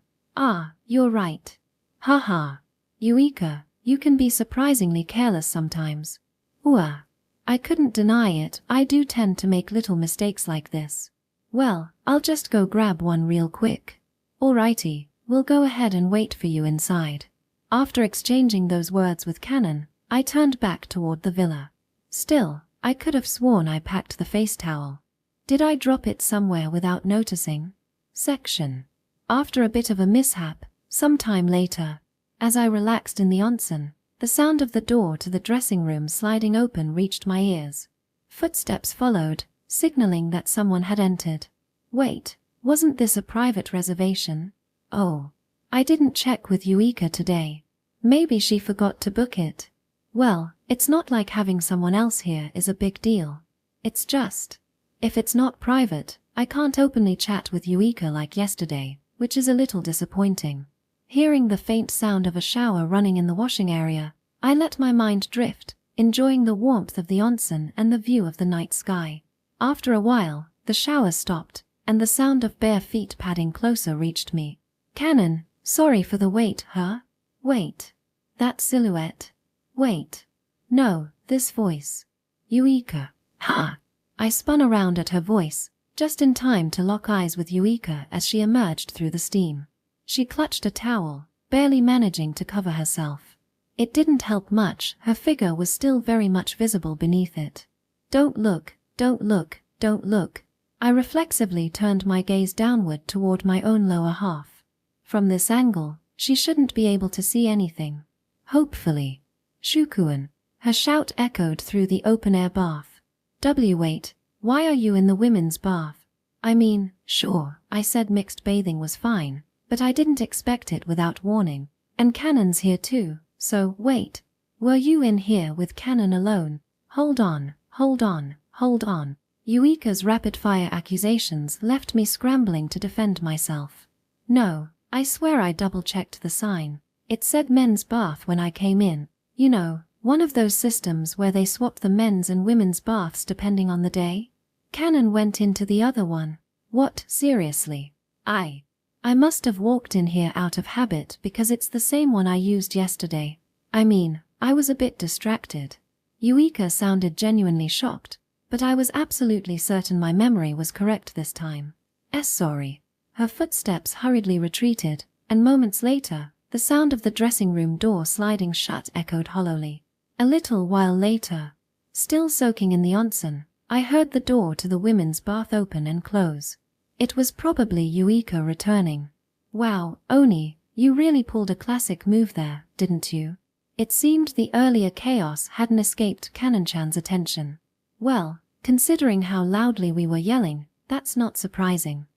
You're right. Haha. Yuika, you can be surprisingly careless sometimes. I couldn't deny it, I do tend to make little mistakes like this. Well, I'll just go grab one real quick. Alrighty, we'll go ahead and wait for you inside. After exchanging those words with Kanan, I turned back toward the villa. Still, I could have sworn I packed the face towel. Did I drop it somewhere without noticing? Section. After a bit of a mishap, some time later, as I relaxed in the onsen, the sound of the door to the dressing room sliding open reached my ears. Footsteps followed, signaling that someone had entered. Wait, wasn't this a private reservation? Oh, I didn't check with Yuika today. Maybe she forgot to book it. Well, it's not like having someone else here is a big deal. It's just, if it's not private, I can't openly chat with Yuika like yesterday, which is a little disappointing. Hearing the faint sound of a shower running in the washing area, I let my mind drift, enjoying the warmth of the onsen and the view of the night sky. After a while, the shower stopped, and the sound of bare feet padding closer reached me. Kanan, sorry for the wait, huh? Wait. That silhouette. Wait. No, this voice. Yuika. Ha! I spun around at her voice, just in time to lock eyes with Yuika as she emerged through the steam. She clutched a towel, barely managing to cover herself. It didn't help much, her figure was still very much visible beneath it. Don't look, don't look, don't look. I reflexively turned my gaze downward toward my own lower half. From this angle, she shouldn't be able to see anything. Hopefully. Shukuin. Her shout echoed through the open-air bath. Wait, why are you in the women's bath? I mean, sure, I said mixed bathing was fine, but I didn't expect it without warning. And Kanan's here too, so wait. Were you in here with Kanan alone? Hold on, hold on, hold on. Yuika's rapid-fire accusations left me scrambling to defend myself. No, I swear I double-checked the sign. It said men's bath when I came in. You know, one of those systems where they swap the men's and women's baths depending on the day? Canon went into the other one. What, seriously? I must have walked in here out of habit because it's the same one I used yesterday. I mean, I was a bit distracted. Eureka sounded genuinely shocked, but I was absolutely certain my memory was correct this time. Sorry. Her footsteps hurriedly retreated, and moments later, the sound of the dressing room door sliding shut echoed hollowly. A little while later, still soaking in the onsen, I heard the door to the women's bath open and close. It was probably Eureka returning. Wow, Oni, you really pulled a classic move there, didn't you? It seemed the earlier chaos hadn't escaped Canon-chan's attention. Well, considering how loudly we were yelling, that's not surprising.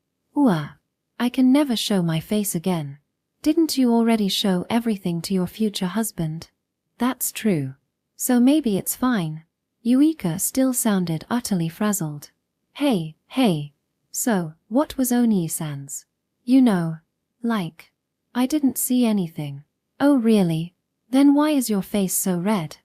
I can never show my face again. Didn't you already show everything to your future husband? That's true. So maybe it's fine. Eureka still sounded utterly frazzled. Hey. So, what was Oni-san's? You know, like, I didn't see anything. Oh really? Then why is your face so red?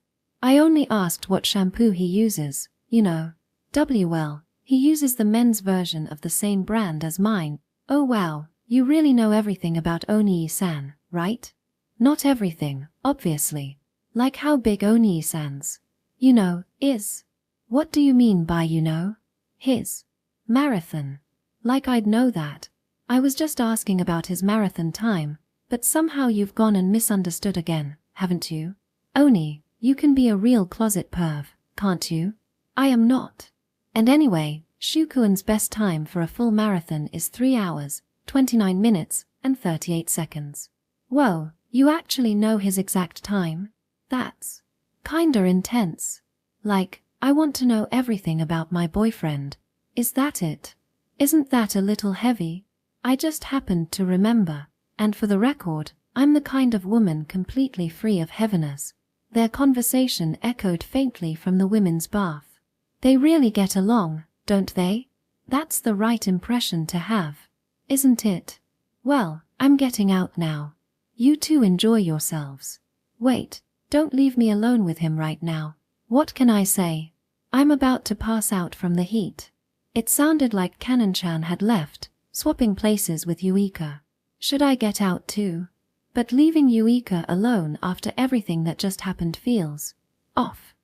I only asked what shampoo he uses, you know. Well, he uses the men's version of the same brand as mine. Oh wow, you really know everything about Oni-san, right? Not everything, obviously. Like how big Oni-san's, you know, is. What do you mean by you know? His marathon. Like I'd know that. I was just asking about his marathon time, but somehow you've gone and misunderstood again, haven't you? Oni, you can be a real closet perv, can't you? I am not. And anyway, Shukuan's best time for a full marathon is 3 hours, 29 minutes, and 38 seconds. Whoa, you actually know his exact time? That's kinda intense. Like, I want to know everything about my boyfriend. Is that it? Isn't that a little heavy? I just happened to remember, and for the record, I'm the kind of woman completely free of heaviness. Their conversation echoed faintly from the women's bath. They really get along, don't they? That's the right impression to have, isn't it? Well, I'm getting out now. You two enjoy yourselves. Wait, don't leave me alone with him right now. What can I say? I'm about to pass out from the heat. It sounded like Canon-chan had left, swapping places with Eureka. Should I get out too? But leaving Eureka alone after everything that just happened feels off.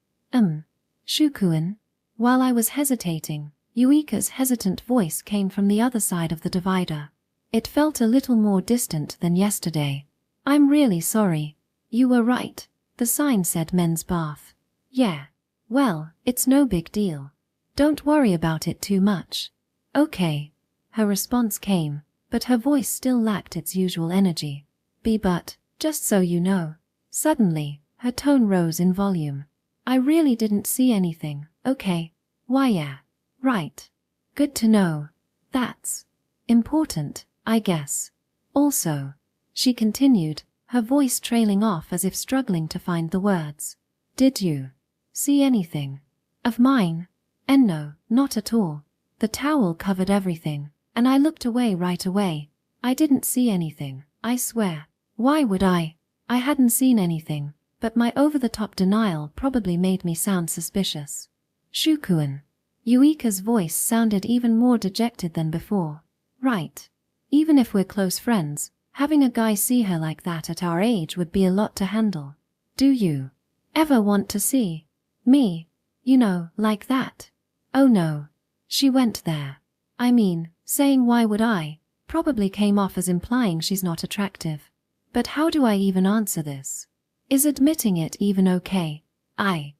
Shukuan? While I was hesitating, Eureka's hesitant voice came from the other side of the divider. It felt a little more distant than yesterday. I'm really sorry. You were right. The sign said men's bath. Yeah. Well, it's no big deal. Don't worry about it too much. Okay. Her response came, but her voice still lacked its usual energy. But, just so you know. Suddenly, her tone rose in volume. I really didn't see anything, okay? Why yeah. Right. Good to know. That's important, I guess. Also, she continued, her voice trailing off as if struggling to find the words. Did you see anything of mine? And no, not at all. The towel covered everything, and I looked away right away. I didn't see anything, I swear. Why would I? I hadn't seen anything, but my over-the-top denial probably made me sound suspicious. Shukuan. Eureka's voice sounded even more dejected than before. Right. Even if we're close friends, having a guy see her like that at our age would be a lot to handle. Do you ever want to see me, you know, like that? Oh no. She went there. I mean, saying why would I, probably came off as implying she's not attractive. But how do I even answer this? Is admitting it even okay? I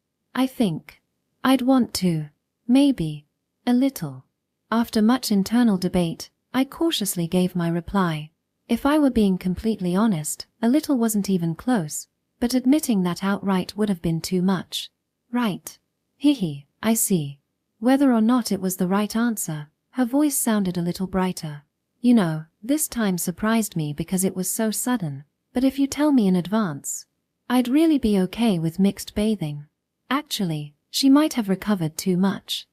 think I'd want to. Maybe. A little. After much internal debate, I cautiously gave my reply. If I were being completely honest, a little wasn't even close, but admitting that outright would have been too much. Right. Hehe, I see. Whether or not it was the right answer, her voice sounded a little brighter. You know, this time surprised me because it was so sudden, but if you tell me in advance, I'd really be okay with mixed bathing. Actually, she might have recovered too much.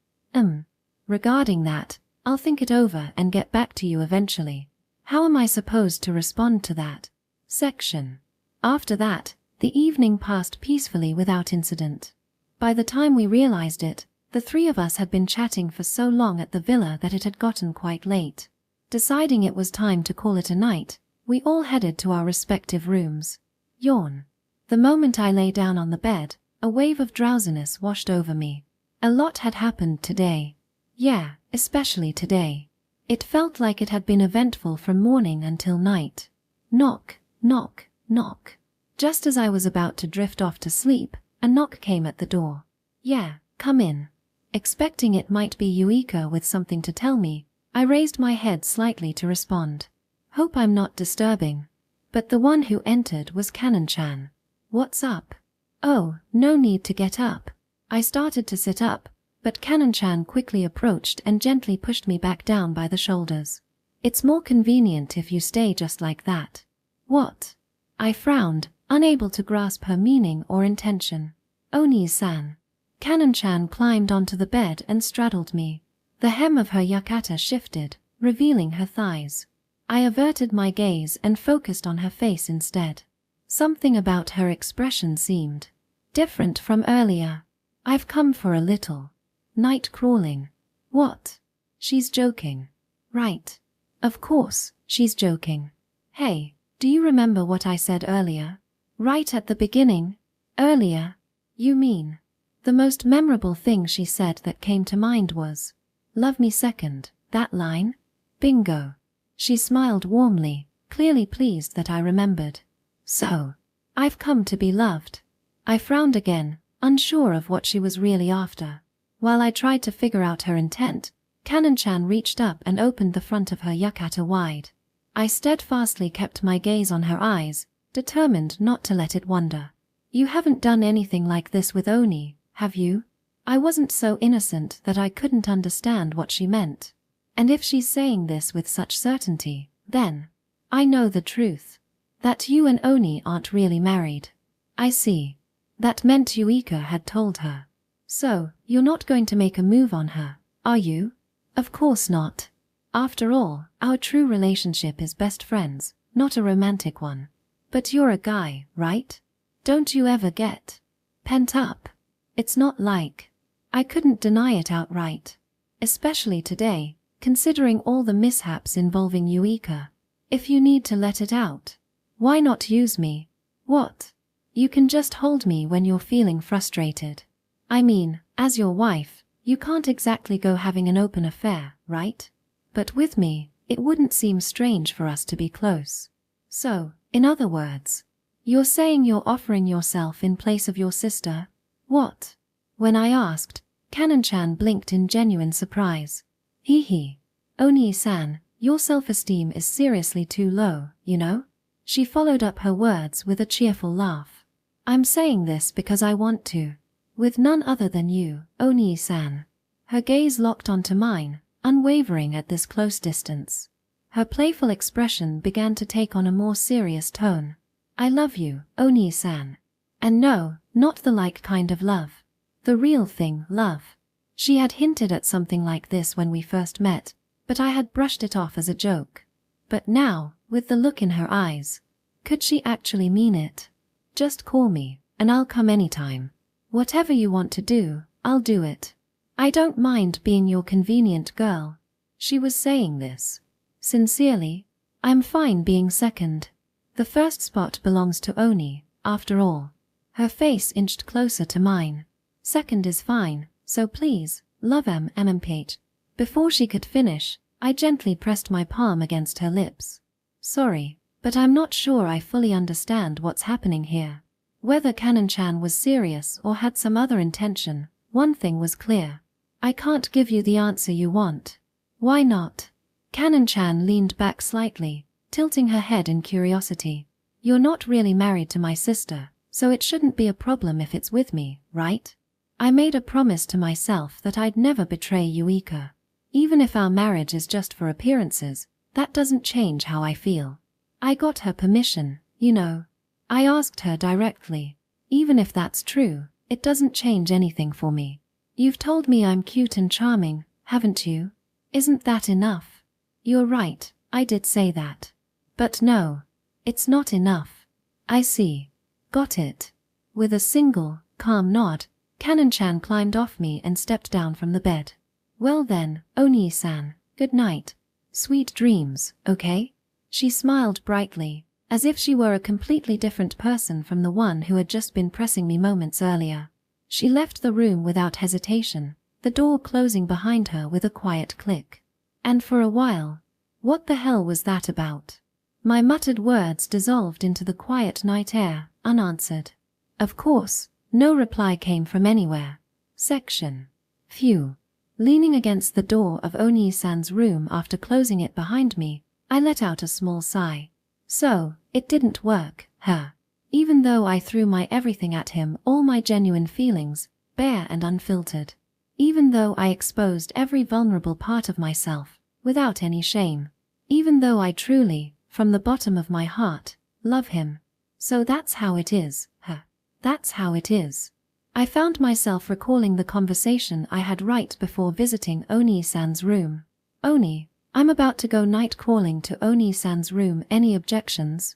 Regarding that, I'll think it over and get back to you eventually. How am I supposed to respond to that? Section. After that, the evening passed peacefully without incident. By the time we realized it, the three of us had been chatting for so long at the villa that it had gotten quite late. Deciding it was time to call it a night, we all headed to our respective rooms. Yawn. The moment I lay down on the bed, a wave of drowsiness washed over me. A lot had happened today. Yeah, especially today. It felt like it had been eventful from morning until night. Knock, knock, knock. Just as I was about to drift off to sleep, a knock came at the door. Yeah, come in. Expecting it might be Yuika with something to tell me, I raised my head slightly to respond. Hope I'm not disturbing. But the one who entered was Kanan-chan. What's up? Oh, no need to get up. I started to sit up, but Kanan-chan quickly approached and gently pushed me back down by the shoulders. It's more convenient if you stay just like that. What? I frowned, unable to grasp her meaning or intention. Oni-san. Kanan-chan climbed onto the bed and straddled me. The hem of her yukata shifted, revealing her thighs. I averted my gaze and focused on her face instead. Something about her expression seemed different from earlier. I've come for a little night crawling. What? She's joking. Right. Of course, she's joking. Hey, do you remember what I said earlier? Right at the beginning? Earlier? You mean? The most memorable thing she said that came to mind was, "Love me second," that line? Bingo. She smiled warmly, clearly pleased that I remembered. So, I've come to be loved. I frowned again, unsure of what she was really after. While I tried to figure out her intent, Kanan-chan reached up and opened the front of her yukata wide. I steadfastly kept my gaze on her eyes, determined not to let it wander. You haven't done anything like this with Oni, have you? I wasn't so innocent that I couldn't understand what she meant. And if she's saying this with such certainty, then I know the truth. That you and Oni aren't really married. I see. That meant Yuika had told her. So, you're not going to make a move on her, are you? Of course not. After all, our true relationship is best friends, not a romantic one. But you're a guy, right? Don't you ever get pent up? It's not like I couldn't deny it outright. Especially today, considering all the mishaps involving Yuika. If you need to let it out, why not use me? What? You can just hold me when you're feeling frustrated. I mean, as your wife, you can't exactly go having an open affair, right? But with me, it wouldn't seem strange for us to be close. So, in other words, you're saying you're offering yourself in place of your sister? What? When I asked, Kanan-chan blinked in genuine surprise. Hee. Oni-san, your self-esteem is seriously too low, you know? She followed up her words with a cheerful laugh. I'm saying this because I want to. With none other than you, Oni-san. Her gaze locked onto mine, unwavering at this close distance. Her playful expression began to take on a more serious tone. I love you, Oni-san. And no, not the like kind of love. The real thing, love. She had hinted at something like this when we first met, but I had brushed it off as a joke. But now, with the look in her eyes, could she actually mean it? Just call me, and I'll come anytime. Whatever you want to do, I'll do it. I don't mind being your convenient girl. She was saying this sincerely. I'm fine being second. The first spot belongs to Oni, after all. Her face inched closer to mine. Second is fine, so please, love MMPH. Before she could finish, I gently pressed my palm against her lips. Sorry, but I'm not sure I fully understand what's happening here. Whether Kanan-chan was serious or had some other intention, one thing was clear. I can't give you the answer you want. Why not? Kanan-chan leaned back slightly, tilting her head in curiosity. You're not really married to my sister, so it shouldn't be a problem if it's with me, right? I made a promise to myself that I'd never betray Yuika. Even if our marriage is just for appearances, that doesn't change how I feel. I got her permission, you know. I asked her directly. Even if that's true, it doesn't change anything for me. You've told me I'm cute and charming, haven't you? Isn't that enough? You're right, I did say that. But no. It's not enough. I see. Got it. With a single, calm nod, Kanan-chan climbed off me and stepped down from the bed. Well then, Oni-san, good night. Sweet dreams, okay? She smiled brightly, as if she were a completely different person from the one who had just been pressing me moments earlier. She left the room without hesitation, the door closing behind her with a quiet click. And for a while, what the hell was that about? My muttered words dissolved into the quiet night air, unanswered. Of course, no reply came from anywhere. Section. Phew. Leaning against the door of Oni-san's room after closing it behind me, I let out a small sigh. So, it didn't work, huh? Even though I threw my everything at him, all my genuine feelings, bare and unfiltered. Even though I exposed every vulnerable part of myself, without any shame. Even though I truly, from the bottom of my heart, love him. So that's how it is, huh? That's how it is. I found myself recalling the conversation I had right before visiting Oni-san's room. Oni, I'm about to go night crawling to Oni-san's room, any objections?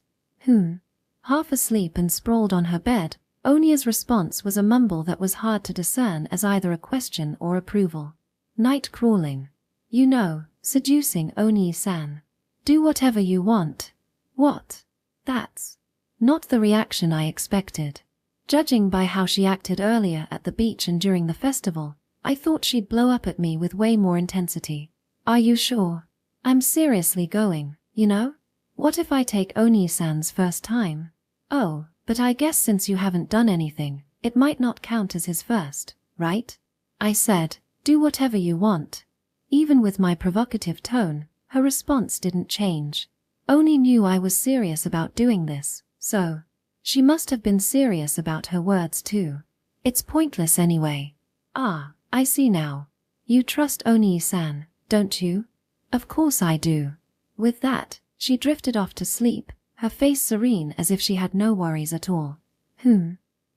Half asleep and sprawled on her bed, Onia's response was a mumble that was hard to discern as either a question or approval. Night crawling. You know, seducing Oni-san. Do whatever you want. What? That's not the reaction I expected. Judging by how she acted earlier at the beach and during the festival, I thought she'd blow up at me with way more intensity. Are you sure? I'm seriously going, you know? What if I take Oni-san's first time? Oh, but I guess since you haven't done anything, it might not count as his first, right? I said, do whatever you want. Even with my provocative tone, her response didn't change. Oni knew I was serious about doing this, so she must have been serious about her words too. It's pointless anyway. Ah, I see now. You trust Oni-san, don't you? Of course I do. With that, she drifted off to sleep, her face serene as if she had no worries at all.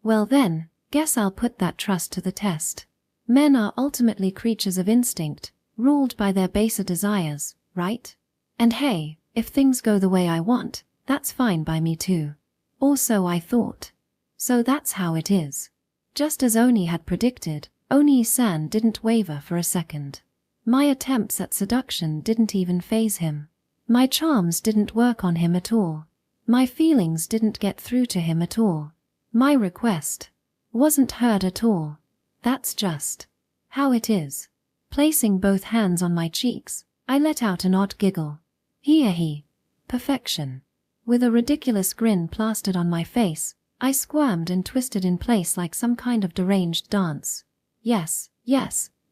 Well then, guess I'll put that trust to the test. Men are ultimately creatures of instinct, ruled by their baser desires, right? And hey, if things go the way I want, that's fine by me too. Or so I thought. So that's how it is. Just as Oni had predicted, Oni-san didn't waver for a second. My attempts at seduction didn't even faze him. My charms didn't work on him at all. My feelings didn't get through to him at all. My request wasn't heard at all. That's just how it is. Placing both hands on my cheeks, I let out an odd giggle. He. Perfection. With a ridiculous grin plastered on my face, I squirmed and twisted in place like some kind of deranged dance. Yes,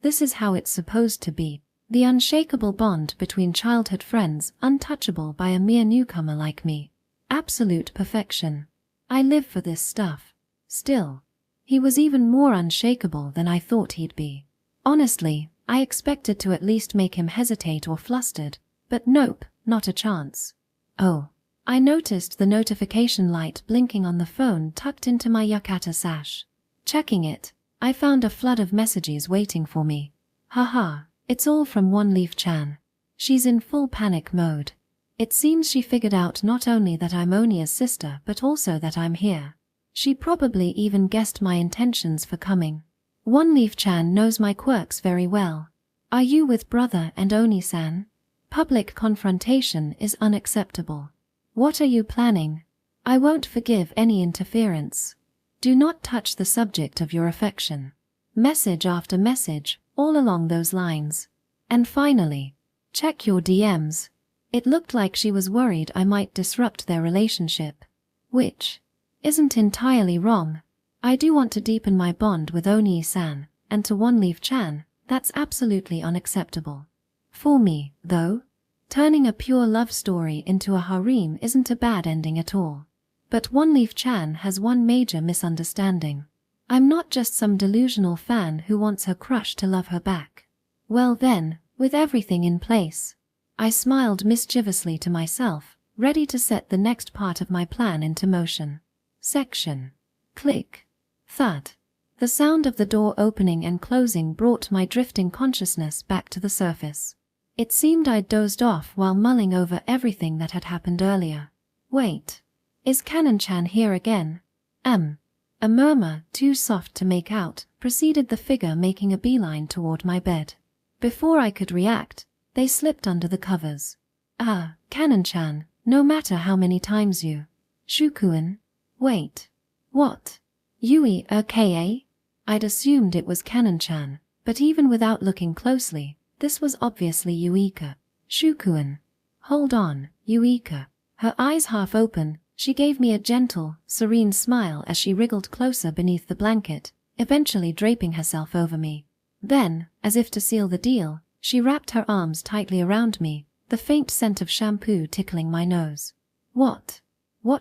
this is how it's supposed to be. The unshakable bond between childhood friends, untouchable by a mere newcomer like me. Absolute perfection. I live for this stuff. Still, he was even more unshakable than I thought he'd be. Honestly, I expected to at least make him hesitate or flustered, but nope, not a chance. Oh. I noticed the notification light blinking on the phone tucked into my yukata sash. Checking it, I found a flood of messages waiting for me. Haha, it's all from One-Leaf-chan. She's in full panic mode. It seems she figured out not only that I'm Onia's sister but also that I'm here. She probably even guessed my intentions for coming. One-Leaf-chan knows my quirks very well. Are you with brother and Oni-san? Public confrontation is unacceptable. What are you planning? I won't forgive any interference. Do not touch the subject of your affection. Message after message, all along those lines. And finally, check your DMs. It looked like she was worried I might disrupt their relationship. Which isn't entirely wrong. I do want to deepen my bond with Oni-san, and to One-Leaf-chan, that's absolutely unacceptable. For me, though, turning a pure love story into a harem isn't a bad ending at all. But One-Leaf-chan has one major misunderstanding. I'm not just some delusional fan who wants her crush to love her back. Well then, with everything in place, I smiled mischievously to myself, ready to set the next part of my plan into motion. Section. Click. Thud. The sound of the door opening and closing brought my drifting consciousness back to the surface. It seemed I'd dozed off while mulling over everything that had happened earlier. Wait. Is Canon-chan here again? A murmur, too soft to make out, preceded the figure making a beeline toward my bed. Before I could react, they slipped under the covers. Ah, Canon-chan, no matter how many times you... Shukuen? Wait. What? Yui okay? I'd assumed it was Canon-chan, but even without looking closely, this was obviously Yuika. Shukuen. Hold on, Yuika. Her eyes half open, she gave me a gentle, serene smile as she wriggled closer beneath the blanket, eventually draping herself over me. Then, as if to seal the deal, she wrapped her arms tightly around me, the faint scent of shampoo tickling my nose. What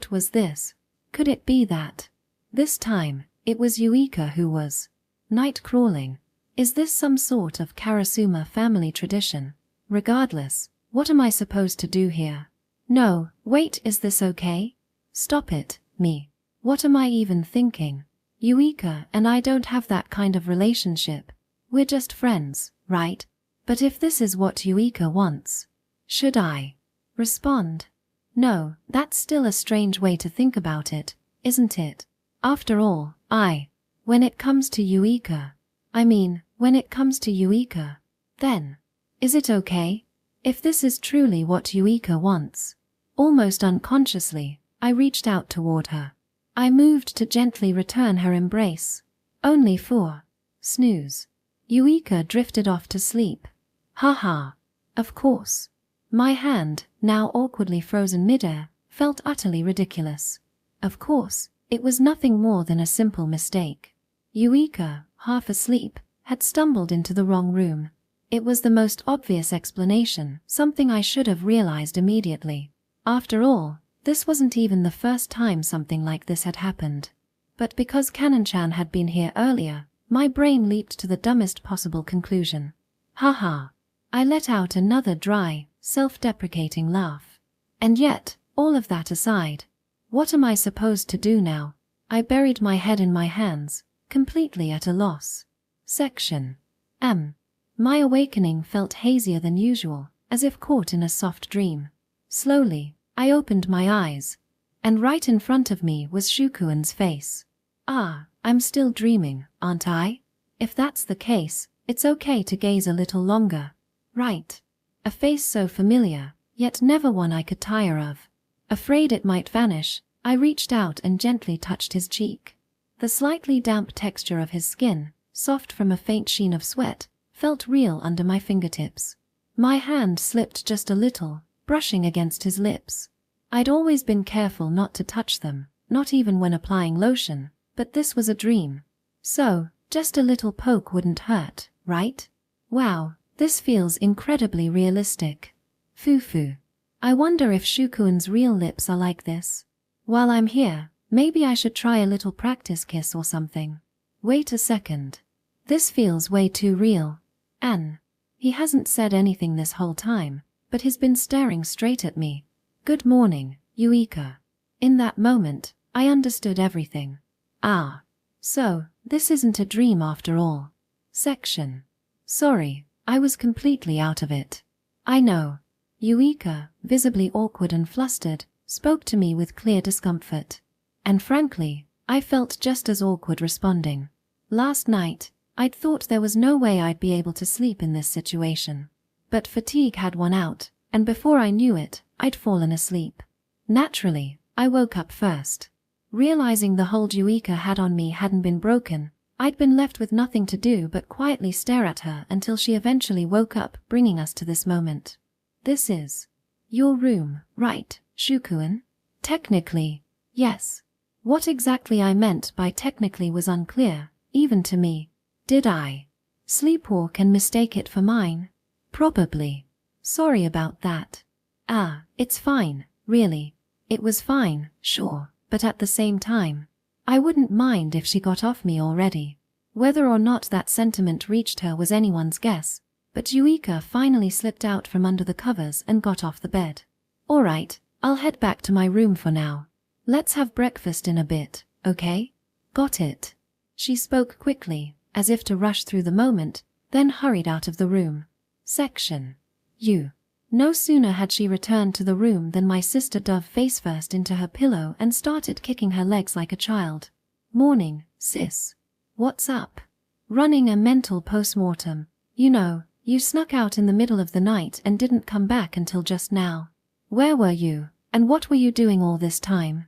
was this? Could it be that? This time, it was Yuika who was night crawling. Is this some sort of Karasuma family tradition? Regardless, what am I supposed to do here? No, wait, is this okay? Stop it, me. What am I even thinking? Yuika and I don't have that kind of relationship. We're just friends, right? But if this is what Yuika wants, should I respond? No, that's still a strange way to think about it, isn't it? After all, when it comes to Yuika, then, is it okay? If this is truly what Yuika wants. Almost unconsciously, I reached out toward her. I moved to gently return her embrace. Only for snooze. Yuika drifted off to sleep. Haha. Of course. My hand, now awkwardly frozen midair, felt utterly ridiculous. Of course, it was nothing more than a simple mistake. Yuika, half asleep, had stumbled into the wrong room. It was the most obvious explanation, something I should have realized immediately. After all, this wasn't even the first time something like this had happened. But because Canon-chan had been here earlier, my brain leaped to the dumbest possible conclusion. Haha. I let out another dry, self-deprecating laugh. And yet, all of that aside, what am I supposed to do now? I buried my head in my hands, completely at a loss. Section. My awakening felt hazier than usual, as if caught in a soft dream. Slowly, I opened my eyes, and right in front of me was Shukuen's face. Ah, I'm still dreaming, aren't I? If that's the case, it's okay to gaze a little longer. Right. A face so familiar, yet never one I could tire of. Afraid it might vanish, I reached out and gently touched his cheek. The slightly damp texture of his skin, soft from a faint sheen of sweat, felt real under my fingertips. My hand slipped just a little, brushing against his lips. I'd always been careful not to touch them, not even when applying lotion, but this was a dream. So, just a little poke wouldn't hurt, right? Wow, this feels incredibly realistic. Foo-foo. I wonder if Shukuen's real lips are like this. While I'm here, maybe I should try a little practice kiss or something. Wait a second. This feels way too real. He hasn't said anything this whole time, but he's been staring straight at me. Good morning, Yuika. In that moment, I understood everything. Ah. So, this isn't a dream after all. Section. Sorry, I was completely out of it. I know. Yuika, visibly awkward and flustered, spoke to me with clear discomfort. And frankly, I felt just as awkward responding. Last night, I'd thought there was no way I'd be able to sleep in this situation. But fatigue had won out, and before I knew it, I'd fallen asleep. Naturally, I woke up first. Realizing the hold Yuika had on me hadn't been broken, I'd been left with nothing to do but quietly stare at her until she eventually woke up, bringing us to this moment. This is your room, right, Shukuen? Technically, yes. What exactly I meant by technically was unclear, even to me. Did I sleepwalk and mistake it for mine? Probably. Sorry about that. It's fine, really. It was fine, sure, but at the same time, I wouldn't mind if she got off me already. Whether or not that sentiment reached her was anyone's guess, but Yuika finally slipped out from under the covers and got off the bed. Alright, I'll head back to my room for now. Let's have breakfast in a bit, okay? Got it. She spoke quickly, as if to rush through the moment, then hurried out of the room. Section. You. No sooner had she returned to the room than my sister dove face first into her pillow and started kicking her legs like a child. Morning, sis. What's up? Running a mental postmortem. You know, you snuck out in the middle of the night and didn't come back until just now. Where were you, and what were you doing all this time?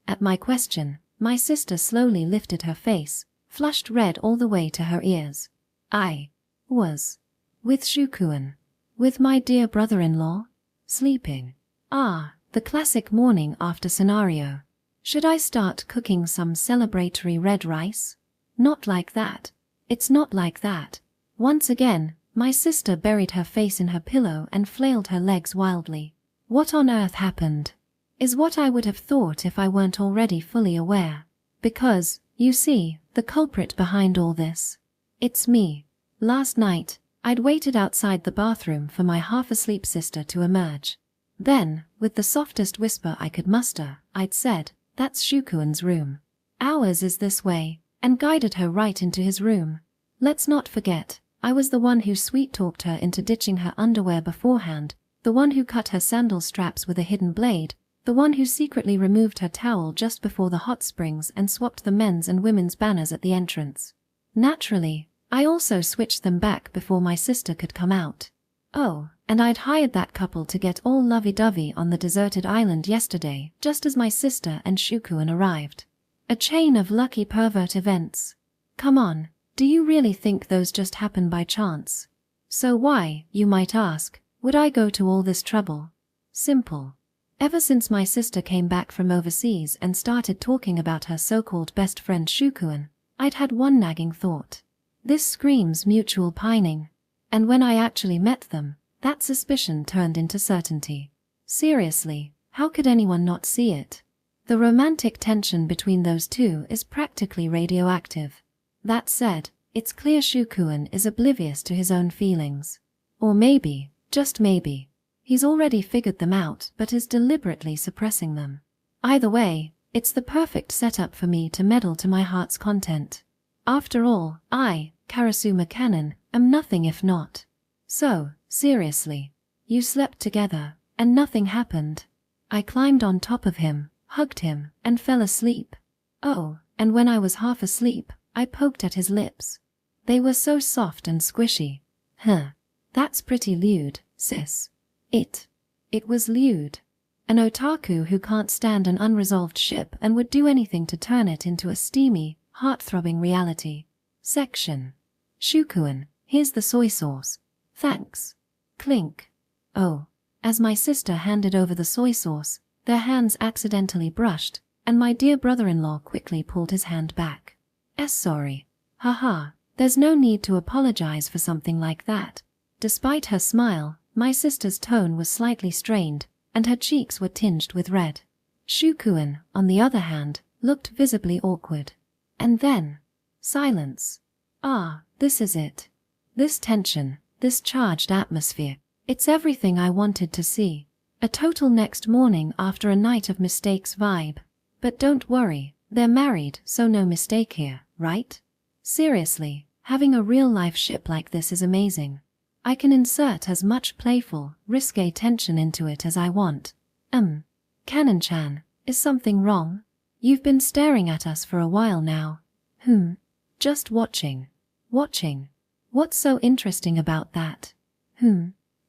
At my question, my sister slowly lifted her face, flushed red all the way to her ears. I was with Shukuan. With my dear brother-in-law? Sleeping. The classic morning after scenario. Should I start cooking some celebratory red rice? Not like that. It's not like that. Once again, my sister buried her face in her pillow and flailed her legs wildly. What on earth happened? Is what I would have thought if I weren't already fully aware. Because, you see, the culprit behind all this. It's me. Last night, I'd waited outside the bathroom for my half-asleep sister to emerge. Then, with the softest whisper I could muster, I'd said, "That's Shukuan's room. Ours is this way," and guided her right into his room. Let's not forget, I was the one who sweet-talked her into ditching her underwear beforehand, the one who cut her sandal straps with a hidden blade, the one who secretly removed her towel just before the hot springs and swapped the men's and women's banners at the entrance. Naturally, I also switched them back before my sister could come out. Oh, and I'd hired that couple to get all lovey-dovey on the deserted island yesterday, just as my sister and Shukuan arrived. A chain of lucky pervert events. Come on, do you really think those just happen by chance? So why, you might ask, would I go to all this trouble? Simple. Ever since my sister came back from overseas and started talking about her so-called best friend Shukuan, I'd had one nagging thought. This screams mutual pining. And when I actually met them, that suspicion turned into certainty. Seriously, how could anyone not see it? The romantic tension between those two is practically radioactive. That said, it's clear Shukuan is oblivious to his own feelings. Or maybe, just maybe, he's already figured them out but is deliberately suppressing them. Either way, it's the perfect setup for me to meddle to my heart's content. After all, I, Karasuma Canon, am nothing if not. So, seriously, you slept together, and nothing happened. I climbed on top of him, hugged him, and fell asleep. Oh, and when I was half asleep, I poked at his lips. They were so soft and squishy. That's pretty lewd, sis. It was lewd. An otaku who can't stand an unresolved ship and would do anything to turn it into a steamy, heart-throbbing reality. Section. Shukuan, here's the soy sauce. Thanks. Clink. Oh. As my sister handed over the soy sauce, their hands accidentally brushed, and my dear brother-in-law quickly pulled his hand back. Sorry. Haha, there's no need to apologize for something like that. Despite her smile, my sister's tone was slightly strained, and her cheeks were tinged with red. Shukuan, on the other hand, looked visibly awkward. And then, silence. This is it. This tension, this charged atmosphere. It's everything I wanted to see. A total next morning after a night of mistakes vibe. But don't worry, they're married, so no mistake here, right? Seriously, having a real-life ship like this is amazing. I can insert as much playful, risque tension into it as I want. Canon-chan, is something wrong? You've been staring at us for a while now. Just watching. Watching. What's so interesting about that?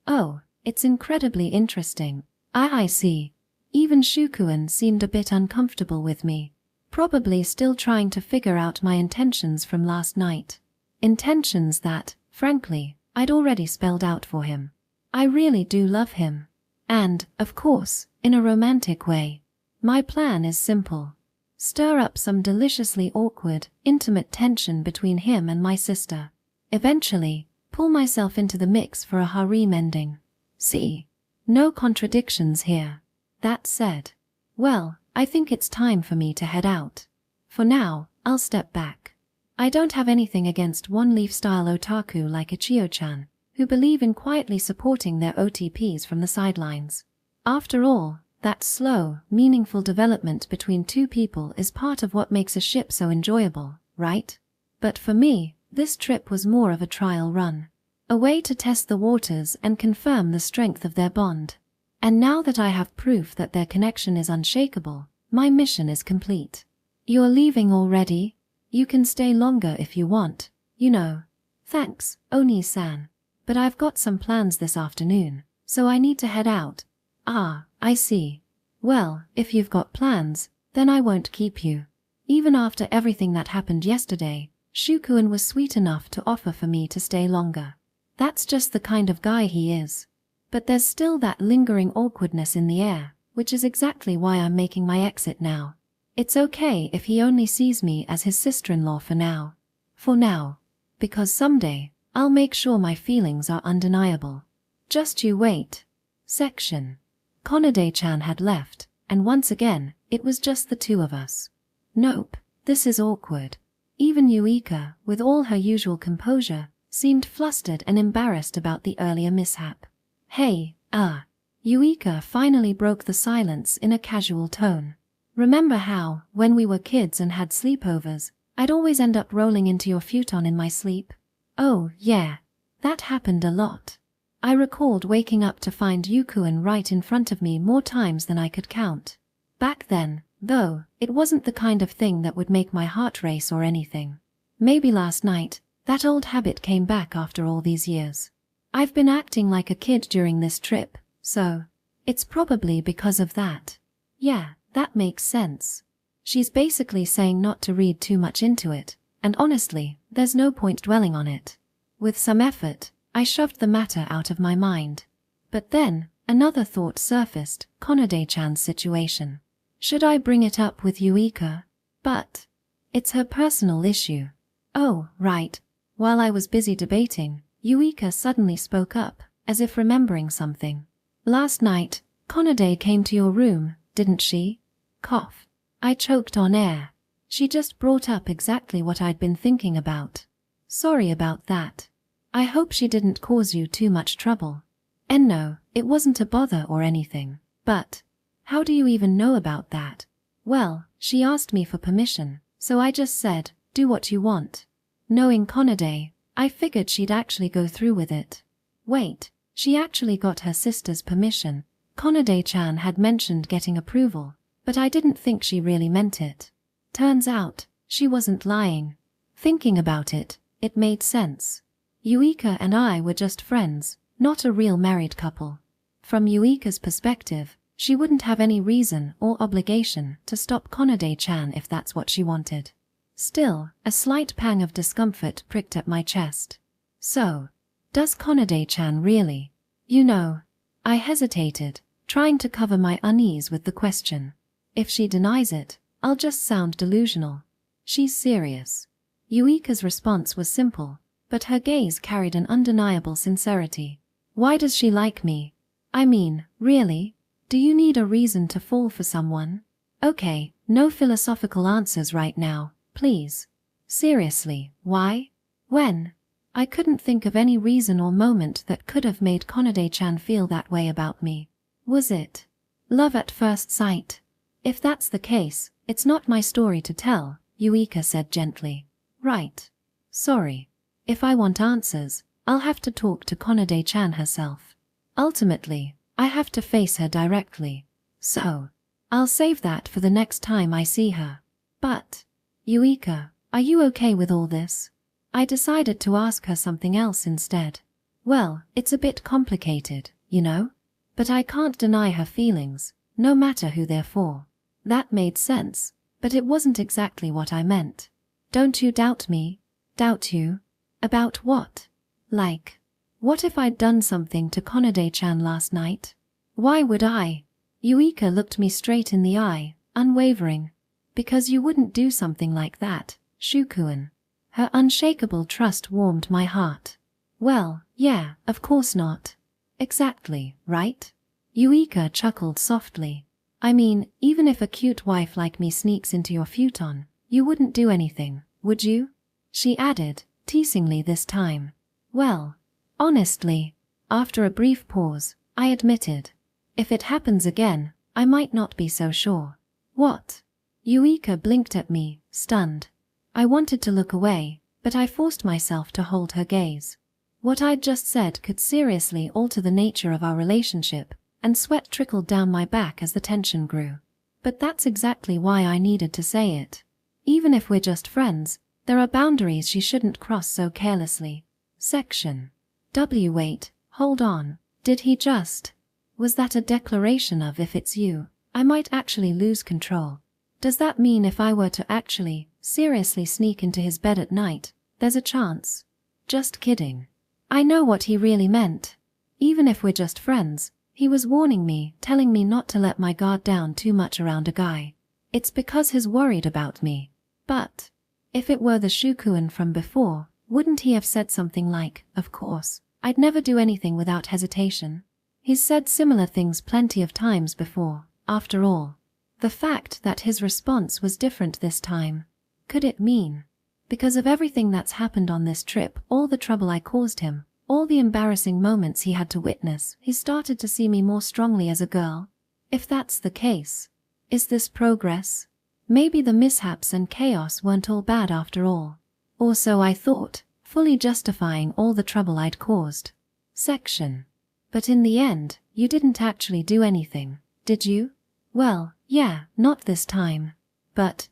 Oh, it's incredibly interesting. I see. Even Shukuan seemed a bit uncomfortable with me. Probably still trying to figure out my intentions from last night. Intentions that, frankly, I'd already spelled out for him. I really do love him. And, of course, in a romantic way. My plan is simple. Stir up some deliciously awkward, intimate tension between him and my sister. Eventually, pull myself into the mix for a harem ending. See? No contradictions here. That said, well, I think it's time for me to head out. For now, I'll step back. I don't have anything against one-leaf-style otaku like Ichio-chan, who believe in quietly supporting their OTPs from the sidelines. After all, that slow, meaningful development between two people is part of what makes a ship so enjoyable, right? But for me, this trip was more of a trial run. A way to test the waters and confirm the strength of their bond. And now that I have proof that their connection is unshakable, my mission is complete. You're leaving already? You can stay longer if you want, you know. Thanks, Oni-san. But I've got some plans this afternoon, so I need to head out. Ah, I see. Well, if you've got plans, then I won't keep you. Even after everything that happened yesterday, Shukuen was sweet enough to offer for me to stay longer. That's just the kind of guy he is. But there's still that lingering awkwardness in the air, which is exactly why I'm making my exit now. It's okay if he only sees me as his sister-in-law for now. For now. Because someday, I'll make sure my feelings are undeniable. Just you wait. Section. Konade-chan had left, and once again, it was just the two of us. Nope, this is awkward. Even Yuika, with all her usual composure, seemed flustered and embarrassed about the earlier mishap. Hey, Yuika finally broke the silence in a casual tone. Remember how, when we were kids and had sleepovers, I'd always end up rolling into your futon in my sleep? Oh, yeah. That happened a lot. I recalled waking up to find Yukuen right in front of me more times than I could count. Back then, though, it wasn't the kind of thing that would make my heart race or anything. Maybe last night, that old habit came back after all these years. I've been acting like a kid during this trip, so it's probably because of that. Yeah, that makes sense. She's basically saying not to read too much into it, and honestly, there's no point dwelling on it. With some effort, I shoved the matter out of my mind. But then, another thought surfaced, Konade-chan's situation. Should I bring it up with Yuika? But it's her personal issue. Oh, right. While I was busy debating, Yuika suddenly spoke up, as if remembering something. Last night, Konade came to your room, didn't she? Cough. I choked on air. She just brought up exactly what I'd been thinking about. Sorry about that. I hope she didn't cause you too much trouble. And no, it wasn't a bother or anything. But how do you even know about that? Well, she asked me for permission, so I just said, do what you want. Knowing Konade, I figured she'd actually go through with it. Wait, she actually got her sister's permission. Konade-chan had mentioned getting approval, but I didn't think she really meant it. Turns out, she wasn't lying. Thinking about it, it made sense. Yuika and I were just friends, not a real married couple. From Yuika's perspective, she wouldn't have any reason or obligation to stop Konade-chan if that's what she wanted. Still, a slight pang of discomfort pricked at my chest. So, does Konade-chan really? You know, I hesitated, trying to cover my unease with the question. If she denies it, I'll just sound delusional. She's serious. Yuika's response was simple, but her gaze carried an undeniable sincerity. Why does she like me? I mean, really? Do you need a reason to fall for someone? Okay, no philosophical answers right now, please. Seriously, why? When? I couldn't think of any reason or moment that could have made Konade-chan feel that way about me. Was it love at first sight? If that's the case, it's not my story to tell, Yuika said gently. Right. Sorry. If I want answers, I'll have to talk to Konade-chan herself. Ultimately, I have to face her directly. So, I'll save that for the next time I see her. But, Yuika, are you okay with all this? I decided to ask her something else instead. Well, it's a bit complicated, you know? But I can't deny her feelings, no matter who they're for. That made sense, but it wasn't exactly what I meant. Don't you doubt me? Doubt you? About what? Like, what if I'd done something to Konade-chan last night? Why would I? Yuika looked me straight in the eye, unwavering. Because you wouldn't do something like that, Shukuen. Her unshakable trust warmed my heart. Well, yeah, of course not. Exactly, right? Yuika chuckled softly. I mean, even if a cute wife like me sneaks into your futon, you wouldn't do anything, would you? She added, teasingly this time. Well, honestly, after a brief pause, I admitted. If it happens again, I might not be so sure. What? Yuika blinked at me, stunned. I wanted to look away, but I forced myself to hold her gaze. What I'd just said could seriously alter the nature of our relationship, and sweat trickled down my back as the tension grew. But that's exactly why I needed to say it. Even if we're just friends, there are boundaries she shouldn't cross so carelessly. Section W. Wait, hold on. Did he just? Was that a declaration of if it's you, I might actually lose control? Does that mean if I were to actually, seriously sneak into his bed at night, there's a chance? Just kidding. I know what he really meant. Even if we're just friends, he was warning me, telling me not to let my guard down too much around a guy. It's because he's worried about me. But if it were the Shukuan from before, wouldn't he have said something like, of course, I'd never do anything without hesitation? He's said similar things plenty of times before, after all. The fact that his response was different this time, could it mean? Because of everything that's happened on this trip, all the trouble I caused him, all the embarrassing moments he had to witness, he started to see me more strongly as a girl? If that's the case, is this progress? Maybe the mishaps and chaos weren't all bad after all. Or so I thought, fully justifying all the trouble I'd caused. Section. But in the end, you didn't actually do anything, did you? Well, yeah, not this time. But,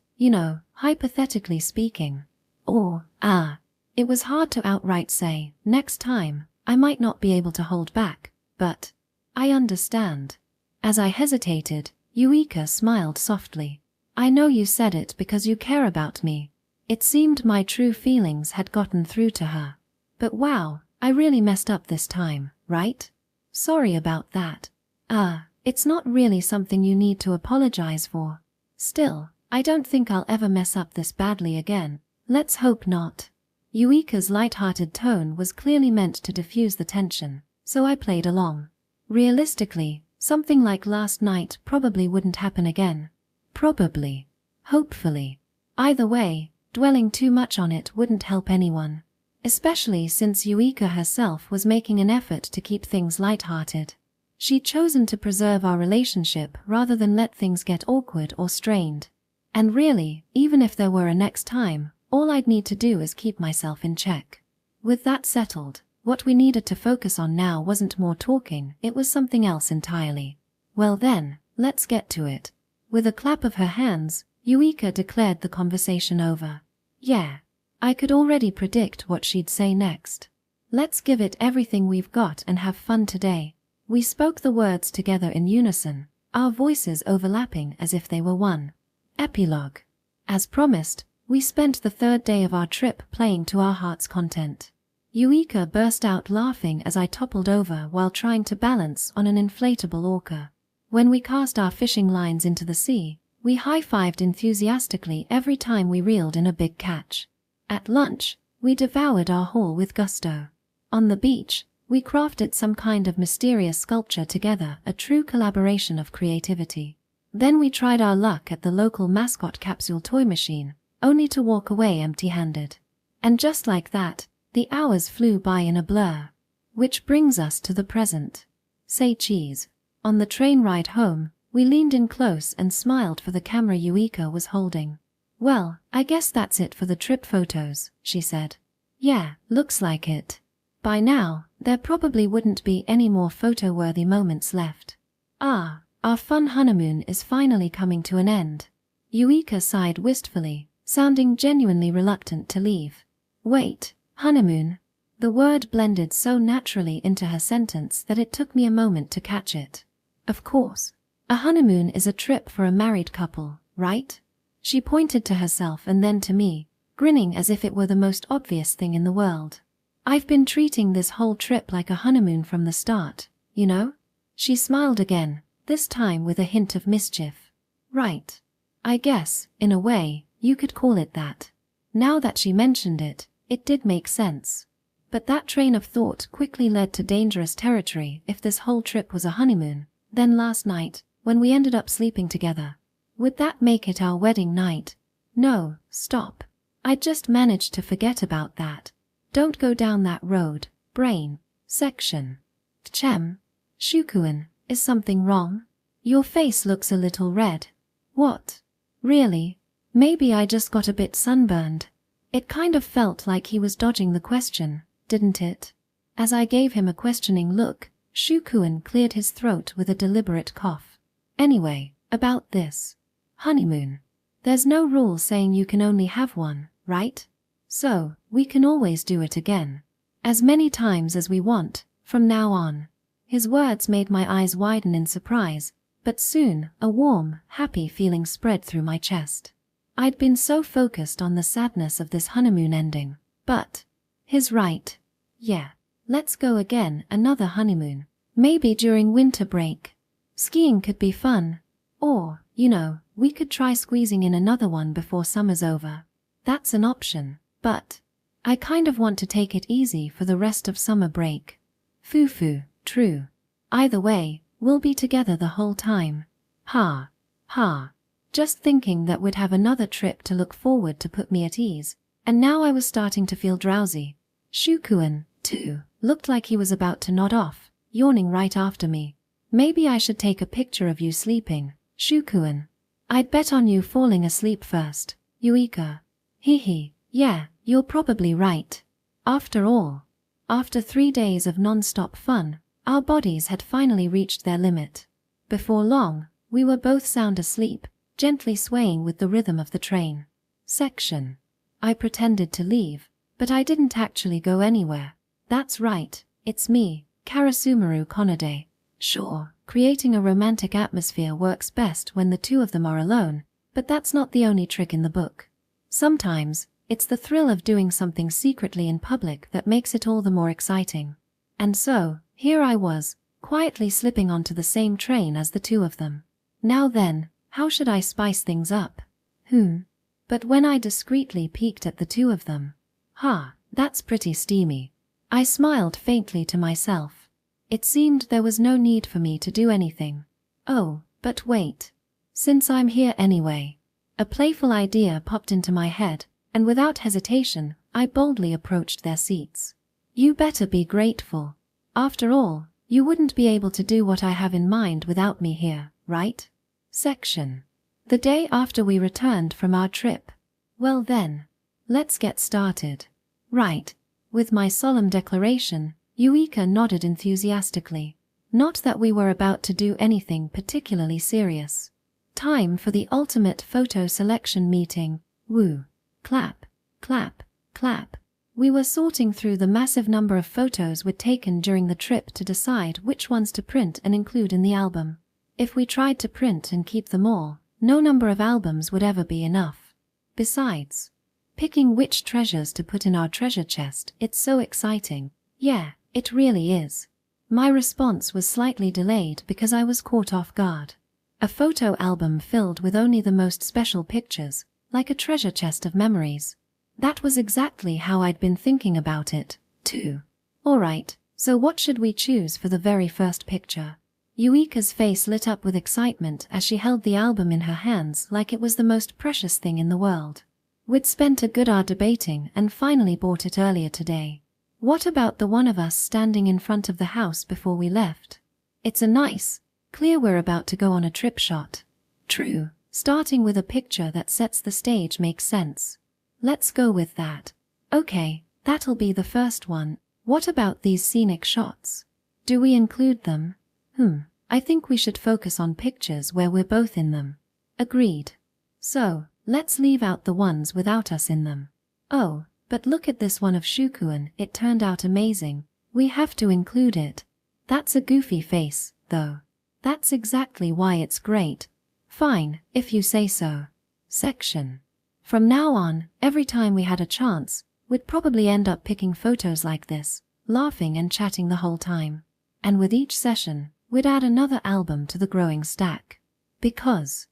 hypothetically speaking. Or, it was hard to outright say, next time, I might not be able to hold back, but I understand. As I hesitated, Eureka smiled softly. I know you said it because you care about me. It seemed my true feelings had gotten through to her. But wow, I really messed up this time, right? Sorry about that. It's not really something you need to apologize for. Still, I don't think I'll ever mess up this badly again. Let's hope not. Eureka's light-hearted tone was clearly meant to diffuse the tension, so I played along. Realistically, something like last night probably wouldn't happen again. Probably. Hopefully. Either way, dwelling too much on it wouldn't help anyone. Especially since Eureka herself was making an effort to keep things light-hearted. She'd chosen to preserve our relationship rather than let things get awkward or strained. And really, even if there were a next time, all I'd need to do is keep myself in check. With that settled, what we needed to focus on now wasn't more talking, it was something else entirely. Well then, let's get to it. With a clap of her hands, Eureka declared the conversation over. Yeah. I could already predict what she'd say next. Let's give it everything we've got and have fun today. We spoke the words together in unison, our voices overlapping as if they were one. Epilogue. As promised, we spent the third day of our trip playing to our heart's content. Eureka burst out laughing as I toppled over while trying to balance on an inflatable orca. When we cast our fishing lines into the sea, we high-fived enthusiastically every time we reeled in a big catch. At lunch, we devoured our haul with gusto. On the beach, we crafted some kind of mysterious sculpture together, a true collaboration of creativity. Then we tried our luck at the local mascot capsule toy machine, only to walk away empty-handed. And just like that, the hours flew by in a blur. Which brings us to the present. Say cheese. On the train ride home, we leaned in close and smiled for the camera Eureka was holding. Well, I guess that's it for the trip photos, she said. Yeah, looks like it. By now, there probably wouldn't be any more photo-worthy moments left. Our fun honeymoon is finally coming to an end. Eureka sighed wistfully, sounding genuinely reluctant to leave. Wait, honeymoon? The word blended so naturally into her sentence that it took me a moment to catch it. Of course. A honeymoon is a trip for a married couple, right? She pointed to herself and then to me, grinning as if it were the most obvious thing in the world. I've been treating this whole trip like a honeymoon from the start, you know? She smiled again, this time with a hint of mischief. Right. I guess, in a way, you could call it that. Now that she mentioned it, it did make sense. But that train of thought quickly led to dangerous territory if this whole trip was a honeymoon. Then last night, when we ended up sleeping together, would that make it our wedding night? No, stop. I just managed to forget about that. Don't go down that road, brain. Section. Tchem. Shukuan, is something wrong? Your face looks a little red. What? Really? Maybe I just got a bit sunburned. It kind of felt like he was dodging the question, didn't it? As I gave him a questioning look, Shukuan cleared his throat with a deliberate cough. Anyway, about this honeymoon. There's no rule saying you can only have one, right? So, we can always do it again. As many times as we want, from now on. His words made my eyes widen in surprise, but soon a warm, happy feeling spread through my chest. I'd been so focused on the sadness of this honeymoon ending, but he's right. Yeah, let's go again, another honeymoon. Maybe during winter break. Skiing could be fun. Or, we could try squeezing in another one before summer's over. That's an option, but I kind of want to take it easy for the rest of summer break. Foo-foo, true. Either way, we'll be together the whole time. Ha. Just thinking that we'd have another trip to look forward to put me at ease, and now I was starting to feel drowsy. Shukuan, too, looked like he was about to nod off, yawning right after me. Maybe I should take a picture of you sleeping, Shukuan. I'd bet on you falling asleep first, Yuika. Hee, yeah, you're probably right. After all, after 3 days of non-stop fun, our bodies had finally reached their limit. Before long, we were both sound asleep, gently swaying with the rhythm of the train. Section. I pretended to leave, but I didn't actually go anywhere. That's right, it's me, Karasumaru Konade. Sure, creating a romantic atmosphere works best when the two of them are alone, but that's not the only trick in the book. Sometimes, it's the thrill of doing something secretly in public that makes it all the more exciting. And so, here I was, quietly slipping onto the same train as the two of them. Now then, how should I spice things up? But when I discreetly peeked at the two of them, that's pretty steamy. I smiled faintly to myself. It seemed there was no need for me to do anything. Oh, but wait. Since I'm here anyway. A playful idea popped into my head, and without hesitation, I boldly approached their seats. You better be grateful. After all, you wouldn't be able to do what I have in mind without me here, right? Section. The day after we returned from our trip. Well then, let's get started. Right. With my solemn declaration, Yuika nodded enthusiastically. Not that we were about to do anything particularly serious. Time for the ultimate photo selection meeting. Woo. Clap, clap, clap. We were sorting through the massive number of photos we'd taken during the trip to decide which ones to print and include in the album. If we tried to print and keep them all, no number of albums would ever be enough. Besides, picking which treasures to put in our treasure chest, it's so exciting. Yeah, it really is. My response was slightly delayed because I was caught off guard. A photo album filled with only the most special pictures, like a treasure chest of memories. That was exactly how I'd been thinking about it, too. Alright, so what should we choose for the very first picture? Yuika's face lit up with excitement as she held the album in her hands like it was the most precious thing in the world. We'd spent a good hour debating and finally bought it earlier today. What about the one of us standing in front of the house before we left? It's a nice, clear we're about to go on a trip shot. True, starting with a picture that sets the stage makes sense. Let's go with that. Okay, that'll be the first one. What about these scenic shots? Do we include them? I think we should focus on pictures where we're both in them. Agreed. So, let's leave out the ones without us in them. Oh, but look at this one of Shukuan, it turned out amazing. We have to include it. That's a goofy face, though. That's exactly why it's great. Fine, if you say so. Section. From now on, every time we had a chance, we'd probably end up picking photos like this, laughing and chatting the whole time. And with each session, we'd add another album to the growing stack. Because,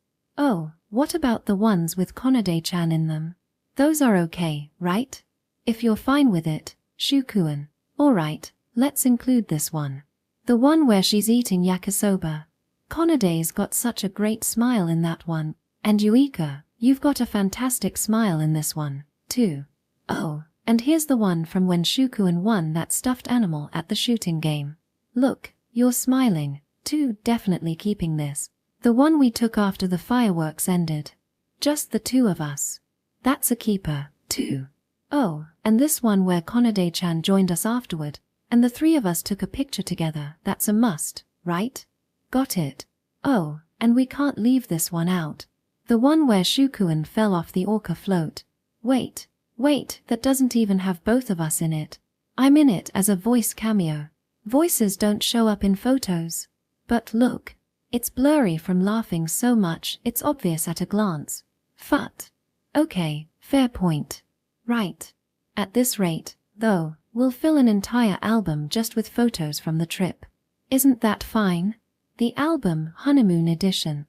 what about the ones with Konade-chan in them? Those are okay, right? If you're fine with it, Shukuan. Alright, let's include this one. The one where she's eating yakisoba. Konade's got such a great smile in that one, and Yuika, you've got a fantastic smile in this one, too. Oh, and here's the one from when Shukuan won that stuffed animal at the shooting game. Look, you're smiling, too, definitely keeping this. The one we took after the fireworks ended. Just the two of us. That's a keeper, too. Oh, and this one where Konade-chan joined us afterward. And the three of us took a picture together. That's a must, right? Got it. Oh, and we can't leave this one out. The one where Shukuan fell off the orca float. Wait, that doesn't even have both of us in it. I'm in it as a voice cameo. Voices don't show up in photos. But look, it's blurry from laughing so much it's obvious at a glance. Phut. Okay, fair point. Right. At this rate, though, we'll fill an entire album just with photos from the trip. Isn't that fine? The album Honeymoon Edition.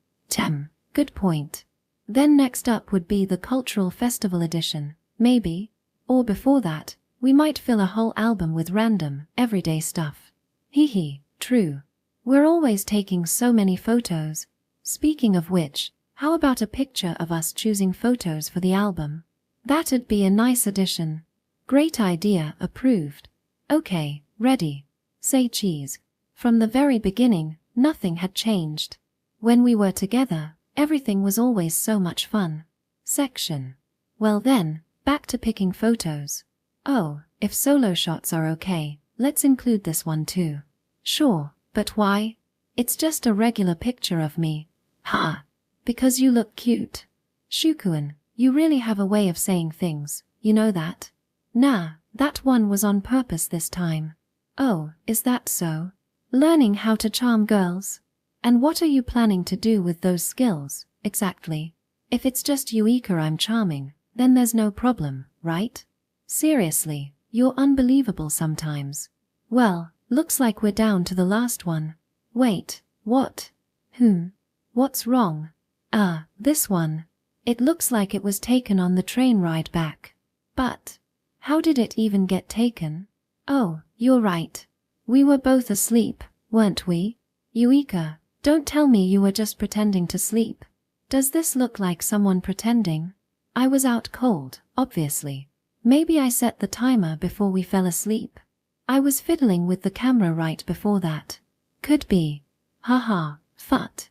Good point. Then next up would be the Cultural Festival Edition, maybe. Or before that, we might fill a whole album with random, everyday stuff. Hee, true. We're always taking so many photos. Speaking of which, how about a picture of us choosing photos for the album? That'd be a nice addition. Great idea, approved. Okay, ready. Say cheese. From the very beginning, nothing had changed. When we were together, everything was always so much fun. Section. Well then, back to picking photos. Oh, if solo shots are okay, let's include this one too. Sure, but why? It's just a regular picture of me. Ha! Because you look cute. Shukuan, you really have a way of saying things, you know that? Nah, that one was on purpose this time. Oh, is that so? Learning how to charm girls? And what are you planning to do with those skills, exactly? If it's just Eureka I'm charming, then there's no problem, right? Seriously, you're unbelievable sometimes. Well, looks like we're down to the last one. Wait, what? What's wrong? This one. It looks like it was taken on the train ride back. But how did it even get taken? Oh, you're right. We were both asleep, weren't we? Eureka, don't tell me you were just pretending to sleep. Does this look like someone pretending? I was out cold, obviously. Maybe I set the timer before we fell asleep. I was fiddling with the camera right before that. Could be. Haha, phut.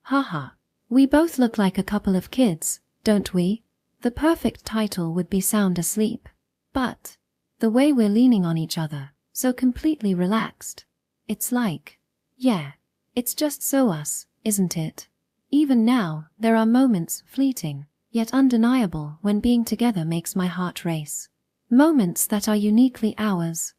Haha. We both look like a couple of kids, don't we? The perfect title would be Sound Asleep. But the way we're leaning on each other, so completely relaxed. It's like, yeah, it's just so us, isn't it? Even now, there are moments, fleeting, yet undeniable, when being together makes my heart race. Moments that are uniquely ours.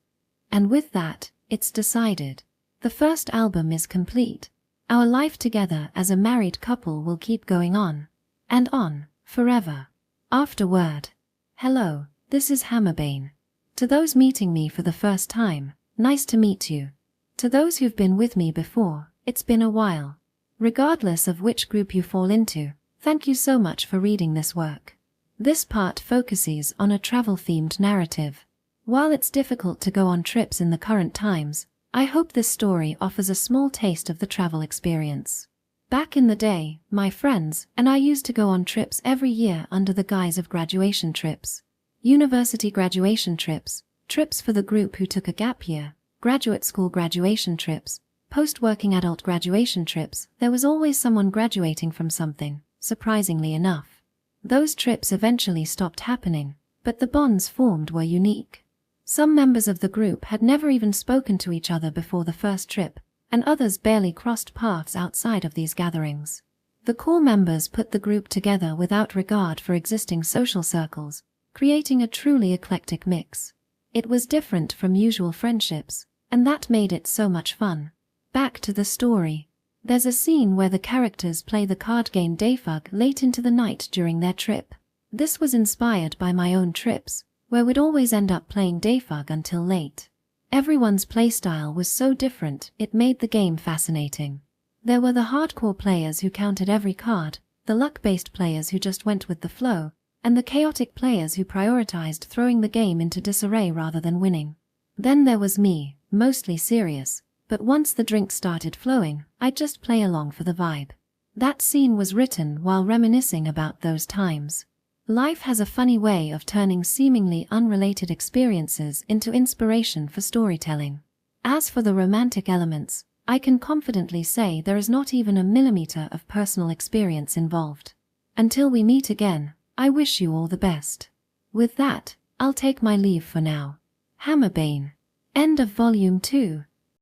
And with that, it's decided. The first album is complete. Our life together as a married couple will keep going on. And on, forever. Afterward. Hello, this is Hammerbane. To those meeting me for the first time, nice to meet you. To those who've been with me before, it's been a while. Regardless of which group you fall into, thank you so much for reading this work. This part focuses on a travel-themed narrative. While it's difficult to go on trips in the current times, I hope this story offers a small taste of the travel experience. Back in the day, my friends and I used to go on trips every year under the guise of graduation trips. University graduation trips, trips for the group who took a gap year, graduate school graduation trips, post-working adult graduation trips. There was always someone graduating from something, surprisingly enough. Those trips eventually stopped happening, but the bonds formed were unique. Some members of the group had never even spoken to each other before the first trip, and others barely crossed paths outside of these gatherings. The core members put the group together without regard for existing social circles, creating a truly eclectic mix. It was different from usual friendships, and that made it so much fun. Back to the story. There's a scene where the characters play the card game Dayfug late into the night during their trip. This was inspired by my own trips, where we'd always end up playing Dayfug until late. Everyone's playstyle was so different, it made the game fascinating. There were the hardcore players who counted every card, the luck-based players who just went with the flow, and the chaotic players who prioritized throwing the game into disarray rather than winning. Then there was me, mostly serious, but once the drinks started flowing, I'd just play along for the vibe. That scene was written while reminiscing about those times. Life has a funny way of turning seemingly unrelated experiences into inspiration for storytelling. As for the romantic elements, I can confidently say there is not even a millimeter of personal experience involved. Until we meet again, I wish you all the best. With that, I'll take my leave for now. Hammerbane. End of Volume 2.